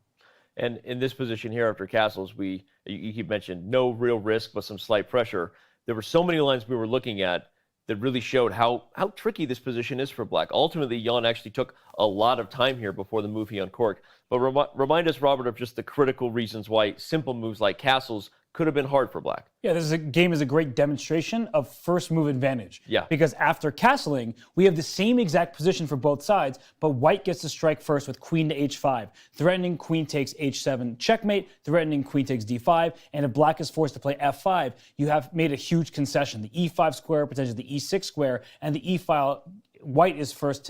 And in this position here after castles, you keep mentioning no real risk, but some slight pressure. There were so many lines we were looking at that really showed how tricky this position is for Black. Ultimately, Jan actually took a lot of time here before the move he uncorked. But remind us, Robert, of just the critical reasons why simple moves like castles could have been hard for Black. Yeah, game is a great demonstration of first move advantage. Yeah. Because after castling, we have the same exact position for both sides, but white gets to strike first with queen to h5, threatening queen takes h7 checkmate, threatening queen takes d5, and if Black is forced to play f5, you have made a huge concession. The e5 square, potentially the e6 square, and the e file, white is first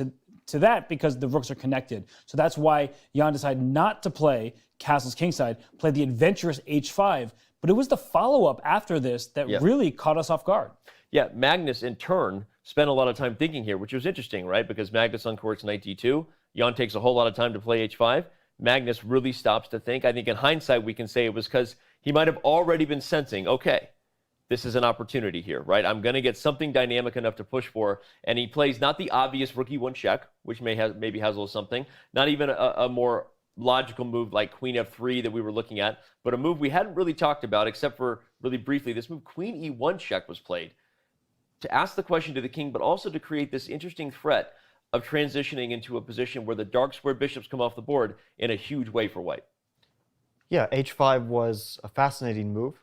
to that because the rooks are connected. So that's why Jan decided not to play castles kingside, play the adventurous h5, but it was the follow-up after this that really caught us off guard. Yeah, Magnus, in turn, spent a lot of time thinking here, which was interesting, right? Because Magnus uncorks knight d2. Jan takes a whole lot of time to play h5. Magnus really stops to think. I think in hindsight, we can say it was because he might have already been sensing, okay, this is an opportunity here, right? I'm going to get something dynamic enough to push for. And he plays not the obvious rook e1 check, which maybe has a little something, not even a more logical move like queen f3 that we were looking at, but a move we hadn't really talked about except for really briefly. This move, queen e1 check, was played to ask the question to the king, but also to create this interesting threat of transitioning into a position where the dark square bishops come off the board in a huge way for white. Yeah, h5 was a fascinating move.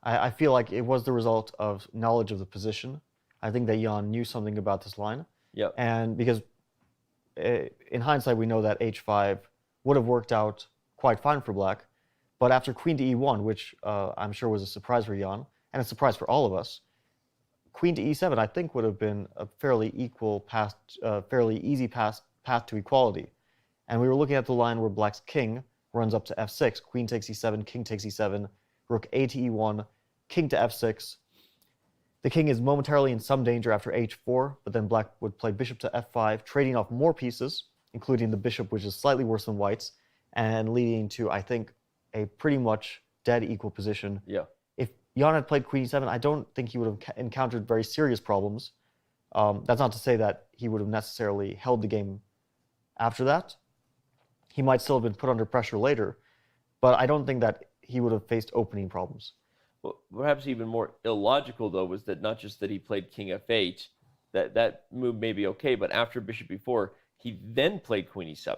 I feel like it was the result of knowledge of the position. I think that Jan knew something about this line. Yeah. And because in hindsight, we know that h5 would have worked out quite fine for Black. But after queen to e1, which I'm sure was a surprise for Jan, and a surprise for all of us, queen to e7, I think, would have been a fairly easy path to equality. And we were looking at the line where Black's king runs up to f6, queen takes e7, king takes e7, rook a to e1, king to f6. The king is momentarily in some danger after h4, but then Black would play bishop to f5, trading off more pieces, including the bishop, which is slightly worse than white's, and leading to, I think, a pretty much dead equal position. Yeah. If Jan had played queen e7, I don't think he would have encountered very serious problems. That's not to say that he would have necessarily held the game after that. He might still have been put under pressure later, but I don't think that he would have faced opening problems. Well, perhaps even more illogical, though, was that not just that he played king f8, that move may be okay, but after bishop e4, he then played queen e7,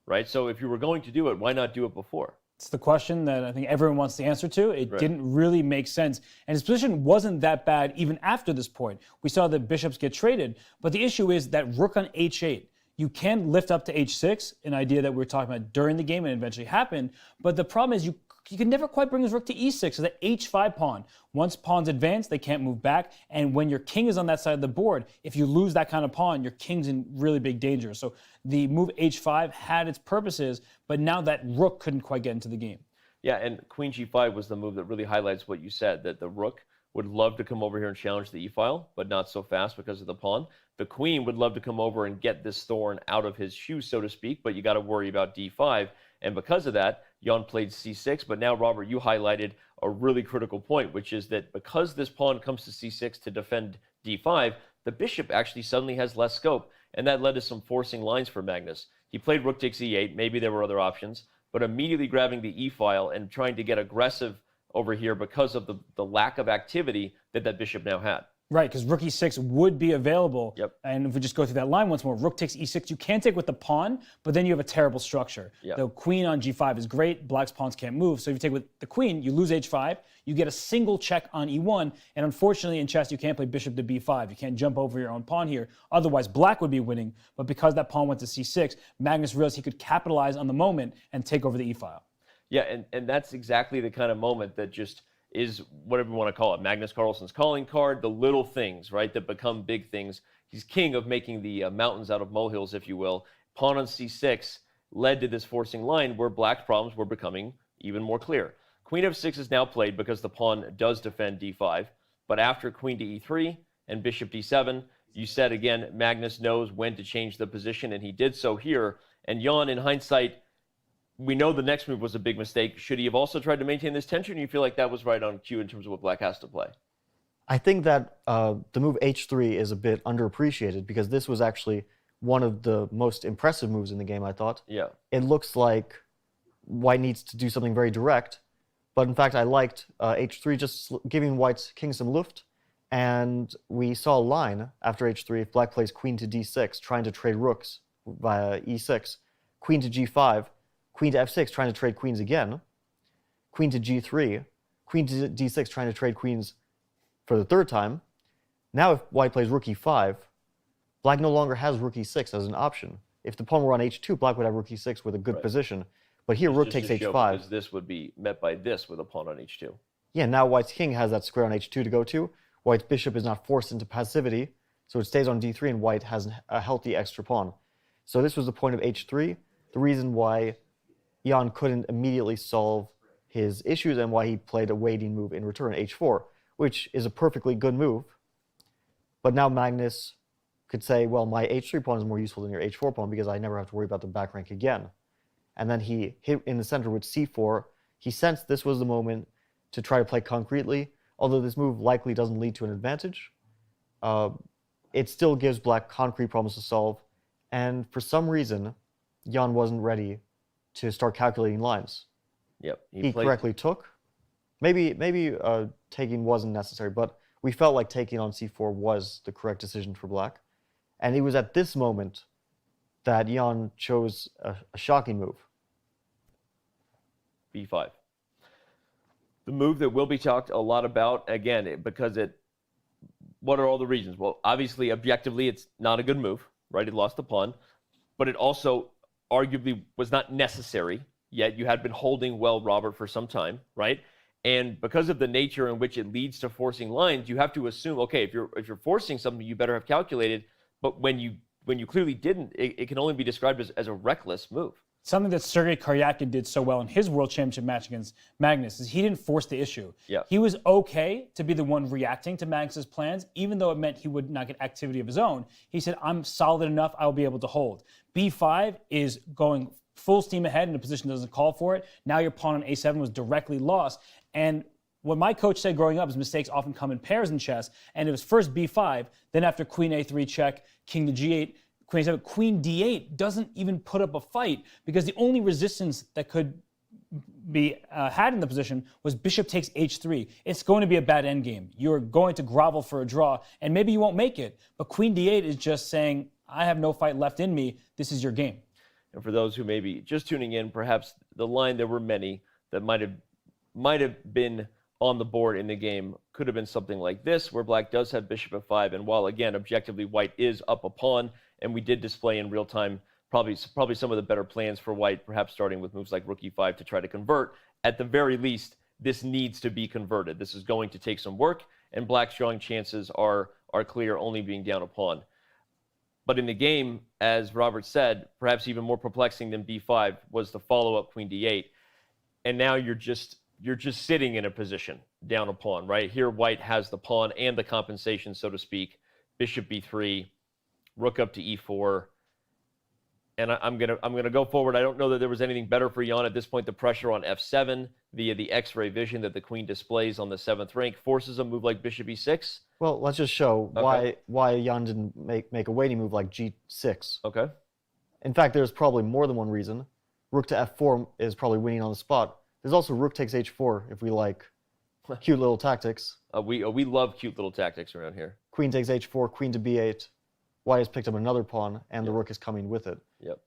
right? So if you were going to do it, why not do it before? It's the question that I think everyone wants the answer to. It didn't really make sense. And his position wasn't that bad even after this point. We saw that bishops get traded, but the issue is that rook on h8. You can lift up to h6, an idea that we were talking about during the game and eventually happened, but the problem is you can never quite bring his rook to e6, so that h5 pawn. Once pawns advance, they can't move back, and when your king is on that side of the board, if you lose that kind of pawn, your king's in really big danger. So the move h5 had its purposes, but now that rook couldn't quite get into the game. Yeah, and queen g5 was the move that really highlights what you said, that the rook would love to come over here and challenge the e-file, but not so fast because of the pawn. The queen would love to come over and get this thorn out of his shoe, so to speak, but you got to worry about d5. And because of that, Jan played c6. But now, Robert, you highlighted a really critical point, which is that because this pawn comes to c6 to defend d5, the bishop actually suddenly has less scope. And that led to some forcing lines for Magnus. He played rook takes e8. Maybe there were other options, but immediately grabbing the e-file and trying to get aggressive over here because of the lack of activity that bishop now had. Right, because rook e6 would be available. Yep. And if we just go through that line once more, rook takes e6, you can take with the pawn, but then you have a terrible structure. Yep. The queen on g5 is great, black's pawns can't move, so if you take with the queen, you lose h5, you get a single check on e1, and unfortunately in chess you can't play bishop to b5. You can't jump over your own pawn here, otherwise black would be winning, but because that pawn went to c6, Magnus realized he could capitalize on the moment and take over the e-file. Yeah, and that's exactly the kind of moment that just is whatever you want to call it. Magnus Carlsen's calling card, the little things, right, that become big things. He's king of making the mountains out of molehills, if you will. Pawn on c6 led to this forcing line where black's problems were becoming even more clear. Queen f6 is now played because the pawn does defend d5, but after queen to e3 and bishop d7, you said again, Magnus knows when to change the position, and he did so here. And Jan, in hindsight, we know the next move was a big mistake. Should he have also tried to maintain this tension, or you feel like that was right on cue in terms of what black has to play? I think that the move h3 is a bit underappreciated because this was actually one of the most impressive moves in the game, I thought. Yeah. It looks like white needs to do something very direct, but in fact I liked h3 just giving white's king some luft, and we saw a line after h3 if black plays queen to d6, trying to trade rooks via e6, queen to g5, queen to f6, trying to trade queens again, queen to g3, queen to d6, trying to trade queens for the third time. Now if white plays rook e5, black no longer has rook e6 as an option. If the pawn were on h2, black would have rook e6 with a good position. But here rook takes h5. Because this would be met by this with a pawn on h2. Yeah, now white's king has that square on h2 to go to. White's bishop is not forced into passivity, so it stays on d3, and white has a healthy extra pawn. So this was the point of h3, the reason why Jan couldn't immediately solve his issues and why he played a waiting move in return, h4, which is a perfectly good move. But now Magnus could say, well, my h3 pawn is more useful than your h4 pawn because I never have to worry about the back rank again. And then he hit in the center with c4. He sensed this was the moment to try to play concretely. Although this move likely doesn't lead to an advantage, it still gives black concrete problems to solve. And for some reason, Jan wasn't ready to start calculating lines. Yep. He correctly took. Maybe taking wasn't necessary, but we felt like taking on c4 was the correct decision for black. And it was at this moment that Jan chose a shocking move. b5. The move that will be talked a lot about, again, because what are all the reasons? Well, obviously, objectively, it's not a good move, right? It lost the pawn, but it also arguably was not necessary, yet you had been holding well, Robert, for some time, right? And because of the nature in which it leads to forcing lines, you have to assume, okay, if you're forcing something, you better have calculated, but when you clearly didn't, it can only be described as a reckless move. Something that Sergei Karyakin did so well in his World Championship match against Magnus is he didn't force the issue. Yeah. He was okay to be the one reacting to Magnus's plans, even though it meant he would not get activity of his own. He said, I'm solid enough, I'll be able to hold. b5 is going full steam ahead and the position doesn't call for it. Now your pawn on a7 was directly lost. And what my coach said growing up is mistakes often come in pairs in chess. And it was first b5, then after queen a3 check, king to g8, queen a7, queen d8 doesn't even put up a fight because the only resistance that could be had in the position was bishop takes h3. It's going to be a bad endgame. You're going to grovel for a draw, and maybe you won't make it. But queen d8 is just saying, I have no fight left in me. This is your game. And for those who may be just tuning in, perhaps the line, there were many that might have been on the board in the game, could have been something like this, where black does have bishop f5, and while, again, objectively, white is up a pawn, and we did display in real time probably some of the better plans for white, perhaps starting with moves like rook e5 to try to convert. At the very least, this needs to be converted. This is going to take some work, and black's drawing chances are clear, only being down a pawn. But in the game, as Robert said, perhaps even more perplexing than b5 was the follow-up queen d8. And now you're just sitting in a position down a pawn, right? Here white has the pawn and the compensation, so to speak. Bishop b3, rook up to e4. And I'm gonna go forward. I don't know that there was anything better for Jan at this point. The pressure on f7 via the X-ray vision that the queen displays on the 7th rank forces a move like bishop e6. Well, let's just show why Jan didn't make a waiting move like g6. Okay. In fact, there's probably more than one reason. Rook to f4 is probably winning on the spot. There's also rook takes h4 if we like Cute little tactics. We love cute little tactics around here. Queen takes h4, queen to b8. White has picked up another pawn, and the rook is coming with it. Yep.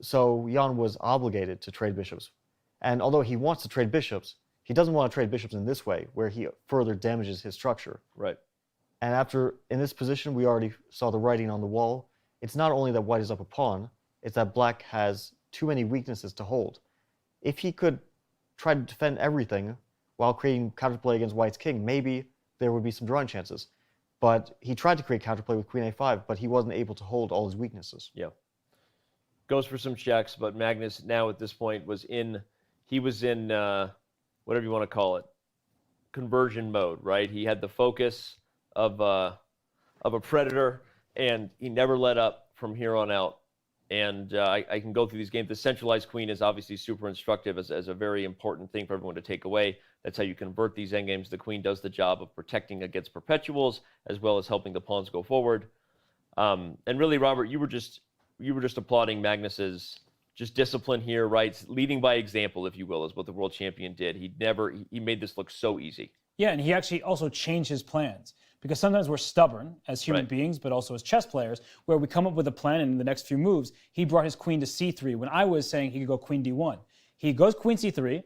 So Jan was obligated to trade bishops. And although he wants to trade bishops, he doesn't want to trade bishops in this way, where he further damages his structure. Right. And in this position, we already saw the writing on the wall. It's not only that white is up a pawn, it's that black has too many weaknesses to hold. If he could try to defend everything while creating counterplay against white's king, maybe there would be some drawing chances. But he tried to create counterplay with queen a5, but he wasn't able to hold all his weaknesses. Yeah. Goes for some checks, but Magnus now at this point was in whatever you want to call it, conversion mode, right? He had the focus of a predator, and he never let up from here on out. And I can go through these games. The centralized queen is obviously super instructive as a very important thing for everyone to take away. That's how you convert these endgames. The queen does the job of protecting against perpetuals as well as helping the pawns go forward. And really, Robert, you were just applauding Magnus's just discipline here, right? Leading by example, if you will, is what the world champion did. He made this look so easy. Yeah, and he actually also changed his plans. Because sometimes we're stubborn as human beings, but also as chess players, where we come up with a plan and in the next few moves, he brought his queen to c3 when I was saying he could go queen d1. He goes queen c3,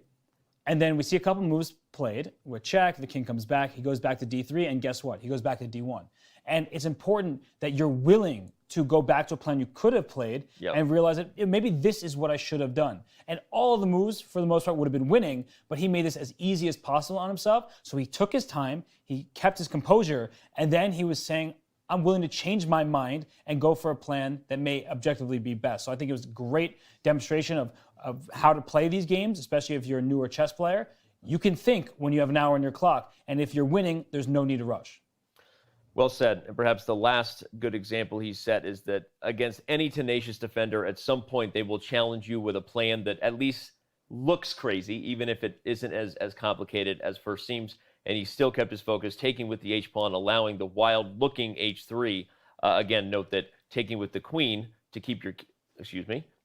and then we see a couple moves played with check, the king comes back, he goes back to d3, and guess what? He goes back to d1. And it's important that you're willing to go back to a plan you could have played and realize that maybe this is what I should have done. And all of the moves, for the most part, would have been winning, but he made this as easy as possible on himself. So he took his time, he kept his composure, and then he was saying, I'm willing to change my mind and go for a plan that may objectively be best. So I think it was a great demonstration of how to play these games, especially if you're a newer chess player. You can think when you have an hour on your clock, and if you're winning, there's no need to rush. Well said. And perhaps the last good example he set is that against any tenacious defender, at some point they will challenge you with a plan that at least looks crazy, even if it isn't as complicated as first seems. And he still kept his focus, taking with the h-pawn, allowing the wild-looking h3. Again, note that taking with the queen to keep your,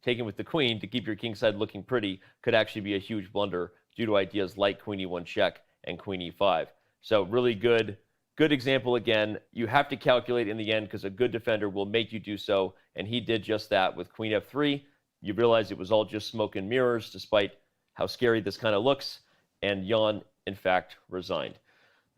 taking with the queen to keep your king side looking pretty could actually be a huge blunder due to ideas like queen e1 check and queen e5. So really good example again. You have to calculate in the end because a good defender will make you do so, and he did just that with queen f3. You realize it was all just smoke and mirrors, despite how scary this kind of looks, and Jan, in fact, resigned.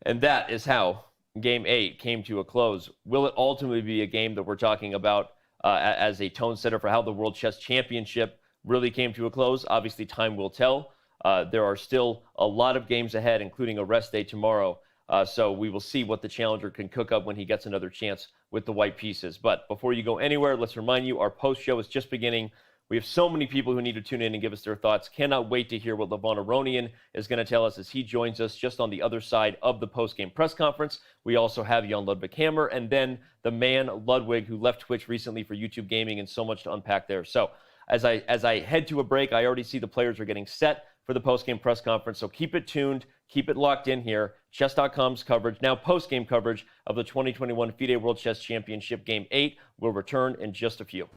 And that is how Game 8 came to a close. Will it ultimately be a game that we're talking about as a tone setter for how the World Chess Championship really came to a close? Obviously, time will tell. There are still a lot of games ahead, including a rest day tomorrow. So we will see what the challenger can cook up when he gets another chance with the white pieces. But before you go anywhere, let's remind you our post show is just beginning. We have so many people who need to tune in and give us their thoughts. Cannot wait to hear what Levon Aronian is going to tell us as he joins us just on the other side of the post-game press conference. We also have Jan Ludwig Hammer and then the man Ludwig, who left Twitch recently for YouTube Gaming, and so much to unpack there. So as I head to a break, I already see the players are getting set for the post-game press conference. So keep it tuned, keep it locked in here. Chess.com's coverage, now post-game coverage of the 2021 FIDE World Chess Championship Game 8 will return in just a few.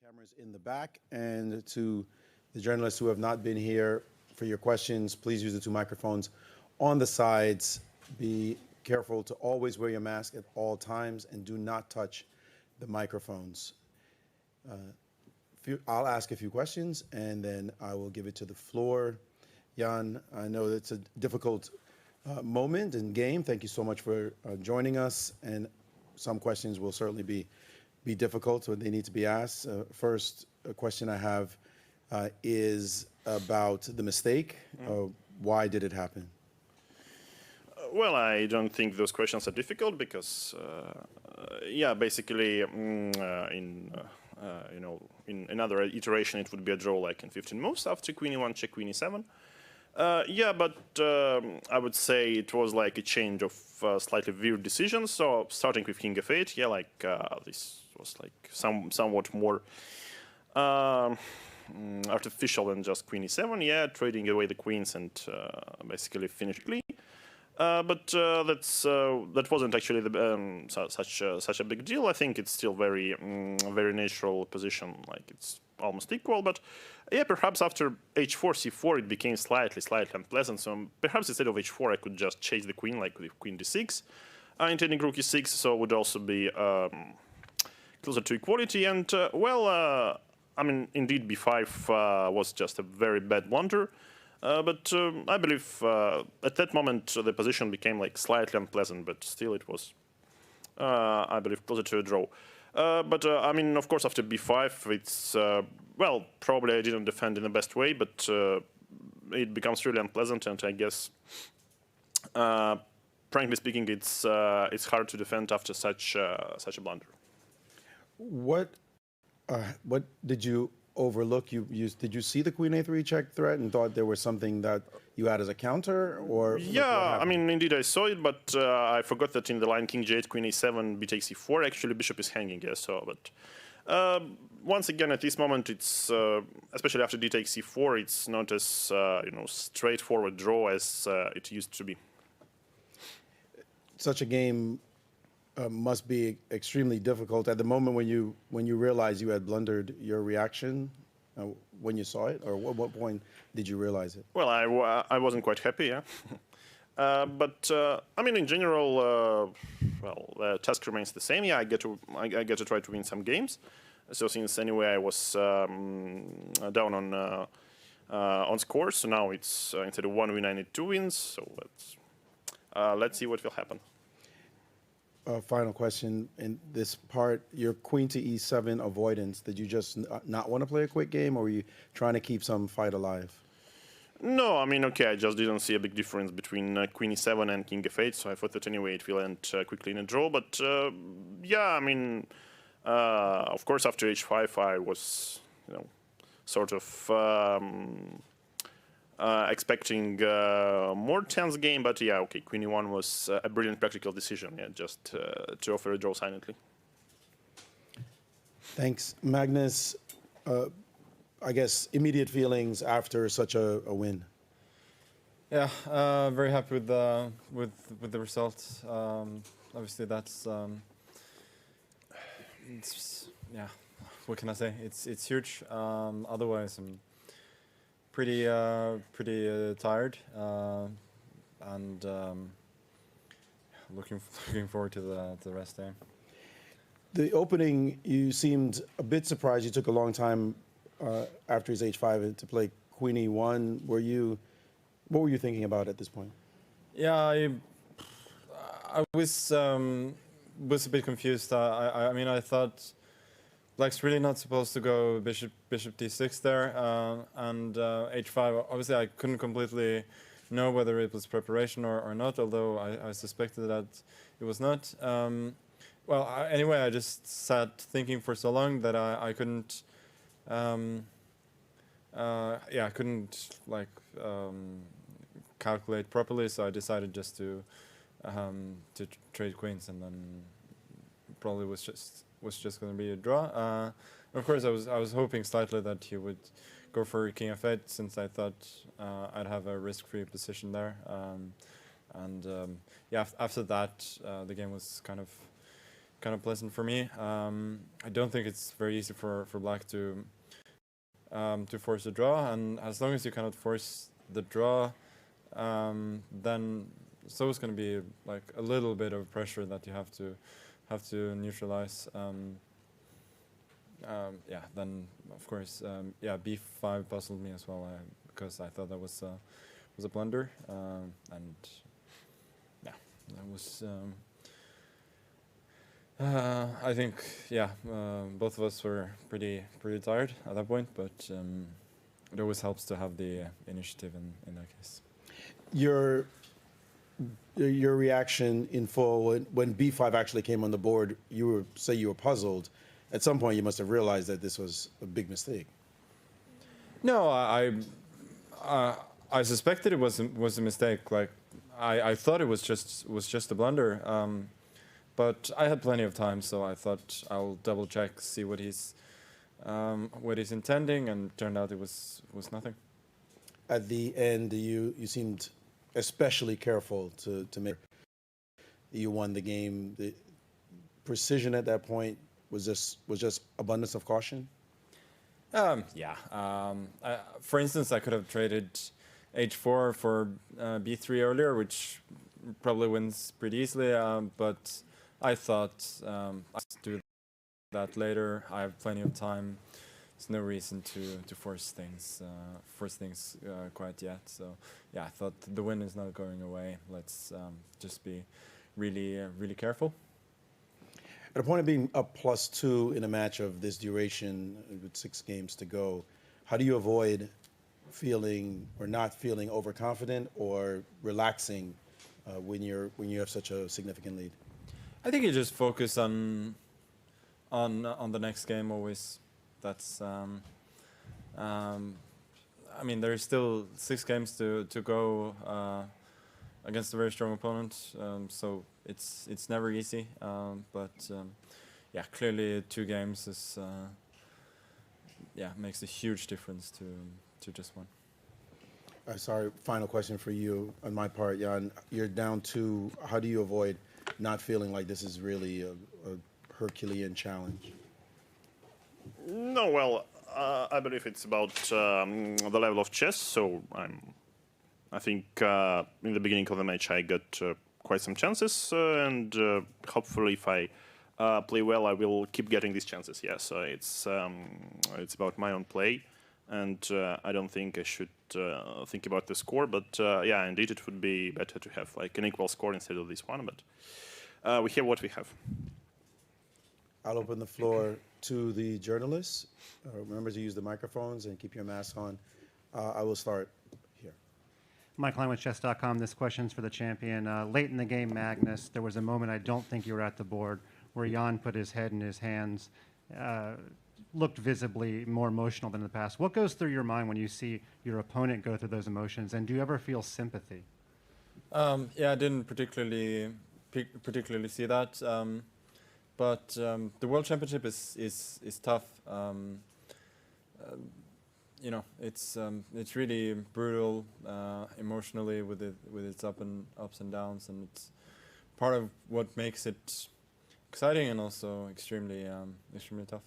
Cameras in the back, and to the journalists who have not been here for your questions, please use the two microphones on the sides. Be careful to always wear your mask at all times and do not touch the microphones. I'll ask a few questions and then I will give it to the floor. Jan, I know it's a difficult moment and game. Thank you so much for joining us, and some questions will certainly be difficult, so they need to be asked. First question I have is about the mistake. Why did it happen? Well, I don't think those questions are difficult because, yeah, basically, in another iteration, it would be a draw like in 15 moves after queen e1, check queen e7. Yeah, but I would say it was like a change of slightly weird decisions. So starting with king f8, yeah, like this was like somewhat more artificial than just queen e7. Yeah, trading away the queens and basically finish quickly. But that wasn't actually such a big deal. I think it's still very natural position, like it's almost equal. But yeah, perhaps after h4, c4, it became slightly unpleasant. So perhaps instead of h4, I could just chase the queen, like with queen d6, intending rook e6. So it would also be closer to equality. And well, I mean, indeed, b5 was just a very bad blunder. But I believe at that moment the position became like slightly unpleasant, but still it was, I believe, closer to a draw. But I mean, of course, after b5, it's well, probably I didn't defend in the best way, but it becomes really unpleasant, and I guess, frankly speaking, it's hard to defend after such a blunder. What did you overlook? Did you see the queen a3 check threat and thought there was something that you had as a counter, or yeah, I mean, indeed I saw it, but I forgot that in the line king g8, queen a7, b takes e4, actually bishop is hanging. Yeah, so but once again at this moment it's especially after d takes e4, it's not as straightforward draw as it used to be. Such a game must be extremely difficult. At the moment when you realized you had blundered, your reaction when you saw it, or what point did you realize it? Well, I wasn't quite happy, yeah. But I mean, in general, well, the task remains the same. Yeah, I get to try to win some games. So since anyway I was down on scores, so now it's instead of 1 win I need 2 wins. So let's see what will happen. Final question in this part: your queen to e7 avoidance. Did you just not want to play a quick game, or were you trying to keep some fight alive? No, I mean, okay, I just didn't see a big difference between queen e7 and king f8, so I thought that anyway it will end quickly in a draw. But yeah, I mean, of course, after h5, I was, sort of expecting more tense game, but yeah, okay, queen e1 was a brilliant practical decision, yeah, just to offer a draw silently. Thanks, Magnus. I guess immediate feelings after such a win. Yeah, very happy with the result. Obviously, that's yeah. What can I say? It's huge. Otherwise, I'm pretty tired, and looking forward to the rest day. The opening, you seemed a bit surprised. You took a long time after his h5 to play queen e1. What were you thinking about at this point? Yeah, I was a bit confused. I mean, I thought Black's really not supposed to go bishop d6 there, and h5. Obviously, I couldn't completely know whether it was preparation or not, although I suspected that it was not. Well, anyway, I just sat thinking for so long that I couldn't. Yeah, I couldn't calculate properly, so I decided just to trade queens, and then probably was just going to be a draw. Of course, I was hoping slightly that he would go for king f8, since I thought I'd have a risk-free position there. Yeah, after that, the game was kind of pleasant for me. I don't think it's very easy for Black to force a draw, and as long as you cannot force the draw, then so it's going to be like a little bit of pressure that you have to neutralize. Yeah, then of course, yeah, b5 puzzled me as well, because I thought that was a blunder, and yeah, that was. I think, yeah, both of us were pretty tired at that point, but it always helps to have the initiative in that case. your reaction in full when B5 actually came on the board. You were puzzled. At some point, you must have realized that this was a big mistake. No, I suspected it was a mistake. Like I thought it was just a blunder. But I had plenty of time, so I thought I'll double check, see what he's intending, and turned out it was nothing. At the end, you seemed especially careful to make you won the game. The precision at that point was just abundance of caution. Yeah. For instance, I could have traded h4 for b3 earlier, which probably wins pretty easily. But I thought I'll do that later. I have plenty of time. There's no reason to force things quite yet. So yeah, I thought the win is not going away. Let's just be really careful. At a point of being up +2 in a match of this duration with 6 games to go, how do you avoid feeling or not feeling overconfident or relaxing when you have such a significant lead? I think you just focus on the next game always. That's I mean, there's still 6 games to go against a very strong opponent, so it's never easy. But yeah, clearly 2 games is makes a huge difference to just one. Sorry, final question for you on my part, Jan. You're down 2. How do you avoid not feeling like this is really a Herculean challenge? No, well, I believe it's about the level of chess. So I think in the beginning of the match I got quite some chances, and hopefully if I play well, I will keep getting these chances. Yeah, so it's about my own play, and I don't think I should think about the score. But yeah, indeed, it would be better to have like an equal score instead of this one. But we have what we have. I'll open the floor to the journalists. Remember to use the microphones and keep your masks on. I will start here. Mike Klein with chess.com. This question's for the champion. Late in the game, Magnus, there was a moment, I don't think you were at the board, where Jan put his head in his hands, looked visibly more emotional than in the past. What goes through your mind when you see your opponent go through those emotions, and do you ever feel sympathy? Yeah, I didn't particularly see that. But the World Championship is tough. You know, it's really brutal emotionally with its ups and downs, and it's part of what makes it exciting and also extremely tough.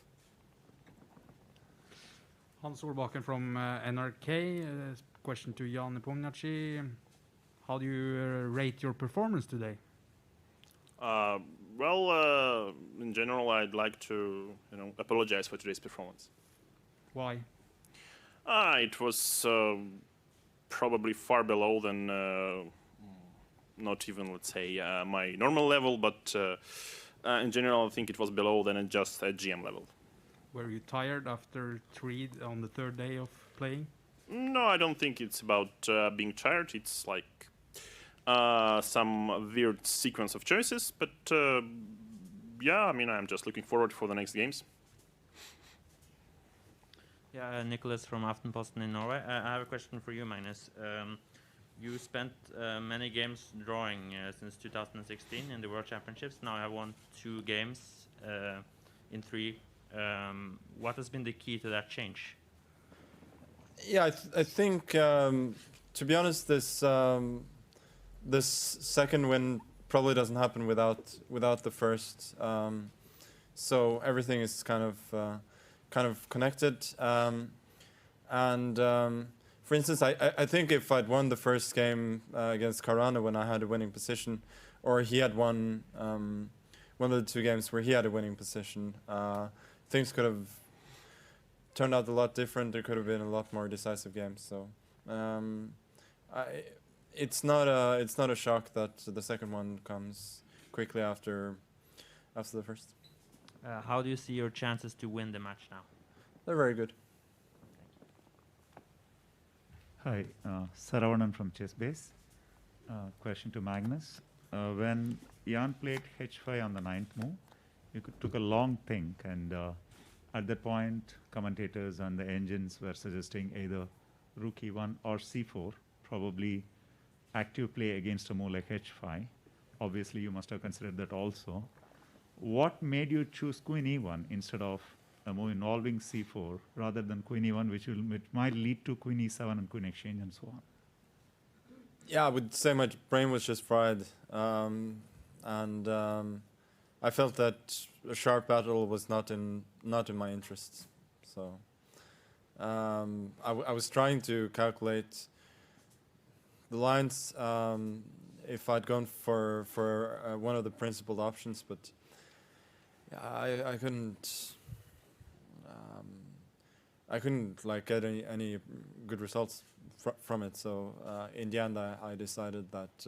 Hans Solbakken from NRK. Question to Ian Nepomniachtchi. How do you rate your performance today? Well, in general, I'd like to, apologize for today's performance. Why? It was probably far below than not even, let's say, my normal level, but in general, I think it was below than just at GM level. Were you tired after 3 on the 3rd day of playing? No, I don't think it's about being tired. It's like some weird sequence of choices, but yeah, I mean, I'm just looking forward for the next games. Yeah, Nicholas from Aftenposten in Norway. I have a question for you, Magnus. You spent many games drawing since 2016 in the World Championships. Now you have won 2 games in 3. What has been the key to that change? Yeah, I think, to be honest, this second win probably doesn't happen without the first. So everything is kind of connected. For instance, I think if I'd won the first game against Carano when I had a winning position, or he had won one of the 2 games where he had a winning position, things could have turned out a lot different. There could have been a lot more decisive games. So it's not a shock that the second one comes quickly after the first. How do you see your chances to win the match now? They're very good. Hi, Saravanan from ChessBase. question to Magnus. When Ian played h5 on the 9th move, you took a long think, and at that point, commentators and the engines were suggesting either rook e1 or c4, probably active play against a move like h5. Obviously, you must have considered that also. What made you choose queen e1 instead of a move involving c4 rather than queen e1, which might lead to queen e7 and queen exchange and so on? Yeah, I would say my brain was just fried, and I felt that a sharp battle was not in my interests. So I was trying to calculate the lines if I'd gone for one of the principled options, but yeah, I couldn't like get any good results from it. So in the end, I decided that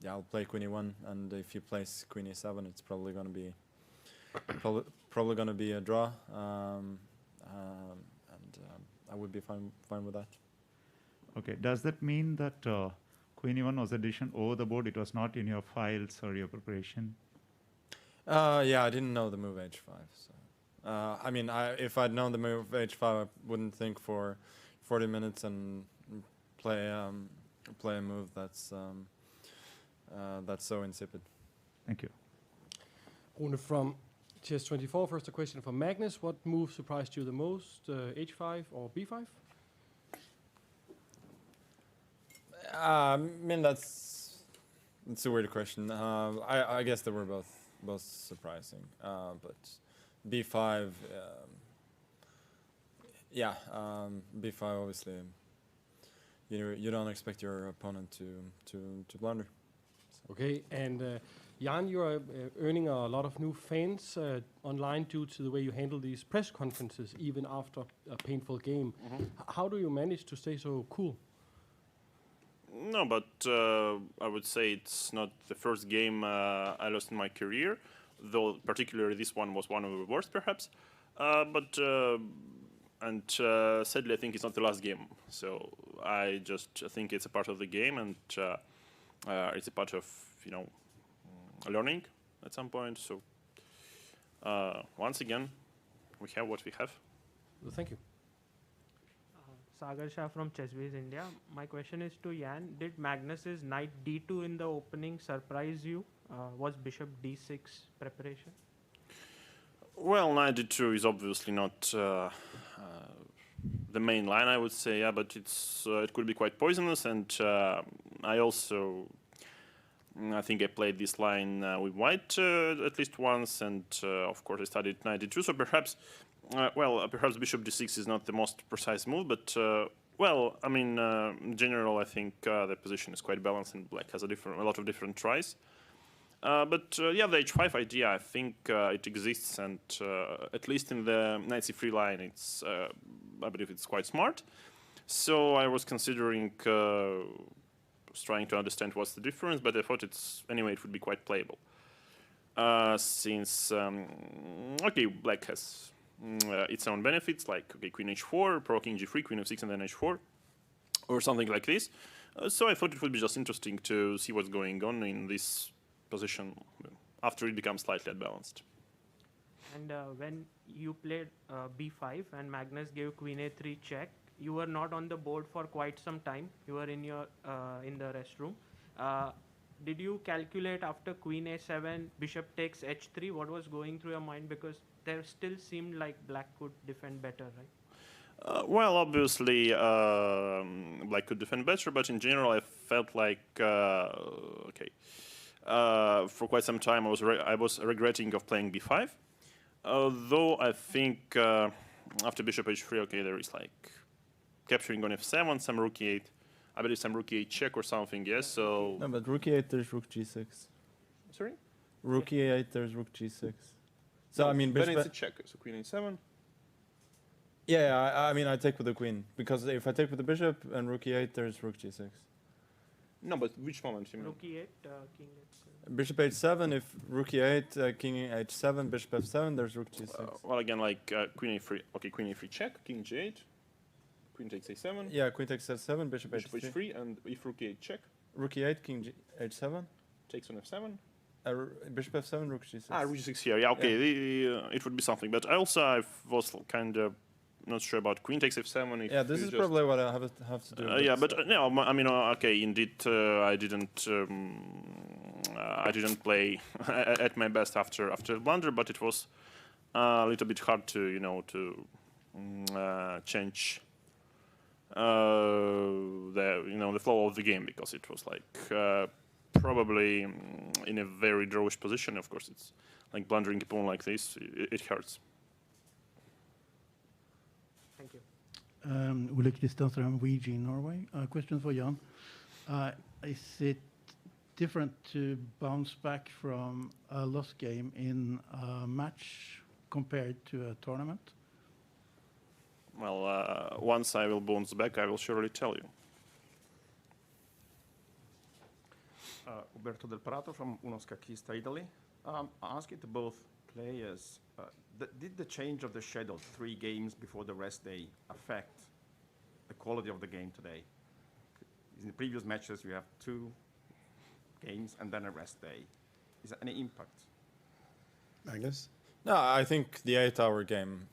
yeah, I'll play queen e1, and if he plays queen e7, it's probably going to be a draw, and I would be fine with that. Okay. Does that mean that queen e1 was a decision over the board? It was not in your files or your preparation? Yeah, I didn't know the move h5. So I mean, if I'd known the move h5, I wouldn't think for 40 minutes and play a move that's so insipid. Thank you. Rune from Chess24. First, a question for Magnus. What move surprised you the most, h5 or b5? I mean, that's a weird question. I guess they were both surprising, but b5, yeah, b5 obviously. You don't expect your opponent to blunder. Okay, and Jan, you are earning a lot of new fans online due to the way you handle these press conferences, even after a painful game. How do you manage to stay so cool? No, but I would say it's not the first game I lost in my career, though particularly this one was one of the worst, perhaps. And sadly, I think it's not the last game. So I just think it's a part of the game, and it's a part of, learning at some point. So once again, we have what we have. Well, thank you. Sagar Shah from Chessbiz India. My question is to Jan. Did Magnus's knight d2 in the opening surprise you? Was bishop d6 preparation? Well, knight d2 is obviously not the main line, I would say, yeah, but it could be quite poisonous, and I think I played this line with white at least once, and of course I studied knight d2, so perhaps perhaps bishop d6 is not the most precise move, but in general, I think the position is quite balanced, and black has a lot of different tries. The h5 idea, I think it exists, and at least in the knight c3 line, I believe it's quite smart. So I was considering trying to understand what's the difference, but I thought it would be quite playable. Since black has its own benefits, like queen h4, provoking g3, queen f6, and then h4, or something like this. So I thought it would be just interesting to see what's going on in this position after it becomes slightly unbalanced. And when you played b5 and Magnus gave queen a3 check, you were not on the board for quite some time. You were in the restroom. Did you calculate after queen a7, bishop takes h3? What was going through your mind? Because there still seemed like black could defend better, right? Obviously, black could defend better, but in general, I felt like for quite some time I was regretting of playing b5. Though I think after bishop h3, there is like capturing on f7, some rook e8. I believe some rook e8 check or something, yes, so... No, but rook e8, there's rook g6. Sorry? Rook e8, there's rook g6. So, no, I mean... Then it's a check, so queen a7. Yeah, I mean, I take with the queen. Because if I take with the bishop and rook e8, there's rook g6. No, but which moment you mean? Rook e8, king h7. Bishop h7, if rook e8, king h7, bishop f7, there's rook g6. Again, like queen a3, queen a3 check, king g8. Queen takes a7. Yeah, queen takes a7, bishop Bishop h3. h3, and if rook e8 check. Rook e8, king h7. Takes on f7. Bishop f7, rook g6. Ah, rook g6 here. Yeah, okay. It would be something. But I was kind of not sure about queen takes f7. If Yeah, this is probably what I have to do. Yeah, but no, I mean, okay, indeed, I didn't play at my best after the blunder, but it was a little bit hard to change the flow of the game, because it was like probably in a very drawish position. Of course, it's like blundering a pawn like this, it hurts. Thank you. Ole Kristiansen, VG Norway. Question for Jan. Is it different to bounce back from a lost game in a match compared to a tournament? Well, once I will bounce back, I will surely tell you. Roberto Del Prato from Uno Scaccista, Italy. I ask it to both players. Did the change of the schedule, 3 games before the rest day, affect the quality of the game today? In the previous matches, you have 2 games and then a rest day. Is there any impact? Magnus? No, I think the 8-hour game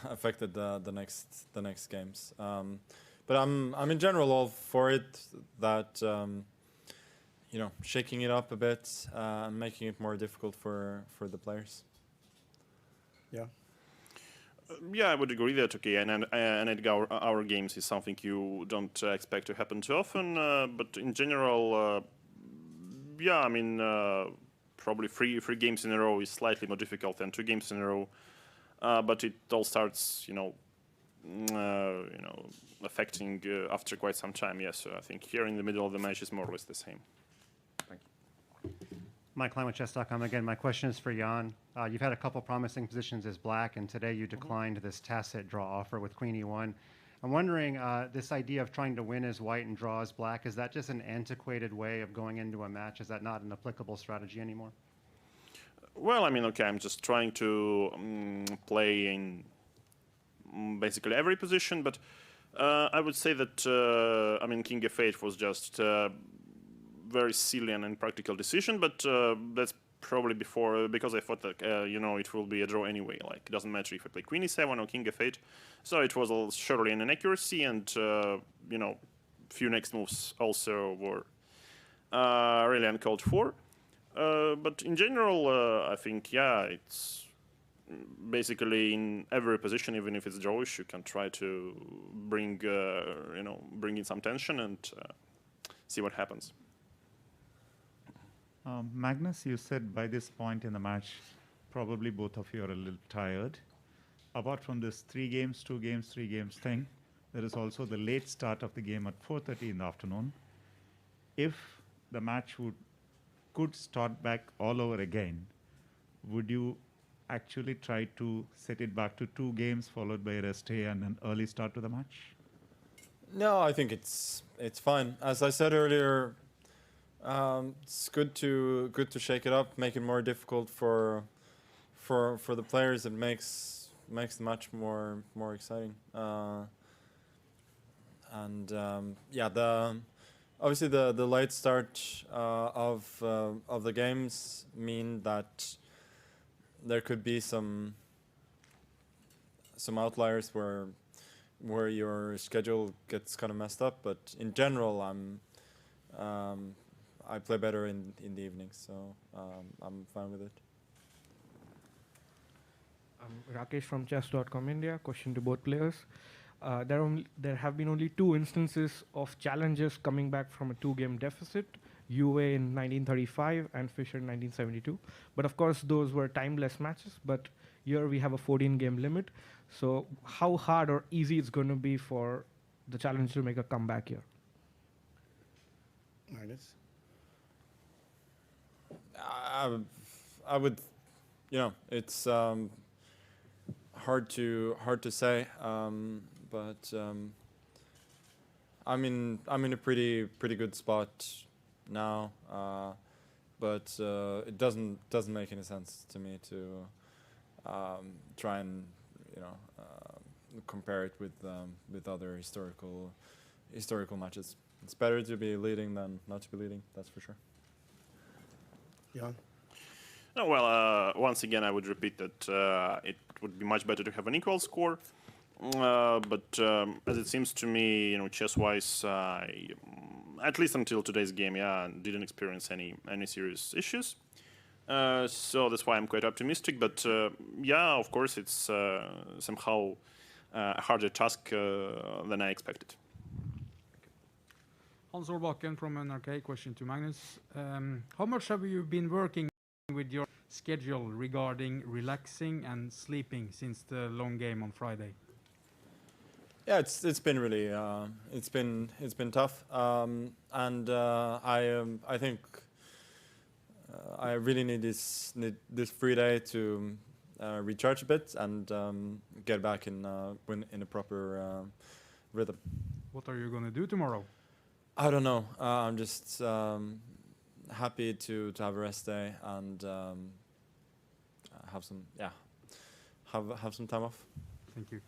affected the next games. But I'm in general all for it. That shaking it up a bit and making it more difficult for the players. Yeah. Yeah, I would agree that, okay, and 8-hour games is something you don't expect to happen too often, but in general, yeah, I mean, probably 3 games in a row is slightly more difficult than 2 games in a row, but it all starts, affecting after quite some time. Yes, so I think here in the middle of the match is more or less the same. Thank you. Mike Klein with chess.com again. My question is for Jan. You've had a couple promising positions as black, and today you declined this tacit draw offer with queen e1. I'm wondering, this idea of trying to win as white and draw as black, is that just an antiquated way of going into a match? Is that not an applicable strategy anymore? Well, I mean, okay, I'm just trying to play in basically every position, but I would say that, I mean, king f8 was just very silly and impractical decision, but that's probably because I thought that it will be a draw anyway. Like, it doesn't matter if I play queen e7 or king f8. So it was surely an inaccuracy, and few next moves also were really uncalled for. But in general, I think, yeah, it's basically in every position, even if it's drawish, you can try to bring in some tension and see what happens. Magnus, you said by this point in the match, probably both of you are a little tired. Apart from this 3 games, 2 games, 3 games thing, there is also the late start of the game at 4:30 in the afternoon. If the match could start back all over again, would you actually try to set it back to 2 games followed by a rest day and an early start to the match? No, I think it's fine. As I said earlier, it's good to shake it up, make it more difficult for the players. It makes the match more exciting. Obviously the late start of the games mean that there could be some outliers where your schedule gets kind of messed up, but in general I play better in the evenings, so I'm fine with it. Rakesh from chess.com India. Question to both players. There have been only 2 instances of challengers coming back from a 2-game deficit, UA in 1935 and Fischer in 1972. But of course, those were timeless matches, but here we have a 14-game limit. So how hard or easy it's going to be for the challenger to make a comeback here? Magnus? I would, it's hard to say, but I'm in a pretty good spot now, but it doesn't make any sense to me to try and compare it with other historical matches. It's better to be leading than not to be leading. That's for sure. Jan? Oh, well, once again, I would repeat that it would be much better to have an equal score. But as it seems to me, chess-wise, at least until today's game, didn't experience any serious issues. So that's why I'm quite optimistic. But of course, it's somehow a harder task than I expected. Hans Solbakken from NRK, question to Magnus. How much have you been working with your schedule regarding relaxing and sleeping since the long game on Friday? Yeah, it's been really it's been tough, and I think I really need this free day to recharge a bit and get back in a proper rhythm. What are you going to do tomorrow? I don't know. I'm just happy to have a rest day and have some time off. Thank you.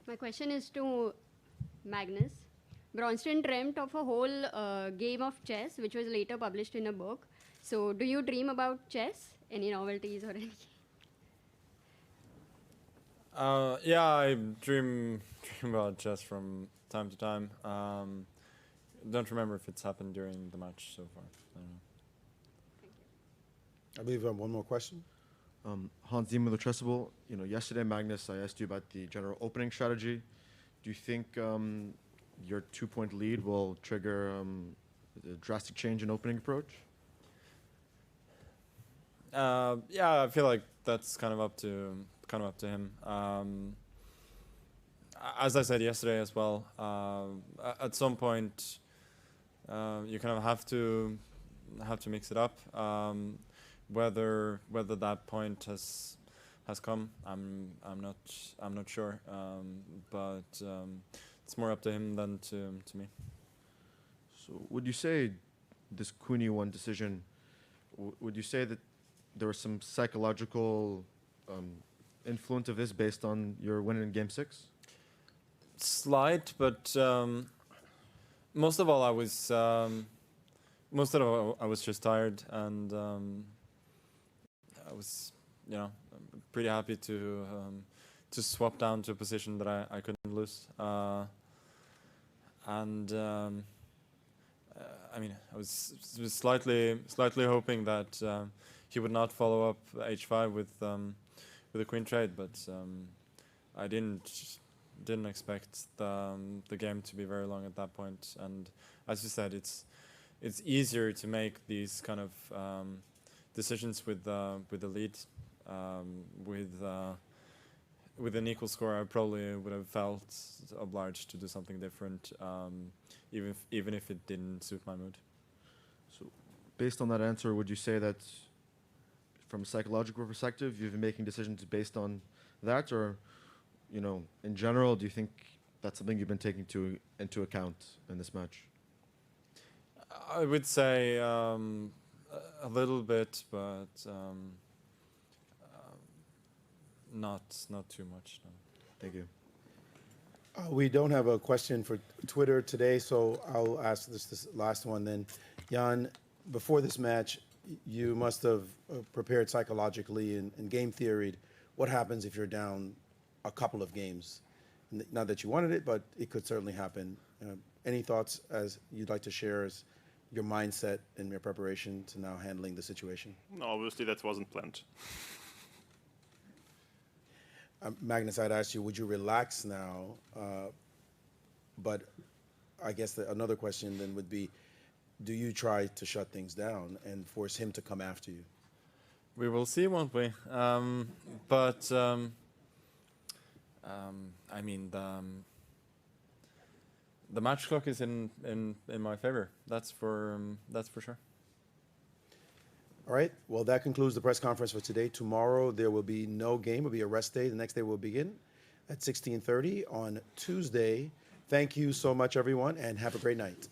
My question is to Magnus. Bronston dreamt of a whole game of chess, which was later published in a book. So, do you dream about chess? Any novelties or anything? I dream about chess from time to time. Don't remember if it's happened during the match so far. I don't know. Thank you. I believe we have one more question. Hans Zimmer, Chessable. Yesterday, Magnus, I asked you about the general opening strategy. Do you think your 2-point lead will trigger a drastic change in opening approach? I feel like that's kind of up to him. As I said yesterday as well, at some point you kind of have to mix it up. Whether that point has come, I'm not sure. But it's more up to him than to me. So would you say this Queen E1 decision? Would you say that there was some psychological influence of this based on your win in Game 6? Slight, but most of all I was just tired, and I was pretty happy to swap down to a position that I couldn't lose. I was slightly hoping that he would not follow up h5 with a queen trade, but I didn't expect the game to be very long at that point. And as you said, it's easier to make these kind of decisions with the lead. With an equal score, I probably would have felt obliged to do something different, even if it didn't suit my mood. So, based on that answer, would you say that, from a psychological perspective, you've been making decisions based on that, or, in general, do you think that's something you've been taking into account in this match? I would say a little bit, but not too much. No. Thank you. We don't have a question for Twitter today, so I'll ask this last one then. Jan, before this match, you must have prepared psychologically and game theoried what happens if you're down a couple of games. Not that you wanted it, but it could certainly happen. Any thoughts as you'd like to share as your mindset and your preparation to now handling the situation? No, obviously that wasn't planned. Magnus, I'd ask you, would you relax now? But I guess another question then would be, do you try to shut things down and force him to come after you? We will see, won't we? The match clock is in my favor. That's for sure. All right. Well, that concludes the press conference for today. Tomorrow there will be no game. It will be a rest day. The next day will begin at 16:30 on Tuesday. Thank you so much, everyone, and have a great night.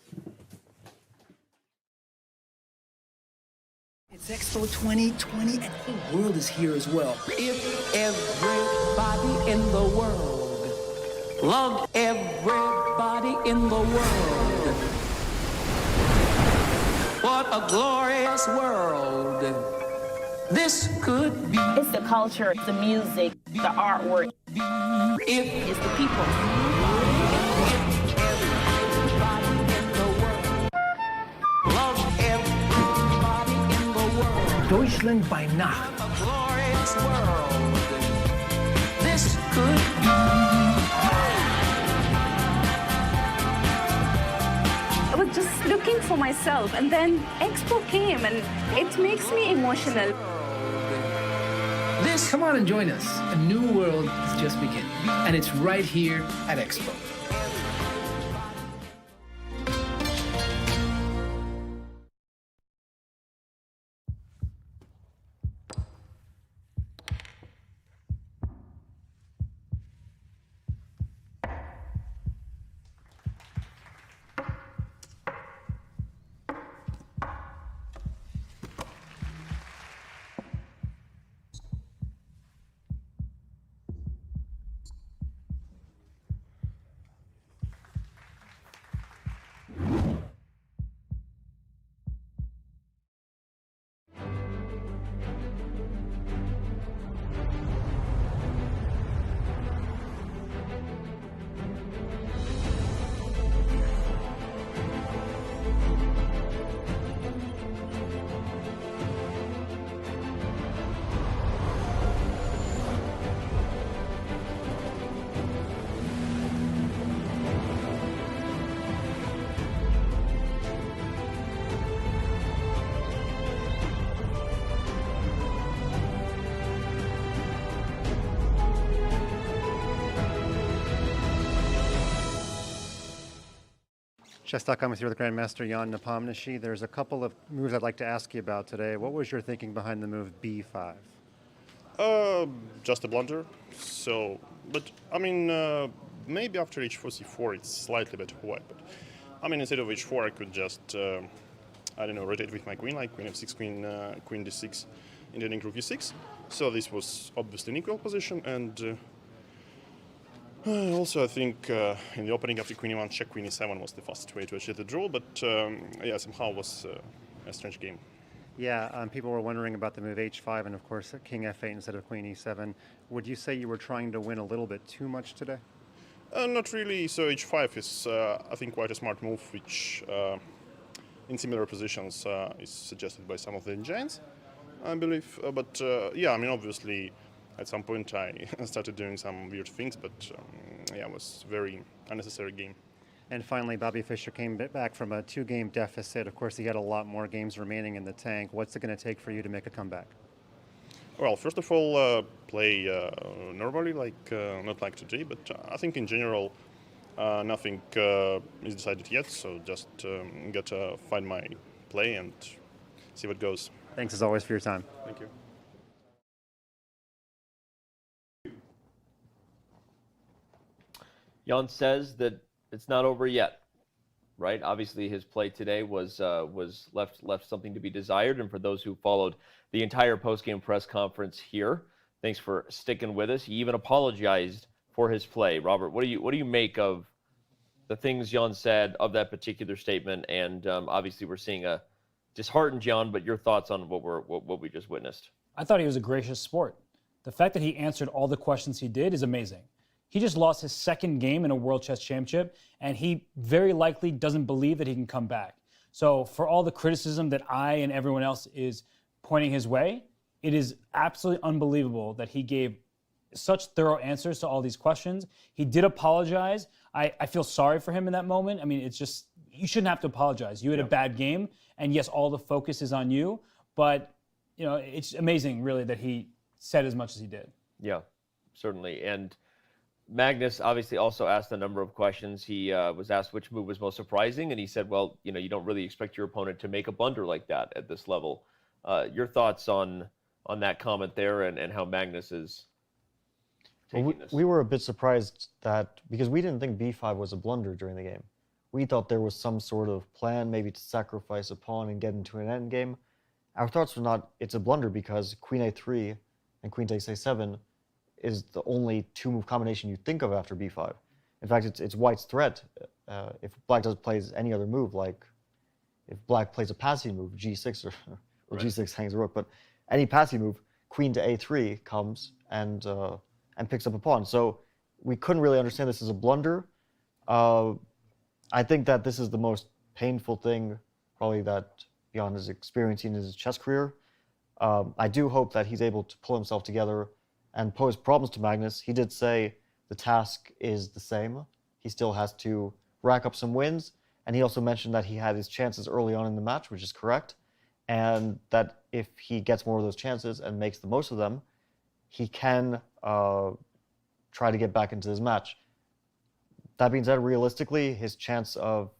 It's Expo 2020 and the whole world is here as well. If everybody in the world loved everybody in the world, what a glorious world this could be. It's the culture, the music, the artwork. It's the people. Deutschland by Nacht. Glorious world this could be. I was just looking for myself, and then Expo came, and it makes me emotional. Come on and join us. A new world is just beginning, and it's right here at Expo. Chess.com is here with Grandmaster Ian Nepomniachtchi. There's a couple of moves I'd like to ask you about today. What was your thinking behind the move B5? Just a blunder. So, but I mean, maybe after h4, c4, it's slightly better for white. But I mean, instead of h4, I could just, I don't know, rotate with my queen, like queen f6, queen d6, intending rook e6. So this was obviously an equal position, and also I think in the opening after queen e1, check queen e7 was the fastest way to achieve the draw. But yeah, somehow it was a strange game. Yeah, people were wondering about the move h5 and, of course, king f8 instead of queen e7. Would you say you were trying to win a little bit too much today? Not really. So h5 is, I think, quite a smart move, which in similar positions is suggested by some of the engines, I believe. But yeah, I mean, obviously, at some point I started doing some weird things, but yeah, it was a very unnecessary game. And finally, Bobby Fischer came back from a 2-game deficit. Of course, he had a lot more games remaining in the tank. What's it going to take for you to make a comeback? Well, first of all, play normally, like not like today, but I think in general, nothing is decided yet. So just got to find my play and see what goes. Thanks as always for your time. Thank you. Jan says that it's not over yet, right? Obviously, his play today was left something to be desired. And for those who followed the entire post-game press conference here, thanks for sticking with us. He even apologized for his play. Robert, what do you make of the things Jan said of that particular statement? And obviously, we're seeing a disheartened Jan, but your thoughts on what we just witnessed? I thought he was a gracious sport. The fact that he answered all the questions he did is amazing. He just lost his second game in a World Chess Championship, and he very likely doesn't believe that he can come back. So for all the criticism that I and everyone else is pointing his way, it is absolutely unbelievable that he gave such thorough answers to all these questions. He did apologize. I feel sorry for him in that moment. I mean, it's just, you shouldn't have to apologize. You had a bad game, and yes, all the focus is on you, but you know, it's amazing really that he said as much as he did. Yeah, certainly. And Magnus obviously also asked a number of questions. He was asked which move was most surprising, and he said, well, you know, you don't really expect your opponent to make a blunder like that at this level. Your thoughts on that comment there and how Magnus is taking this? We were a bit surprised that, because we didn't think b5 was a blunder during the game. We thought there was some sort of plan, maybe to sacrifice a pawn and get into an endgame. our thoughts were not, it's a blunder because queen a3 and queen takes a7 is the only two-move combination you think of after b5. In fact, it's white's threat. If black does plays any other move, like if black plays a passing move, g6 or Right. g6 hangs a rook, but any passing move, queen to a3 comes and picks up a pawn. So we couldn't really understand this as a blunder. I think that this is the most painful thing probably that Jan is experiencing in his chess career. I do hope that he's able to pull himself together and pose problems to Magnus. He did say the task is the same. He still has to rack up some wins. And he also mentioned that he had his chances early on in the match, which is correct. And that if he gets more of those chances and makes the most of them, he can try to get back into his match. That being said, realistically, his chance of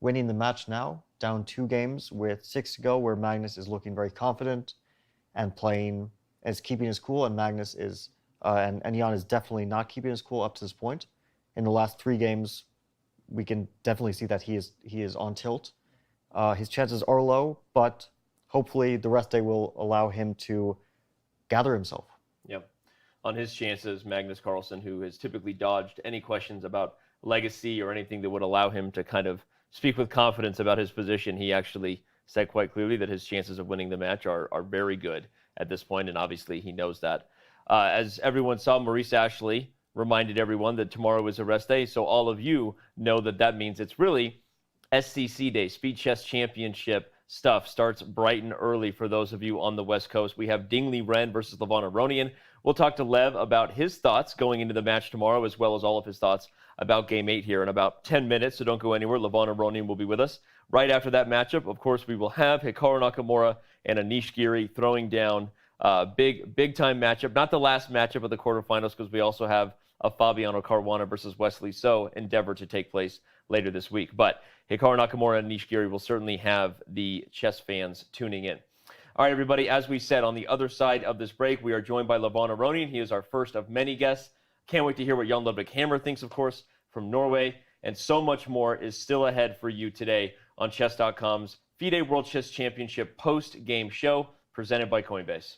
winning the match now, down 2 games with 6 to go, where Magnus is looking very confident and playing, is keeping his cool, and Magnus is, and Jan is definitely not keeping his cool up to this point. In the last 3 games, we can definitely see that he is on tilt. His chances are low, but hopefully the rest day will allow him to gather himself. Yep. On his chances, Magnus Carlsen, who has typically dodged any questions about legacy or anything that would allow him to kind of speak with confidence about his position, he actually said quite clearly that his chances of winning the match are very good at this point, and obviously he knows that. As everyone saw, Maurice Ashley reminded everyone that tomorrow is a rest day, so all of you know that that means it's really SCC Day. Speed Chess Championship stuff starts bright and early for those of you on the West Coast. We have Dingley Ren versus Levon Aronian. We'll talk to Lev about his thoughts going into the match tomorrow, as well as all of his thoughts about Game 8 here in about 10 minutes, so don't go anywhere. Levon Aronian will be with us. Right after that matchup, of course, we will have Hikaru Nakamura and Anish Giri throwing down big-time matchup. Not the last matchup of the quarterfinals, because we also have a Fabiano Caruana versus Wesley So endeavor to take place later this week. But Hikaru Nakamura and Anish Giri will certainly have the chess fans tuning in. All right, everybody, as we said, on the other side of this break, we are joined by Levon Aronian. He is our first of many guests. Can't wait to hear what Jan Ludvig Hammer thinks, of course, from Norway. And so much more is still ahead for you today on Chess.com's FIDE World Chess Championship post-game show presented by Coinbase.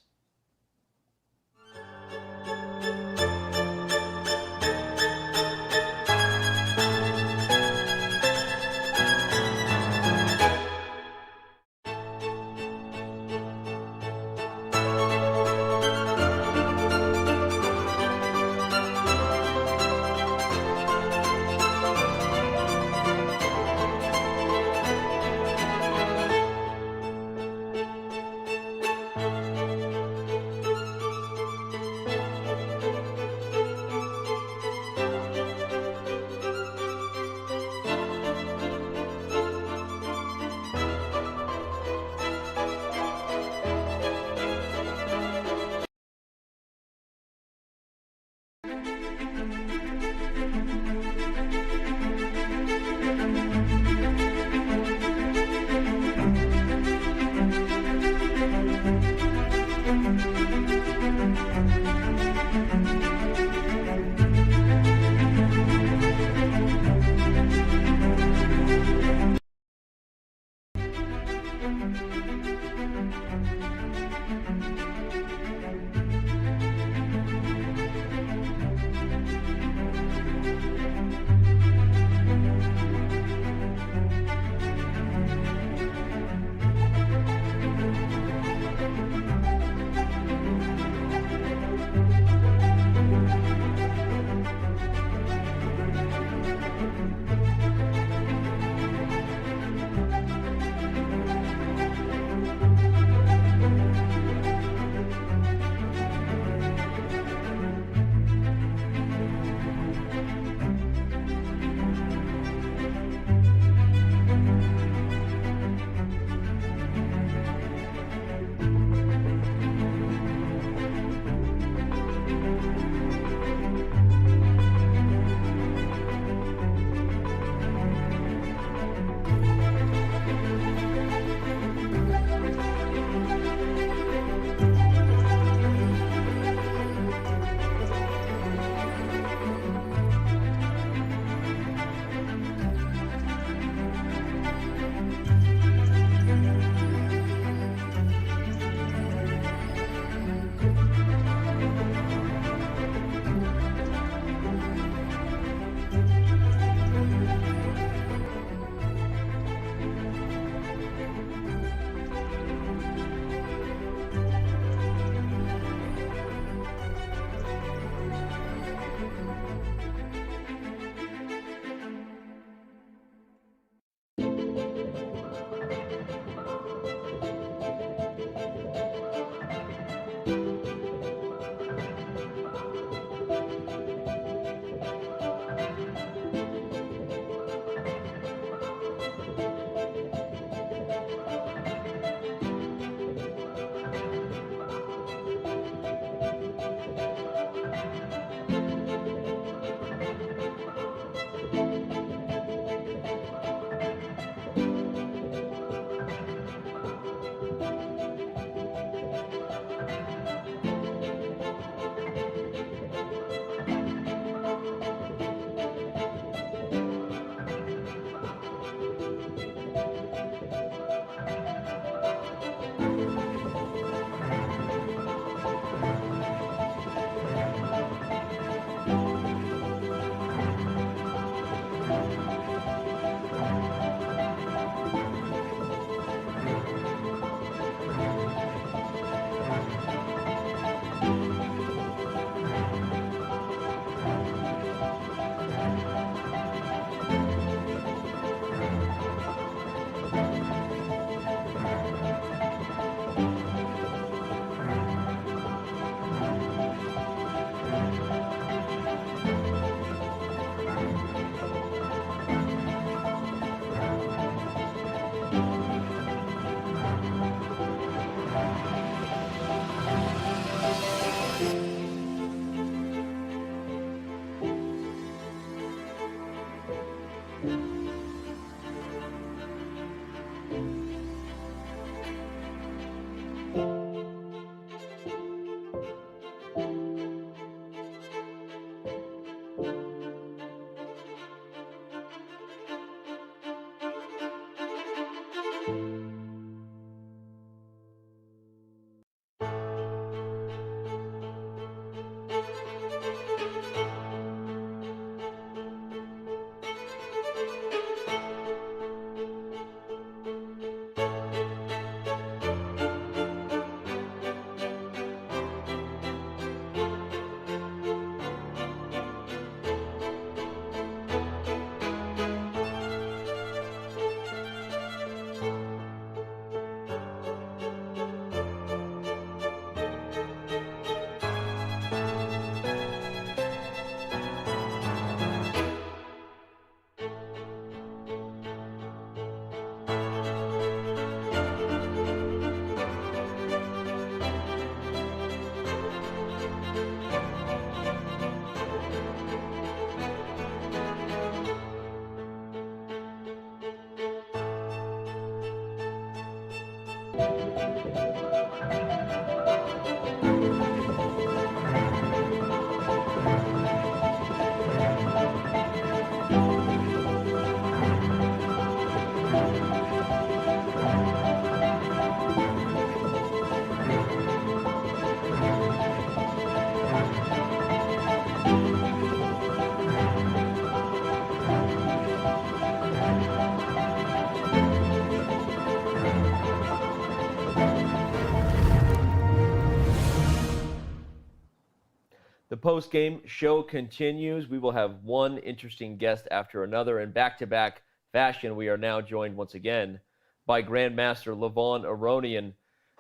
The post-game show continues. We will have one interesting guest after another. In back-to-back fashion, we are now joined once again by Grandmaster Levon Aronian.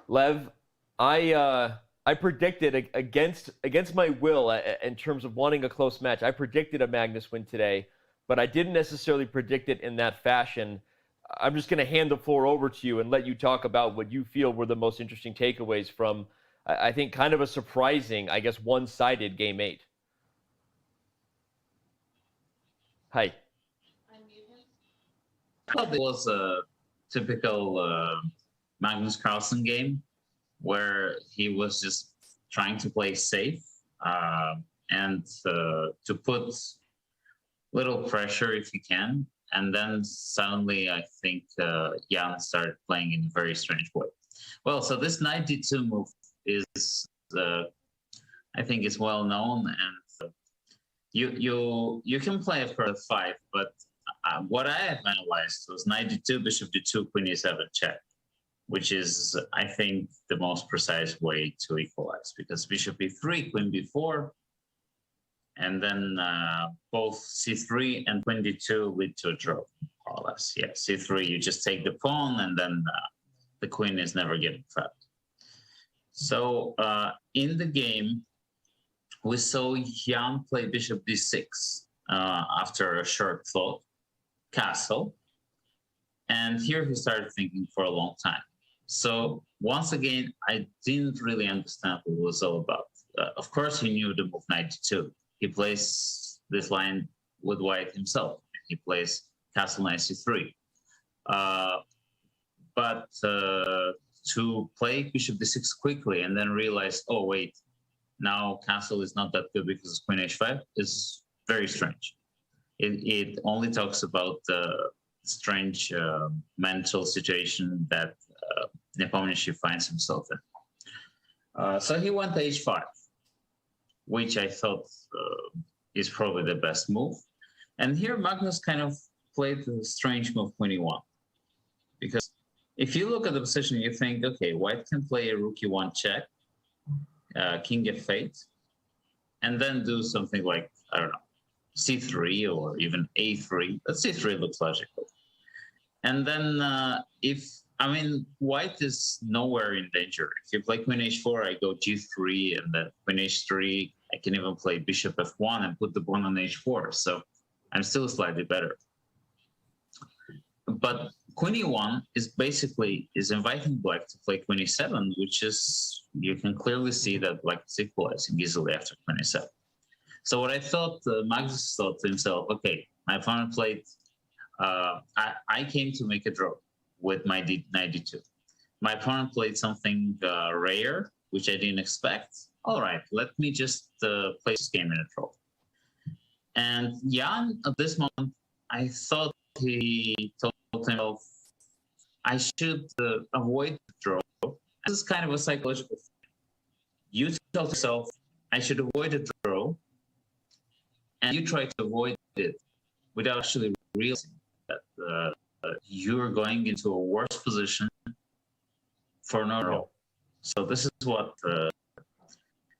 Lev, I predicted against my will in terms of wanting a close match. I predicted a Magnus win today, but I didn't necessarily predict it in that fashion. I'm just going to hand the floor over to you and let you talk about what you feel were the most interesting takeaways from, I think, kind of a surprising, I guess, one-sided Game 8. Hi. I thought it was a typical Magnus Carlsen game where he was just trying to play safe and to put little pressure if he can. And then suddenly, I think Jan started playing in a very strange way. Well, so this knight d2 move is, I think, is well known, and you can play it for f5, but what I have analyzed was knight d2, bishop d2, queen e7 check, which is, I think, the most precise way to equalize, because bishop e3, queen b4, and then both c3 and queen d2 lead to a draw, more or less. Yeah, c3, you just take the pawn, and then the queen is never getting trapped. So in the game, we saw Jan play bishop d6 after a short thought, castle, and here he started thinking for a long time. So once again, I didn't really understand what it was all about. Of course, he knew the move knight d2. He plays this line with white himself. He plays castle knight c3. But to play bishop d6 quickly and then realize, oh wait, now castle is not that good because queen h5 is very strange. It only talks about the strange mental situation that Nepomniachtchi finds himself in. So he went to h5, which I thought is probably the best move. And here Magnus kind of played a strange move, queen e1. Because if you look at the position, you think, okay, white can play a rook e1 check, king f8, and then do something like, I don't know, c3 or even a3. But c3 looks logical. And then white is nowhere in danger. If you play queen h4, I go g3, and then queen h3, I can even play bishop f1 and put the pawn on h4. So I'm still slightly better. But queen e1 is basically inviting black to play queen e7, which is, you can clearly see that black is equalizing easily after queen e7. So what I thought, Magnus thought to himself, okay, my opponent played, I came to make a draw with my knight d2. My opponent played something rare, which I didn't expect. All right, let me just play this game in a draw. And Jan, at this moment, I thought he told himself, I should avoid the draw. This is kind of a psychological thing. You tell yourself, I should avoid a draw, and you try to avoid it without actually realizing that you're going into a worse position for no draw. So this is what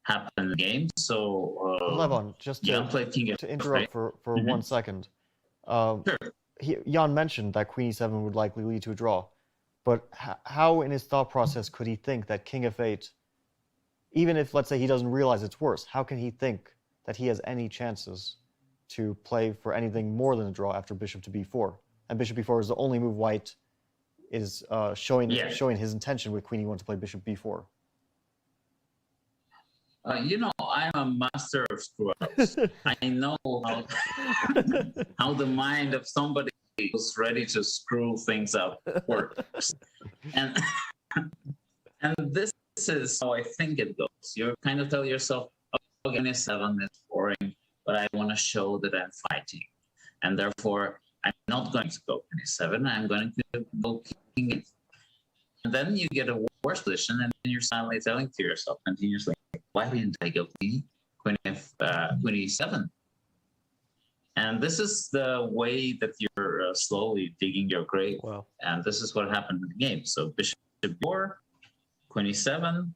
happened in the game. So Levon, just to interrupt for 1 second. Sure. Jan mentioned that queen e7 would likely lead to a draw, but how in his thought process could he think that king f8, even if, let's say, he doesn't realize it's worse, how can he think that he has any chances to play for anything more than a draw after bishop to b4? And bishop b4 is the only move white is showing his intention with queen e1 to play bishop b4. I'm a master of screw-ups. I know how the mind of somebody who's ready to screw things up works. And this is how I think it goes. You kind of tell yourself, okay, queen e7 is boring, but I want to show that I'm fighting. And therefore, I'm not going to go queen e7, I'm going to go king e8. And then you get a worse position, and then you're suddenly telling to yourself continuously, why didn't I go queen e7? And this is the way that you're slowly digging your grave. Wow. And this is what happened in the game. So bishop d4, queen e7,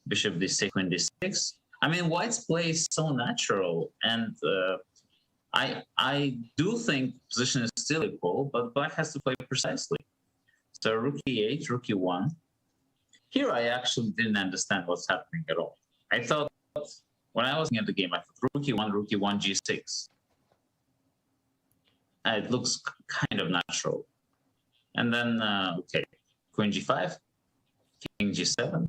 bishop d6, queen d6. I mean, White's play is so natural, and I do think position is still equal, but Black has to play precisely. So rook e8, rook e1. Here I actually didn't understand what's happening at all. I thought, when I was looking at the game, I thought rook e1, g6. It looks kind of natural. And then, okay, queen g5, king g7.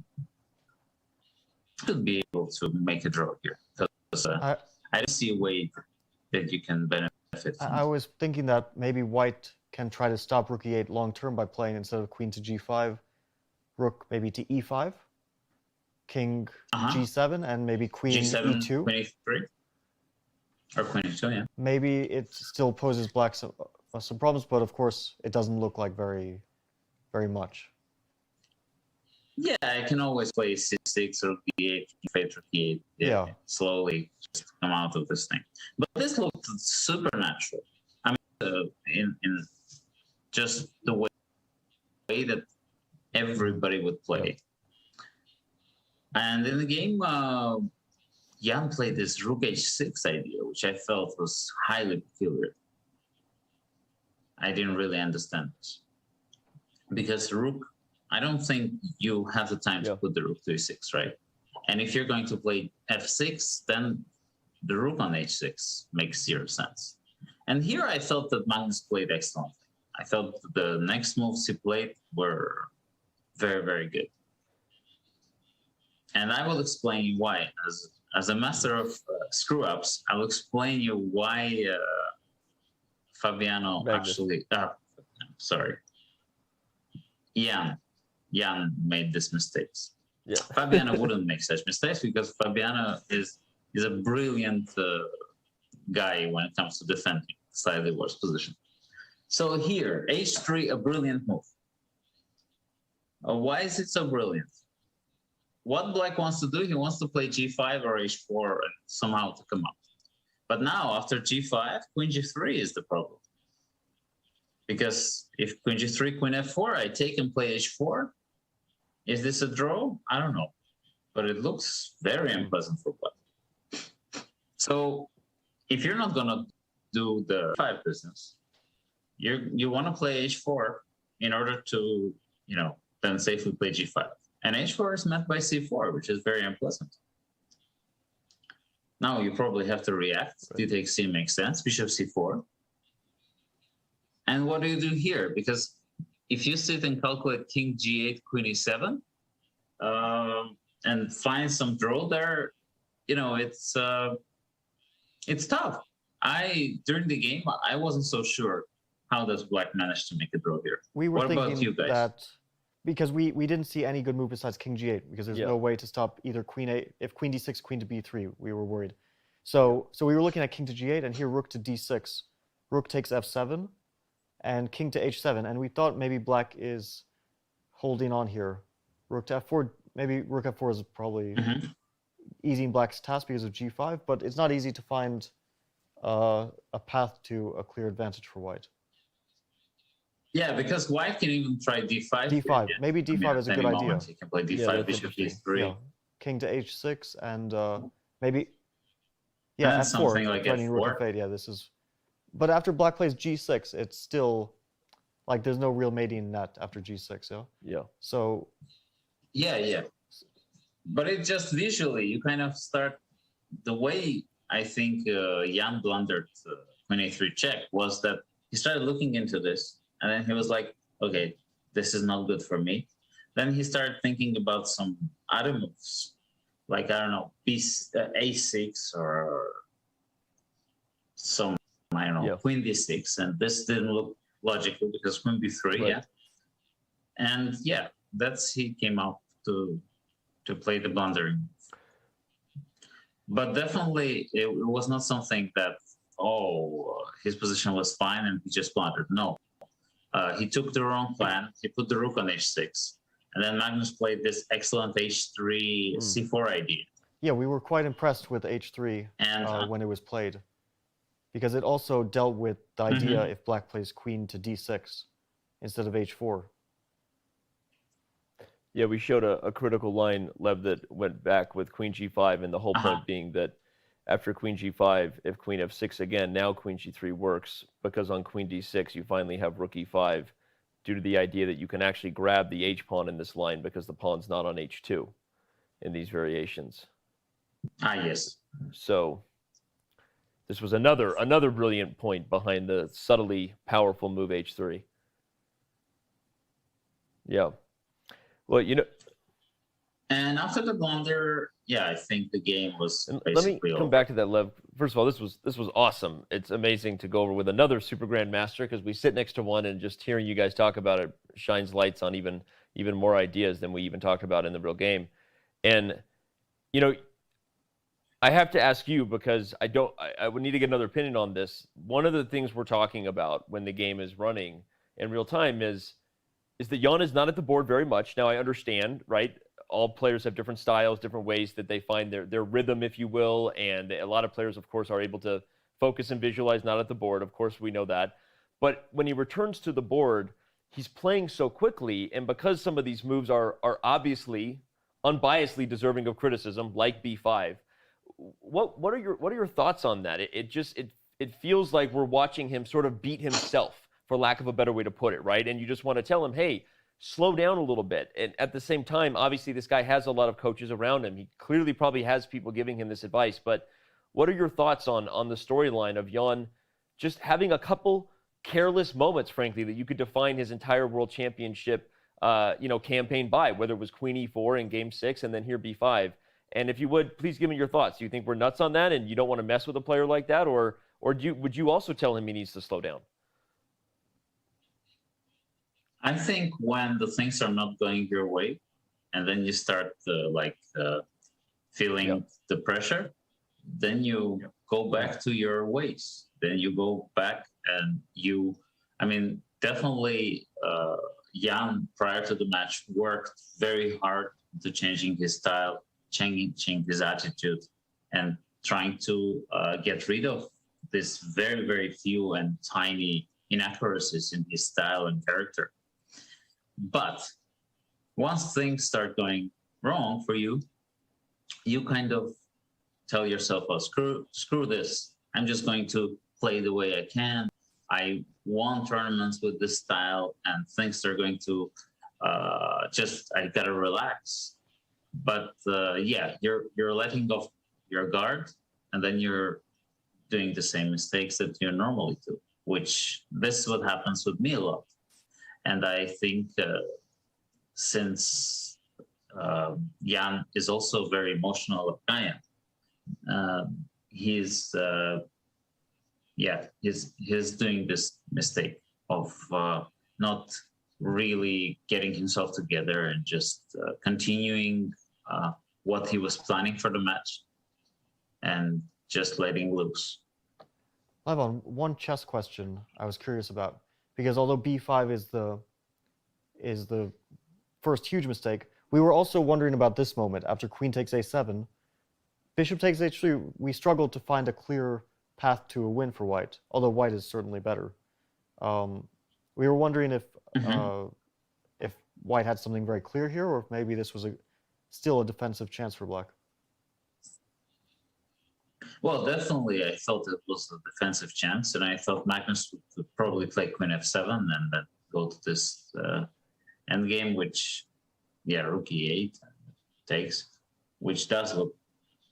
Should be able to make a draw here, because I don't see a way that you can benefit from. I was thinking that maybe White can try to stop rook e8 long term by playing, instead of queen to g5, rook maybe to e5, king g7, and maybe queen g7, e2. queen e3, or queen e2, yeah. Maybe it still poses Black some problems, but of course it doesn't look like very much. Yeah, I can always play c6 or e8, king5, rook e8. Yeah. Slowly just come out of this thing. But this looked super natural. I mean, in just the way that everybody would play. And in the game, Jan played this rook h6 idea, which I felt was highly peculiar. I didn't really understand it. Because rook, I don't think you have the time to put the rook to e6, right? And if you're going to play f6, then the rook on h6 makes zero sense. And here I felt that Magnus played excellently. I felt the next moves he played were very, very good. And I will explain you why. As a master of screw-ups, I will explain you why Fabiano actually... sorry. Jan made these mistakes. Yeah. Fabiano wouldn't make such mistakes, because Fabiano is a brilliant guy when it comes to defending slightly worse position. So here, h3, a brilliant move. Why is it so brilliant? What Black wants to do, he wants to play g5 or h4 and somehow to come up. But now, after g5, queen g3 is the problem. Because if queen g3, queen f4, I take and play h4. Is this a draw? I don't know. But it looks very unpleasant for Black. So if you're not going to do the 5 business, you want to play h4 in order to, then safely play g5. And h4 is met by c4, which is very unpleasant. Now you probably have to react. D takes c makes sense. Bishop c4. And what do you do here? Because if you sit and calculate king g8, queen e7, and find some draw there, it's tough. During the game, I wasn't so sure how does Black manage to make a draw here. We were what about thinking you guys? that because we didn't see any good move besides king g8, because there's no way to stop either queen a. If queen d6, queen to b3, we were worried. So we were looking at king to g8, and here rook to d6, rook takes f7, and king to h7, and we thought maybe Black is holding on here. Rook to f4, maybe rook f4 is probably easy in Black's task because of g5, but it's not easy to find a path to a clear advantage for White. Yeah, because White can even try d5. d5, maybe d5 is a good idea. He can play d5, bishop d3. Yeah. King to h6, and maybe and f4. Something like threatening f4. rook f8. Yeah, this is. But after Black plays g6, it's still like there's no real mating net after g6. Yeah. Yeah. So. Yeah. But it just visually, you kind of start the way I think Jan blundered queen a3 check was that he started looking into this, and then he was like, okay, this is not good for me. Then he started thinking about some other moves, like, I don't know, a6 or some, I don't know, queen d6, and this didn't look logical because queen b3, Right. And he came out to play the blundering move. But definitely, it was not something that, his position was fine and he just blundered. No. He took the wrong plan. He put the rook on h6. And then Magnus played this excellent h3 c4 idea. Yeah, we were quite impressed with h3 when it was played, because it also dealt with the idea if Black plays queen to d6 instead of h4. Yeah, we showed a critical line, Lev, that went back with queen g5, and the whole point being that after queen g5, if queen f6 again, now queen g3 works, because on queen d6 you finally have rook e5, due to the idea that you can actually grab the h-pawn in this line because the pawn's not on h2 in these variations. Yes. So this was another brilliant point behind the subtly powerful move h3. Yeah. Well, you know. And after the blunder, yeah, I think the game was basically Let me come over. back to that, Lev. First of all, this was awesome. It's amazing to go over with another Super Grandmaster, because we sit next to one, and just hearing you guys talk about it shines lights on even more ideas than we even talked about in the real game. And you know, I have to ask you, because I would need to get another opinion on this. One of the things we're talking about when the game is running in real time is that Jan is not at the board very much. Now, I understand, right? All players have different styles, different ways that they find their rhythm, if you will. And a lot of players, of course, are able to focus and visualize not at the board. Of course, we know that. But when he returns to the board, he's playing so quickly. And because some of these moves are obviously unbiasedly deserving of criticism, like b5, what are your thoughts on that? It feels like we're watching him sort of beat himself, for lack of a better way to put it, right? And you just want to tell him, hey, slow down a little bit. And at the same time, obviously, this guy has a lot of coaches around him. He clearly probably has people giving him this advice. But what are your thoughts on the storyline of Jan just having a couple careless moments, frankly, that you could define his entire World Championship campaign by, whether it was Queen E4 in Game 6 and then here B5? And if you would, please give me your thoughts. Do you think we're nuts on that and you don't want to mess with a player like that? Or would you also tell him he needs to slow down? I think when the things are not going your way, and then you start feeling the pressure, then you go back to your ways. Then you go back and definitely Jan, prior to the match, worked very hard to changing his style, changing his attitude, and trying to get rid of this very, very few and tiny inaccuracies in his style and character. But once things start going wrong for you, you kind of tell yourself, oh, screw this. I'm just going to play the way I can. I won tournaments with this style, and things are going to I gotta relax. But you're letting off your guard, and then you're doing the same mistakes that you normally do, which this is what happens with me a lot. And I think since Jan is also very emotional guy, he's doing this mistake of not really getting himself together and just continuing what he was planning for the match and just letting loose. Ivan, one chess question I was curious about, because although b5 is the first huge mistake, we were also wondering about this moment after queen takes a7, bishop takes h3. We struggled to find a clear path to a win for white, although white is certainly better. We were wondering if white had something very clear here, or if maybe this was still a defensive chance for black. Well, definitely, I felt it was a defensive chance, and I thought Magnus would probably play queen f7 and then go to this endgame, which, rook e8 takes, which does look,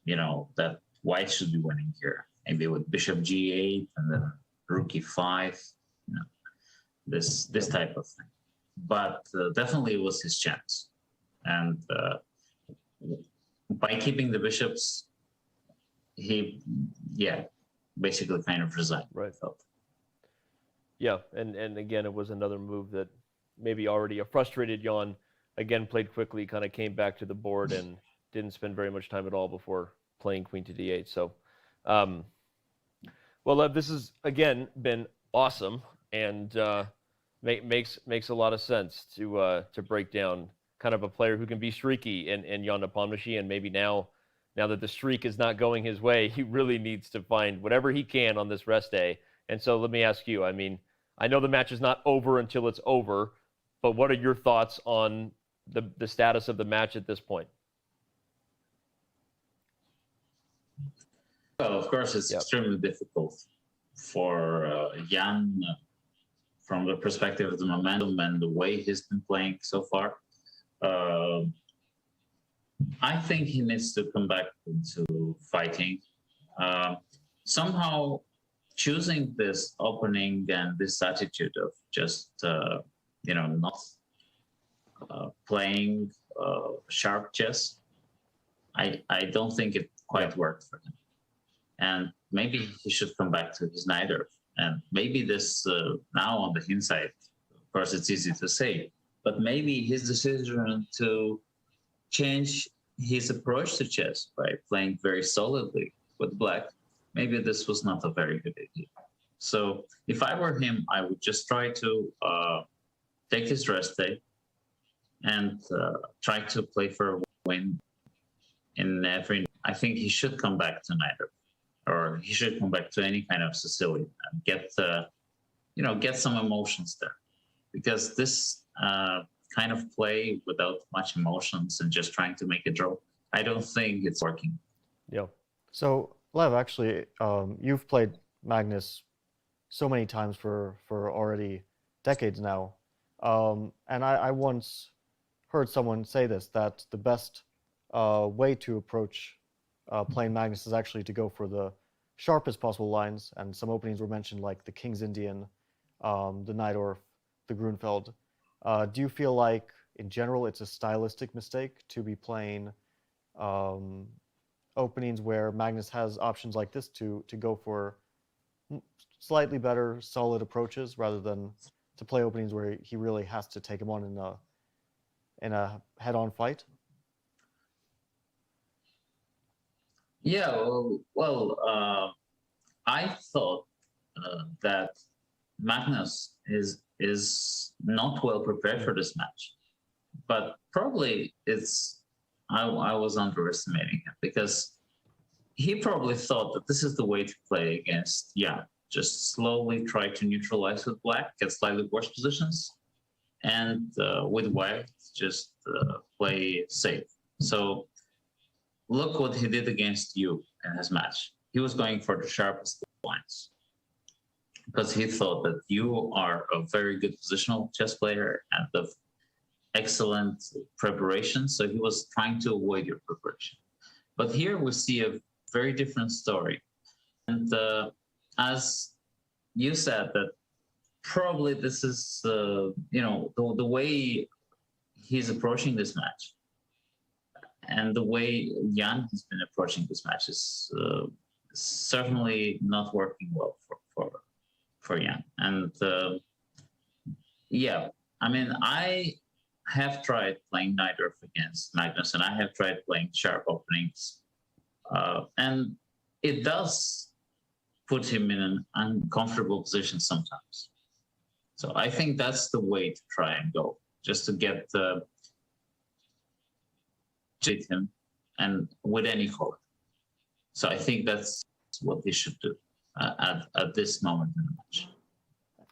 that white should be winning here. Maybe with bishop g8 and then rook e5, this type of thing. But definitely it was his chance. And by keeping the bishops, he, basically kind of resigned. Right. Yeah, and again, it was another move that maybe already a frustrated Jan, again, played quickly, kind of came back to the board and didn't spend very much time at all before playing queen to d8. So, well, Lev, this has, again, been awesome, and makes a lot of sense to break down kind of a player who can be streaky in Ian Nepomniachtchi, and maybe now that the streak is not going his way, he really needs to find whatever he can on this rest day. And so let me ask you, I know the match is not over until it's over, but what are your thoughts on the status of the match at this point? Well, of course, it's extremely difficult for Jan from the perspective of the momentum and the way he's been playing so far. I think he needs to come back into fighting. Somehow choosing this opening and this attitude of just, not playing sharp chess, I don't think it quite worked for him. And maybe he should come back to his Najdorf. And maybe this, now on the hindsight, of course, it's easy to say, but maybe his decision to change his approach to chess by playing very solidly with black, maybe this was not a very good idea. So if I were him, I would just try to take his rest day and try to play for a win in every. I think he should come back to Najdorf, or he should come back to any kind of Sicilian and get some emotions there, because this kind of play without much emotions and just trying to make a draw, I don't think it's working. Yeah. So Lev, actually, you've played Magnus so many times for already decades now, and I once heard someone say this, that the best way to approach playing Magnus is actually to go for the sharpest possible lines, and some openings were mentioned like the King's Indian, the Najdorf, the Grunfeld. Do you feel like, in general, it's a stylistic mistake to be playing openings where Magnus has options like this to go for slightly better, solid approaches, rather than to play openings where he really has to take him on in a head-on fight? Yeah, I thought that Magnus is not well prepared for this match, but probably I was underestimating him, because he probably thought that this is the way to play against Jan. Just slowly try to neutralize with black, get slightly worse positions, and with white, just play safe. So look what he did against you in his match. He was going for the sharpest lines because he thought that you are a very good positional chess player and of excellent preparation. So he was trying to avoid your preparation. But here we see a very different story. And as you said, that probably this is, the way he's approaching this match, and the way Jan has been approaching this match is certainly not working well for Jan. And I have tried playing Najdorf against Magnus, and I have tried playing sharp openings, and it does put him in an uncomfortable position sometimes. So I think that's the way to try and go, just to get him, and with any color. So I think that's what they should do at this moment in the match.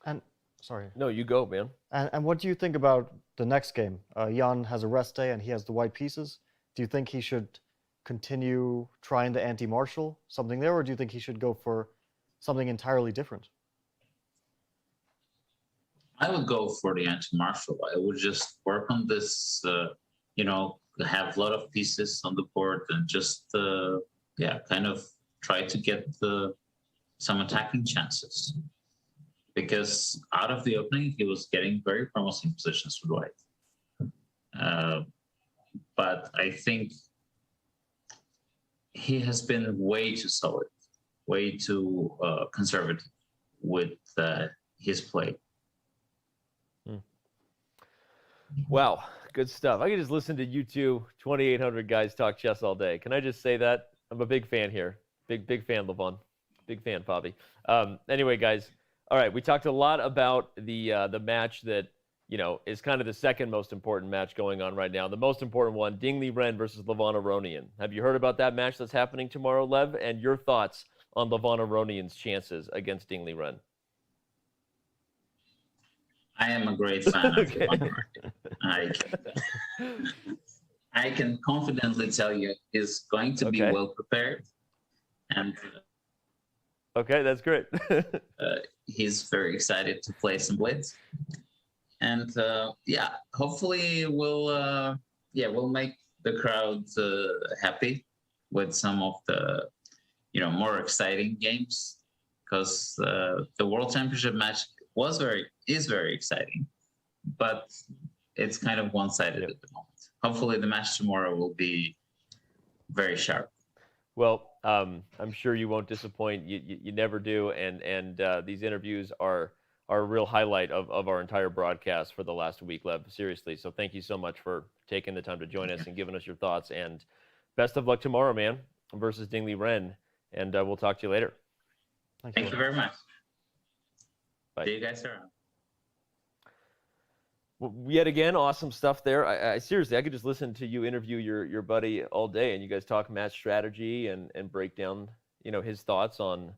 And sorry. No, you go, man. And what do you think about the next game? Jan has a rest day and he has the white pieces. Do you think he should continue trying the anti-martial, something there, or do you think he should go for something entirely different? I would go for the anti-martial. I would just work on this, have a lot of pieces on the board and just, kind of try to get some attacking chances. Because out of the opening, he was getting very promising positions with white. But I think he has been way too solid, way too conservative with his play. Wow, good stuff. I could just listen to you two 2,800 guys talk chess all day. Can I just say that? I'm a big fan here. Big fan, Levon. Big fan, Fabi. Anyway, guys, all right, we talked a lot about the match that, is kind of the second most important match going on right now. The most important one, Ding Liren versus Levon Aronian. Have you heard about that match that's happening tomorrow, Lev? And your thoughts on Levon Aronian's chances against Ding Liren? I am a great fan of Okay. Ivan I can confidently tell you he's going to be Okay. well prepared, and Okay, that's great. he's very excited to play some blitz. And yeah, hopefully we'll make the crowd happy with some of the more exciting games, because the World Championship match is very exciting, but it's kind of one-sided at the moment. Hopefully the match tomorrow will be very sharp. Well, I'm sure you won't disappoint. You never do, and these interviews are a real highlight of our entire broadcast for the last week, Lev. Seriously, so thank you so much for taking the time to join us and giving us your thoughts. And best of luck tomorrow, man, versus Dingley Ren. And we'll talk to you later. Thank you very much. Bye. See you guys around. Well, yet again, awesome stuff there. I seriously, I could just listen to you interview your buddy all day, and you guys talk match strategy and break down, his thoughts on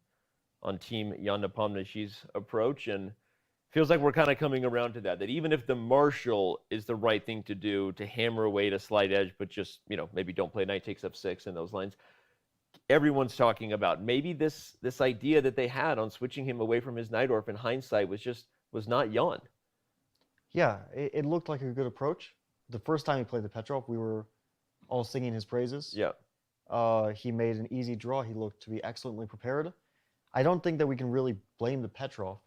Team Ian Nepomniachtchi's approach. And feels like we're kind of coming around to that even if the Marshall is the right thing to do to hammer away to slight edge, but just, maybe don't play knight takes f6 in those lines. Everyone's talking about maybe this idea that they had on switching him away from his Najdorf in hindsight was not Ian. Yeah, it looked like a good approach. The first time he played the Petrov, we were all singing his praises. Yeah. He made an easy draw. He looked to be excellently prepared. I don't think that we can really blame the Petrov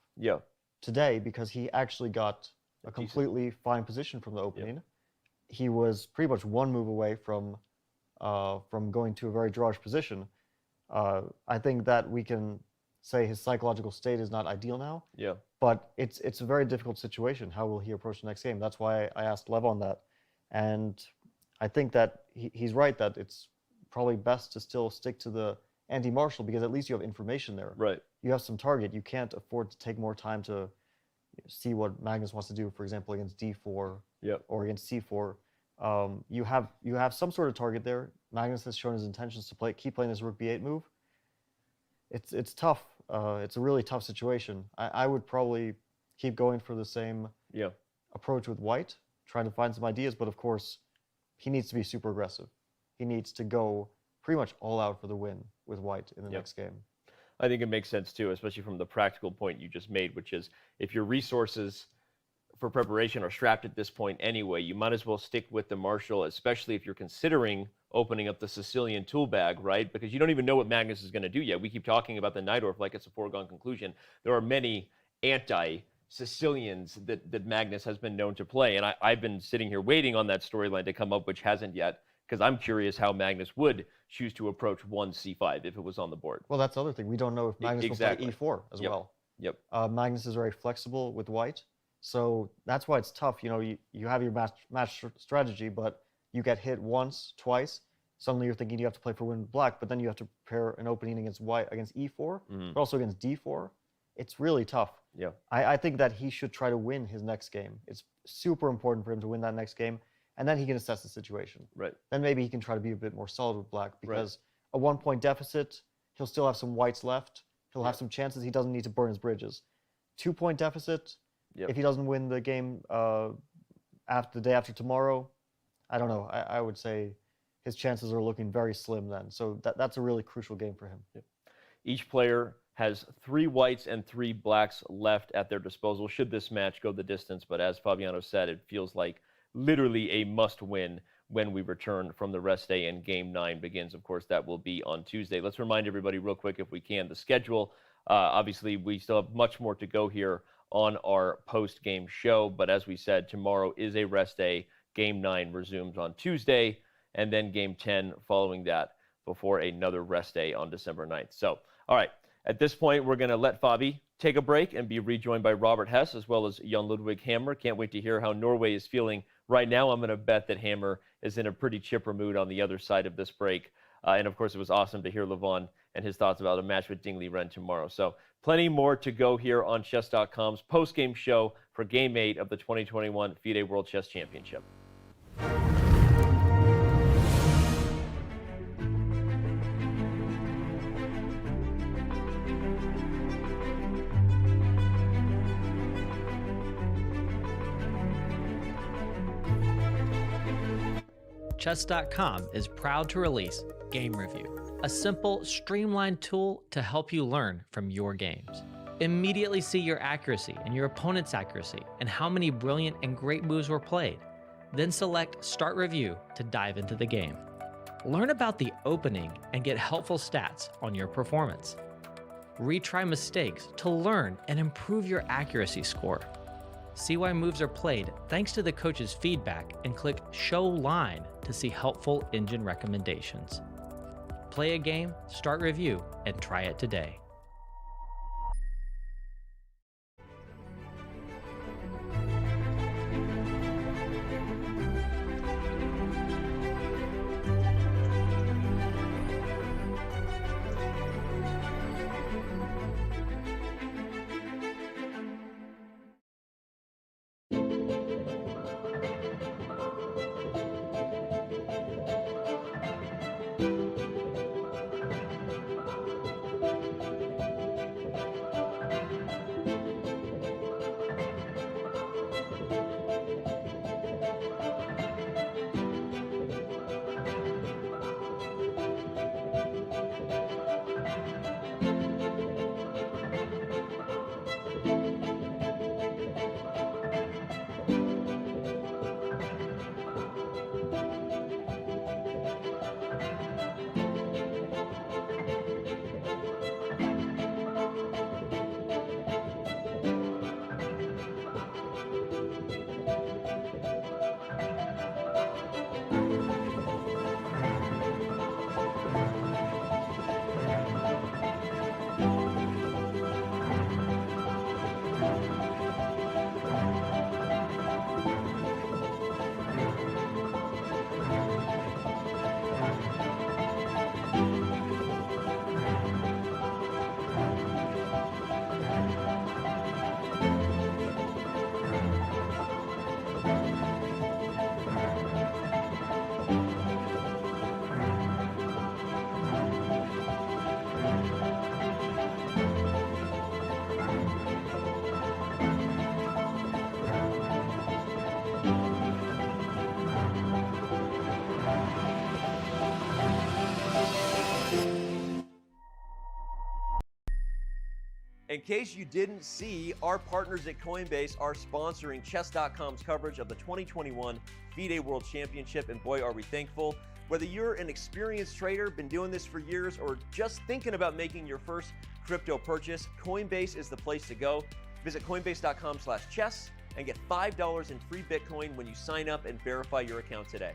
today, because he actually got a completely fine position from the opening. Yeah. He was pretty much one move away from going to a very drawish position. I think that we can say his psychological state is not ideal now. Yeah. But it's a very difficult situation. How will he approach the next game? That's why I asked Lev on that. And I think that he's right that it's probably best to still stick to the anti-Marshall, because at least you have information there. Right. You have some target. You can't afford to take more time to see what Magnus wants to do, for example, against d4 or against c4. You have some sort of target there. Magnus has shown his intentions to keep playing this rook b8 move. It's tough. It's a really tough situation. I would probably keep going for the same approach with white, trying to find some ideas, but of course, he needs to be super aggressive. He needs to go pretty much all out for the win with white in the next game. I think it makes sense too, especially from the practical point you just made, which is if your resources for preparation are strapped at this point anyway, you might as well stick with the Marshall, especially if you're considering opening up the Sicilian tool bag, right? Because you don't even know what Magnus is going to do yet. We keep talking about the Najdorf like it's a foregone conclusion. There are many anti-Sicilians that Magnus has been known to play, and I've been sitting here waiting on that storyline to come up, which hasn't yet, because I'm curious how Magnus would choose to approach one c5 if it was on the board. Well, that's the other thing. We don't know if Magnus will play e4 as well. Yep. Magnus is very flexible with white, so that's why it's tough. You have your match strategy, but you get hit once, twice. Suddenly you're thinking you have to play for win with black, but then you have to prepare an opening against white, against e4, but also against d4. It's really tough. Yeah. I think that he should try to win his next game. It's super important for him to win that next game, and then he can assess the situation. Right. Then maybe he can try to be a bit more solid with black, because a 1-point deficit, he'll still have some whites left. He'll have some chances. He doesn't need to burn his bridges. 2-point deficit, if he doesn't win the game after the day after tomorrow, I don't know. I would say his chances are looking very slim then. So that's a really crucial game for him. Yep. Each player has 3 whites and 3 blacks left at their disposal should this match go the distance. But as Fabiano said, it feels like literally a must-win when we return from the rest day and Game 9 begins. Of course, that will be on Tuesday. Let's remind everybody real quick, if we can, the schedule. Obviously, we still have much more to go here on our post-game show. But as we said, tomorrow is a rest day. Game 9 resumes on Tuesday, and then Game 10 following that before another rest day on December 9th. So, all right, at this point, we're going to let Fabi take a break and be rejoined by Robert Hess as well as Jan Ludwig Hammer. Can't wait to hear how Norway is feeling right now. I'm going to bet that Hammer is in a pretty chipper mood on the other side of this break. And of course, it was awesome to hear Levon and his thoughts about a match with Dingley Ren tomorrow. So plenty more to go here on Chess.com's post-game show for Game 8 of the 2021 FIDE World Chess Championship. Chess.com is proud to release Game Review, a simple, streamlined tool to help you learn from your games. Immediately see your accuracy and your opponent's accuracy and how many brilliant and great moves were played. Then select Start Review to dive into the game. Learn about the opening and get helpful stats on your performance. Retry mistakes to learn and improve your accuracy score. See why moves are played thanks to the coach's feedback and click Show Line to see helpful engine recommendations. Play a game, start review, and try it today. In case you didn't see, our partners at Coinbase are sponsoring Chess.com's coverage of the 2021 FIDE World Championship, and boy, are we thankful. Whether you're an experienced trader, been doing this for years, or just thinking about making your first crypto purchase, Coinbase is the place to go. Visit coinbase.com/chess and get $5 in free Bitcoin when you sign up and verify your account today.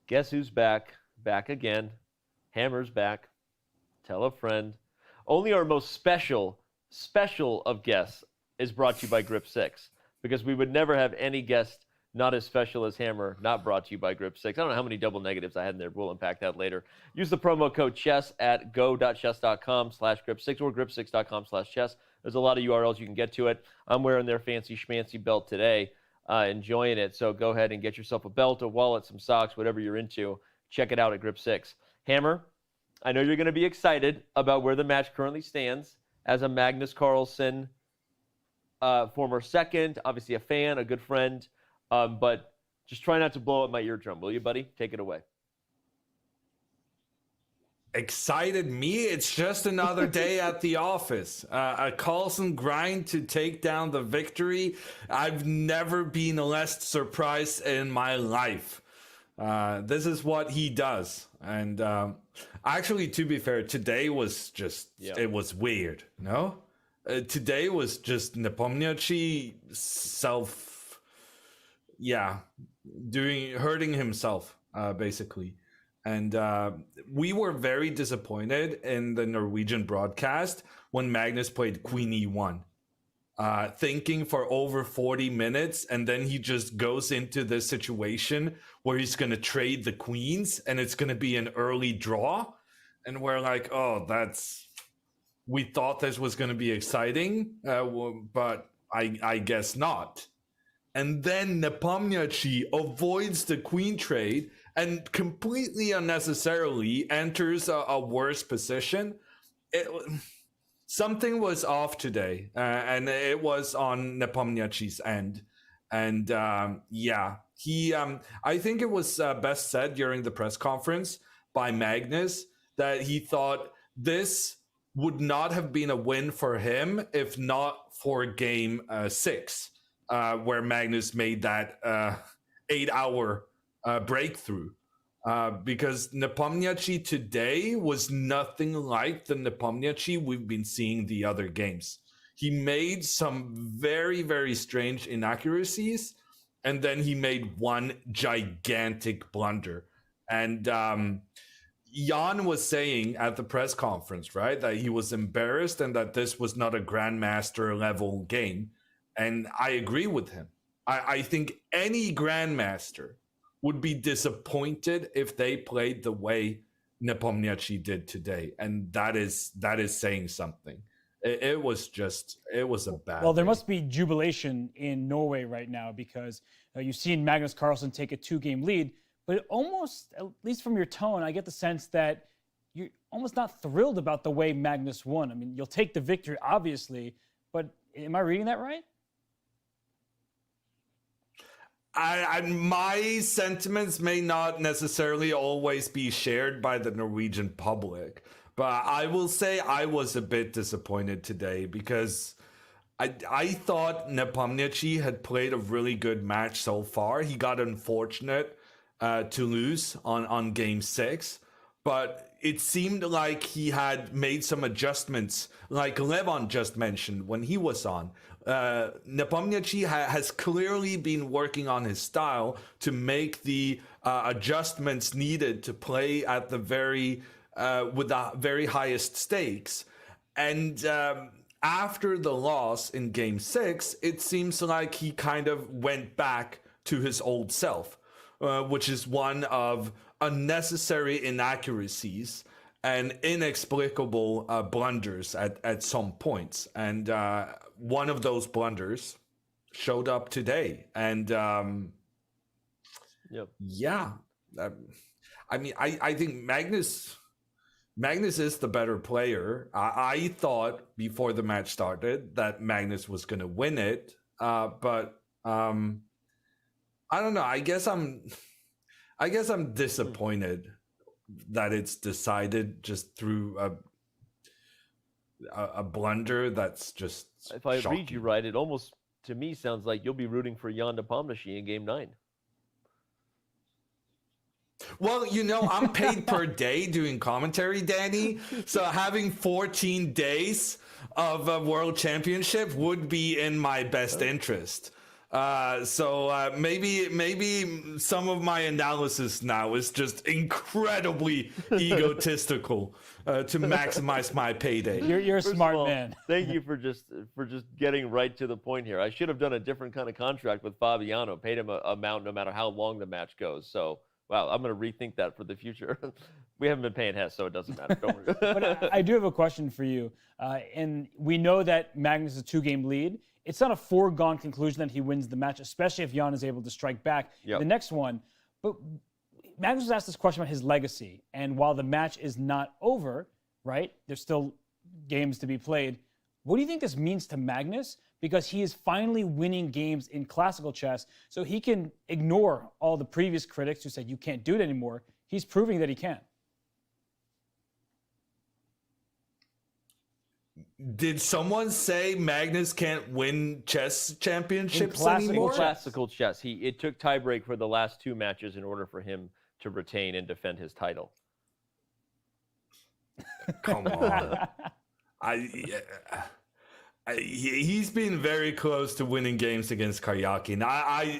Guess who's back? Back again. Hammer's back. Tell a friend. Only our most special of guests is brought to you by Grip 6, because we would never have any guest not as special as Hammer not brought to you by Grip 6. I don't know how many double negatives I had in there. We'll unpack that later. Use the promo code CHESS at go.chess.com/grip6 or grip6.com/chess. There's a lot of URLs you can get to it. I'm wearing their fancy schmancy belt today, enjoying it. So go ahead and get yourself a belt, a wallet, some socks, whatever you're into. Check it out at Grip 6. Hammer, I know you're going to be excited about where the match currently stands as a Magnus Carlsen former second, obviously a fan, a good friend, but just try not to blow up my eardrum, will you, buddy? Take it away. Excited me? It's just another day at the office. A Carlsen grind to take down the victory. I've never been less surprised in my life. This is what he does. And actually, to be fair, today was just, it was weird, no? Today was just Nepomniachtchi hurting himself, basically. And we were very disappointed in the Norwegian broadcast when Magnus played Queen E1, thinking for over 40 minutes, and then he just goes into this situation where he's going to trade the queens, and it's going to be an early draw. And we're like, oh, we thought this was going to be exciting, but I guess not. And then Nepomniachtchi avoids the queen trade and completely unnecessarily enters a worse position. Something was off today, and it was on Nepomniachtchi's end. And I think it was best said during the press conference by Magnus that he thought this would not have been a win for him if not for game 6, where Magnus made that 8-hour breakthrough. Because Nepomniachtchi today was nothing like the Nepomniachtchi we've been seeing the other games. He made some very, very strange inaccuracies, and then he made one gigantic blunder. And Jan was saying at the press conference, right, that he was embarrassed and that this was not a grandmaster level game. And I agree with him. I think any grandmaster would be disappointed if they played the way Nepomniachtchi did today. And that is saying something. It was a bad Well, there day. must be jubilation in Norway right now because you've seen Magnus Carlsen take a 2-game lead, but almost, at least from your tone, I get the sense that you're almost not thrilled about the way Magnus won. I mean, you'll take the victory, obviously, but am I reading that right? My sentiments may not necessarily always be shared by the Norwegian public, but I will say I was a bit disappointed today because I thought Nepomniachtchi had played a really good match so far. He got unfortunate to lose on game 6, but it seemed like he had made some adjustments, like Levon just mentioned when he was on. Nepomniachtchi has clearly been working on his style to make the adjustments needed to play at the with the very highest stakes. And after the loss in game 6, it seems like he kind of went back to his old self, which is one of unnecessary inaccuracies and inexplicable blunders at some points. And one of those blunders showed up today. And I think Magnus is the better player. I thought before the match started that Magnus was going to win it, but I don't know. I guess I'm disappointed that it's decided just through a blunder that's just If I shocking. read you right, it almost, to me, sounds like you'll be rooting for Ian Nepomniachtchi in game 9. Well, I'm paid per day doing commentary, Danny. So having 14 days of a world championship would be in my best interest. So maybe some of my analysis now is just incredibly egotistical to maximize my payday. You're a First of smart all, man. Thank you for just getting right to the point here. I should have done a different kind of contract with Fabiano, paid him a amount no matter how long the match goes. So wow, I'm going to rethink that for the future. We haven't been paying Hess, so it doesn't matter. Don't worry. But I do have a question for you. And we know that Magnus is a 2-game lead. It's not a foregone conclusion that he wins the match, especially if Jan is able to strike back the next one. But Magnus was asked this question about his legacy. And while the match is not over, right, there's still games to be played. What do you think this means to Magnus? Because he is finally winning games in classical chess, so he can ignore all the previous critics who said you can't do it anymore. He's proving that he can. Did someone say Magnus can't win chess championships anymore? Classical chess. It took tiebreak for the last 2 matches in order for him to retain and defend his title. Come on. He's been very close to winning games against Karyakin.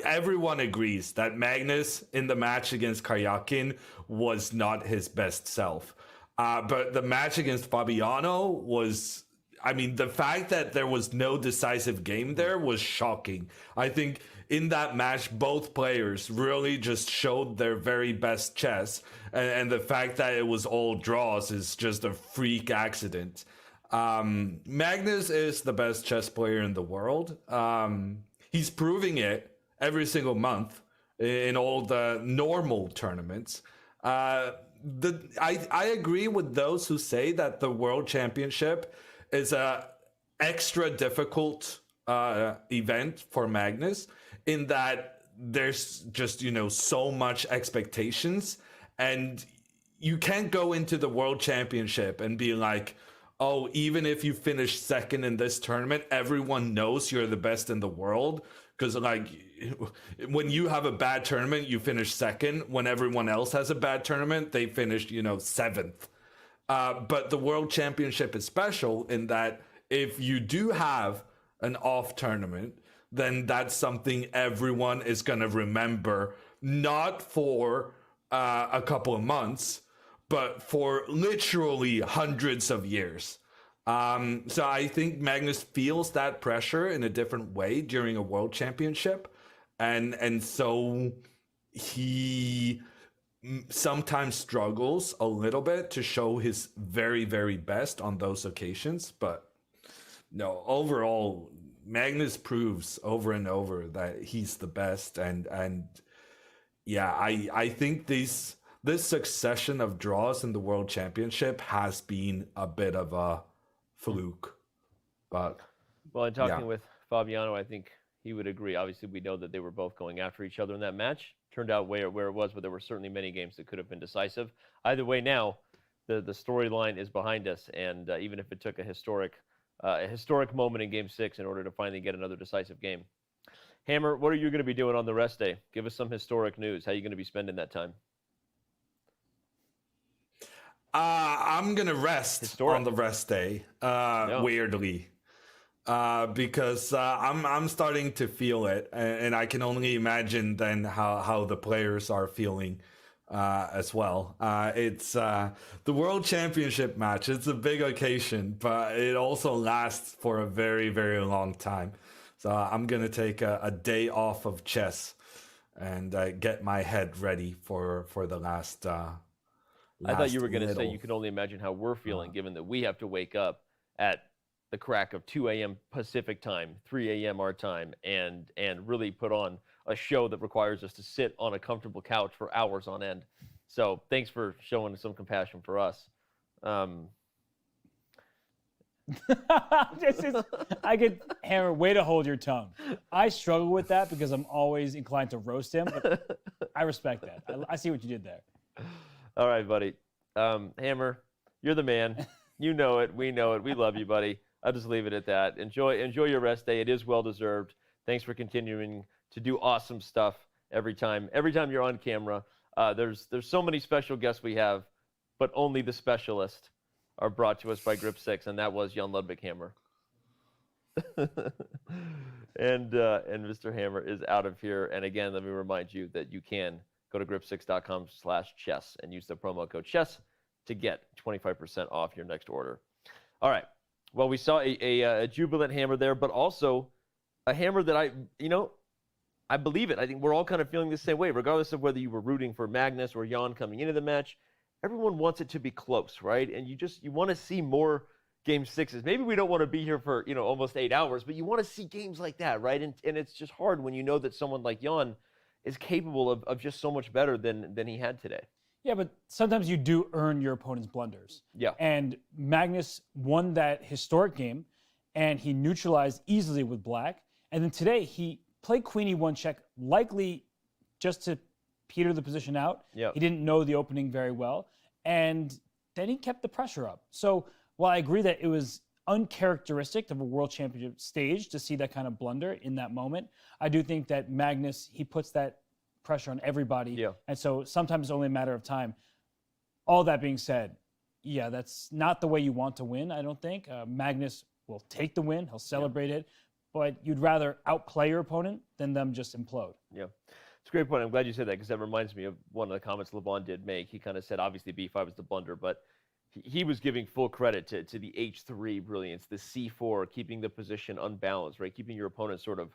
Everyone agrees that Magnus in the match against Karyakin was not his best self. But the match against Fabiano was, I mean, the fact that there was no decisive game there was shocking. I think in that match, both players really just showed their very best chess. And the fact that it was all draws is just a freak accident. Magnus is the best chess player in the world. He's proving it every single month in all the normal tournaments. I agree with those who say that the World Championship is a extra difficult event for Magnus in that there's just, so much expectations, and you can't go into the World Championship and be like, oh, even if you finish second in this tournament, everyone knows you're the best in the world. Because, when you have a bad tournament, you finish second. When everyone else has a bad tournament, they finish, 7th. But the World Championship is special in that if you do have an off tournament, then that's something everyone is going to remember, not for a couple of months, but for literally hundreds of years. So I think Magnus feels that pressure in a different way during a World Championship. And so he sometimes struggles a little bit to show his very, very best on those occasions. But no, overall, Magnus proves over and over that he's the best. And yeah, I think this succession of draws in the World Championship has been a bit of a fluke. But well, in talking with Fabiano, I think he would agree. Obviously, we know that they were both going after each other in that match. Turned out where it was, but there were certainly many games that could have been decisive. Either way, now the storyline is behind us, and even if it took a historic moment in Game 6 in order to finally get another decisive game. Hammer, what are you going to be doing on the rest day? Give us some historic news. How are you going to be spending that time? I'm gonna rest on the rest day. Weirdly, because I'm starting to feel it, and I can only imagine then how the players are feeling as well. It's the World Championship match. It's a big occasion, but it also lasts for a very, very long time. So I'm gonna take a day off of chess and get my head ready for the last. I thought you were going to say you can only imagine how we're feeling, given that we have to wake up at the crack of 2 a.m. Pacific time, 3 a.m. our time, and really put on a show that requires us to sit on a comfortable couch for hours on end. So thanks for showing some compassion for us. Hammer, way to hold your tongue. I struggle with that because I'm always inclined to roast him, but I respect that. I see what you did there. All right, buddy. Hammer, you're the man. You know it. We know it. We love you, buddy. I'll just leave it at that. Enjoy your rest day. It is well-deserved. Thanks for continuing to do awesome stuff every time you're on camera. There's so many special guests we have, but only the specialists are brought to us by Grip 6, and that was Jan Ludwig Hammer. and Mr. Hammer is out of here. And again, let me remind you that you can go to grip6.com/chess and use the promo code chess to get 25% off your next order. All right. Well, we saw a jubilant Hammer there, but also a Hammer that I believe it. I think we're all kind of feeling the same way, regardless of whether you were rooting for Magnus or Jan coming into the match. Everyone wants it to be close, right? And you want to see more Game 6s. Maybe we don't want to be here for, almost 8 hours, but you want to see games like that, right? And it's just hard when you know that someone like Jan is capable of just so much better than he had today. Yeah, but sometimes you do earn your opponent's blunders. Yeah. And Magnus won that historic game, and he neutralized easily with black. And then today, he played queen e1 check, likely just to peter the position out. Yep. He didn't know the opening very well. And then he kept the pressure up. So while I agree that it was uncharacteristic of a world championship stage to see that kind of blunder in that moment, I do think that Magnus, he puts that pressure on everybody. Yeah. And so sometimes it's only a matter of time. All that being said, yeah, that's not the way you want to win, I don't think. Magnus will take the win. He'll celebrate it. But you'd rather outplay your opponent than them just implode. Yeah. It's a great point. I'm glad you said that because that reminds me of one of the comments LeBron did make. He kind of said, obviously, B5 was the blunder, but he was giving full credit to the H3 brilliance, the C4, keeping the position unbalanced, right? Keeping your opponent sort of,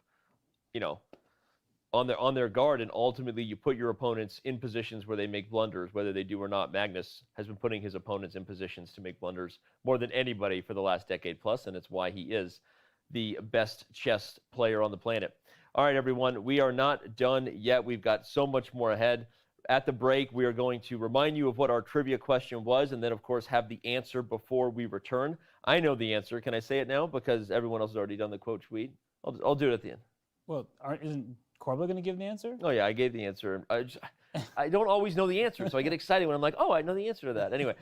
on their guard, and ultimately you put your opponents in positions where they make blunders, whether they do or not. Magnus has been putting his opponents in positions to make blunders more than anybody for the last decade plus, and it's why he is the best chess player on the planet. All right, everyone, we are not done yet. We've got so much more ahead. At the break, we are going to remind you of what our trivia question was, and then, of course, have the answer before we return. I know the answer. Can I say it now? Because everyone else has already done the quote tweet. I'll do it at the end. Well, isn't Corba going to give the answer? Oh, yeah, I gave the answer. I don't always know the answer, so I get excited when I'm like, oh, I know the answer to that. Anyway,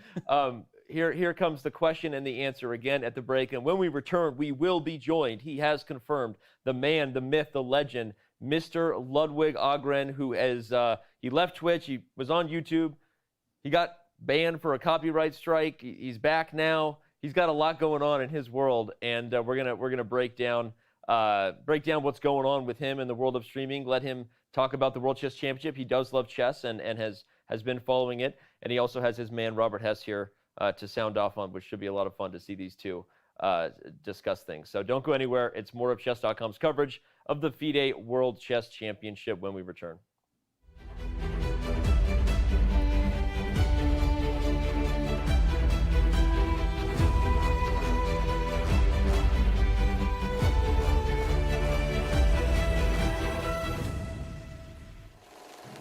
here comes the question and the answer again at the break. And when we return, we will be joined. He has confirmed, the man, the myth, the legend, Mr. Ludwig Ågren, who has he left Twitch. He was on YouTube. He got banned for a copyright strike. He's back now. He's got a lot going on in his world, and we're gonna break down what's going on with him in the world of streaming. Let him talk about the World Chess Championship. He does love chess and has been following it, and he also has his man Robert Hess here to sound off on, which should be a lot of fun to see these two discuss things. So don't go anywhere. It's more of chess.com's coverage of the FIDE World Chess Championship when we return.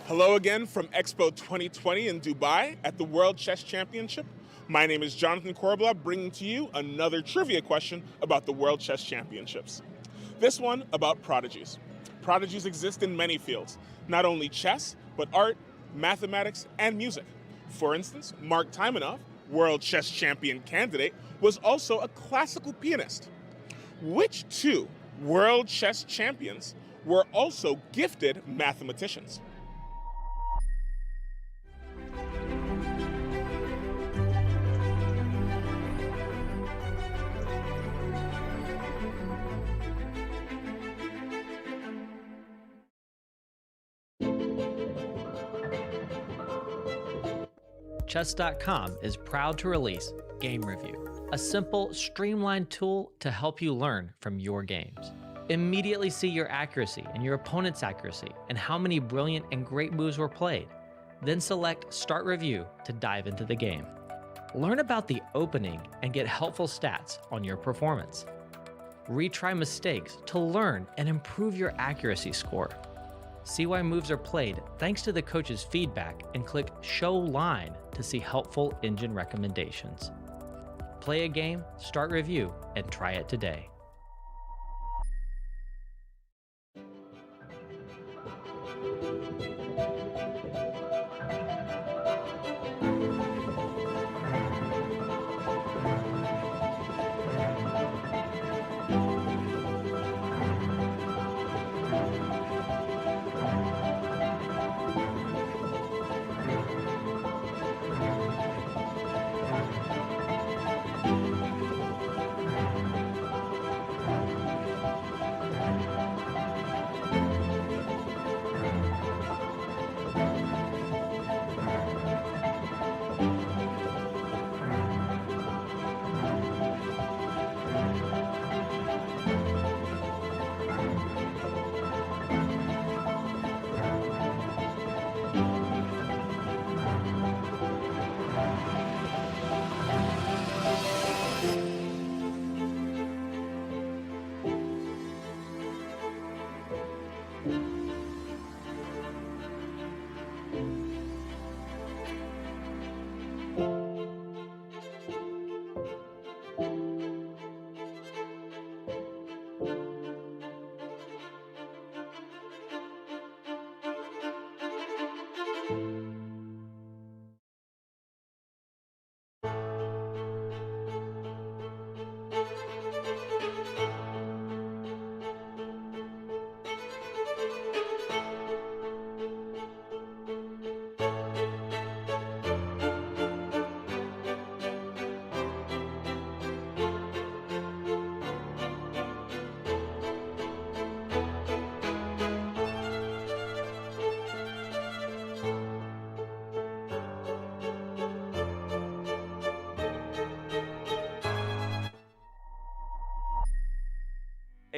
Hello again from Expo 2020 in Dubai at the World Chess Championship. My name is Jonathan Korbla, bringing to you another trivia question about the World Chess Championships. This one about prodigies. Prodigies exist in many fields, not only chess, but art, mathematics, and music. For instance, Mark Taimanov, World Chess Champion candidate, was also a classical pianist. Which two World Chess Champions were also gifted mathematicians? Chess.com is proud to release Game Review, a simple, streamlined tool to help you learn from your games. Immediately see your accuracy and your opponent's accuracy and how many brilliant and great moves were played. Then select Start Review to dive into the game. Learn about the opening and get helpful stats on your performance. Retry mistakes to learn and improve your accuracy score. See why moves are played thanks to the coach's feedback and click Show Line to see helpful engine recommendations. Play a game, start review, and try it today.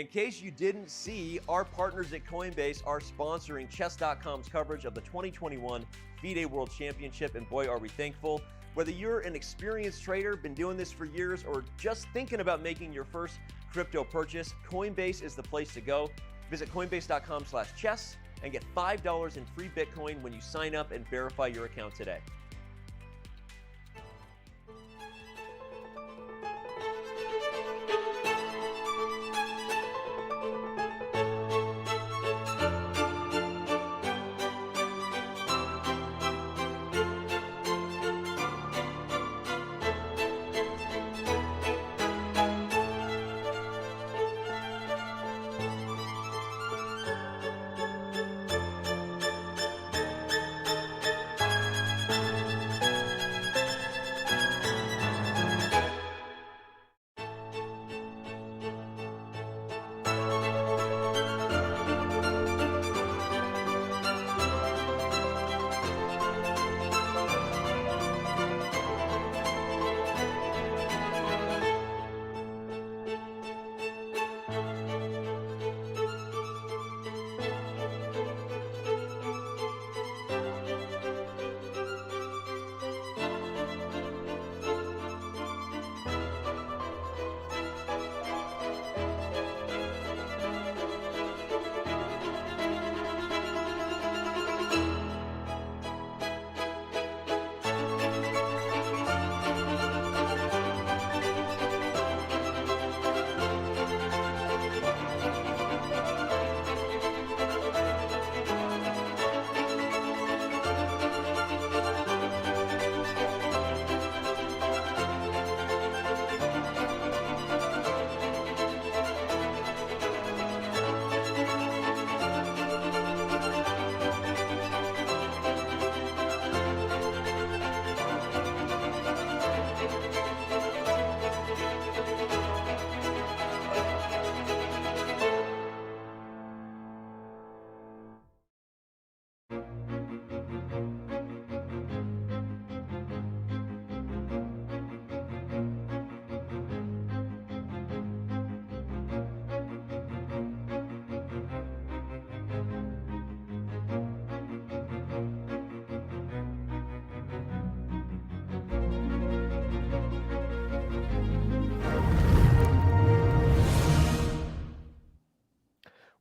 In case you didn't see, our partners at Coinbase are sponsoring Chess.com's coverage of the 2021 FIDE World Championship, and boy, are we thankful. Whether you're an experienced trader, been doing this for years, or just thinking about making your first crypto purchase, Coinbase is the place to go. Visit coinbase.com/chess and get $5 in free Bitcoin when you sign up and verify your account today.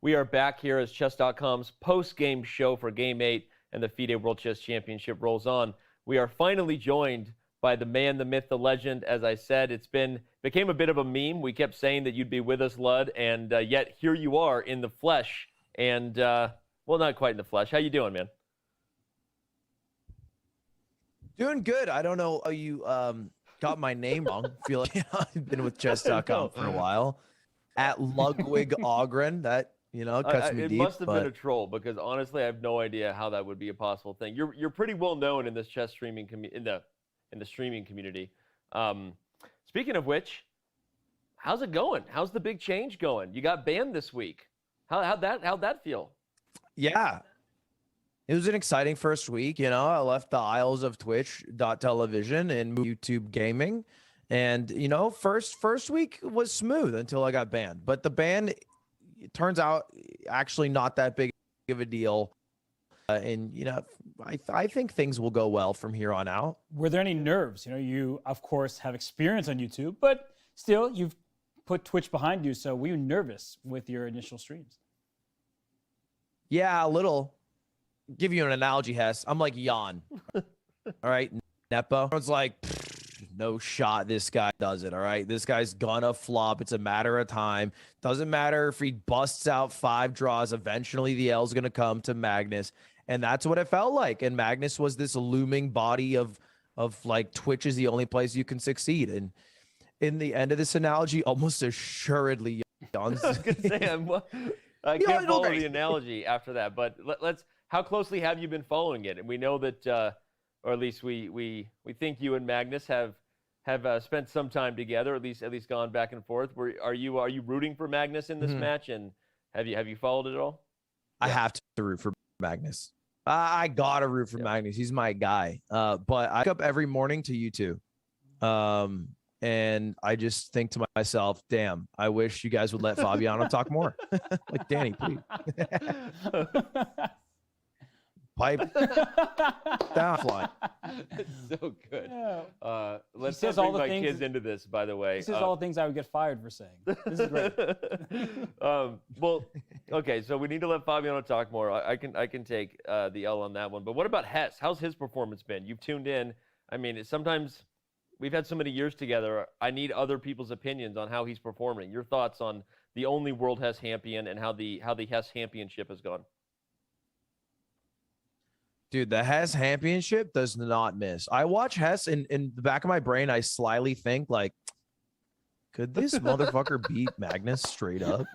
We are back here as Chess.com's post-game show for Game 8 and the FIDE World Chess Championship rolls on. We are finally joined by the man, the myth, the legend. As I said, became a bit of a meme. We kept saying that you'd be with us, Lud, and yet here you are in the flesh. And, well, not quite in the flesh. How you doing, man? Doing good. I don't know how you got my name wrong. I feel like I've been with Chess.com for a while. At Ludwig Ogren, that cuts me it deep. Must have been a troll, because honestly, I have no idea how that would be a possible thing. You're pretty well known in this chess streaming in the streaming community. Speaking of which, how's it going? How's the big change going? You got banned this week. How'd that feel? Yeah, it was an exciting first week. I left the aisles of Twitch.television and moved to YouTube gaming. And, first week was smooth until I got banned. But the ban, it turns out, actually not that big of a deal. I think things will go well from here on out. Were there any nerves? You, of course, have experience on YouTube, but still, you've put Twitch behind you. So were you nervous with your initial streams? Yeah, a little. Give you an analogy, Hess. I'm like Jan. All right, Nepo. Everyone's like, no shot this guy does it, all right? This guy's gonna flop. It's a matter of time. Doesn't matter if he busts out 5 draws. Eventually, the L's gonna come to Magnus. And that's what it felt like. And Magnus was this looming body of like, Twitch is the only place you can succeed. And in the end of this analogy, almost assuredly, Jan's. I was gonna say, I can't follow the analogy after that, but let's. How closely have you been following it? And we know that, or at least we think you and Magnus have spent some time together, at least gone back and forth. Are you rooting for Magnus in this match? And have you followed it at all? I have to root for Magnus. I gotta root for Magnus. He's my guy. But I wake up every morning to YouTube. And I just think to myself, damn, I wish you guys would let Fabiano talk more. Like, Danny, please. Pipe down, fly. It's so good. Yeah. Let's says not all bring the my things kids into this, by the way. This is all the things I would get fired for saying. This is great. Well, okay, so we need to let Fabiano talk more. I can take the L on that one. But what about Hess? How's his performance been? You've tuned in. I mean, sometimes we've had so many years together. I need other people's opinions on how he's performing. Your thoughts on the only World Hess champion and how the Hess championship has gone. Dude, the Hess championship does not miss. I watch Hess in the back of my brain. I slyly think, like, could this motherfucker beat Magnus straight up?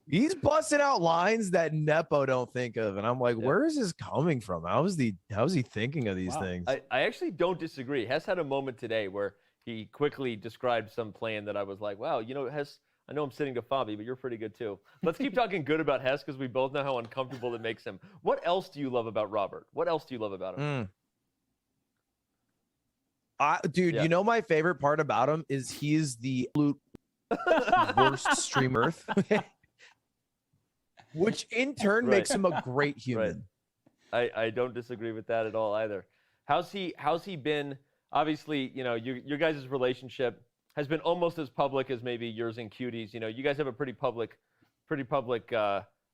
He's busting out lines that Nepo don't think of. And I'm like, where is this coming from? How is he thinking of these things? I actually don't disagree. Hess had a moment today where he quickly described some plan that I was like, wow, you know, Hess, I know I'm sitting to Fabi, but you're pretty good too. Let's keep talking good about Hess because we both know how uncomfortable it makes him. What else do you love about Robert? What else do you love about him? Dude, you know my favorite part about him is he's the absolute worst streamer, which in turn makes him a great human. Right. I don't disagree with that at all either. How's he been? Obviously, you know, your guys' relationship has been almost as public as maybe yours and Cutie's. You know, you guys have a pretty public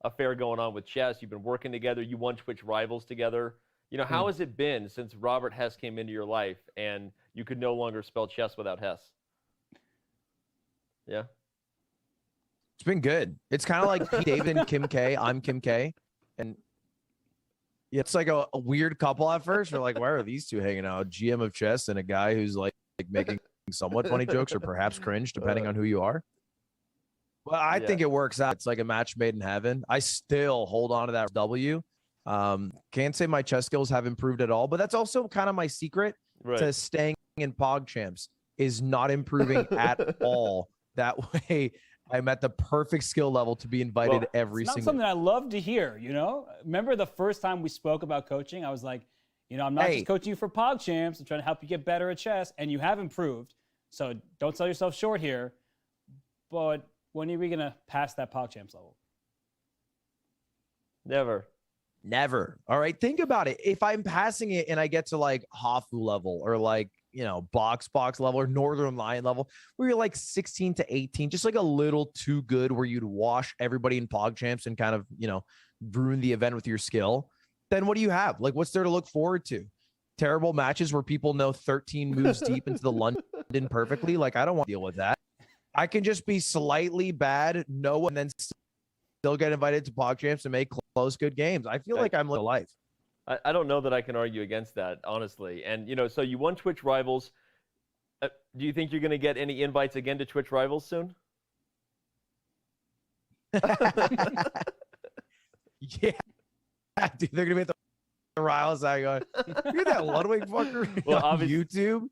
affair going on with chess. You've been working together. You won Twitch Rivals together. You know, how has it been since Robert Hess came into your life and you could no longer spell chess without Hess? Yeah. It's been good. It's kind of like Pete David and Kim K. I'm Kim K. And yeah, it's like a weird couple at first. We're like, why are these two hanging out? GM of chess and a guy who's like making somewhat funny jokes or perhaps cringe, depending on who you are. Well, I think it works out. It's like a match made in heaven. I still hold on to that W. Can't say my chess skills have improved at all, but that's also kind of my secret to staying in Pog Champs is not improving at all. That way I'm at the perfect skill level to be invited every It's not single. something I love to hear, you know? Remember the first time we spoke about coaching? I was like, you know, I'm not just coaching you for Pog Champs. I'm trying to help you get better at chess, and you have improved. So don't sell yourself short here. But when are we going to pass that Pog Champs level? Never. All right. Think about it. If I'm passing it and I get to like Hafu level or like, you know, box level or Northern Lion level, where you're like 16 to 18, just like a little too good where you'd wash everybody in Pog Champs and kind of, you know, ruin the event with your skill, then what do you have? Like, what's there to look forward to? Terrible matches where people know 13 moves deep into the London perfectly. Like, I don't want to deal with that. I can just be slightly bad, know, and then still get invited to Pog Champs and make close, good games. I feel like I'm living life. I don't know that I can argue against that, honestly. And, you know, so you won Twitch Rivals. Do you think you're going to get any invites again to Twitch Rivals soon? Yeah. Dude, they're going to be at the Rivals. I go, you're that Ludwig fucker on YouTube.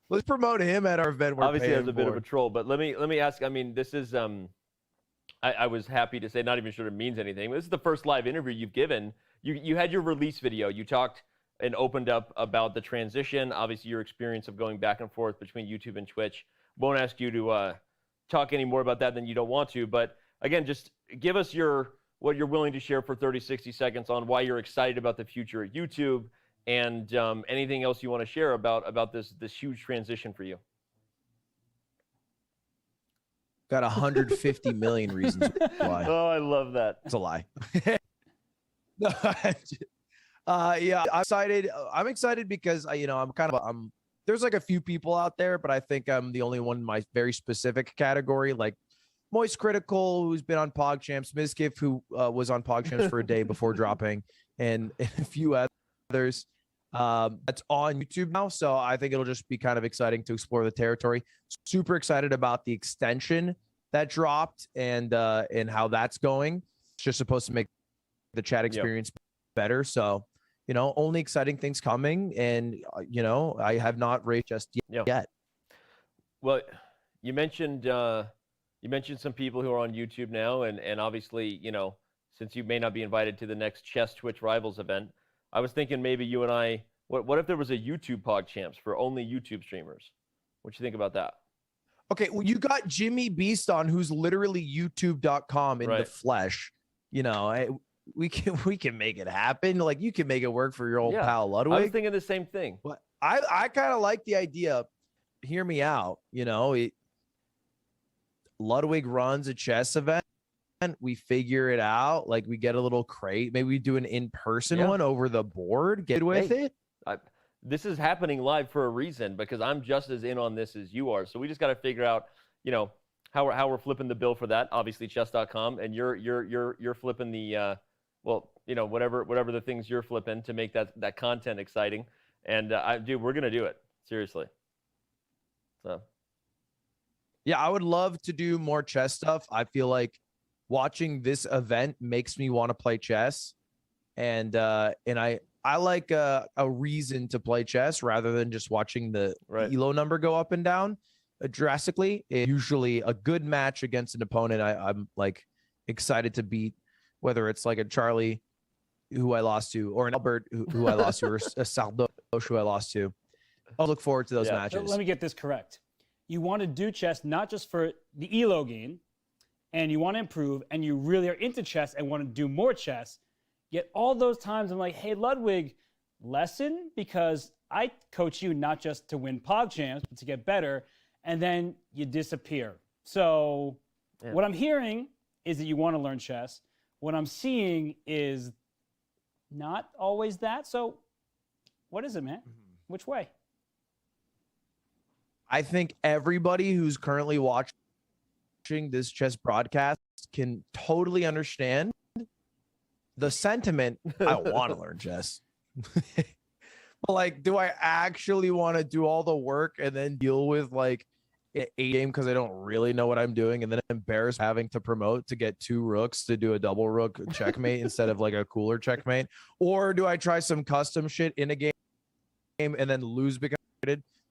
Let's promote him at our event. Obviously, as a bit of a troll, but let me ask. I mean, this is I was happy to say, not even sure it means anything. This is the first live interview you've given. You had your release video. You talked and opened up about the transition. Obviously, your experience of going back and forth between YouTube and Twitch. Won't ask you to talk any more about that than you don't want to. But again, just give us what you're willing to share for 30, 60 seconds on why you're excited about the future at YouTube and anything else you want to share about this huge transition for you. Got 150 million reasons why. Oh, I love that. It's a lie. Yeah, I'm excited. I'm excited because there's like a few people out there, but I think I'm the only one in my very specific category, like Moist Critical, who's been on Pog Champs, Mizkif, who was on Pog Champs for a day before dropping, and a few others. That's on YouTube now, so I think it'll just be kind of exciting to explore the territory. Super excited about the extension that dropped and how that's going. It's just supposed to make the chat experience better. So, you know, only exciting things coming, and you know, I have not raced just yet. Well, you mentioned some people who are on YouTube now, and obviously, you know, since you may not be invited to the next Chess Twitch Rivals event, I was thinking maybe you and I What if there was a YouTube Pog Champs for only YouTube streamers? What you think about that? Okay, well, you got Jimmy Beast on, who's literally youtube.com in the flesh. You know, we can make it happen. Like, you can make it work for your old pal Ludwig. I was thinking the same thing. But I kind of like the idea. Hear me out. You know, Ludwig runs a chess event. We figure it out. Like, we get a little crate. Maybe we do an in-person one over the board. Get with it. This is happening live for a reason, because I'm just as in on this as you are. So we just got to figure out, you know, how we're flipping the bill for that. Obviously, chess.com, and you're flipping the well, you know, whatever the things you're flipping to make that content exciting. And dude, we're gonna do it, seriously. So yeah, I would love to do more chess stuff. I feel like watching this event makes me want to play chess, and I like a reason to play chess rather than just watching the elo number go up and down drastically. It's usually a good match against an opponent I'm like excited to beat, whether it's like a Charlie who I lost to, or an Albert who I lost to, or a Sardoche who I lost to. I'll look forward to those matches. Let me get this correct. You want to do chess not just for the elo game, and you want to improve, and you really are into chess and want to do more chess. Yet all those times I'm like, hey, Ludwig, lesson, because I coach you not just to win Pog Champs, but to get better, and then you disappear. So what I'm hearing is that you want to learn chess. What I'm seeing is not always that. So what is it, man? Which way? I think everybody who's currently watching this chess broadcast can totally understand the sentiment. I want to learn chess. But like, do I actually want to do all the work and then deal with like a game because I don't really know what I'm doing, and then embarrass having to promote to get 2 rooks to do a double rook checkmate instead of like a cooler checkmate? Or do I try some custom shit in a game and then lose because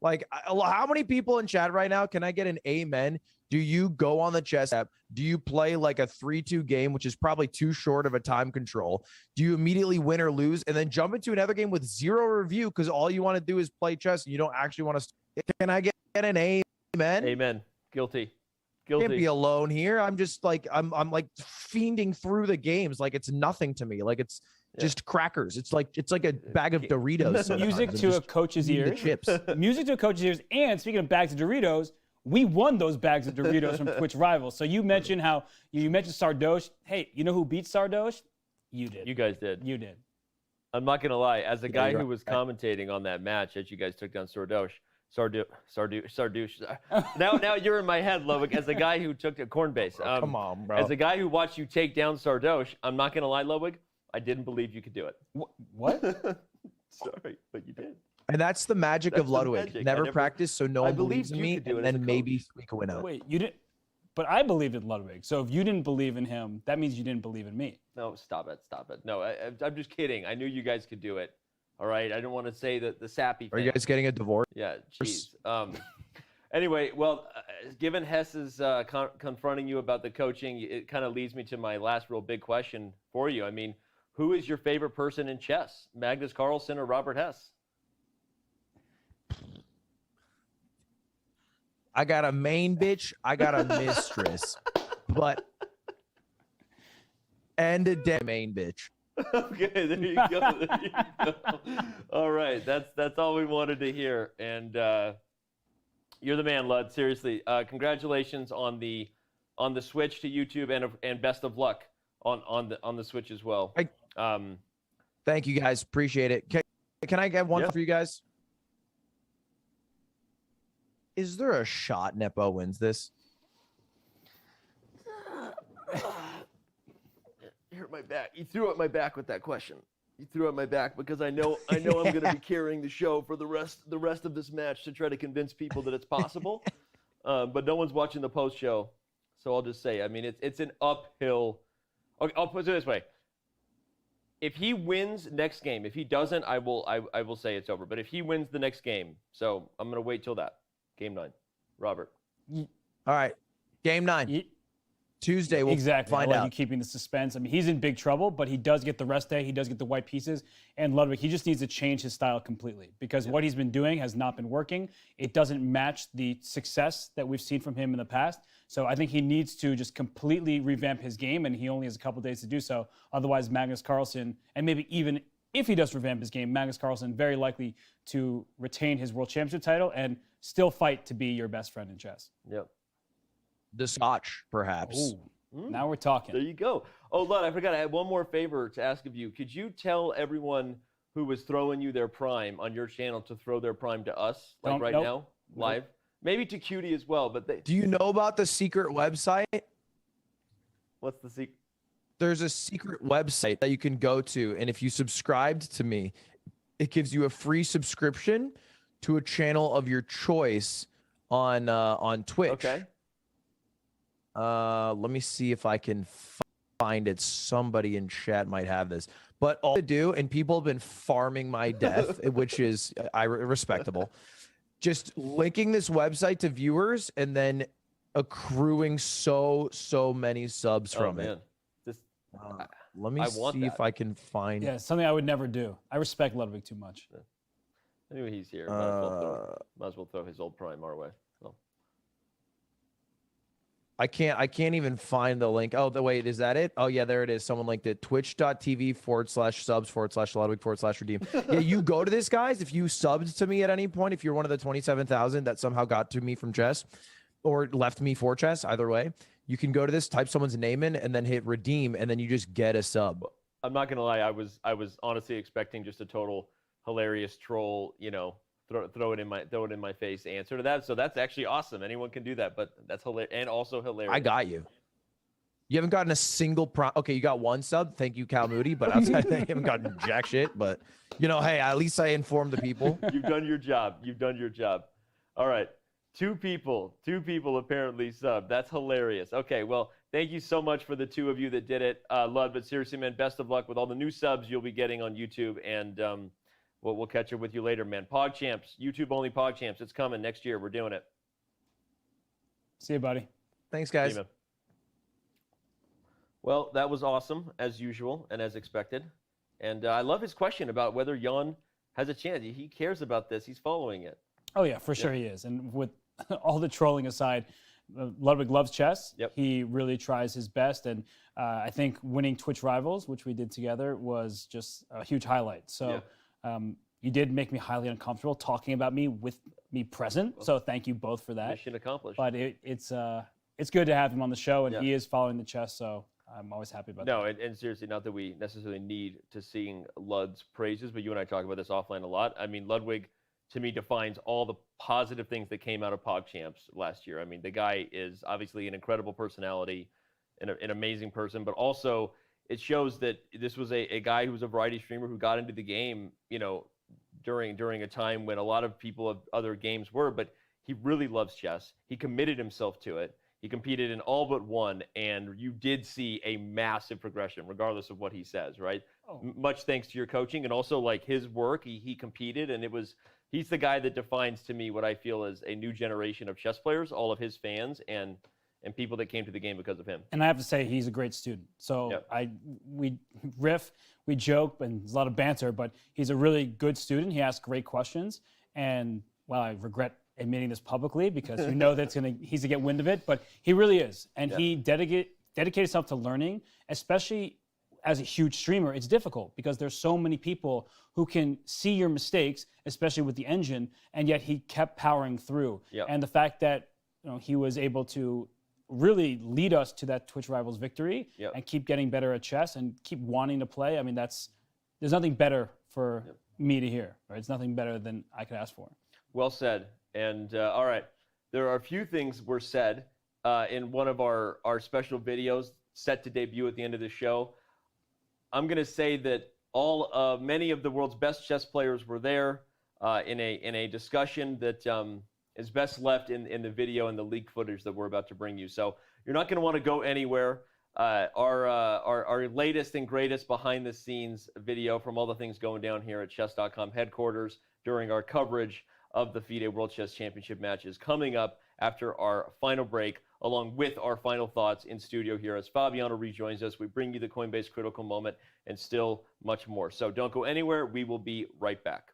like, how many people in chat right now, can I get an amen? Do you go on the chess app? Do you play like a 3-2 game, which is probably too short of a time control? Do you immediately win or lose and then jump into another game with 0 review because all you want to do is play chess and you don't actually want to? Can I get an amen? Amen. Guilty. Can't be alone here. I'm just like, I'm like fiending through the games like it's nothing to me. Like it's just crackers. It's like a bag of Doritos. Music to a coach's ears. Chips. Music to a coach's ears. And speaking of bags of Doritos, we won those bags of Doritos from Twitch Rivals. So you mentioned how you mentioned Sardoche. Hey, you know who beat Sardoche? You did. You guys did. You did. I'm not gonna lie. As a guy who was commentating on that match as you guys took down Sardoche. Now you're in my head, Ludwig. As a guy who took a corn base. Come on, bro. As a guy who watched you take down Sardoche, I'm not gonna lie, Ludwig. I didn't believe you could do it. What? Sorry, but you did. And that's the magic of Ludwig. Magic. Never practiced, so no one believes in you me, could do and it as then a maybe we can win out. Wait, you didn't? But I believed in Ludwig. So if you didn't believe in him, that means you didn't believe in me. No, stop it. No, I'm just kidding. I knew you guys could do it. All right, I didn't want to say the sappy thing. Are you guys getting a divorce? Yeah, jeez. Anyway, well, given Hess is confronting you about the coaching, it kind of leads me to my last real big question for you. I mean, who is your favorite person in chess, Magnus Carlsen or Robert Hess? I got a main bitch. I got a mistress. And a dead main bitch. Okay, there you go. All right, that's all we wanted to hear. And you're the man, Lud. Seriously, congratulations on the switch to YouTube, and best of luck on the Switch as well. Thank you guys, appreciate it. Can I get one for you guys? Is there a shot Nepo wins this? Hurt my back. You threw at my back with that question. You threw at my back because I know I'm going to be carrying the show for the rest of this match to try to convince people that it's possible. But no one's watching the post show, so I'll just say, I mean, it's an uphill. Okay, I'll put it this way: if he wins next game, if he doesn't, I will say it's over. But if he wins the next game, so I'm going to wait till that game 9. Robert. All right, game 9. Tuesday, we'll exactly. find I like out. you keeping the suspense. I mean, he's in big trouble, but he does get the rest day. He does get the white pieces. And Ludwig, he just needs to change his style completely because what he's been doing has not been working. It doesn't match the success that we've seen from him in the past. So I think he needs to just completely revamp his game, and he only has a couple days to do so. Otherwise, Magnus Carlsen, and maybe even if he does revamp his game, Magnus Carlsen very likely to retain his World Championship title and still fight to be your best friend in chess. Yep. The Scotch, perhaps. Now we're talking. There you go. Oh, Lud, I forgot. I had one more favor to ask of you. Could you tell everyone who was throwing you their prime on your channel to throw their prime to us, like right now, live? Maybe to Cutie as well. But Do you know about the secret website? What's the secret? There's a secret website that you can go to, and if you subscribed to me, it gives you a free subscription to a channel of your choice on Twitch. Okay. Let me see if I can find it. Somebody in chat might have this. But all to do, and people have been farming my death, which is respectable. Just linking this website to viewers and then accruing so many subs from it. This, let me see if I can find. Yeah, something I would never do. I respect Ludwig too much. Anyway, he's here. Might as well throw his old prime our way. So. I can't even find the link. Oh, wait, is that it? Oh, yeah, there it is. Someone linked it. Twitch.tv/subs/Ludwig/redeem. Yeah, you go to this, guys. If you subbed to me at any point, if you're one of the 27,000 that somehow got to me from chess or left me for chess, either way, you can go to this, type someone's name in, and then hit redeem, and then you just get a sub. I'm not gonna lie. I was honestly expecting just a total hilarious troll. You know, throw it in my face answer to that. So that's actually awesome. Anyone can do that, but that's hilarious and also hilarious. I got you. You haven't gotten a single okay, you got one sub. Thank you, Cal Moody. But outside of that, you haven't gotten jack shit. But you know, hey, at least I informed the people. You've done your job. You've done your job. All right. Two people apparently sub. That's hilarious. Okay, well, thank you so much for the two of you that did it, Lud. But seriously, man, best of luck with all the new subs you'll be getting on YouTube, and we'll catch up with you later, man. PogChamps, YouTube only PogChamps. It's coming next year. We're doing it. See you, buddy. Thanks, guys. See you, man. Well, that was awesome as usual and as expected, and I love his question about whether Jan has a chance. He cares about this. He's following it. Oh yeah, for sure he is. And with all the trolling aside, Ludwig loves chess. Yep. He really tries his best, and I think winning Twitch Rivals, which we did together, was just a huge highlight. So you did make me highly uncomfortable talking about me with me present. So thank you both for that. Mission accomplished. But it's good to have him on the show, and he is following the chess. So I'm always happy about that. No, and seriously, not that we necessarily need to sing Lud's praises, but you and I talk about this offline a lot. I mean, Ludwig, to me, defines all the positive things that came out of PogChamps last year. I mean, the guy is obviously an incredible personality, an amazing person, but also it shows that this was a guy who was a variety streamer who got into the game, you know, during a time when a lot of people of other games were, but he really loves chess. He committed himself to it. He competed in all but one, and you did see a massive progression, regardless of what he says, right? Much thanks to your coaching and also like his work. He competed, and he's the guy that defines to me what I feel is a new generation of chess players, all of his fans and people that came to the game because of him. And I have to say, he's a great student. So we riff, we joke, and there's a lot of banter, but he's a really good student. He asks great questions, and well, I regret admitting this publicly because you know he's gonna get wind of it, but he really is, and he dedicated himself to learning, especially as a huge streamer. It's difficult because there's so many people who can see your mistakes, especially with the engine, and yet he kept powering through. And the fact that he was able to really lead us to that Twitch Rivals victory and keep getting better at chess and keep wanting to play. I mean, there's nothing better for me to hear, right? It's nothing better than I could ask for. Well said. And all right, there are a few things were said in one of our special videos set to debut at the end of the show. I'm going to say that many of the world's best chess players were there in a discussion that is best left in the video and the leaked footage that we're about to bring you. So you're not going to want to go anywhere. Our latest and greatest behind the scenes video from all the things going down here at chess.com headquarters during our coverage of the FIDE World Chess Championship matches coming up after our final break, along with our final thoughts in studio here as Fabiano rejoins us. We bring you the Coinbase Critical Moment and still much more. So don't go anywhere. We will be right back.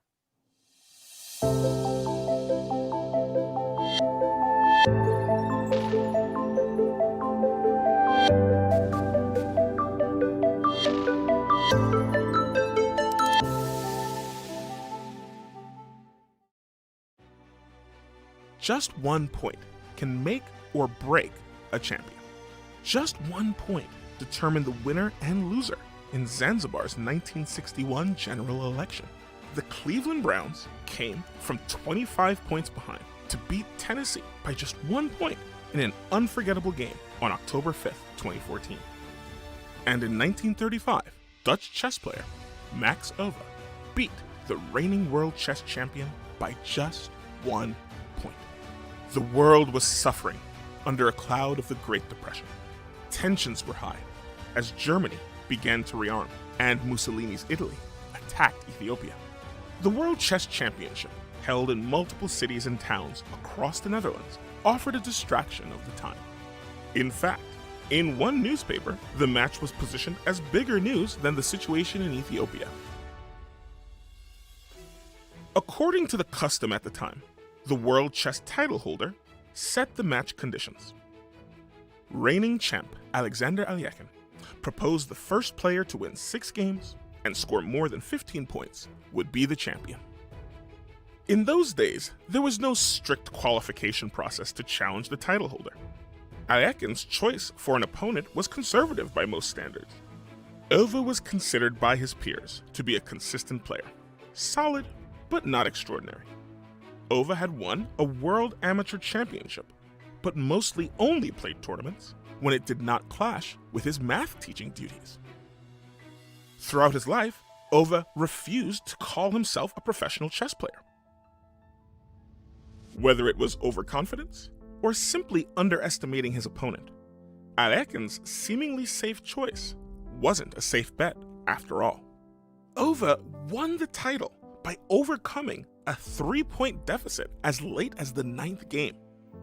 Just 1 point can make or break a champion. Just 1 point determined the winner and loser in Zanzibar's 1961 general election. The Cleveland Browns came from 25 points behind to beat Tennessee by just 1 point in an unforgettable game on October 5th, 2014. And in 1935, Dutch chess player Max Ove beat the reigning world chess champion by just 1 point. The world was suffering under a cloud of the Great Depression. Tensions were high as Germany began to rearm and Mussolini's Italy attacked Ethiopia. The World Chess Championship, held in multiple cities and towns across the Netherlands, offered a distraction of the time. In fact, in one newspaper, the match was positioned as bigger news than the situation in Ethiopia. According to the custom at the time, the world chess title holder set the match conditions. Reigning champ Alexander Alekhine proposed the first player to win 6 games and score more than 15 points would be the champion. In those days, there was no strict qualification process to challenge the title holder. Alekhine's choice for an opponent was conservative by most standards. Ove was considered by his peers to be a consistent player, solid but not extraordinary. Ove had won a World Amateur Championship, but mostly only played tournaments when it did not clash with his math teaching duties. Throughout his life, Ove refused to call himself a professional chess player. Whether it was overconfidence or simply underestimating his opponent, Alekhine's seemingly safe choice wasn't a safe bet after all. Ove won the title by overcoming a 3-point deficit as late as the 9th game.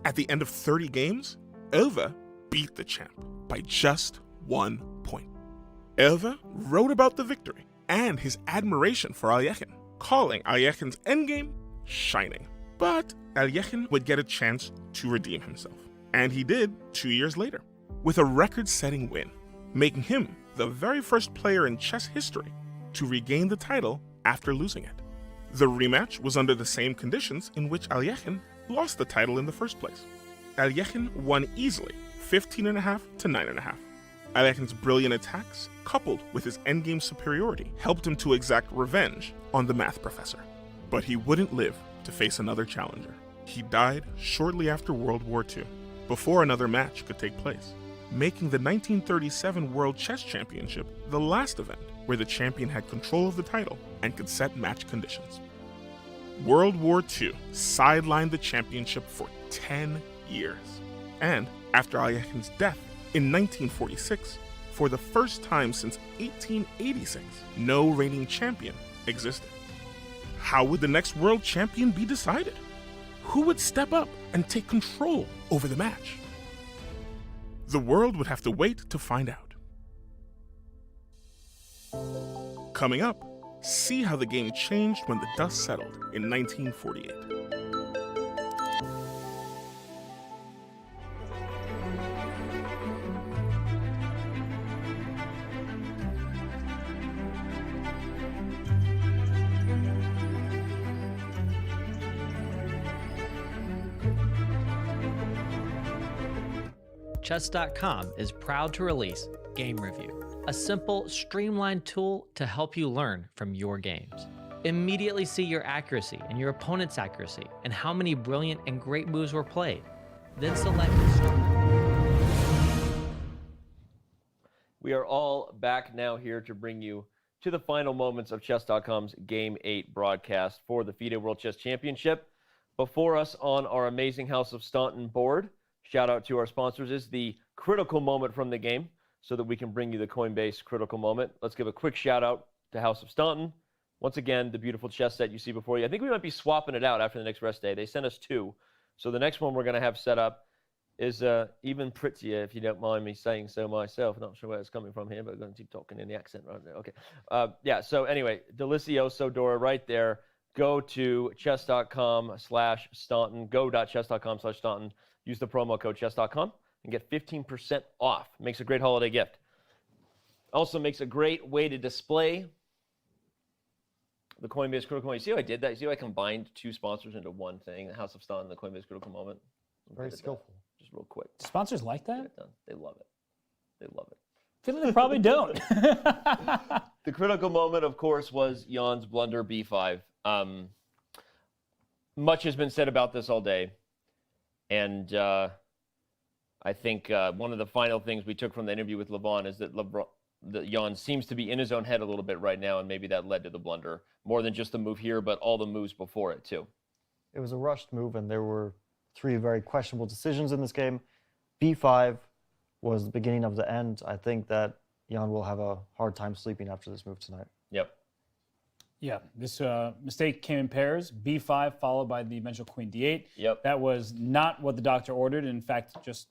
At the end of 30 games, Ove beat the champ by just 1 point. Ove wrote about the victory and his admiration for Alekhine, calling Alekhine's endgame shining. But Alekhine would get a chance to redeem himself, and he did 2 years later, with a record-setting win, making him the very first player in chess history to regain the title after losing it. The rematch was under the same conditions in which Alekhine lost the title in the first place. Alekhine won easily, 15.5 to 9.5. Alekhine's brilliant attacks, coupled with his endgame superiority, helped him to exact revenge on the math professor. But he wouldn't live to face another challenger. He died shortly after World War II, before another match could take place, making the 1937 World Chess Championship the last event where the champion had control of the title and could set match conditions. World War II sidelined the championship for 10 years. And after Alekhine's death in 1946, for the first time since 1886, no reigning champion existed. How would the next world champion be decided? Who would step up and take control over the match? The world would have to wait to find out. Coming up, see how the game changed when the dust settled in 1948. Chess.com is proud to release Game Review, a simple, streamlined tool to help you learn from your games. Immediately see your accuracy and your opponent's accuracy and how many brilliant and great moves were played. Then select Start. We are all back now here to bring you to the final moments of Chess.com's Game 8 broadcast for the FIDE World Chess Championship. Before us on our amazing House of Staunton board, shout out to our sponsors, is the critical moment from the game so that we can bring you the Coinbase critical moment. Let's give a quick shout out to House of Staunton. Once again, the beautiful chess set you see before you. I think we might be swapping it out after the next rest day. They sent us 2. So the next one we're going to have set up is even prettier, if you don't mind me saying so myself. Not sure where it's coming from here, but I'm going to keep talking in the accent right there. Okay. Yeah, so anyway, Delicioso Dora right there. Go to chess.com/Staunton. Go.chess.com/Staunton. Use the promo code chess.com and get 15% off. Makes a great holiday gift. Also makes a great way to display the Coinbase Critical Moment. You see how I did that? You see how I combined 2 sponsors into one thing? The House of Staunton and the Coinbase Critical Moment. Very skillful. Just real quick. Sponsors like that? They love it. They love it. I feel like they probably don't. The critical moment, of course, was Jan's blunder B5. Much has been said about this all day. And I think one of the final things we took from the interview with Levon is that Jan seems to be in his own head a little bit right now, and maybe that led to the blunder. More than just the move here, but all the moves before it, too. It was a rushed move, and there were 3 very questionable decisions in this game. B5 was the beginning of the end. I think that Jan will have a hard time sleeping after this move tonight. Yep. Yeah, this mistake came in pairs. B5 followed by the eventual queen D8. Yep. That was not what the doctor ordered. In fact, just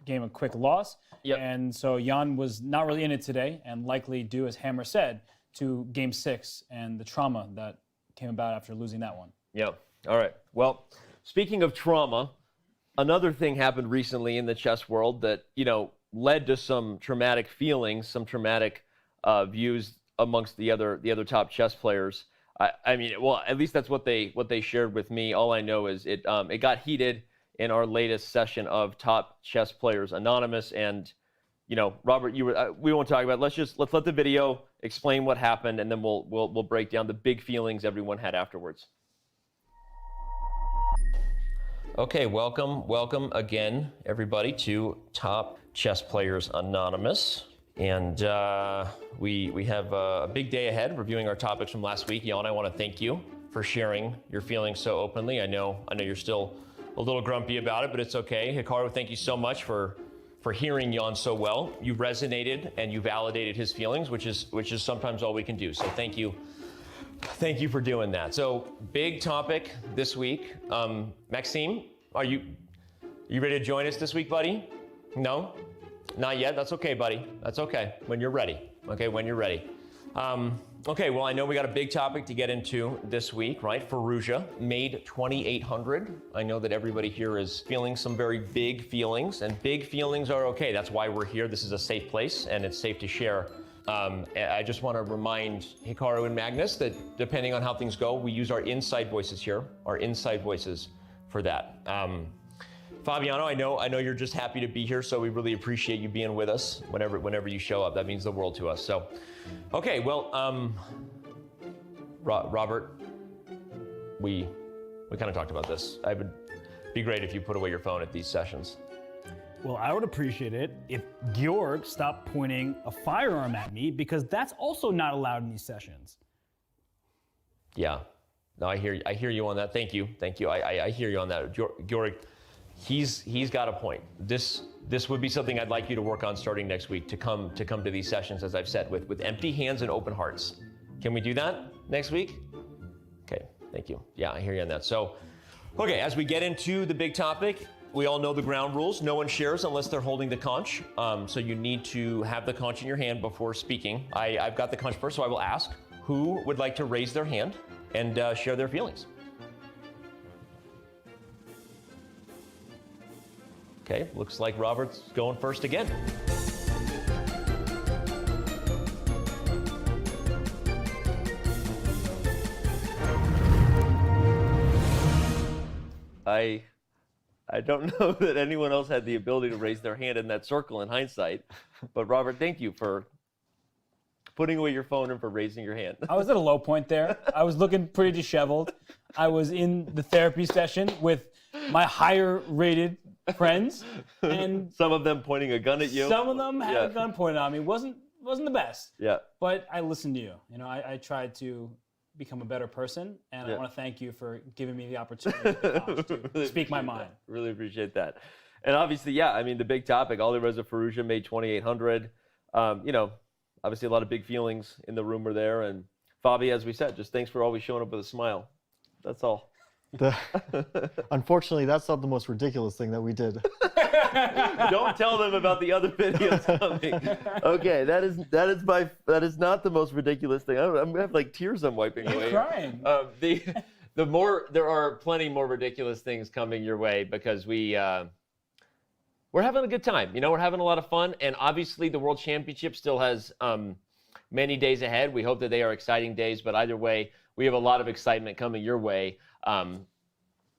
gave him a quick loss. Yep. And so Jan was not really in it today, and likely due, as Hammer said, to Game 6 and the trauma that came about after losing that one. Yeah. All right. Well, speaking of trauma, another thing happened recently in the chess world that, led to some traumatic feelings, some traumatic views amongst the other top chess players. I mean, well, at least that's what they shared with me. All I know is it got heated in our latest session of Top Chess Players Anonymous, and Robert, we won't talk about it. Let's let the video explain what happened, and then we'll break down the big feelings everyone had afterwards. Okay, welcome again, everybody, to Top Chess Players Anonymous. And we have a big day ahead reviewing our topics from last week. Jan, I want to thank you for sharing your feelings so openly. I know you're still a little grumpy about it, but it's okay. Hikaru, thank you so much for hearing Jan so well. You resonated and you validated his feelings, which is sometimes all we can do. So thank you. Thank you for doing that. So big topic this week. Maxime, are you ready to join us this week, buddy? No? Not yet? That's okay, buddy. That's okay. When you're ready. Okay, when you're ready. Okay, well, I know we got a big topic to get into this week, right? Firouzja made 2,800. I know that everybody here is feeling some very big feelings, and big feelings are okay. That's why we're here. This is a safe place, and it's safe to share. I just want to remind Hikaru and Magnus that depending on how things go, we use our inside voices here, our inside voices for that. Fabiano, I know you're just happy to be here, so we really appreciate you being with us whenever you show up. That means the world to us. So, okay, well, Robert, we kind of talked about this. It would be great if you put away your phone at these sessions. Well, I would appreciate it if Georg stopped pointing a firearm at me, because that's also not allowed in these sessions. Yeah, no, I hear you on that. Thank you. I hear you on that, Georg. He's got a point. This would be something I'd like you to work on starting next week, to come to these sessions, as I've said, with empty hands and open hearts. Can we do that next week? Okay, thank you. Yeah, I hear you on that. So, okay, as we get into the big topic, we all know the ground rules. No one shares unless they're holding the conch. So you need to have the conch in your hand before speaking. I've got the conch first, so I will ask who would like to raise their hand and share their feelings. Okay, looks like Robert's going first again. I don't know that anyone else had the ability to raise their hand in that circle in hindsight, but Robert, thank you for putting away your phone and for raising your hand. I was at a low point there. I was looking pretty disheveled. I was in the therapy session with my higher rated friends, and some of them pointing a gun at you. Some of them had a gun pointed at me. Wasn't the best. Yeah. But I listened to you. I tried to become a better person, and I want to thank you for giving me the opportunity to speak my mind. Really appreciate that. And obviously, I mean, the big topic, Alireza Firouzja made 2,800. Obviously a lot of big feelings in the room were there, and Fabi, as we said, just thanks for always showing up with a smile. That's all. Unfortunately, that's not the most ridiculous thing that we did. Don't tell them about the other videos coming. Okay, that is not the most ridiculous thing. I'm gonna have like tears I'm wiping away. You're crying. There are plenty more ridiculous things coming your way because we're having a good time. You know, we're having a lot of fun, and obviously the World Championship still has many days ahead. We hope that they are exciting days, but either way, we have a lot of excitement coming your way.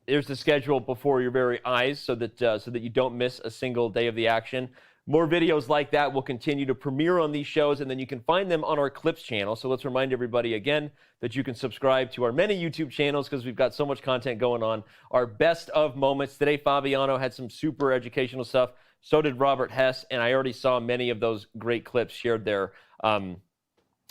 There's the schedule before your very eyes so that you don't miss a single day of the action. More videos like that will continue to premiere on these shows, and then you can find them on our Clips channel. So let's remind everybody again that you can subscribe to our many YouTube channels because we've got so much content going on. Our best of moments. Today, Fabiano had some super educational stuff. So did Robert Hess, and I already saw many of those great clips shared there. I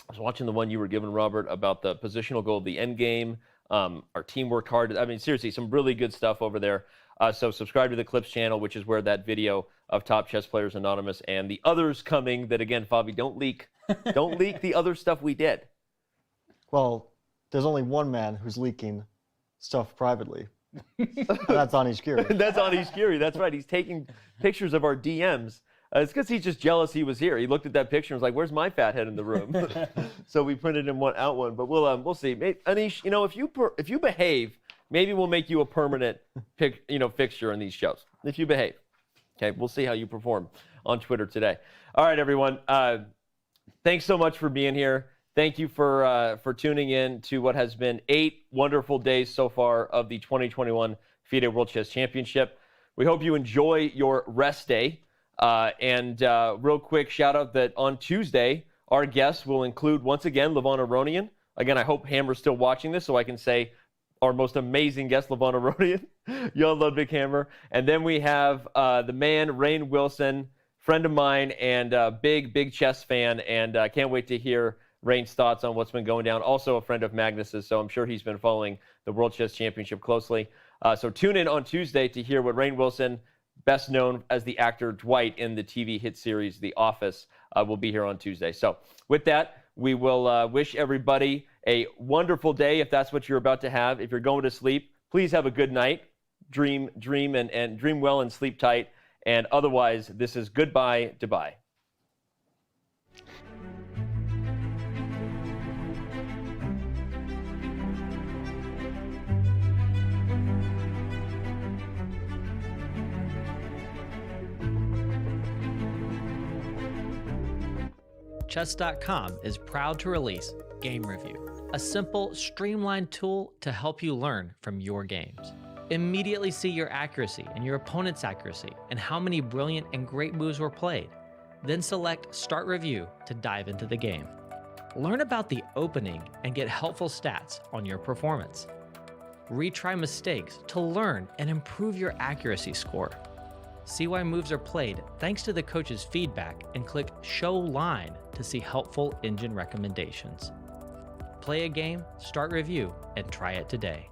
was watching the one you were given, Robert, about the positional goal of the endgame. Our team worked hard. I mean, seriously, some really good stuff over there. So subscribe to the Clips channel, which is where that video of Top Chess Players Anonymous and the others coming that, again, Fabi, don't leak. Don't leak the other stuff we did. Well, there's only one man who's leaking stuff privately. That's Anish Giri. That's Anish Giri. That's right. He's taking pictures of our DMs. It's because he's just jealous he was here. He looked at that picture and was like, "Where's my fat head in the room?" So we printed him out one. But we'll see. Anish, you know, if you behave, maybe we'll make you a permanent fixture in these shows. If you behave, okay. We'll see how you perform on Twitter today. All right, everyone. Thanks so much for being here. Thank you for tuning in to what has been 8 wonderful days so far of the 2021 FIDE World Chess Championship. We hope you enjoy your rest day. And real quick shout out that on Tuesday, our guests will include, once again, Levon Aronian. Again, I hope Hammer's still watching this so I can say our most amazing guest, Levon Aronian, Jan Ludwig Hammer. And then we have the man, Rainn Wilson, friend of mine and big chess fan. And I can't wait to hear Rainn's thoughts on what's been going down. Also a friend of Magnus's, so I'm sure he's been following the World Chess Championship closely. So tune in on Tuesday to hear what Rainn Wilson, best known as the actor Dwight in the TV hit series The Office, will be here on Tuesday. So with that, we will wish everybody a wonderful day if that's what you're about to have. If you're going to sleep, please have a good night. Dream and dream well and sleep tight. And otherwise, this is goodbye, Dubai. Chess.com is proud to release Game Review, a simple, streamlined tool to help you learn from your games. Immediately see your accuracy and your opponent's accuracy and how many brilliant and great moves were played. Then select Start Review to dive into the game. Learn about the opening and get helpful stats on your performance. Retry mistakes to learn and improve your accuracy score. See why moves are played thanks to the coach's feedback and click Show Line to see helpful engine recommendations. Play a game, start review, and try it today.